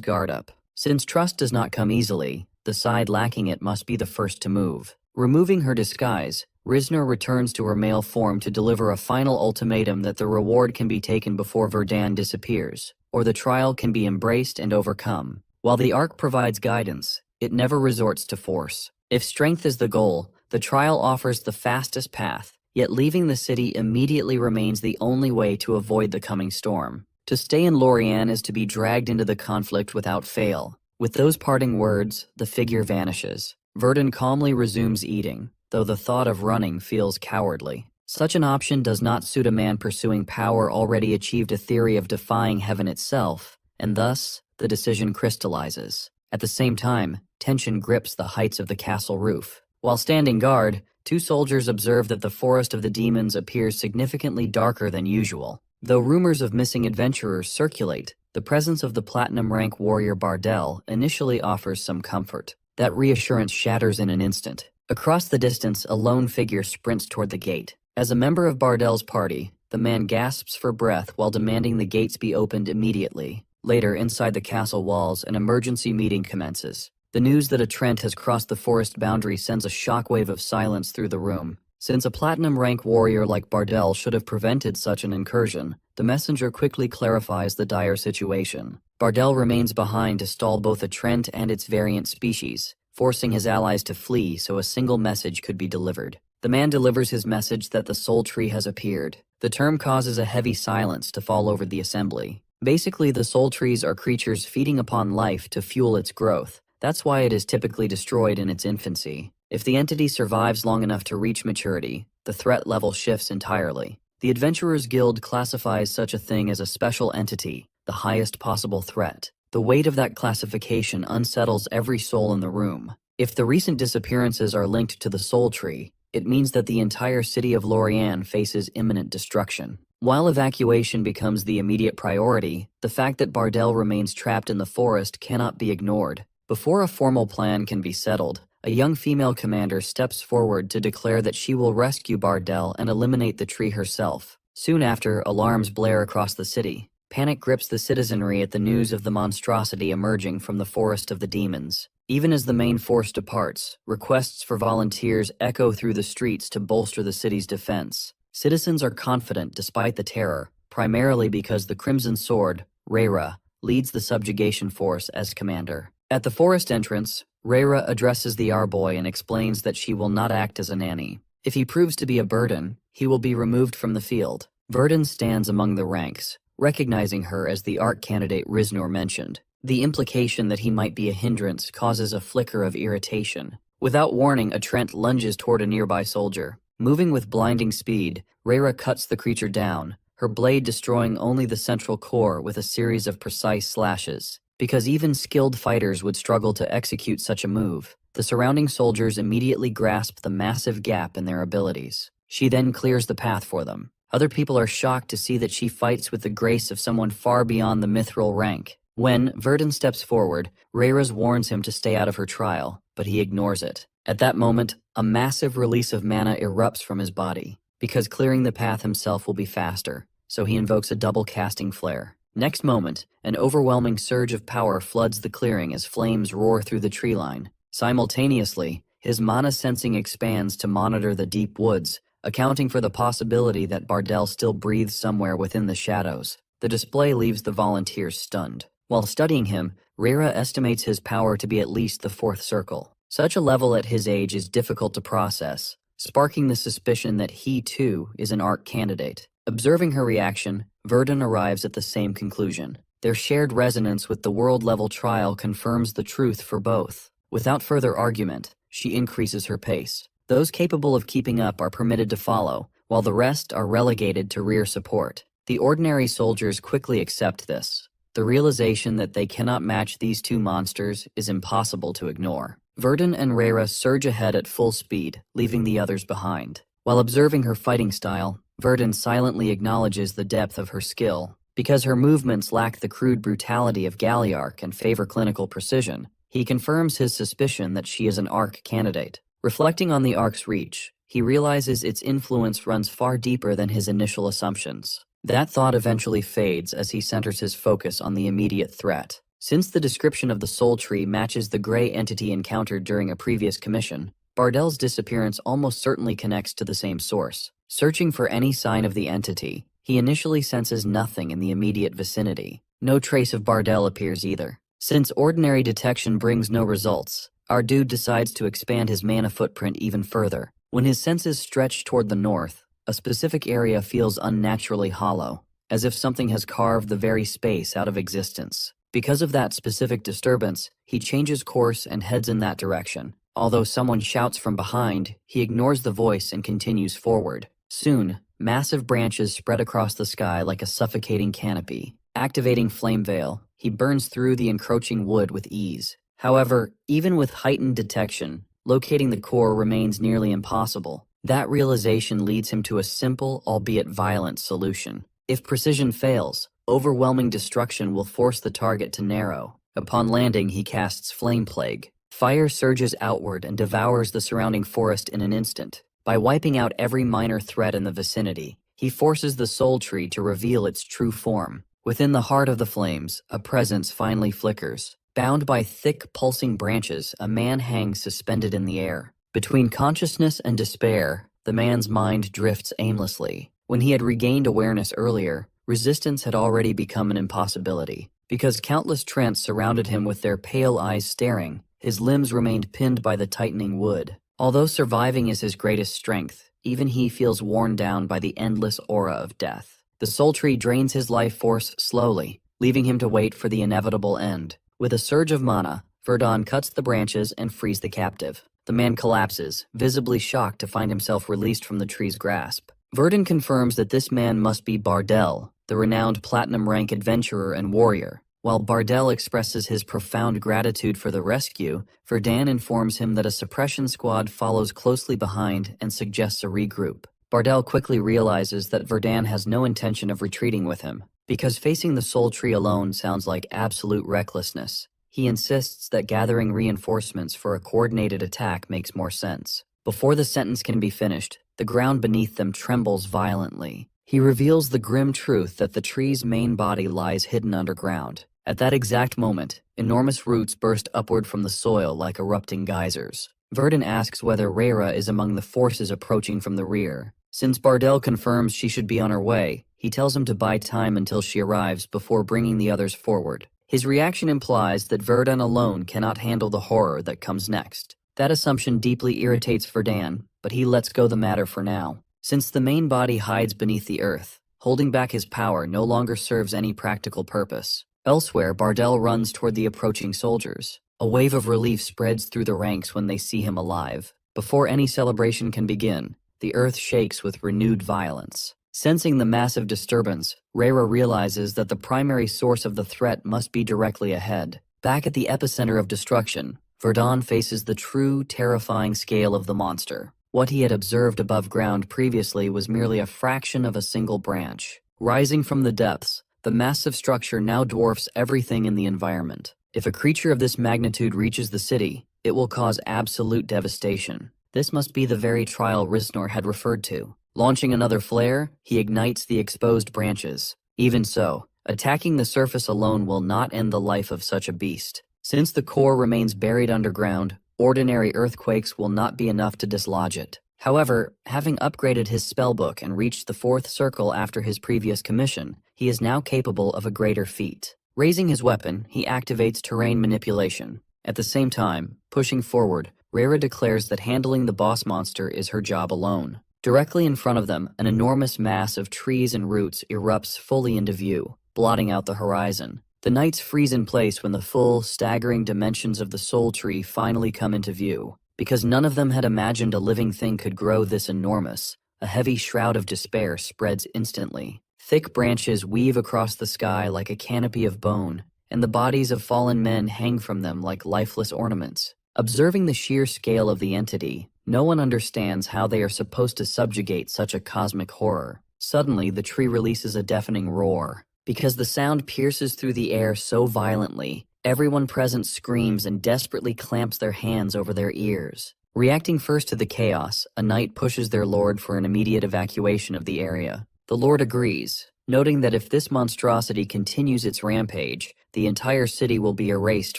guard up. Since trust does not come easily, the side lacking it must be the first to move. Removing her disguise, Risnor returns to her male form to deliver a final ultimatum that the reward can be taken before Verdun disappears, or the trial can be embraced and overcome. While the Ark provides guidance, it never resorts to force. If strength is the goal, the trial offers the fastest path, yet leaving the city immediately remains the only way to avoid the coming storm. To stay in Lorien is to be dragged into the conflict without fail. With those parting words, the figure vanishes. Verdun calmly resumes eating, though the thought of running feels cowardly. Such an option does not suit a man pursuing power already achieved a theory of defying heaven itself, and thus, the decision crystallizes. At the same time, tension grips the heights of the castle roof. While standing guard, two soldiers observe that the Forest of the Demons appears significantly darker than usual. Though rumors of missing adventurers circulate, the presence of the platinum-rank warrior Bardel initially offers some comfort. That reassurance shatters in an instant. Across the distance, a lone figure sprints toward the gate. As a member of Bardel's party, the man gasps for breath while demanding the gates be opened immediately. Later, inside the castle walls, an emergency meeting commences. The news that a Trent has crossed the forest boundary sends a shockwave of silence through the room. Since a platinum-rank warrior like Bardel should have prevented such an incursion, the messenger quickly clarifies the dire situation. Bardel remains behind to stall both a Trent and its variant species, forcing his allies to flee so a single message could be delivered. The man delivers his message that the soul tree has appeared. The term causes a heavy silence to fall over the assembly. Basically, the soul trees are creatures feeding upon life to fuel its growth. That's why it is typically destroyed in its infancy. If the entity survives long enough to reach maturity, the threat level shifts entirely. The Adventurers Guild classifies such a thing as a special entity, the highest possible threat. The weight of that classification unsettles every soul in the room. If the recent disappearances are linked to the soul tree, it means that the entire city of Lorient faces imminent destruction. While evacuation becomes the immediate priority, the fact that Bardel remains trapped in the forest cannot be ignored. Before a formal plan can be settled, a young female commander steps forward to declare that she will rescue Bardel and eliminate the tree herself. Soon after, alarms blare across the city. Panic grips the citizenry at the news of the monstrosity emerging from the forest of the demons. Even as the main force departs, requests for volunteers echo through the streets to bolster the city's defense. Citizens are confident despite the terror, primarily because the Crimson Sword, Reira, leads the subjugation force as commander. At the forest entrance, Reira addresses the Arboy and explains that she will not act as a nanny. If he proves to be a burden, he will be removed from the field. Verdun stands among the ranks, recognizing her as the ARC candidate Riznor mentioned. The implication that he might be a hindrance causes a flicker of irritation. Without warning, a Trent lunges toward a nearby soldier. Moving with blinding speed, Reira cuts the creature down, her blade destroying only the central core with a series of precise slashes. Because even skilled fighters would struggle to execute such a move, the surrounding soldiers immediately grasp the massive gap in their abilities. She then clears the path for them. Other people are shocked to see that she fights with the grace of someone far beyond the mithril rank. When Verdun steps forward, Reira warns him to stay out of her trial, but he ignores it. At that moment, a massive release of mana erupts from his body, because clearing the path himself will be faster, so he invokes a double casting flare. Next moment, an overwhelming surge of power floods the clearing as flames roar through the tree line. Simultaneously, his mana sensing expands to monitor the deep woods, accounting for the possibility that Bardel still breathes somewhere within the shadows. The display leaves the volunteers stunned. While studying him, Reira estimates his power to be at least the fourth circle. Such a level at his age is difficult to process, sparking the suspicion that he, too, is an ARC candidate. Observing her reaction, Verdun arrives at the same conclusion. Their shared resonance with the world-level trial confirms the truth for both. Without further argument, she increases her pace. Those capable of keeping up are permitted to follow, while the rest are relegated to rear support. The ordinary soldiers quickly accept this. The realization that they cannot match these two monsters is impossible to ignore. Verdun and Reira surge ahead at full speed, leaving the others behind. While observing her fighting style, Verdun silently acknowledges the depth of her skill. Because her movements lack the crude brutality of Galliarch and favor clinical precision, he confirms his suspicion that she is an ARC candidate. Reflecting on the ARC's reach, he realizes its influence runs far deeper than his initial assumptions. That thought eventually fades as he centers his focus on the immediate threat. Since the description of the soul tree matches the gray entity encountered during a previous commission, Bardel's disappearance almost certainly connects to the same source. Searching for any sign of the entity, he initially senses nothing in the immediate vicinity. No trace of Bardel appears either. Since ordinary detection brings no results, our dude decides to expand his mana footprint even further. When his senses stretch toward the north, a specific area feels unnaturally hollow, as if something has carved the very space out of existence. Because of that specific disturbance, he changes course and heads in that direction. Although someone shouts from behind, he ignores the voice and continues forward. Soon, massive branches spread across the sky like a suffocating canopy. Activating Flame Veil, he burns through the encroaching wood with ease. However, even with heightened detection, locating the core remains nearly impossible. That realization leads him to a simple, albeit violent, solution. If precision fails, overwhelming destruction will force the target to narrow. Upon landing, he casts Flame Plague. Fire surges outward and devours the surrounding forest in an instant. By wiping out every minor threat in the vicinity, he forces the soul tree to reveal its true form. Within the heart of the flames, a presence finally flickers. Bound by thick, pulsing branches, a man hangs suspended in the air. Between consciousness and despair, the man's mind drifts aimlessly. When he had regained awareness earlier, resistance had already become an impossibility. Because countless Trents surrounded him with their pale eyes staring, His limbs remained pinned by the tightening wood. Although surviving is his greatest strength, even he feels worn down by the endless aura of death. The soul tree drains his life force slowly, leaving him to wait for the inevitable end. With a surge of mana, Verdun cuts the branches and frees the captive. The man collapses, visibly shocked to find himself released from the tree's grasp. Verdun confirms that this man must be Bardel, the renowned platinum-rank adventurer and warrior. While Bardel expresses his profound gratitude for the rescue, Verdun informs him that a suppression squad follows closely behind and suggests a regroup. Bardel quickly realizes that Verdun has no intention of retreating with him, because facing the soul tree alone sounds like absolute recklessness. He insists that gathering reinforcements for a coordinated attack makes more sense. Before the sentence can be finished, the ground beneath them trembles violently. He reveals the grim truth that the tree's main body lies hidden underground. At that exact moment, enormous roots burst upward from the soil like erupting geysers. Verdun asks whether Rhaera is among the forces approaching from the rear. Since Bardel confirms she should be on her way, he tells him to buy time until she arrives before bringing the others forward. His reaction implies that Verdun alone cannot handle the horror that comes next. That assumption deeply irritates Verdun, but he lets go the matter for now. Since the main body hides beneath the earth, holding back his power no longer serves any practical purpose. Elsewhere, Bardel runs toward the approaching soldiers. A wave of relief spreads through the ranks when they see him alive. Before any celebration can begin, the earth shakes with renewed violence. Sensing the massive disturbance, Rhaera realizes that the primary source of the threat must be directly ahead. Back at the epicenter of destruction, Verdun faces the true, terrifying scale of the monster. What he had observed above ground previously was merely a fraction of a single branch. Rising from the depths, the massive structure now dwarfs everything in the environment. If a creature of this magnitude reaches the city, it will cause absolute devastation. This must be the very trial Risnor had referred to. Launching another flare, he ignites the exposed branches. Even so, attacking the surface alone will not end the life of such a beast. Since the core remains buried underground, ordinary earthquakes will not be enough to dislodge it. However, having upgraded his spellbook and reached the 4th circle after his previous commission, he is now capable of a greater feat. Raising his weapon, he activates terrain manipulation. At the same time, pushing forward, Rhaera declares that handling the boss monster is her job alone. Directly in front of them, an enormous mass of trees and roots erupts fully into view, blotting out the horizon. The knights freeze in place when the full, staggering dimensions of the soul tree finally come into view. Because none of them had imagined a living thing could grow this enormous, a heavy shroud of despair spreads instantly. Thick branches weave across the sky like a canopy of bone, and the bodies of fallen men hang from them like lifeless ornaments. Observing the sheer scale of the entity, no one understands how they are supposed to subjugate such a cosmic horror. Suddenly, the tree releases a deafening roar. Because the sound pierces through the air so violently, everyone present screams and desperately clamps their hands over their ears. Reacting first to the chaos, a knight pushes their lord for an immediate evacuation of the area. The lord agrees, noting that if this monstrosity continues its rampage, the entire city will be erased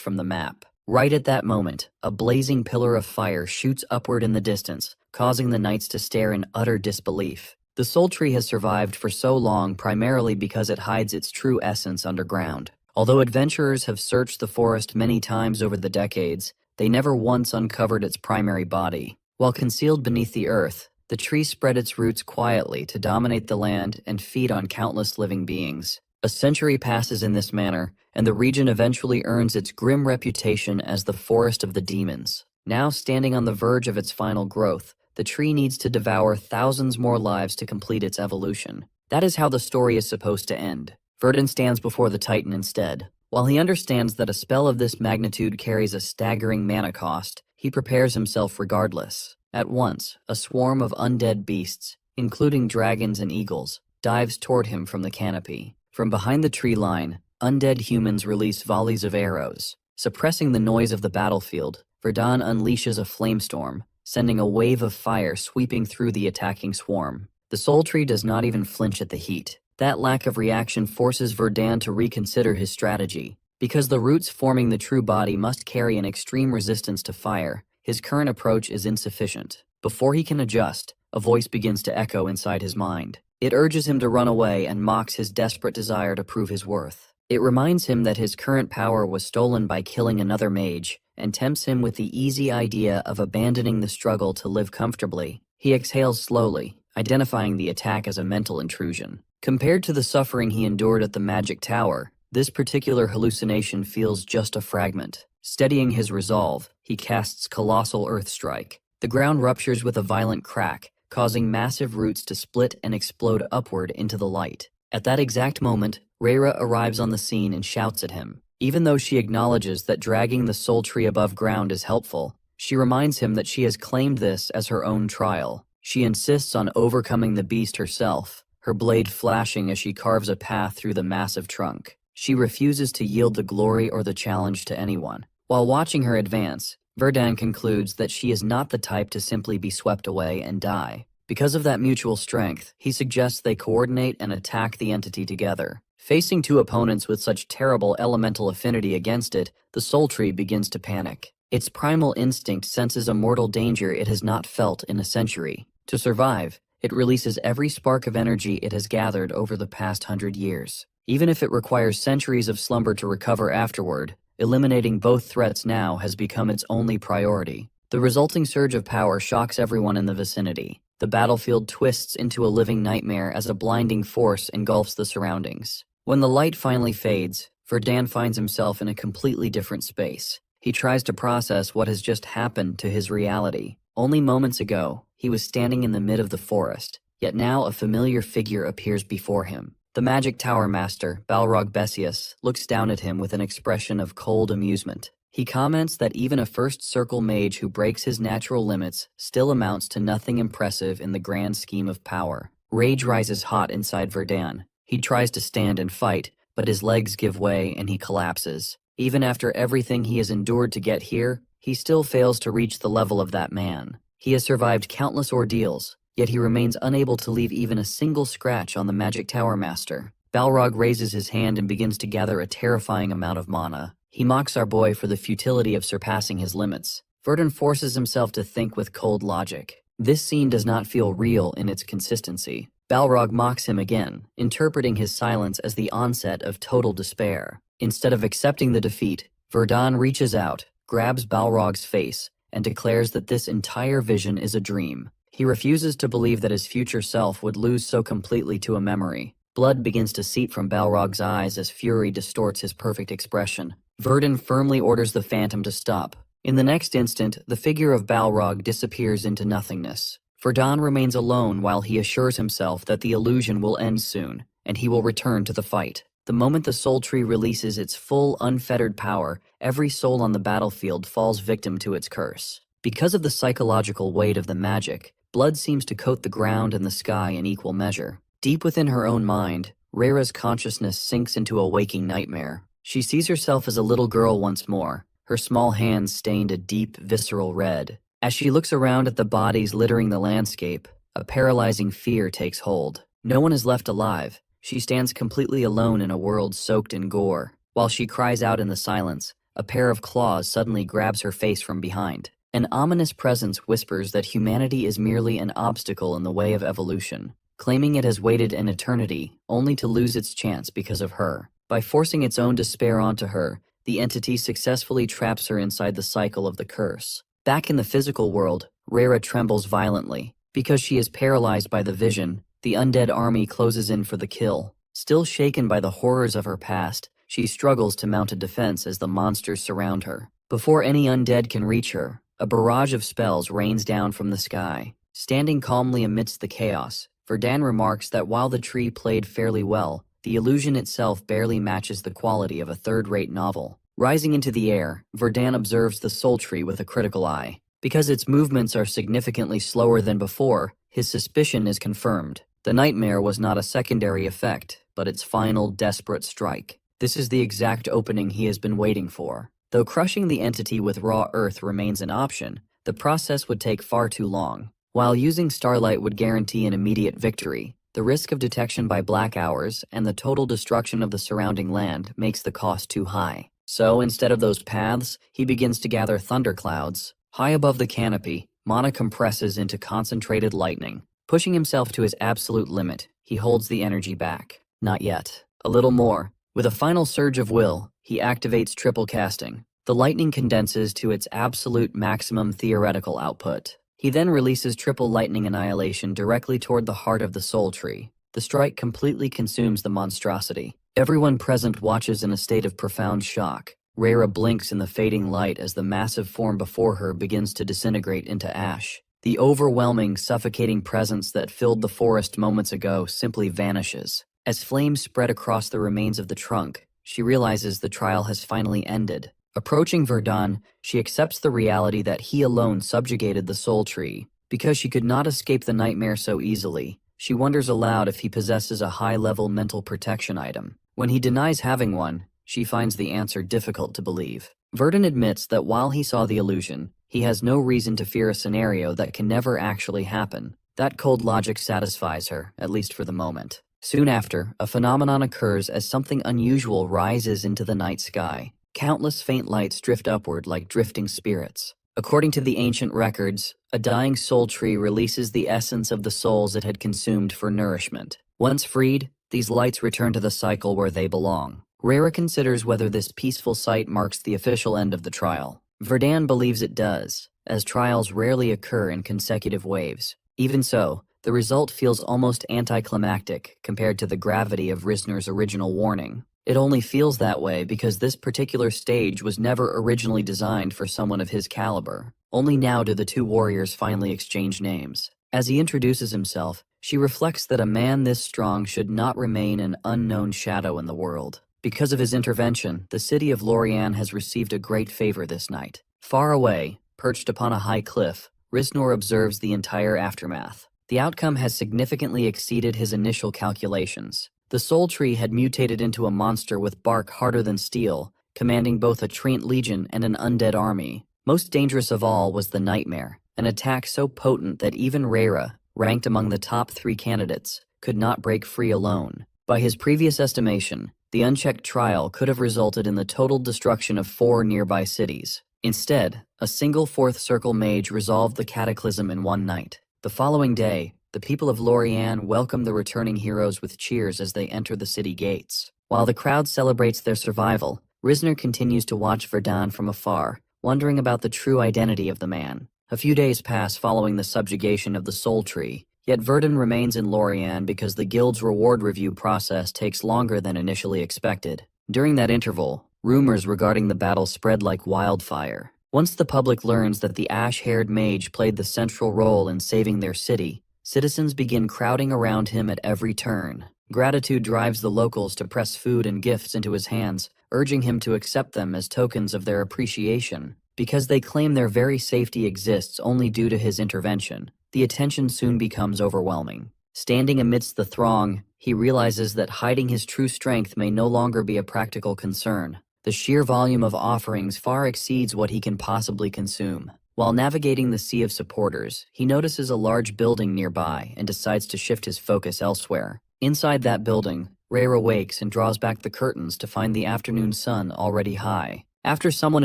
from the map. Right at that moment, a blazing pillar of fire shoots upward in the distance, causing the knights to stare in utter disbelief. The soul tree has survived for so long primarily because it hides its true essence underground. Although adventurers have searched the forest many times over the decades, they never once uncovered its primary body. While concealed beneath the earth, the tree spread its roots quietly to dominate the land and feed on countless living beings. A century passes in this manner, and the region eventually earns its grim reputation as the Forest of the Demons. Now standing on the verge of its final growth, the tree needs to devour thousands more lives to complete its evolution. That is how the story is supposed to end. Verdun stands before the Titan instead. While he understands that a spell of this magnitude carries a staggering mana cost, he prepares himself regardless. At once, a swarm of undead beasts, including dragons and eagles, dives toward him from the canopy. From behind the tree line, undead humans release volleys of arrows. Suppressing the noise of the battlefield, Verdun unleashes a flamestorm, sending a wave of fire sweeping through the attacking swarm. The soul tree does not even flinch at the heat. That lack of reaction forces Verdun to reconsider his strategy. Because the roots forming the true body must carry an extreme resistance to fire, his current approach is insufficient. Before he can adjust, a voice begins to echo inside his mind. It urges him to run away and mocks his desperate desire to prove his worth. It reminds him that his current power was stolen by killing another mage, and tempts him with the easy idea of abandoning the struggle to live comfortably. He exhales slowly, identifying the attack as a mental intrusion. Compared to the suffering he endured at the Magic Tower, this particular hallucination feels just a fragment. Steadying his resolve, he casts Colossal Earth Strike. The ground ruptures with a violent crack, causing massive roots to split and explode upward into the light. At that exact moment, Reira arrives on the scene and shouts at him. Even though she acknowledges that dragging the soul tree above ground is helpful, she reminds him that she has claimed this as her own trial. She insists on overcoming the beast herself, her blade flashing as she carves a path through the massive trunk. She refuses to yield the glory or the challenge to anyone. While watching her advance, Verdun concludes that she is not the type to simply be swept away and die. Because of that mutual strength, he suggests they coordinate and attack the entity together. Facing two opponents with such terrible elemental affinity against it, the soul tree begins to panic. Its primal instinct senses a mortal danger it has not felt in a century. To survive, it releases every spark of energy it has gathered over the past 100 years. Even if it requires centuries of slumber to recover afterward, eliminating both threats now has become its only priority. The resulting surge of power shocks everyone in the vicinity. The battlefield twists into a living nightmare as a blinding force engulfs the surroundings. When the light finally fades, Verdun finds himself in a completely different space. He tries to process what has just happened to his reality. Only moments ago, he was standing in the mid of the forest, yet now a familiar figure appears before him. The Magic Tower Master, Balrog Besius, looks down at him with an expression of cold amusement. He comments that even a first circle mage who breaks his natural limits still amounts to nothing impressive in the grand scheme of power. Rage rises hot inside Verdun. He tries to stand and fight, but his legs give way and he collapses. Even after everything he has endured to get here, he still fails to reach the level of that man. He has survived countless ordeals, yet he remains unable to leave even a single scratch on the Magic Tower Master. Balrog raises his hand and begins to gather a terrifying amount of mana. He mocks our boy for the futility of surpassing his limits. Verdun forces himself to think with cold logic. This scene does not feel real in its consistency. Balrog mocks him again, interpreting his silence as the onset of total despair. Instead of accepting the defeat, Verdun reaches out, grabs Balrog's face, and declares that this entire vision is a dream. He refuses to believe that his future self would lose so completely to a memory. Blood begins to seep from Balrog's eyes as fury distorts his perfect expression. Verdun firmly orders the phantom to stop. In the next instant, the figure of Balrog disappears into nothingness. Verdun remains alone while he assures himself that the illusion will end soon, and he will return to the fight. The moment the soul tree releases its full, unfettered power, every soul on the battlefield falls victim to its curse. Because of the psychological weight of the magic, blood seems to coat the ground and the sky in equal measure. Deep within her own mind, Reira's consciousness sinks into a waking nightmare. She sees herself as a little girl once more, her small hands stained a deep, visceral red. As she looks around at the bodies littering the landscape, a paralyzing fear takes hold. No one is left alive. She stands completely alone in a world soaked in gore. While she cries out in the silence, a pair of claws suddenly grabs her face from behind. An ominous presence whispers that humanity is merely an obstacle in the way of evolution, claiming it has waited an eternity only to lose its chance because of her. By forcing its own despair onto her, the entity successfully traps her inside the cycle of the curse. Back in the physical world, Reira trembles violently. Because she is paralyzed by the vision, the undead army closes in for the kill. Still shaken by the horrors of her past, she struggles to mount a defense as the monsters surround her. Before any undead can reach her, a barrage of spells rains down from the sky. Standing calmly amidst the chaos, Verdun remarks that while the tree played fairly well, the illusion itself barely matches the quality of a third-rate novel. Rising into the air, Verdun observes the soul tree with a critical eye. Because its movements are significantly slower than before, his suspicion is confirmed. The nightmare was not a secondary effect, but its final, desperate strike. This is the exact opening he has been waiting for. Though crushing the entity with raw earth remains an option, the process would take far too long. While using starlight would guarantee an immediate victory, the risk of detection by black hours and the total destruction of the surrounding land makes the cost too high. So, instead of those paths, he begins to gather thunderclouds. High above the canopy, mana compresses into concentrated lightning. Pushing himself to his absolute limit, he holds the energy back. Not yet. A little more. With a final surge of will, he activates triple casting. The lightning condenses to its absolute maximum theoretical output. He then releases triple lightning annihilation directly toward the heart of the soul tree. The strike completely consumes the monstrosity. Everyone present watches in a state of profound shock. Reira blinks in the fading light as the massive form before her begins to disintegrate into ash. The overwhelming, suffocating presence that filled the forest moments ago simply vanishes. As flames spread across the remains of the trunk, she realizes the trial has finally ended. Approaching Verdun, she accepts the reality that he alone subjugated the soul tree. Because she could not escape the nightmare so easily, she wonders aloud if he possesses a high-level mental protection item. When he denies having one, she finds the answer difficult to believe. Verdun admits that while he saw the illusion, he has no reason to fear a scenario that can never actually happen. That cold logic satisfies her, at least for the moment. Soon after, a phenomenon occurs as something unusual rises into the night sky. Countless faint lights drift upward like drifting spirits. According to the ancient records, a dying soul tree releases the essence of the souls it had consumed for nourishment. Once freed, these lights return to the cycle where they belong. Reira considers whether this peaceful sight marks the official end of the trial. Verdun believes it does, as trials rarely occur in consecutive waves. Even so, the result feels almost anticlimactic compared to the gravity of Risner's original warning. It only feels that way because this particular stage was never originally designed for someone of his caliber. Only now do the two warriors finally exchange names. As he introduces himself, she reflects that a man this strong should not remain an unknown shadow in the world. Because of his intervention, the city of Lorient has received a great favor this night. Far away, perched upon a high cliff, Risnor observes the entire aftermath. The outcome has significantly exceeded his initial calculations. The soul tree had mutated into a monster with bark harder than steel, commanding both a Treant legion and an undead army. Most dangerous of all was the nightmare, an attack so potent that even Reira, ranked among the top 3 candidates, could not break free alone. By his previous estimation, the unchecked trial could have resulted in the total destruction of 4 nearby cities. Instead, a single fourth circle mage resolved the cataclysm in one night. The following day, the people of Lorient welcome the returning heroes with cheers as they enter the city gates. While the crowd celebrates their survival, Risner continues to watch Verdun from afar, wondering about the true identity of the man. A few days pass following the subjugation of the soul tree, yet Verdun remains in Lorient because the guild's reward review process takes longer than initially expected. During that interval, rumors regarding the battle spread like wildfire. Once the public learns that the ash-haired mage played the central role in saving their city, citizens begin crowding around him at every turn. Gratitude drives the locals to press food and gifts into his hands, urging him to accept them as tokens of their appreciation. Because they claim their very safety exists only due to his intervention, the attention soon becomes overwhelming. Standing amidst the throng, he realizes that hiding his true strength may no longer be a practical concern. The sheer volume of offerings far exceeds what he can possibly consume. While navigating the sea of supporters, he notices a large building nearby and decides to shift his focus elsewhere. Inside that building, Reira wakes and draws back the curtains to find the afternoon sun already high. After someone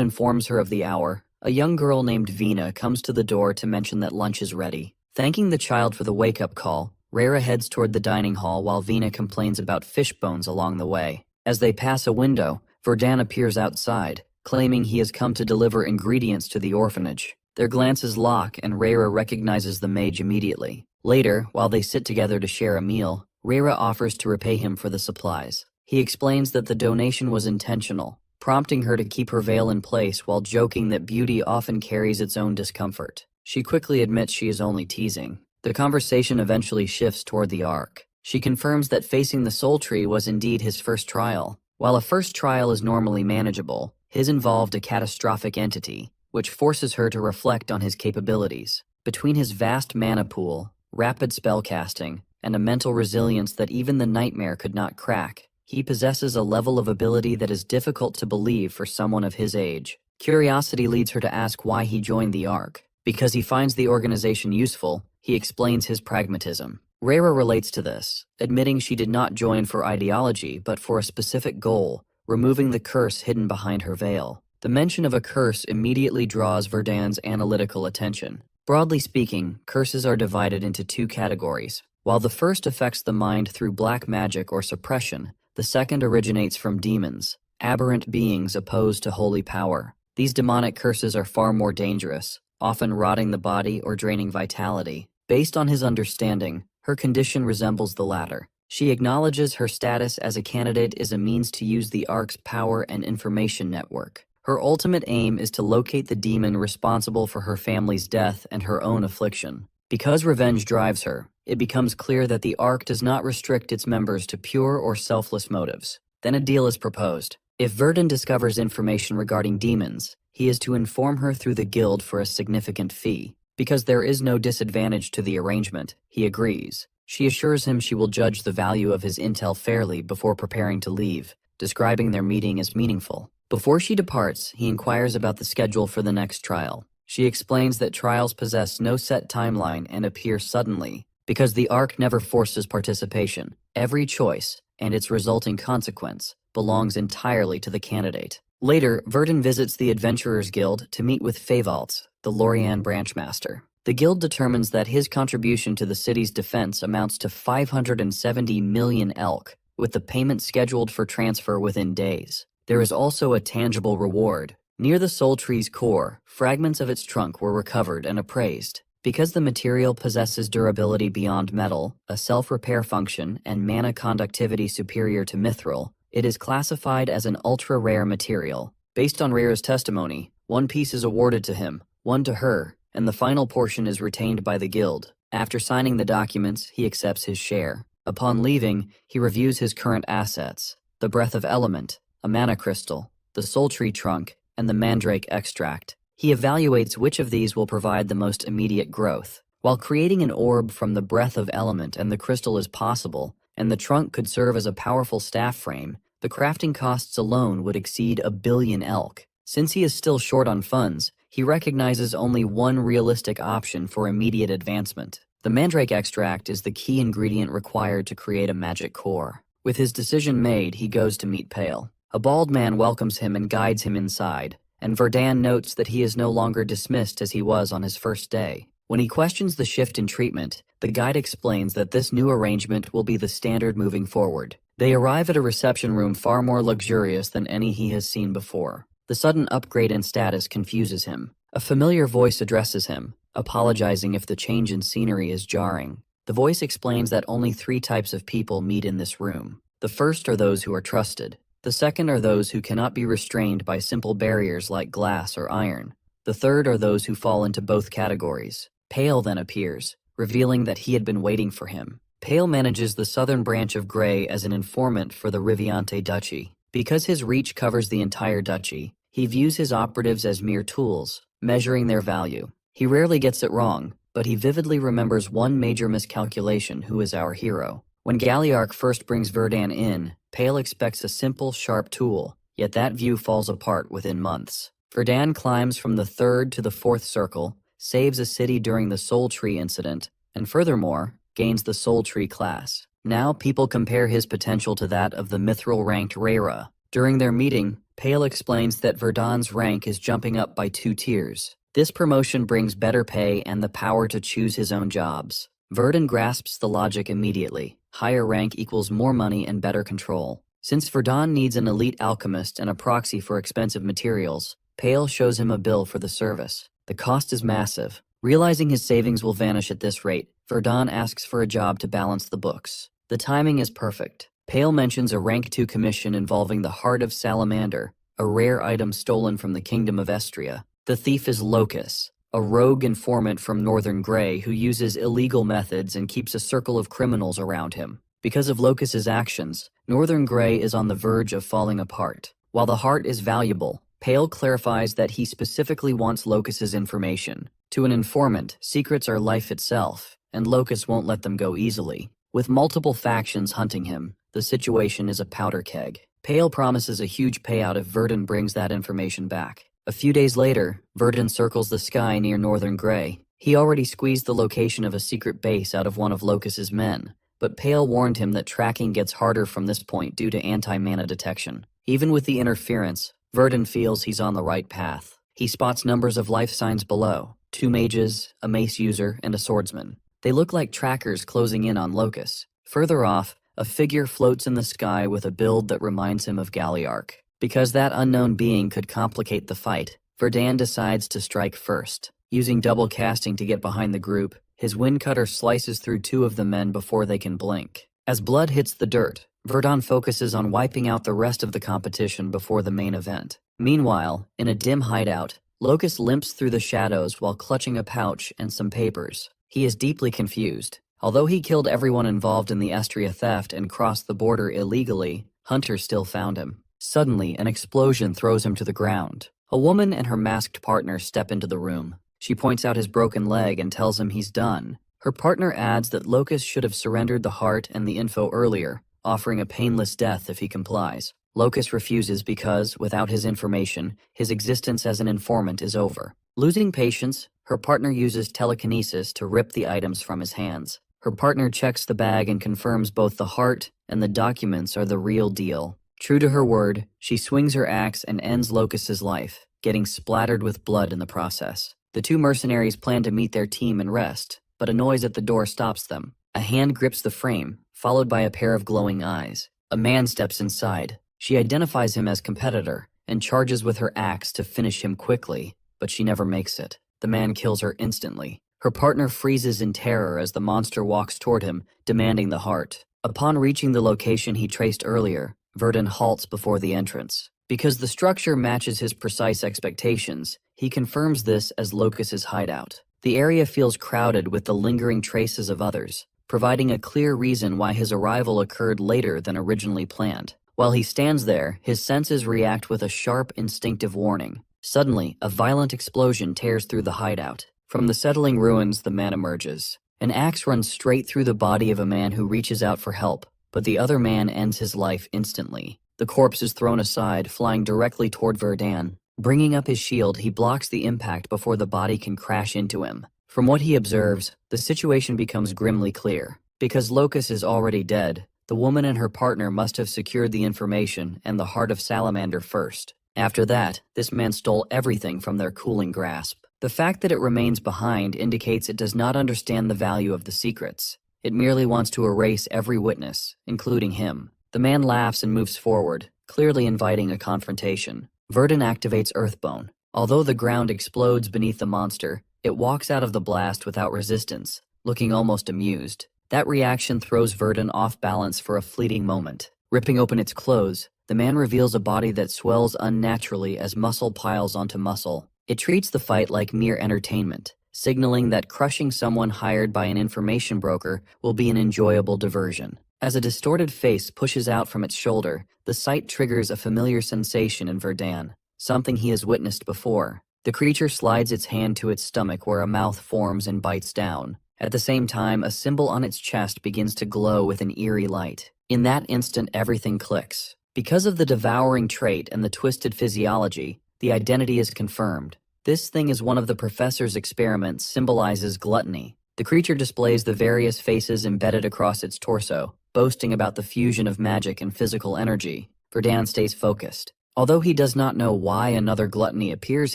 informs her of the hour, a young girl named Vina comes to the door to mention that lunch is ready. Thanking the child for the wake-up call, Reira heads toward the dining hall while Vina complains about fish bones along the way. As they pass a window, Verdun appears outside, claiming he has come to deliver ingredients to the orphanage. Their glances lock and Reira recognizes the mage immediately. Later, while they sit together to share a meal, Reira offers to repay him for the supplies. He explains that the donation was intentional, prompting her to keep her veil in place while joking that beauty often carries its own discomfort. She quickly admits she is only teasing. The conversation eventually shifts toward the arc. She confirms that facing the soul tree was indeed his first trial. While a first trial is normally manageable, his involved a catastrophic entity, which forces her to reflect on his capabilities. Between his vast mana pool, rapid spellcasting, and a mental resilience that even the nightmare could not crack, he possesses a level of ability that is difficult to believe for someone of his age. Curiosity leads her to ask why he joined the Ark. Because he finds the organization useful, he explains his pragmatism. Reira relates to this, admitting she did not join for ideology but for a specific goal, removing the curse hidden behind her veil. The mention of a curse immediately draws Verdun's analytical attention. Broadly speaking, curses are divided into 2 categories. While the first affects the mind through black magic or suppression, the second originates from demons, aberrant beings opposed to holy power. These demonic curses are far more dangerous, often rotting the body or draining vitality. Based on his understanding, her condition resembles the latter. She acknowledges her status as a candidate is a means to use the Ark's power and information network. Her ultimate aim is to locate the demon responsible for her family's death and her own affliction. Because revenge drives her, it becomes clear that the Ark does not restrict its members to pure or selfless motives. Then a deal is proposed. If Verdun discovers information regarding demons, he is to inform her through the guild for a significant fee. Because there is no disadvantage to the arrangement, he agrees. She assures him she will judge the value of his intel fairly before preparing to leave, describing their meeting as meaningful. Before she departs, he inquires about the schedule for the next trial. She explains that trials possess no set timeline and appear suddenly, because the Ark never forces participation. Every choice, and its resulting consequence, belongs entirely to the candidate. Later, Verdun visits the Adventurers Guild to meet with Feyvaltz, the Lorien branchmaster. The guild determines that his contribution to the city's defense amounts to 570 million elk, with the payment scheduled for transfer within days. There is also a tangible reward. Near the soul tree's core, fragments of its trunk were recovered and appraised. Because the material possesses durability beyond metal, a self-repair function, and mana conductivity superior to mithril, it is classified as an ultra-rare material. Based on Rare's testimony, one piece is awarded to him, one to her, and the final portion is retained by the guild. After signing the documents, he accepts his share. Upon leaving, he reviews his current assets: the Breath of Element, a mana crystal, the soul tree trunk, and the mandrake extract. He evaluates which of these will provide the most immediate growth. While creating an orb from the Breath of Element and the crystal is possible, and the trunk could serve as a powerful staff frame, the crafting costs alone would exceed 1 billion elk. Since he is still short on funds, he recognizes only one realistic option for immediate advancement. The mandrake extract is the key ingredient required to create a magic core. With his decision made, he goes to meet Pale. A bald man welcomes him and guides him inside, and Verdun notes that he is no longer dismissed as he was on his first day. When he questions the shift in treatment, the guide explains that this new arrangement will be the standard moving forward. They arrive at a reception room far more luxurious than any he has seen before. The sudden upgrade in status confuses him. A familiar voice addresses him, apologizing if the change in scenery is jarring. The voice explains that only 3 types of people meet in this room. The first are those who are trusted. The second are those who cannot be restrained by simple barriers like glass or iron. The third are those who fall into both categories. Pale then appears, revealing that he had been waiting for him. Pale manages the southern branch of Grey as an informant for the Riviante Duchy. Because his reach covers the entire duchy, he views his operatives as mere tools, measuring their value. He rarely gets it wrong, but he vividly remembers one major miscalculation: who is our hero. When Galliarch first brings Verdun in, Pale expects a simple, sharp tool, yet that view falls apart within months. Verdun climbs from the 3rd to the 4th circle, saves a city during the Soul Tree incident, and furthermore, gains the Soul Tree class. Now people compare his potential to that of the mithril-ranked Rara. During their meeting, Pale explains that Verdun's rank is jumping up by 2 tiers. This promotion brings better pay and the power to choose his own jobs. Verdun grasps the logic immediately. Higher rank equals more money and better control. Since Verdun needs an elite alchemist and a proxy for expensive materials, Pale shows him a bill for the service. The cost is massive. Realizing his savings will vanish at this rate, Verdun asks for a job to balance the books. The timing is perfect. Pale mentions a rank 2 commission involving the Heart of Salamander, a rare item stolen from the Kingdom of Estria. The thief is Locus, a rogue informant from Northern Grey who uses illegal methods and keeps a circle of criminals around him. Because of Locus's actions, Northern Grey is on the verge of falling apart. While the heart is valuable, Pale clarifies that he specifically wants Locus's information. To an informant, secrets are life itself, and Locus won't let them go easily. With multiple factions hunting him, the situation is a powder keg. Pale promises a huge payout if Verdun brings that information back. A few days later, Verdun circles the sky near Northern Grey. He already squeezed the location of a secret base out of one of Locus's men, but Pale warned him that tracking gets harder from this point due to anti-mana detection. Even with the interference, Verdun feels he's on the right path. He spots numbers of life signs below: 2 mages, a mace user, and a swordsman. They look like trackers closing in on Locus. Further off, a figure floats in the sky with a build that reminds him of Galliarch. Because that unknown being could complicate the fight, Verdun decides to strike first. Using double casting to get behind the group, his wind cutter slices through two of the men before they can blink. As blood hits the dirt, Verdun focuses on wiping out the rest of the competition before the main event. Meanwhile, in a dim hideout, Locust limps through the shadows while clutching a pouch and some papers. He is deeply confused. Although he killed everyone involved in the Estria theft and crossed the border illegally, Hunter still found him. Suddenly, an explosion throws him to the ground. A woman and her masked partner step into the room. She points out his broken leg and tells him he's done. Her partner adds that Locust should have surrendered the heart and the info earlier, offering a painless death if he complies. Locust refuses because, without his information, his existence as an informant is over. Losing patience, her partner uses telekinesis to rip the items from his hands. Her partner checks the bag and confirms both the heart and the documents are the real deal. True to her word, she swings her axe and ends Locust's life, getting splattered with blood in the process. The two mercenaries plan to meet their team and rest, but a noise at the door stops them. A hand grips the frame, followed by a pair of glowing eyes. A man steps inside. She identifies him as competitor and charges with her axe to finish him quickly, but she never makes it. The man kills her instantly. Her partner freezes in terror as the monster walks toward him, demanding the heart. Upon reaching the location he traced earlier, Verdun halts before the entrance. Because the structure matches his precise expectations, he confirms this as Locust's hideout. The area feels crowded with the lingering traces of others, providing a clear reason why his arrival occurred later than originally planned. While he stands there, his senses react with a sharp, instinctive warning. Suddenly, a violent explosion tears through the hideout. From the settling ruins, the man emerges. An axe runs straight through the body of a man who reaches out for help, but the other man ends his life instantly. The corpse is thrown aside, flying directly toward Verdun. Bringing up his shield, he blocks the impact before the body can crash into him. From what he observes, the situation becomes grimly clear. Because Locust is already dead, the woman and her partner must have secured the information and the heart of Salamander first. After that, this man stole everything from their cooling grasp. The fact that it remains behind indicates it does not understand the value of the secrets. It merely wants to erase every witness, including him. The man laughs and moves forward, clearly inviting a confrontation. Verdun activates Earthbone. Although the ground explodes beneath the monster, it walks out of the blast without resistance, looking almost amused. That reaction throws Verdun off balance for a fleeting moment. Ripping open its clothes, the man reveals a body that swells unnaturally as muscle piles onto muscle. It treats the fight like mere entertainment, signaling that crushing someone hired by an information broker will be an enjoyable diversion. As a distorted face pushes out from its shoulder, the sight triggers a familiar sensation in Verdun, something he has witnessed before. The creature slides its hand to its stomach where a mouth forms and bites down. At the same time, a symbol on its chest begins to glow with an eerie light. In that instant, everything clicks. Because of the devouring trait and the twisted physiology, the identity is confirmed. This thing is one of the professor's experiments, symbolizes gluttony. The creature displays the various faces embedded across its torso, boasting about the fusion of magic and physical energy. Verdun stays focused. Although he does not know why another gluttony appears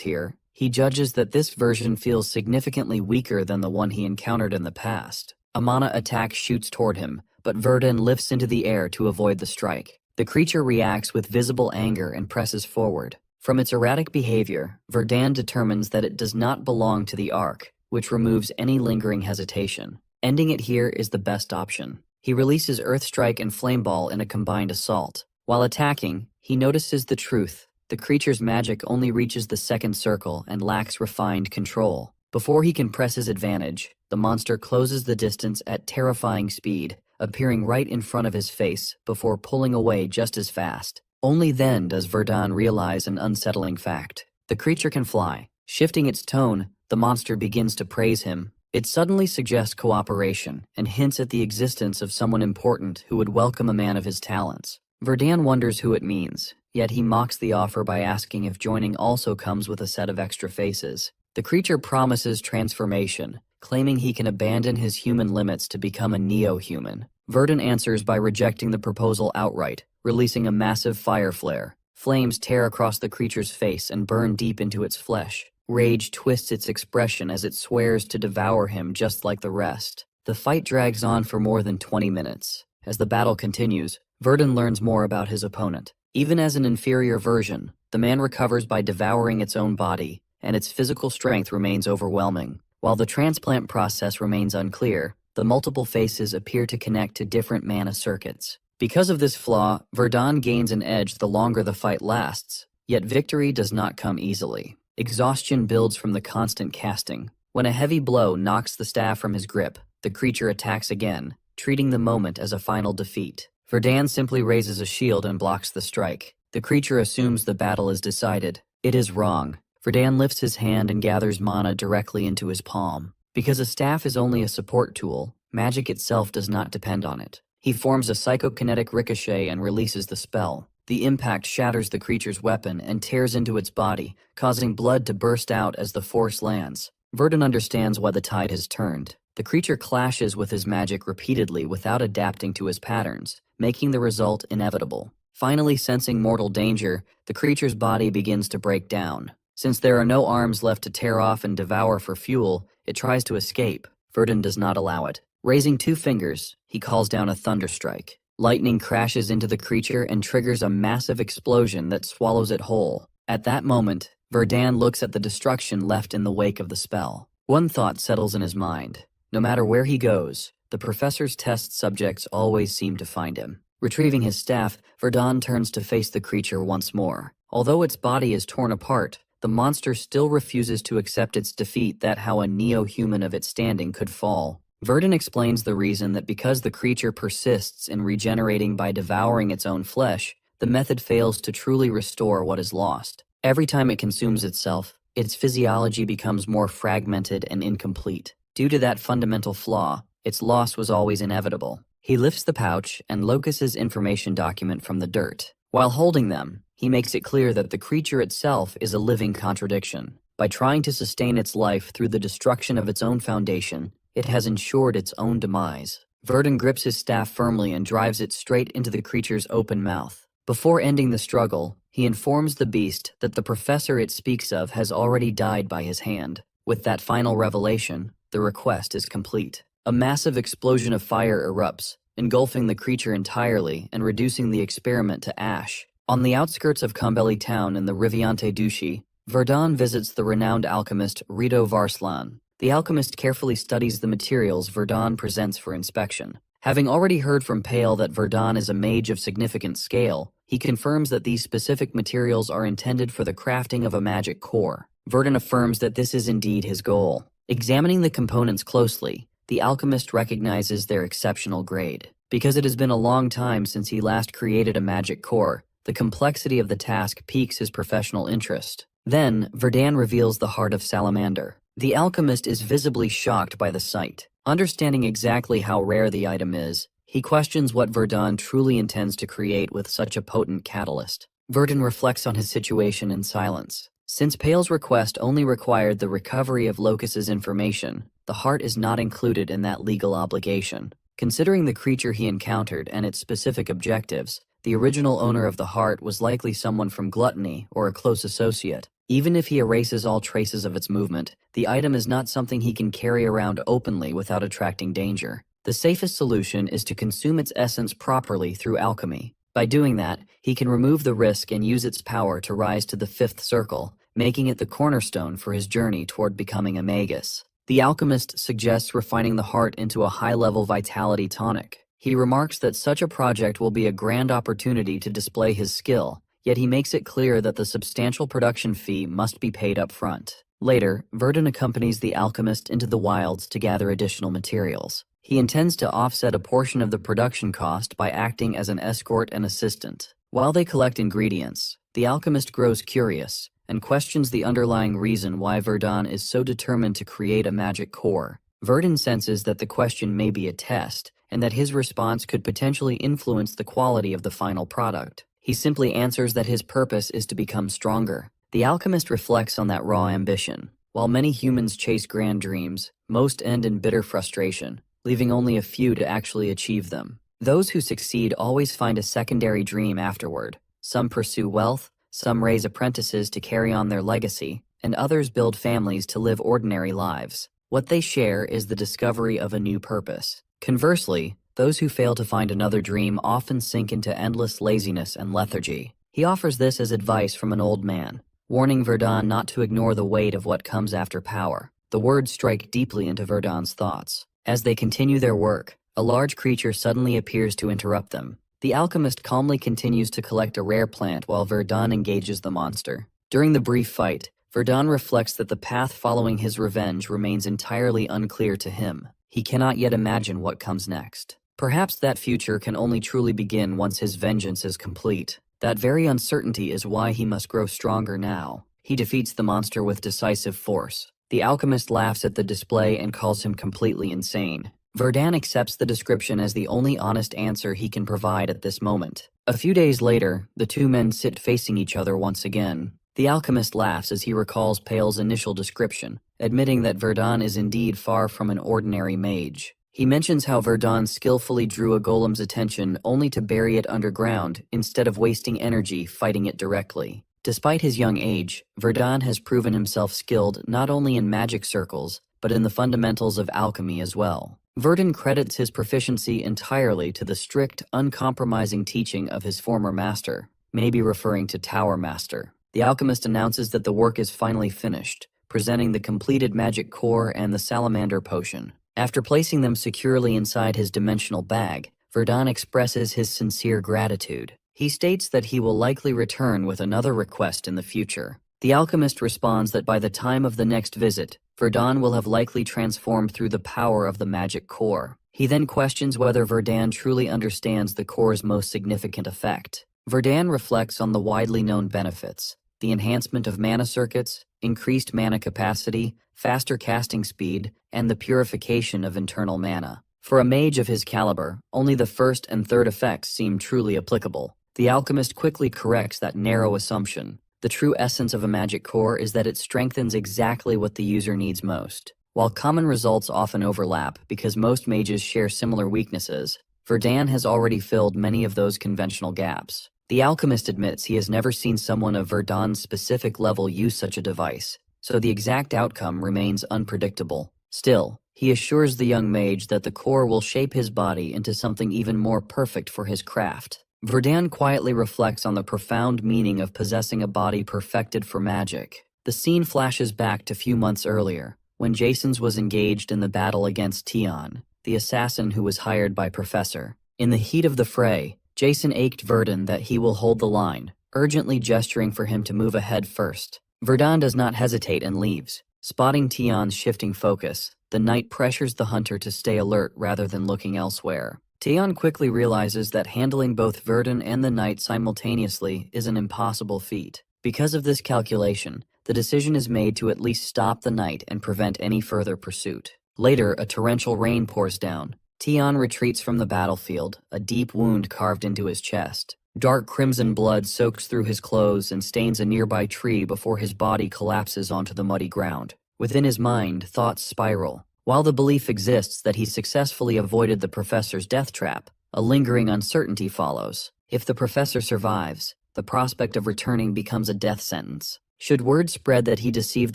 here, he judges that this version feels significantly weaker than the one he encountered in the past. A mana attack shoots toward him, but Verdun lifts into the air to avoid the strike. The creature reacts with visible anger and presses forward. From its erratic behavior, Verdun determines that it does not belong to the Ark, which removes any lingering hesitation. Ending it here is the best option. He releases Earth Strike and Flame Ball in a combined assault. While attacking, he notices the truth. The creature's magic only reaches the second circle and lacks refined control. Before he can press his advantage, the monster closes the distance at terrifying speed, appearing right in front of his face before pulling away just as fast. Only then does Verdun realize an unsettling fact. The creature can fly. Shifting its tone, the monster begins to praise him. It suddenly suggests cooperation and hints at the existence of someone important who would welcome a man of his talents. Verdun wonders who it means, yet he mocks the offer by asking if joining also comes with a set of extra faces. The creature promises transformation, claiming he can abandon his human limits to become a neo-human. Verdun answers by rejecting the proposal outright, releasing a massive fire flare. Flames tear across the creature's face and burn deep into its flesh. Rage twists its expression as it swears to devour him just like the rest. The fight drags on for more than 20 minutes. As the battle continues, Verdun learns more about his opponent. Even as an inferior version, the The man recovers by devouring its own body, and its physical strength remains overwhelming. While the transplant process remains unclear, the multiple faces appear to connect to different mana circuits. Because of this flaw, Verdun gains an edge the longer the fight lasts, yet victory does not come easily. Exhaustion builds from the constant casting. When a heavy blow knocks the staff from his grip, the creature attacks again, treating the moment as a final defeat. Verdun simply raises a shield and blocks the strike. The creature assumes the battle is decided. It is wrong. Verdun lifts his hand and gathers mana directly into his palm. Because a staff is only a support tool, magic itself does not depend on it. He forms a psychokinetic ricochet and releases the spell. The impact shatters the creature's weapon and tears into its body, causing blood to burst out as the force lands. Verdun understands why the tide has turned. The creature clashes with his magic repeatedly without adapting to his patterns, making the result inevitable. Finally sensing mortal danger, the creature's body begins to break down. Since there are no arms left to tear off and devour for fuel, it tries to escape. Verdun does not allow it. Raising 2 fingers, he calls down a thunderstrike. Lightning crashes into the creature and triggers a massive explosion that swallows it whole. At that moment, Verdun looks at the destruction left in the wake of the spell. One thought settles in his mind. No matter where he goes, the professor's test subjects always seem to find him. Retrieving his staff, Verdun turns to face the creature once more. Although its body is torn apart, the monster still refuses to accept its defeat, that how a neo-human of its standing could fall. Verdun explains the reason that because the creature persists in regenerating by devouring its own flesh, the method fails to truly restore what is lost. Every time it consumes itself, its physiology becomes more fragmented and incomplete. Due to that fundamental flaw, its loss was always inevitable. He lifts the pouch and Locus's information document from the dirt. While holding them, he makes it clear that the creature itself is a living contradiction. By trying to sustain its life through the destruction of its own foundation, it has ensured its own demise. Verdun grips his staff firmly and drives it straight into the creature's open mouth. Before ending the struggle, he informs the beast that the professor it speaks of has already died by his hand. With that final revelation, the request is complete. A massive explosion of fire erupts, engulfing the creature entirely and reducing the experiment to ash. On the outskirts of Kambeli town in the Riviante Duchy, Verdun visits the renowned alchemist Rito Varslan. The alchemist carefully studies the materials Verdun presents for inspection. Having already heard from Pale that Verdun is a mage of significant scale, he confirms that these specific materials are intended for the crafting of a magic core. Verdun affirms that this is indeed his goal. Examining the components closely, the alchemist recognizes their exceptional grade. Because it has been a long time since he last created a magic core, the complexity of the task piques his professional interest. Then, Verdun reveals the heart of Salamander. The alchemist is visibly shocked by the sight. Understanding exactly how rare the item is, he questions what Verdun truly intends to create with such a potent catalyst. Verdun reflects on his situation in silence. Since Pale's request only required the recovery of Locus's information, the heart is not included in that legal obligation. Considering the creature he encountered and its specific objectives, the original owner of the heart was likely someone from Gluttony or a close associate. Even if he erases all traces of its movement, the item is not something he can carry around openly without attracting danger. The safest solution is to consume its essence properly through alchemy. By doing that, he can remove the risk and use its power to rise to the 5th circle, making it the cornerstone for his journey toward becoming a magus. The alchemist suggests refining the heart into a high-level vitality tonic. He remarks that such a project will be a grand opportunity to display his skill, yet he makes it clear that the substantial production fee must be paid up front. Later, Verdun accompanies the alchemist into the wilds to gather additional materials. He intends to offset a portion of the production cost by acting as an escort and assistant. While they collect ingredients, the alchemist grows curious and questions the underlying reason why Verdun is so determined to create a magic core. Verdun senses that the question may be a test, and that his response could potentially influence the quality of the final product. He simply answers that his purpose is to become stronger. The alchemist reflects on that raw ambition. While many humans chase grand dreams, most end in bitter frustration, leaving only a few to actually achieve them. Those who succeed always find a secondary dream afterward. Some pursue wealth, some raise apprentices to carry on their legacy, and others build families to live ordinary lives. What they share is the discovery of a new purpose. Conversely, those who fail to find another dream often sink into endless laziness and lethargy. He offers this as advice from an old man, warning Verdun not to ignore the weight of what comes after power. The words strike deeply into Verdun's thoughts. As they continue their work, a large creature suddenly appears to interrupt them. The alchemist calmly continues to collect a rare plant while Verdun engages the monster. During the brief fight, Verdun reflects that the path following his revenge remains entirely unclear to him. He cannot yet imagine what comes next. Perhaps that future can only truly begin once his vengeance is complete. That very uncertainty is why he must grow stronger now. He defeats the monster with decisive force. The alchemist laughs at the display and calls him completely insane. Verdun accepts the description as the only honest answer he can provide at this moment. A few days later, the two men sit facing each other once again. The alchemist laughs as he recalls Pale's initial description, admitting that Verdun is indeed far from an ordinary mage. He mentions how Verdun skillfully drew a golem's attention only to bury it underground instead of wasting energy fighting it directly. Despite his young age, Verdun has proven himself skilled not only in magic circles, but in the fundamentals of alchemy as well. Verdun credits his proficiency entirely to the strict, uncompromising teaching of his former master, maybe referring to Tower Master. The alchemist announces that the work is finally finished, presenting the completed magic core and the salamander potion. After placing them securely inside his dimensional bag, Verdun expresses his sincere gratitude. He states that he will likely return with another request in the future. The alchemist responds that by the time of the next visit, Verdun will have likely transformed through the power of the magic core. He then questions whether Verdun truly understands the core's most significant effect. Verdun reflects on the widely known benefits: the enhancement of mana circuits, increased mana capacity, faster casting speed, and the purification of internal mana. For a mage of his caliber, only the first and third effects seem truly applicable. The alchemist quickly corrects that narrow assumption. The true essence of a magic core is that it strengthens exactly what the user needs most. While common results often overlap because most mages share similar weaknesses, Verdun has already filled many of those conventional gaps. The alchemist admits he has never seen someone of Verdun's specific level use such a device, so the exact outcome remains unpredictable. Still, he assures the young mage that the core will shape his body into something even more perfect for his craft. Verdun quietly reflects on the profound meaning of possessing a body perfected for magic. The scene flashes back to few months earlier, when Jason's was engaged in the battle against Tion, the assassin who was hired by Professor. In the heat of the fray, Jason ached Verdun that he will hold the line, urgently gesturing for him to move ahead first. Verdun does not hesitate and leaves. Spotting Tion's shifting focus, the knight pressures the hunter to stay alert rather than looking elsewhere. Tion quickly realizes that handling both Verdun and the knight simultaneously is an impossible feat. Because of this calculation, the decision is made to at least stop the knight and prevent any further pursuit. Later, a torrential rain pours down. Tion retreats from the battlefield, a deep wound carved into his chest. Dark crimson blood soaks through his clothes and stains a nearby tree before his body collapses onto the muddy ground. Within his mind, thoughts spiral. While the belief exists that he successfully avoided the professor's death trap, a lingering uncertainty follows. If the professor survives, the prospect of returning becomes a death sentence. Should word spread that he deceived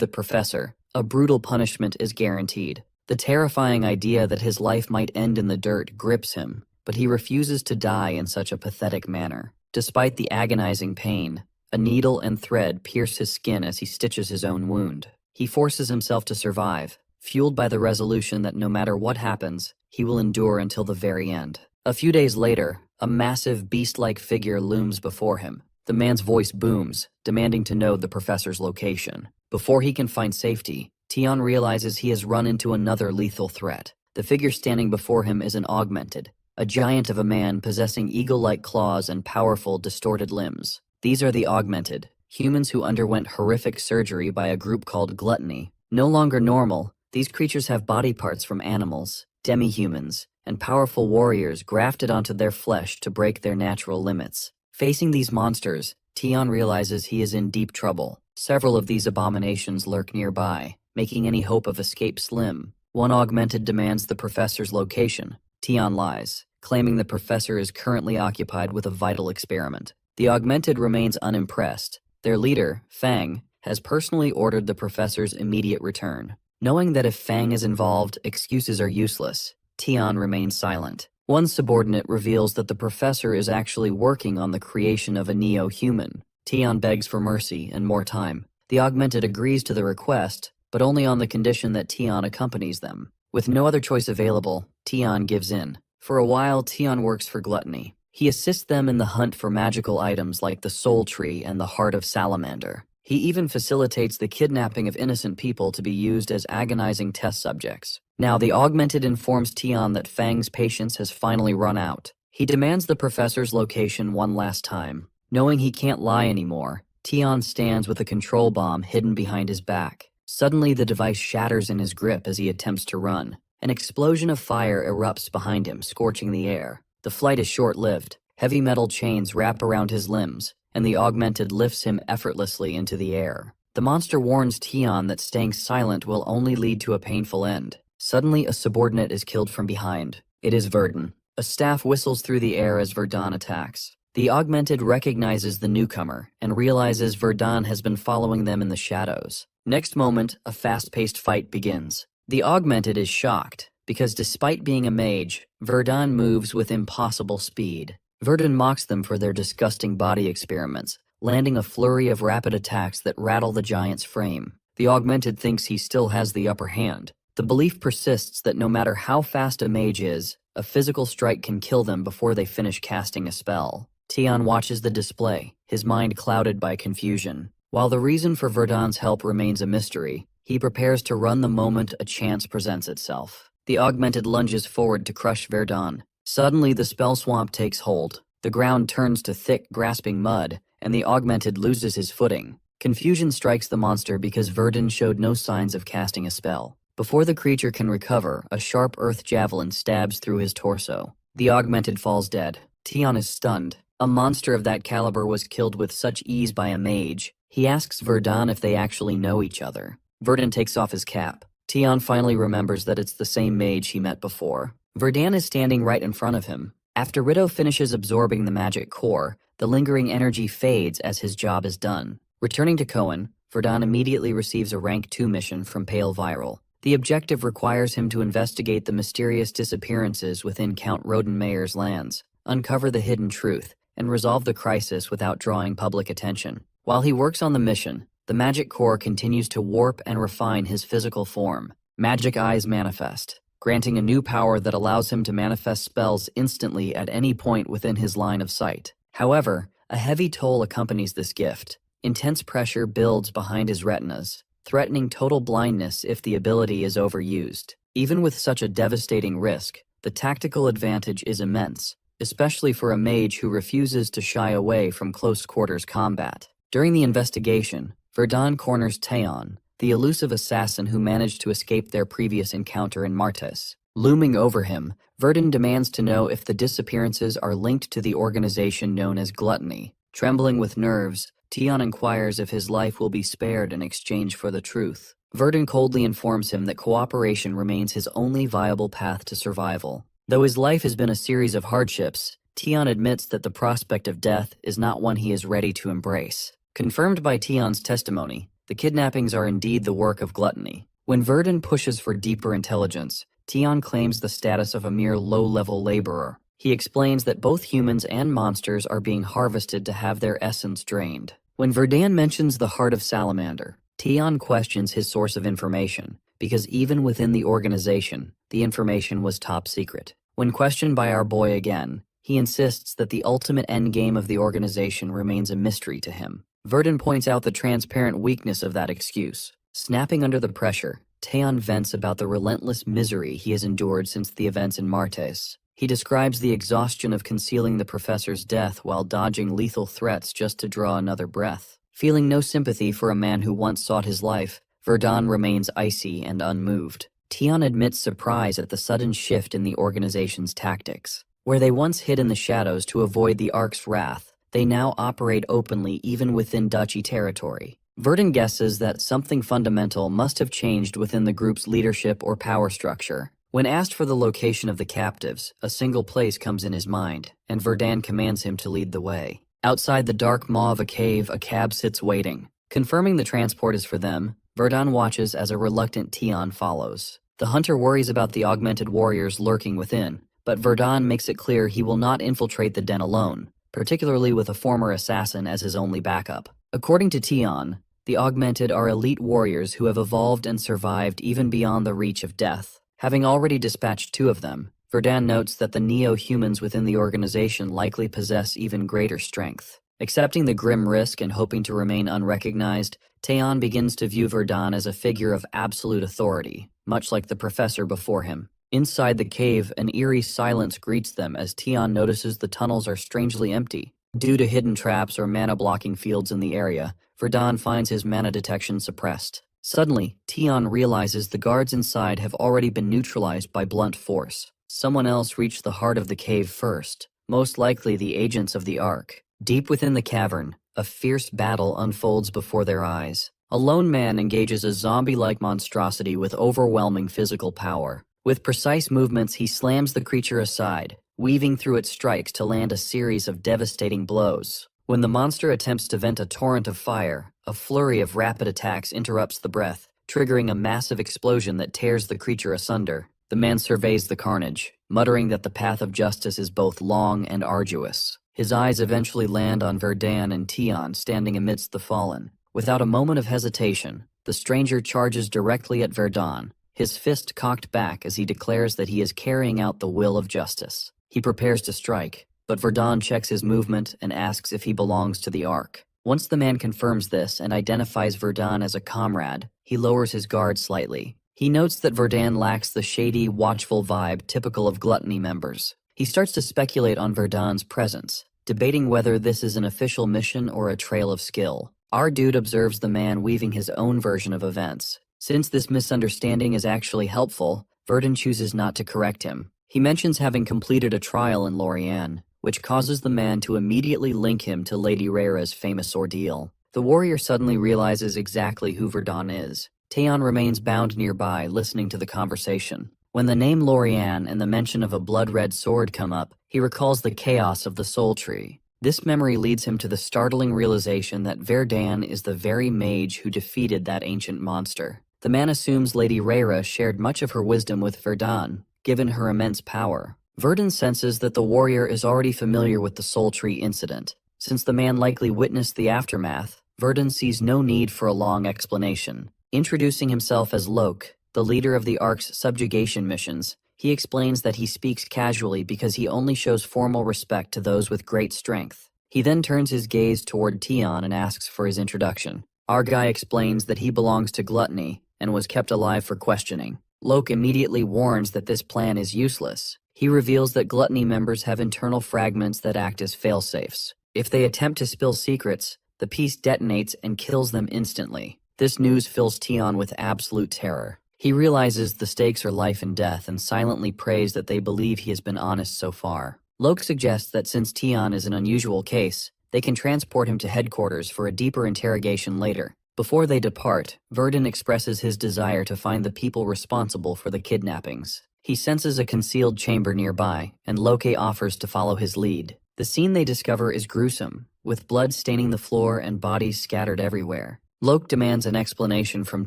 the professor, a brutal punishment is guaranteed. The terrifying idea that his life might end in the dirt grips him, but he refuses to die in such a pathetic manner. Despite the agonizing pain, a needle and thread pierce his skin as he stitches his own wound. He forces himself to survive, fueled by the resolution that no matter what happens, he will endure until the very end. A few days later, a massive beast-like figure looms before him. The man's voice booms, demanding to know the professor's location. Before he can find safety, Tion realizes he has run into another lethal threat. The figure standing before him is an augmented, a giant of a man possessing eagle-like claws and powerful, distorted limbs. These are the augmented, humans who underwent horrific surgery by a group called Gluttony. No longer normal, these creatures have body parts from animals, demi-humans, and powerful warriors grafted onto their flesh to break their natural limits. Facing these monsters, Tion realizes he is in deep trouble. Several of these abominations lurk nearby, making any hope of escape slim. One augmented demands the professor's location. Tion lies, claiming the professor is currently occupied with a vital experiment. The augmented remains unimpressed. Their leader, Fang, has personally ordered the professor's immediate return. Knowing that if Fang is involved, excuses are useless, Tion remains silent. One subordinate reveals that the professor is actually working on the creation of a neo-human. Tian begs for mercy and more time. The augmented agrees to the request, but only on the condition that Tian accompanies them. With no other choice available, Tian gives in. For a while, Tian works for Gluttony. He assists them in the hunt for magical items like the Soul Tree and the Heart of Salamander. He even facilitates the kidnapping of innocent people to be used as agonizing test subjects. Now, the augmented informs Tian that Fang's patience has finally run out. He demands the professor's location one last time. Knowing he can't lie anymore, Tian stands with a control bomb hidden behind his back. Suddenly, the device shatters in his grip as he attempts to run. An explosion of fire erupts behind him, scorching the air. The flight is short-lived. Heavy metal chains wrap around his limbs, and the augmented lifts him effortlessly into the air. The monster warns Tian that staying silent will only lead to a painful end. Suddenly, a subordinate is killed from behind. It is Verdun. A staff whistles through the air as Verdun attacks. The augmented recognizes the newcomer and realizes Verdun has been following them in the shadows. Next moment, a fast-paced fight begins. The augmented is shocked, because despite being a mage, Verdun moves with impossible speed. Verdun mocks them for their disgusting body experiments, landing a flurry of rapid attacks that rattle the giant's frame. The augmented thinks he still has the upper hand. The belief persists that no matter how fast a mage is, a physical strike can kill them before they finish casting a spell. Tian watches the display, his mind clouded by confusion. While the reason for Verdun's help remains a mystery, he prepares to run the moment a chance presents itself. The augmented lunges forward to crush Verdun. Suddenly, the spell swamp takes hold. The ground turns to thick, grasping mud, and the augmented loses his footing. Confusion strikes the monster because Verdun showed no signs of casting a spell. Before the creature can recover, a sharp earth javelin stabs through his torso. The augmented falls dead. Tian is stunned. A monster of that caliber was killed with such ease by a mage. He asks Verdun if they actually know each other. Verdun takes off his cap. Tian finally remembers that it's the same mage he met before. Verdun is standing right in front of him. After Rido finishes absorbing the magic core, the lingering energy fades as his job is done. Returning to Cohen, Verdun immediately receives a Rank 2 mission from Pale Viral. The objective requires him to investigate the mysterious disappearances within Count Rodenmayer's lands, uncover the hidden truth, and resolve the crisis without drawing public attention. While he works on the mission, the magic core continues to warp and refine his physical form. Magic eyes manifest, granting a new power that allows him to manifest spells instantly at any point within his line of sight. However, a heavy toll accompanies this gift. Intense pressure builds behind his retinas, threatening total blindness if the ability is overused. Even with such a devastating risk, the tactical advantage is immense, especially for a mage who refuses to shy away from close-quarters combat. During the investigation, Verdun corners Taeon, the elusive assassin who managed to escape their previous encounter in Martes. Looming over him, Verdun demands to know if the disappearances are linked to the organization known as Gluttony. Trembling with nerves, Taeon inquires if his life will be spared in exchange for the truth. Verdun coldly informs him that cooperation remains his only viable path to survival. Though his life has been a series of hardships, Taeon admits that the prospect of death is not one he is ready to embrace. Confirmed by Taeon's testimony, the kidnappings are indeed the work of Gluttony. When Verdun pushes for deeper intelligence, Taeon claims the status of a mere low-level laborer. He explains that both humans and monsters are being harvested to have their essence drained. When Verdun mentions the Heart of Salamander, Taeon questions his source of information, because even within the organization, the information was top secret. When questioned by our boy again, he insists that the ultimate endgame of the organization remains a mystery to him. Verdun points out the transparent weakness of that excuse. Snapping under the pressure, Taeon vents about the relentless misery he has endured since the events in Martes. He describes the exhaustion of concealing the professor's death while dodging lethal threats just to draw another breath. Feeling no sympathy for a man who once sought his life, Verdun remains icy and unmoved. Taeon admits surprise at the sudden shift in the organization's tactics. Where they once hid in the shadows to avoid the Ark's wrath, they now operate openly even within duchy territory. Verdun guesses that something fundamental must have changed within the group's leadership or power structure. When asked for the location of the captives, a single place comes in his mind, and Verdun commands him to lead the way. Outside the dark maw of a cave, a cab sits waiting. Confirming the transport is for them, Verdun watches as a reluctant Taeon follows. The hunter worries about the augmented warriors lurking within, but Verdun makes it clear he will not infiltrate the den alone, particularly with a former assassin as his only backup. According to Tian, the Augmented are elite warriors who have evolved and survived even beyond the reach of death. Having already dispatched 2 of them, Verdun notes that the neo-humans within the organization likely possess even greater strength. Accepting the grim risk and hoping to remain unrecognized, Taeon begins to view Verdun as a figure of absolute authority, much like the professor before him. Inside the cave, an eerie silence greets them as Taeon notices the tunnels are strangely empty. Due to hidden traps or mana-blocking fields in the area, Verdun finds his mana detection suppressed. Suddenly, Taeon realizes the guards inside have already been neutralized by blunt force. Someone else reached the heart of the cave first, most likely the agents of the Ark. Deep within the cavern, a fierce battle unfolds before their eyes. A lone man engages a zombie-like monstrosity with overwhelming physical power. With precise movements, he slams the creature aside, weaving through its strikes to land a series of devastating blows. When the monster attempts to vent a torrent of fire, a flurry of rapid attacks interrupts the breath, triggering a massive explosion that tears the creature asunder. The man surveys the carnage, muttering that the path of justice is both long and arduous. His eyes eventually land on Verdun and Tian standing amidst the fallen. Without a moment of hesitation, the stranger charges directly at Verdun, his fist cocked back as he declares that he is carrying out the will of justice. He prepares to strike, but Verdun checks his movement and asks if he belongs to the Ark. Once the man confirms this and identifies Verdun as a comrade, he lowers his guard slightly. He notes that Verdun lacks the shady, watchful vibe typical of gluttony members. He starts to speculate on Verdun's presence, debating whether this is an official mission or a trail of skill. Our dude observes the man weaving his own version of events. Since this misunderstanding is actually helpful, Verdun chooses not to correct him. He mentions having completed a trial in Lorien, which causes the man to immediately link him to Lady Rara's famous ordeal. The warrior suddenly realizes exactly who Verdun is. Taeon remains bound nearby, listening to the conversation. When the name Lorien and the mention of a blood-red sword come up, he recalls the chaos of the Soul Tree. This memory leads him to the startling realization that Verdun is the very mage who defeated that ancient monster. The man assumes Lady Rara shared much of her wisdom with Verdun, given her immense power. Verdun senses that the warrior is already familiar with the Soul Tree incident. Since the man likely witnessed the aftermath, Verdun sees no need for a long explanation. Introducing himself as Lok, the leader of the Ark's subjugation missions, he explains that he speaks casually because he only shows formal respect to those with great strength. He then turns his gaze toward Tian and asks for his introduction. Our guy explains that he belongs to Gluttony and was kept alive for questioning. Lok immediately warns that this plan is useless. He reveals that Gluttony members have internal fragments that act as failsafes. If they attempt to spill secrets, the piece detonates and kills them instantly. This news fills Tian with absolute terror. He realizes the stakes are life and death and silently prays that they believe he has been honest so far. Lok suggests that since Tian is an unusual case, they can transport him to headquarters for a deeper interrogation later. Before they depart, Verdun expresses his desire to find the people responsible for the kidnappings. He senses a concealed chamber nearby, and Loke offers to follow his lead. The scene they discover is gruesome, with blood staining the floor and bodies scattered everywhere. Lok demands an explanation from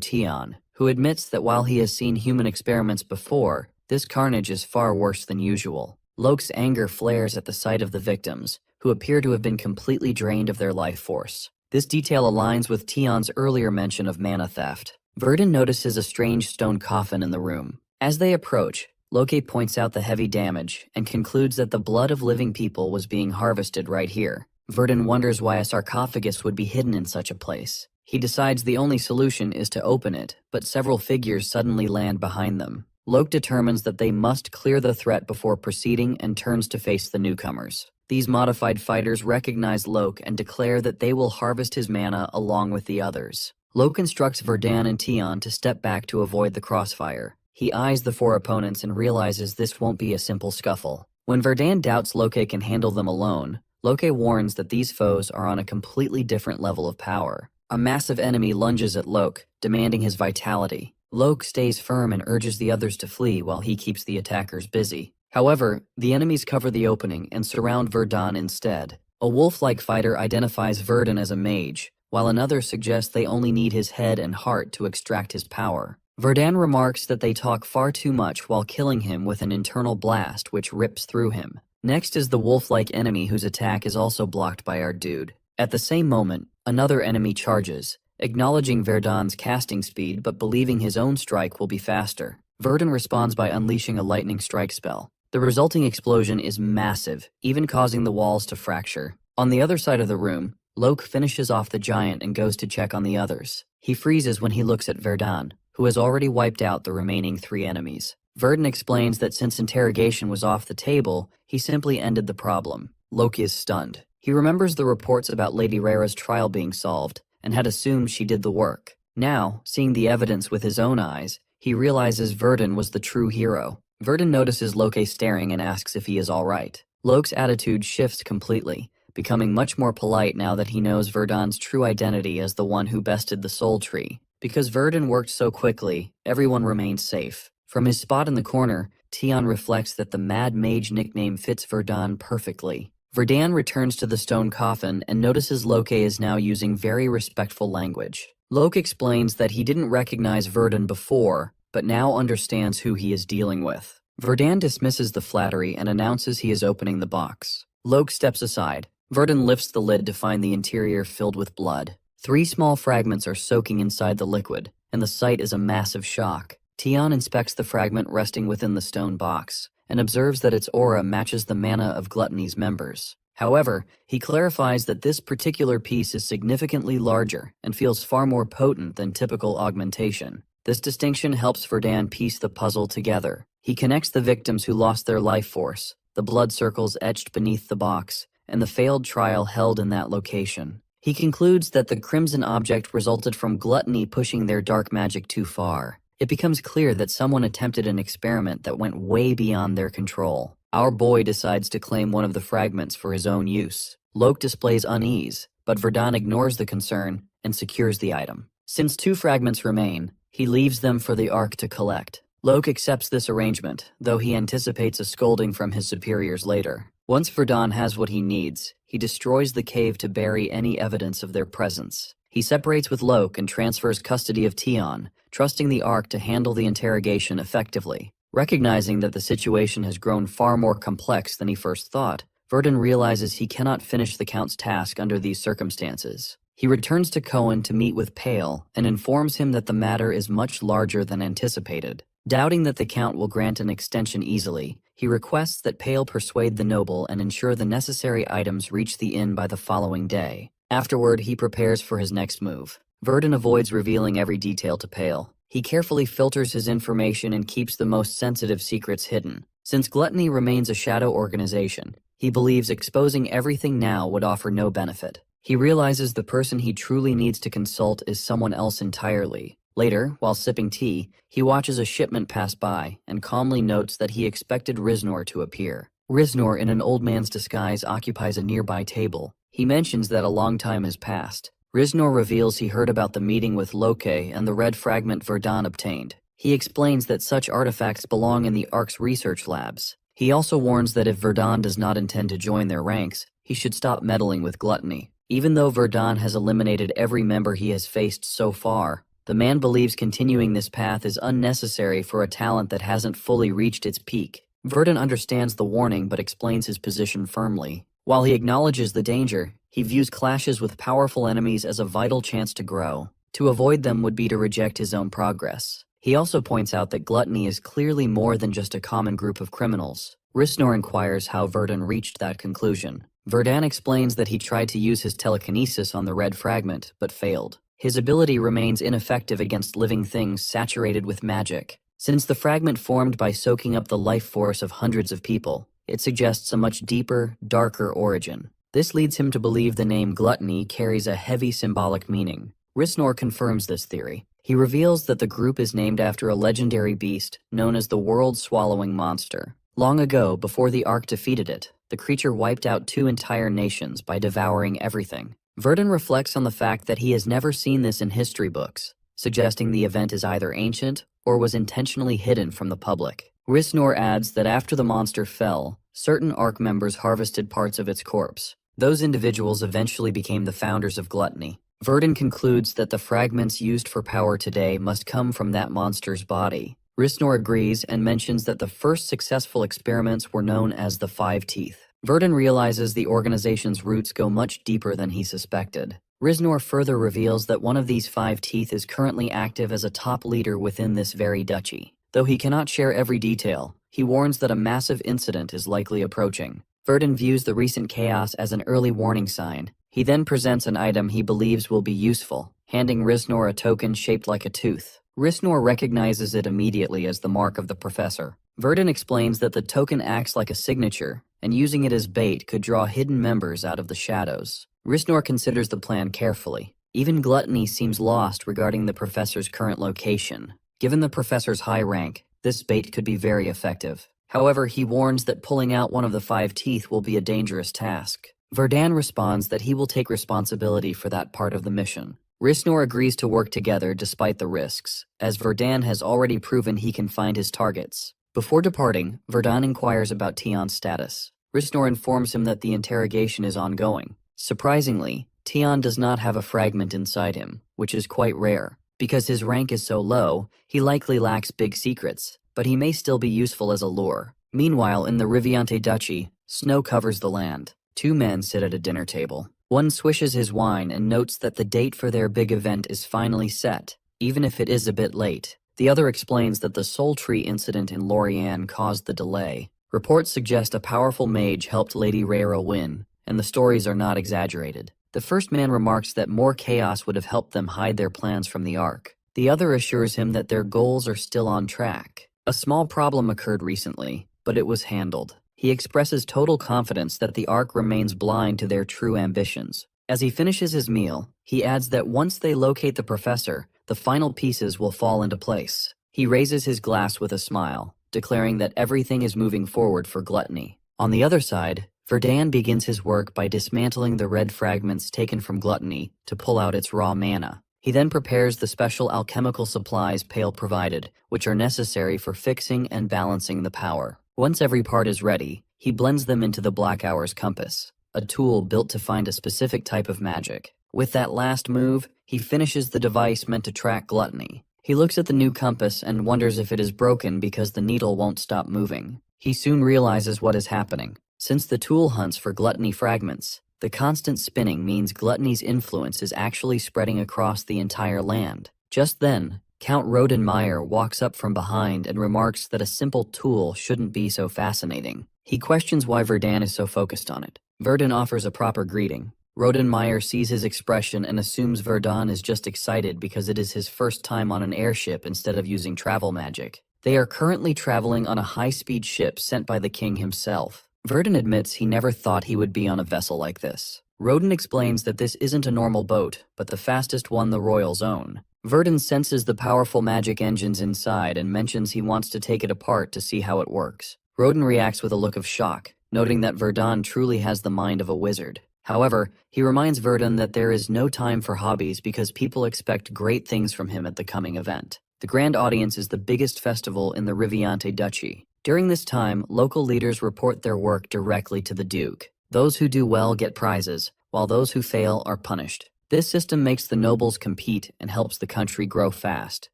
Tian, who admits that while he has seen human experiments before, this carnage is far worse than usual. Lok's anger flares at the sight of the victims, who appear to have been completely drained of their life force. This detail aligns with Tian's earlier mention of mana theft. Verdun notices a strange stone coffin in the room. As they approach, Loke points out the heavy damage and concludes that the blood of living people was being harvested right here. Verdun wonders why a sarcophagus would be hidden in such a place. He decides the only solution is to open it, but several figures suddenly land behind them. Lok determines that they must clear the threat before proceeding and turns to face the newcomers. These modified fighters recognize Lok and declare that they will harvest his mana along with the others. Lok instructs Verdun and Tian to step back to avoid the crossfire. He eyes the 4 opponents and realizes this won't be a simple scuffle. When Verdun doubts Loke can handle them alone, Loke warns that these foes are on a completely different level of power. A massive enemy lunges at Lok, demanding his vitality. Lok stays firm and urges the others to flee while he keeps the attackers busy. However, the enemies cover the opening and surround Verdun instead. A wolf-like fighter identifies Verdun as a mage, while another suggests they only need his head and heart to extract his power. Verdun remarks that they talk far too much while killing him with an internal blast which rips through him. Next is the wolf-like enemy whose attack is also blocked by our dude. At the same moment, another enemy charges, acknowledging Verdun's casting speed but believing his own strike will be faster. Verdun responds by unleashing a lightning strike spell. The resulting explosion is massive, even causing the walls to fracture. On the other side of the room, Loke finishes off the giant and goes to check on the others. He freezes when he looks at Verdun, who has already wiped out the remaining 3 enemies. Verdun explains that since interrogation was off the table, he simply ended the problem. Loki is stunned. He remembers the reports about Lady Rara's trial being solved, and had assumed she did the work. Now, seeing the evidence with his own eyes, he realizes Verdun was the true hero. Verdun notices Loki staring and asks if he is alright. Loke's attitude shifts completely, becoming much more polite now that he knows Verdun's true identity as the one who bested the Soul Tree. Because Verdun worked so quickly, everyone remained safe. From his spot in the corner, Tion reflects that the Mad Mage nickname fits Verdun perfectly. Verdun returns to the stone coffin and notices Loki is now using very respectful language. Loki explains that he didn't recognize Verdun before, but now understands who he is dealing with. Verdun dismisses the flattery and announces he is opening the box. Loki steps aside. Verdun lifts the lid to find the interior filled with blood. 3 small fragments are soaking inside the liquid, and the sight is a massive shock. Tion inspects the fragment resting within the stone box, and observes that its aura matches the mana of Gluttony's members. However, he clarifies that this particular piece is significantly larger and feels far more potent than typical augmentation. This distinction helps Verdun piece the puzzle together. He connects the victims who lost their life force, the blood circles etched beneath the box, and the failed trial held in that location. He concludes that the crimson object resulted from Gluttony pushing their dark magic too far. It becomes clear that someone attempted an experiment that went way beyond their control. Our boy decides to claim one of the fragments for his own use. Loki displays unease, but Verdun ignores the concern and secures the item. Since 2 fragments remain, he leaves them for the Ark to collect. Loki accepts this arrangement, though he anticipates a scolding from his superiors later. Once Verdun has what he needs, he destroys the cave to bury any evidence of their presence. He separates with Loki and transfers custody of Tion, trusting the Ark to handle the interrogation effectively. Recognizing that the situation has grown far more complex than he first thought, Verdun realizes he cannot finish the Count's task under these circumstances. He returns to Cohen to meet with Pale and informs him that the matter is much larger than anticipated. Doubting that the Count will grant an extension easily, he requests that Pale persuade the noble and ensure the necessary items reach the inn by the following day. Afterward, he prepares for his next move. Verdun avoids revealing every detail to Pale. He carefully filters his information and keeps the most sensitive secrets hidden. Since Gluttony remains a shadow organization, he believes exposing everything now would offer no benefit. He realizes the person he truly needs to consult is someone else entirely. Later, while sipping tea, he watches a shipment pass by and calmly notes that he expected Riznor to appear. Riznor, in an old man's disguise, occupies a nearby table. He mentions that a long time has passed. Riznor reveals he heard about the meeting with Loki and the red fragment Verdun obtained. He explains that such artifacts belong in the Ark's research labs. He also warns that if Verdun does not intend to join their ranks, he should stop meddling with Gluttony. Even though Verdun has eliminated every member he has faced so far, the man believes continuing this path is unnecessary for a talent that hasn't fully reached its peak. Verdun understands the warning but explains his position firmly. While he acknowledges the danger, he views clashes with powerful enemies as a vital chance to grow. To avoid them would be to reject his own progress. He also points out that Gluttony is clearly more than just a common group of criminals. Riznor inquires how Verdun reached that conclusion. Verdun explains that he tried to use his telekinesis on the red fragment, but failed. His ability remains ineffective against living things saturated with magic. Since the fragment formed by soaking up the life force of hundreds of people, it suggests a much deeper, darker origin. This leads him to believe the name Gluttony carries a heavy symbolic meaning. Riznor confirms this theory. He reveals that the group is named after a legendary beast known as the world-swallowing monster. Long ago, before the Ark defeated it, the creature wiped out 2 entire nations by devouring everything. Verdun reflects on the fact that he has never seen this in history books, suggesting the event is either ancient or was intentionally hidden from the public. Riznor adds that after the monster fell, certain Ark members harvested parts of its corpse. Those individuals eventually became the founders of Gluttony. Verdun concludes that the fragments used for power today must come from that monster's body. Risnor agrees and mentions that the first successful experiments were known as the Five Teeth. Verdun realizes the organization's roots go much deeper than he suspected. Risnor further reveals that one of these 5 teeth is currently active as a top leader within this very duchy. Though he cannot share every detail, he warns that a massive incident is likely approaching. Verdun views the recent chaos as an early warning sign. He then presents an item he believes will be useful, handing Risnor a token shaped like a tooth. Risnor recognizes it immediately as the mark of the professor. Verdun explains that the token acts like a signature, and using it as bait could draw hidden members out of the shadows. Risnor considers the plan carefully. Even Gluttony seems lost regarding the professor's current location. Given the professor's high rank, this bait could be very effective. However, he warns that pulling out one of the 5 teeth will be a dangerous task. Verdun responds that he will take responsibility for that part of the mission. Risnor agrees to work together despite the risks, as Verdun has already proven he can find his targets. Before departing, Verdun inquires about Tion's status. Risnor informs him that the interrogation is ongoing. Surprisingly, Tion does not have a fragment inside him, which is quite rare. Because his rank is so low, he likely lacks big secrets, but he may still be useful as a lure. Meanwhile, in the Riviante Duchy, snow covers the land. 2 men sit at a dinner table. One swishes his wine and notes that the date for their big event is finally set, even if it is a bit late. The other explains that the Soul Tree incident in Lorian caused the delay. Reports suggest a powerful mage helped Lady Rhaera win, and the stories are not exaggerated. The first man remarks that more chaos would have helped them hide their plans from the Ark. The other assures him that their goals are still on track. A small problem occurred recently, but it was handled. He expresses total confidence that the Ark remains blind to their true ambitions. As he finishes his meal, he adds that once they locate the professor, the final pieces will fall into place. He raises his glass with a smile, declaring that everything is moving forward for Gluttony. On the other side, Verdun begins his work by dismantling the red fragments taken from Gluttony to pull out its raw mana. He then prepares the special alchemical supplies Pale provided, which are necessary for fixing and balancing the power. Once every part is ready, he blends them into the Black Hour's compass, a tool built to find a specific type of magic. With that last move, he finishes the device meant to track Gluttony. He looks at the new compass and wonders if it is broken because the needle won't stop moving. He soon realizes what is happening. Since the tool hunts for Gluttony fragments, the constant spinning means Gluttony's influence is actually spreading across the entire land. Just then, Count Rodenmeyer walks up from behind and remarks that a simple tool shouldn't be so fascinating. He questions why Verdun is so focused on it. Verdun offers a proper greeting. Rodenmeyer sees his expression and assumes Verdun is just excited because it is his first time on an airship instead of using travel magic. They are currently traveling on a high-speed ship sent by the king himself. Verdun admits he never thought he would be on a vessel like this. Roden explains that this isn't a normal boat, but the fastest one the royals own. Verdun senses the powerful magic engines inside and mentions he wants to take it apart to see how it works. Roden reacts with a look of shock, noting that Verdun truly has the mind of a wizard. However, he reminds Verdun that there is no time for hobbies because people expect great things from him at the coming event. The grand audience is the biggest festival in the Riviante Duchy. During this time, local leaders report their work directly to the Duke. Those who do well get prizes, while those who fail are punished. This system makes the nobles compete and helps the country grow fast.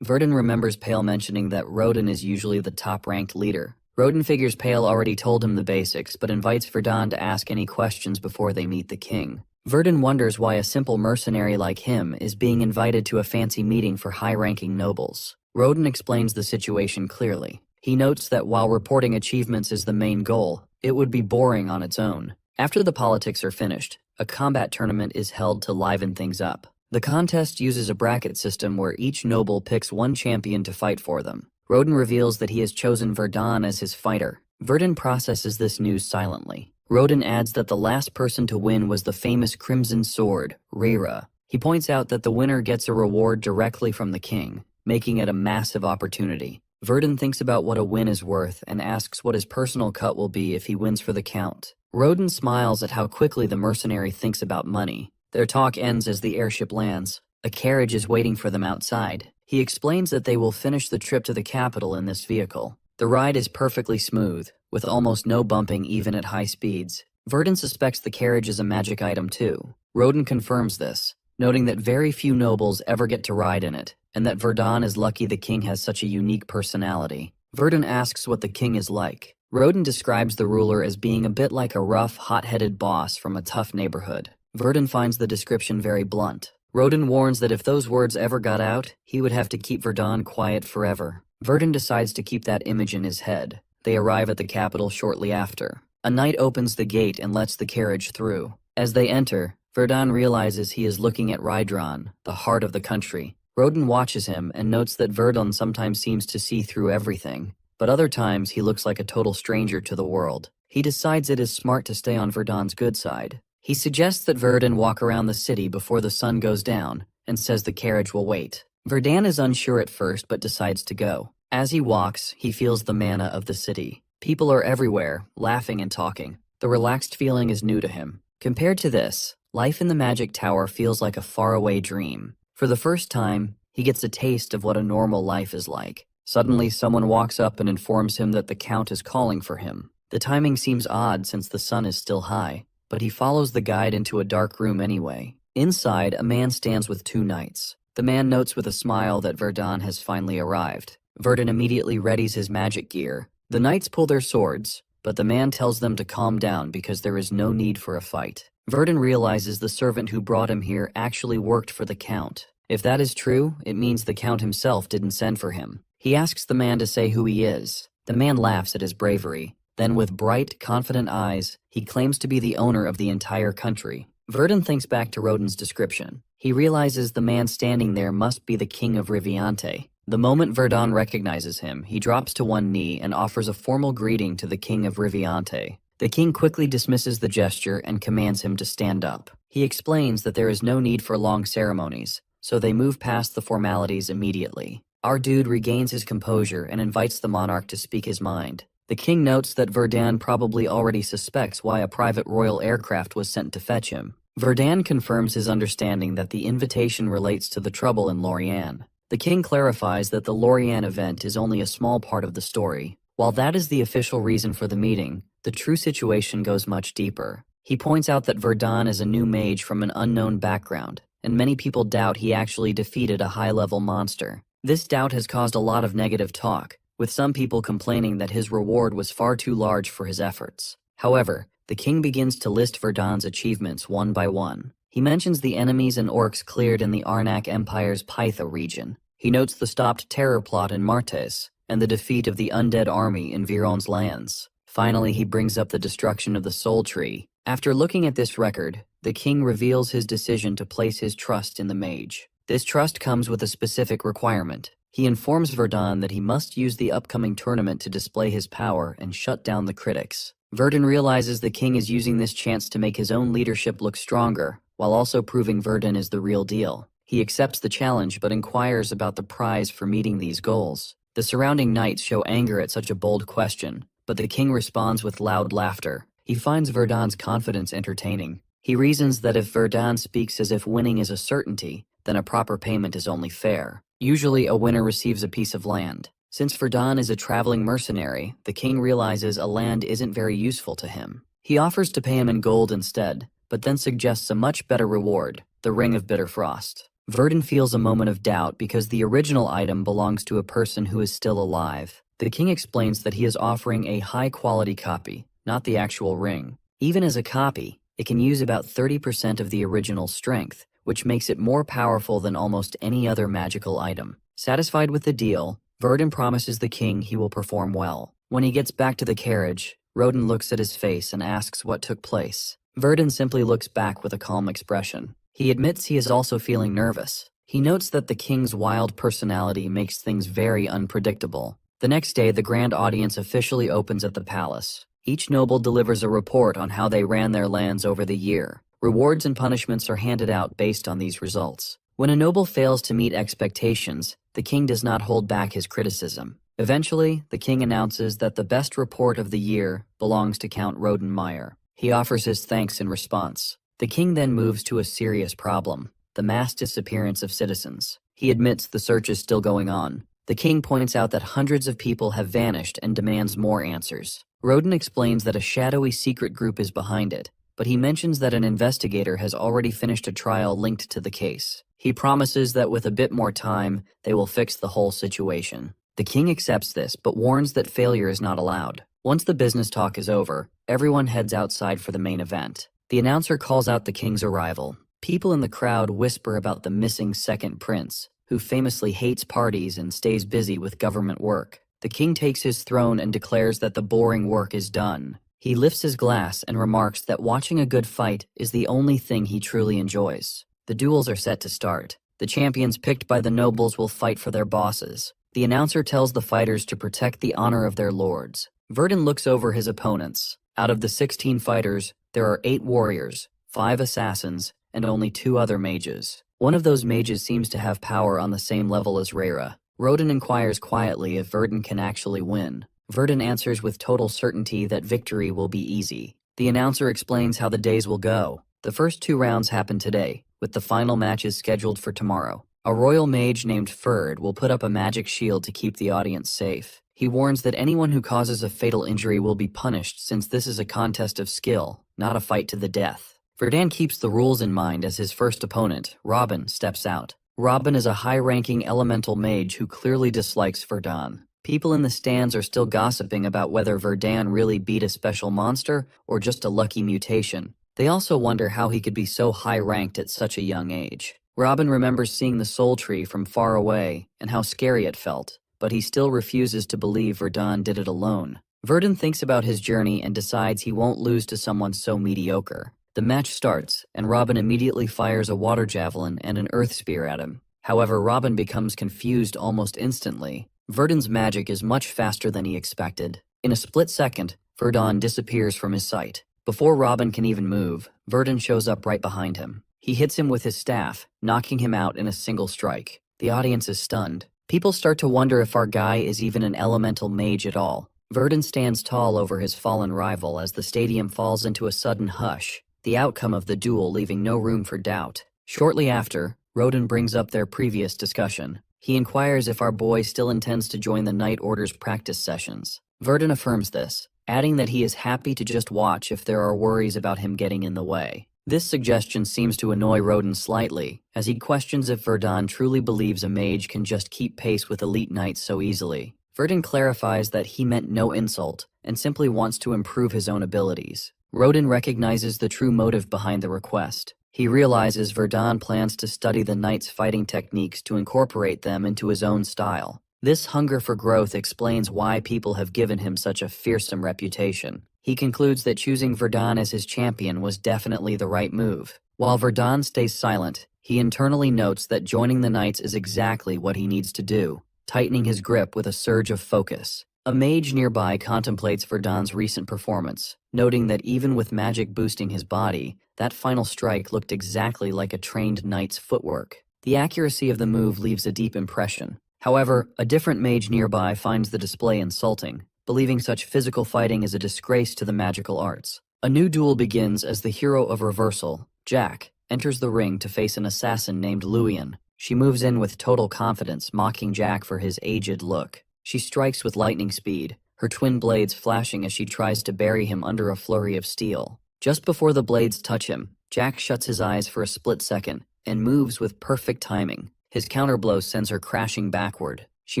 Verdun remembers Pale mentioning that Roden is usually the top-ranked leader. Roden figures Pale already told him the basics, but invites Verdun to ask any questions before they meet the king. Verdun wonders why a simple mercenary like him is being invited to a fancy meeting for high-ranking nobles. Roden explains the situation clearly. He notes that while reporting achievements is the main goal, it would be boring on its own. After the politics are finished, a combat tournament is held to liven things up. The contest uses a bracket system where each noble picks one champion to fight for them. Roden reveals that he has chosen Verdun as his fighter. Verdun processes this news silently. Roden adds that the last person to win was the famous Crimson Sword, Rhaera. He points out that the winner gets a reward directly from the king, making it a massive opportunity. Verdun thinks about what a win is worth and asks what his personal cut will be if he wins for the count. Roden smiles at how quickly the mercenary thinks about money. Their talk ends as the airship lands. A carriage is waiting for them outside. He explains that they will finish the trip to the capital in this vehicle. The ride is perfectly smooth, with almost no bumping even at high speeds. Verdun suspects the carriage is a magic item too. Roden confirms this. noting that very few nobles ever get to ride in it, and that Verdun is lucky the king has such a unique personality. Verdun asks what the king is like. Roden describes the ruler as being a bit like a rough, hot-headed boss from a tough neighborhood. Verdun finds the description very blunt. Roden warns that if those words ever got out, he would have to keep Verdun quiet forever. Verdun decides to keep that image in his head. They arrive at the capital shortly after. A knight opens the gate and lets the carriage through. As they enter, Verdun realizes he is looking at Rydran, the heart of the country. Roden watches him and notes that Verdun sometimes seems to see through everything, but other times he looks like a total stranger to the world. He decides it is smart to stay on Verdun's good side. He suggests that Verdun walk around the city before the sun goes down, and says the carriage will wait. Verdun is unsure at first but decides to go. As he walks, he feels the mana of the city. People are everywhere, laughing and talking. The relaxed feeling is new to him. Compared to this, life in the Magic Tower feels like a faraway dream. For the first time, he gets a taste of what a normal life is like. Suddenly, someone walks up and informs him that the Count is calling for him. The timing seems odd since the sun is still high, but he follows the guide into a dark room anyway. Inside, a man stands with two knights. The man notes with a smile that Verdun has finally arrived. Verdun immediately readies his magic gear. The knights pull their swords, but the man tells them to calm down because there is no need for a fight. Verdun realizes the servant who brought him here actually worked for the Count. If that is true, it means the Count himself didn't send for him. He asks the man to say who he is. The man laughs at his bravery. Then with bright, confident eyes, he claims to be the owner of the entire country. Verdun thinks back to Roden's description. He realizes the man standing there must be the king of Riviante. The moment Verdun recognizes him, he drops to one knee and offers a formal greeting to the king of Riviante. The king quickly dismisses the gesture and commands him to stand up. He explains that there is no need for long ceremonies, so they move past the formalities immediately. Our dude regains his composure and invites the monarch to speak his mind. The king notes that Verdun probably already suspects why a private royal aircraft was sent to fetch him. Verdun confirms his understanding that the invitation relates to the trouble in Lorient. The king clarifies that the Lorient event is only a small part of the story. While that is the official reason for the meeting, the true situation goes much deeper. He points out that Verdun is a new mage from an unknown background, and many people doubt he actually defeated a high-level monster. This doubt has caused a lot of negative talk, with some people complaining that his reward was far too large for his efforts. However, the king begins to list Verdun's achievements one by one. He mentions the enemies and orcs cleared in the Arnak Empire's Pytha region. He notes the stopped terror plot in Martes, and the defeat of the undead army in Viron's lands. Finally, he brings up the destruction of the Soul Tree. After looking at this record, the king reveals his decision to place his trust in the mage. This trust comes with a specific requirement. He informs Verdun that he must use the upcoming tournament to display his power and shut down the critics. Verdun realizes the king is using this chance to make his own leadership look stronger, while also proving Verdun is the real deal. He accepts the challenge but inquires about the prize for meeting these goals. The surrounding knights show anger at such a bold question, but the king responds with loud laughter. He finds Verdun's confidence entertaining. He reasons that if Verdun speaks as if winning is a certainty, then a proper payment is only fair. Usually, a winner receives a piece of land. Since Verdun is a traveling mercenary, the king realizes a land isn't very useful to him. He offers to pay him in gold instead, but then suggests a much better reward, the Ring of Bitter Frost. Verdun feels a moment of doubt because the original item belongs to a person who is still alive. The king explains that he is offering a high-quality copy, not the actual ring. Even as a copy, it can use about 30% of the original strength, which makes it more powerful than almost any other magical item. Satisfied with the deal, Verdun promises the king he will perform well. When he gets back to the carriage, Roden looks at his face and asks what took place. Verdun simply looks back with a calm expression. He admits he is also feeling nervous. He notes that the king's wild personality makes things very unpredictable. The next day, the grand audience officially opens at the palace. Each noble delivers a report on how they ran their lands over the year. Rewards and punishments are handed out based on these results. When a noble fails to meet expectations, the king does not hold back his criticism. Eventually, the king announces that the best report of the year belongs to Count Rodenmeyer. He offers his thanks in response. The king then moves to a serious problem, the mass disappearance of citizens. He admits the search is still going on. The king points out that hundreds of people have vanished and demands more answers. Roden explains that a shadowy secret group is behind it, but he mentions that an investigator has already finished a trial linked to the case. He promises that with a bit more time, they will fix the whole situation. The king accepts this, but warns that failure is not allowed. Once the business talk is over, everyone heads outside for the main event. The announcer calls out the king's arrival. People in the crowd whisper about the missing second prince, who famously hates parties and stays busy with government work. The king takes his throne and declares that the boring work is done. He lifts his glass and remarks that watching a good fight is the only thing he truly enjoys. The duels are set to start. The champions picked by the nobles will fight for their bosses. The announcer tells the fighters to protect the honor of their lords. Verdun looks over his opponents. Out of the 16 fighters, there are 8 warriors, 5 assassins, and only 2 other mages. One of those mages seems to have power on the same level as Rhaera. Rodin inquires quietly if Verdun can actually win. Verdun answers with total certainty that victory will be easy. The announcer explains how the days will go. The first 2 rounds happen today, with the final matches scheduled for tomorrow. A royal mage named Ferd will put up a magic shield to keep the audience safe. He warns that anyone who causes a fatal injury will be punished, since this is a contest of skill, not a fight to the death. Verdun keeps the rules in mind as his first opponent, Robin, steps out. Robin is a high-ranking elemental mage who clearly dislikes Verdun. People in the stands are still gossiping about whether Verdun really beat a special monster or just a lucky mutation. They also wonder how he could be so high-ranked at such a young age. Robin remembers seeing the soul tree from far away and how scary it felt, but he still refuses to believe Verdun did it alone. Verdun thinks about his journey and decides he won't lose to someone so mediocre. The match starts, and Robin immediately fires a water javelin and an earth spear at him. However, Robin becomes confused almost instantly. Verdun's magic is much faster than he expected. In a split second, Verdun disappears from his sight. Before Robin can even move, Verdun shows up right behind him. He hits him with his staff, knocking him out in a single strike. The audience is stunned. People start to wonder if our guy is even an elemental mage at all. Verdun stands tall over his fallen rival as the stadium falls into a sudden hush, the outcome of the duel leaving no room for doubt. Shortly after, Rodin brings up their previous discussion. He inquires if our boy still intends to join the Night Order's practice sessions. Verdun affirms this, adding that he is happy to just watch if there are worries about him getting in the way. This suggestion seems to annoy Rodin slightly, as he questions if Verdun truly believes a mage can just keep pace with elite knights so easily. Verdun clarifies that he meant no insult, and simply wants to improve his own abilities. Rodin recognizes the true motive behind the request. He realizes Verdun plans to study the knights' fighting techniques to incorporate them into his own style. This hunger for growth explains why people have given him such a fearsome reputation. He concludes that choosing Verdun as his champion was definitely the right move. While Verdun stays silent, he internally notes that joining the knights is exactly what he needs to do, tightening his grip with a surge of focus. A mage nearby contemplates Verdun's recent performance, noting that even with magic boosting his body, that final strike looked exactly like a trained knight's footwork. The accuracy of the move leaves a deep impression. However, a different mage nearby finds the display insulting, believing such physical fighting is a disgrace to the magical arts. A new duel begins as the hero of Reversal, Jack, enters the ring to face an assassin named Luian. She moves in with total confidence, mocking Jack for his aged look. She strikes with lightning speed, her twin blades flashing as she tries to bury him under a flurry of steel. Just before the blades touch him, Jack shuts his eyes for a split second and moves with perfect timing. His counterblow sends her crashing backward. She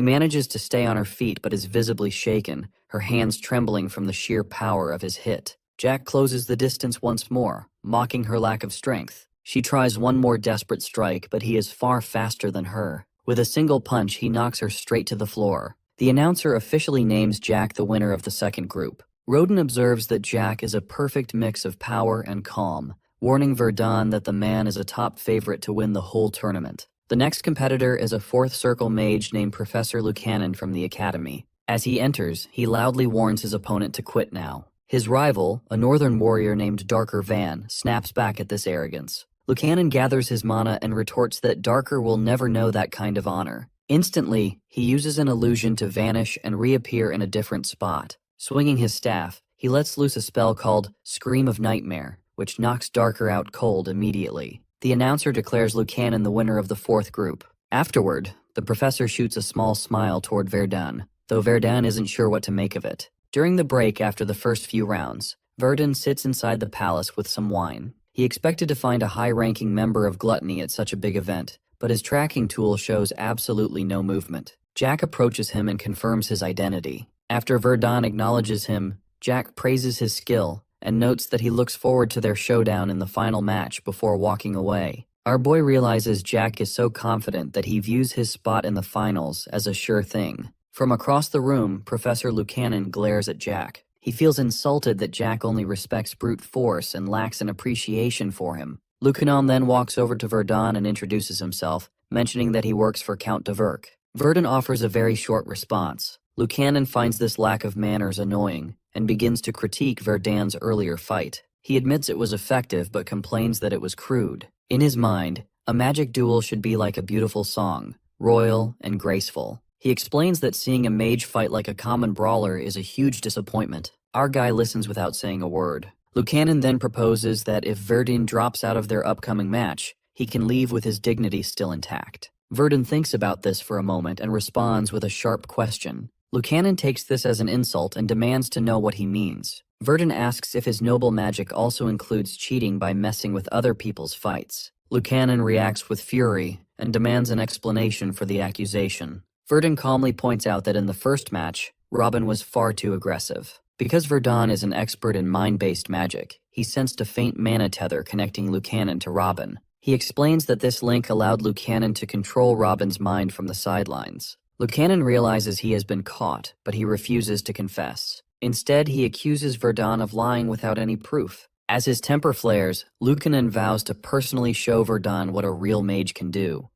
manages to stay on her feet but is visibly shaken, her hands trembling from the sheer power of his hit. Jack closes the distance once more, mocking her lack of strength. She tries one more desperate strike, but he is far faster than her. With a single punch, he knocks her straight to the floor. The announcer officially names Jack the winner of the second group. Rodin observes that Jack is a perfect mix of power and calm, warning Verdun that the man is a top favorite to win the whole tournament. The next competitor is a fourth circle mage named Professor Lucanen from the academy. As he enters, he loudly warns his opponent to quit now. His rival, a northern warrior named Darker Van, snaps back at this arrogance. Lucanen gathers his mana and retorts that Darker will never know that kind of honor. Instantly, he uses an illusion to vanish and reappear in a different spot. Swinging his staff, he lets loose a spell called Scream of Nightmare, which knocks Darker out cold immediately. The announcer declares Lucanen the winner of the fourth group. Afterward, the professor shoots a small smile toward Verdun, though Verdun isn't sure what to make of it. During the break after the first few rounds, Verdun sits inside the palace with some wine. He expected to find a high-ranking member of Gluttony at such a big event, but his tracking tool shows absolutely no movement. Jack approaches him and confirms his identity. After Verdun acknowledges him, Jack praises his skill and notes that he looks forward to their showdown in the final match before walking away. Our boy realizes Jack is so confident that he views his spot in the finals as a sure thing. From across the room, Professor Lucannon glares at Jack. He feels insulted that Jack only respects brute force and lacks an appreciation for him. Lucannon then walks over to Verdun and introduces himself, mentioning that he works for Count de Verk. Verdun offers a very short response. Lucannon finds this lack of manners annoying and begins to critique Verdun's earlier fight. He admits it was effective but complains that it was crude. In his mind, a magic duel should be like a beautiful song, royal and graceful. He explains that seeing a mage fight like a common brawler is a huge disappointment. Our guy listens without saying a word. Lucannon then proposes that if Verdun drops out of their upcoming match, he can leave with his dignity still intact. Verdun thinks about this for a moment and responds with a sharp question. Lucannon takes this as an insult and demands to know what he means. Verdun asks if his noble magic also includes cheating by messing with other people's fights. Lucannon reacts with fury and demands an explanation for the accusation. Verdun calmly points out that in the first match, Robin was far too aggressive. Because Verdun is an expert in mind-based magic, he sensed a faint mana tether connecting Lucannon to Robin. He explains that this link allowed Lucannon to control Robin's mind from the sidelines. Lucannon realizes he has been caught, but he refuses to confess. Instead, he accuses Verdun of lying without any proof. As his temper flares, Lucannon vows to personally show Verdun what a real mage can do.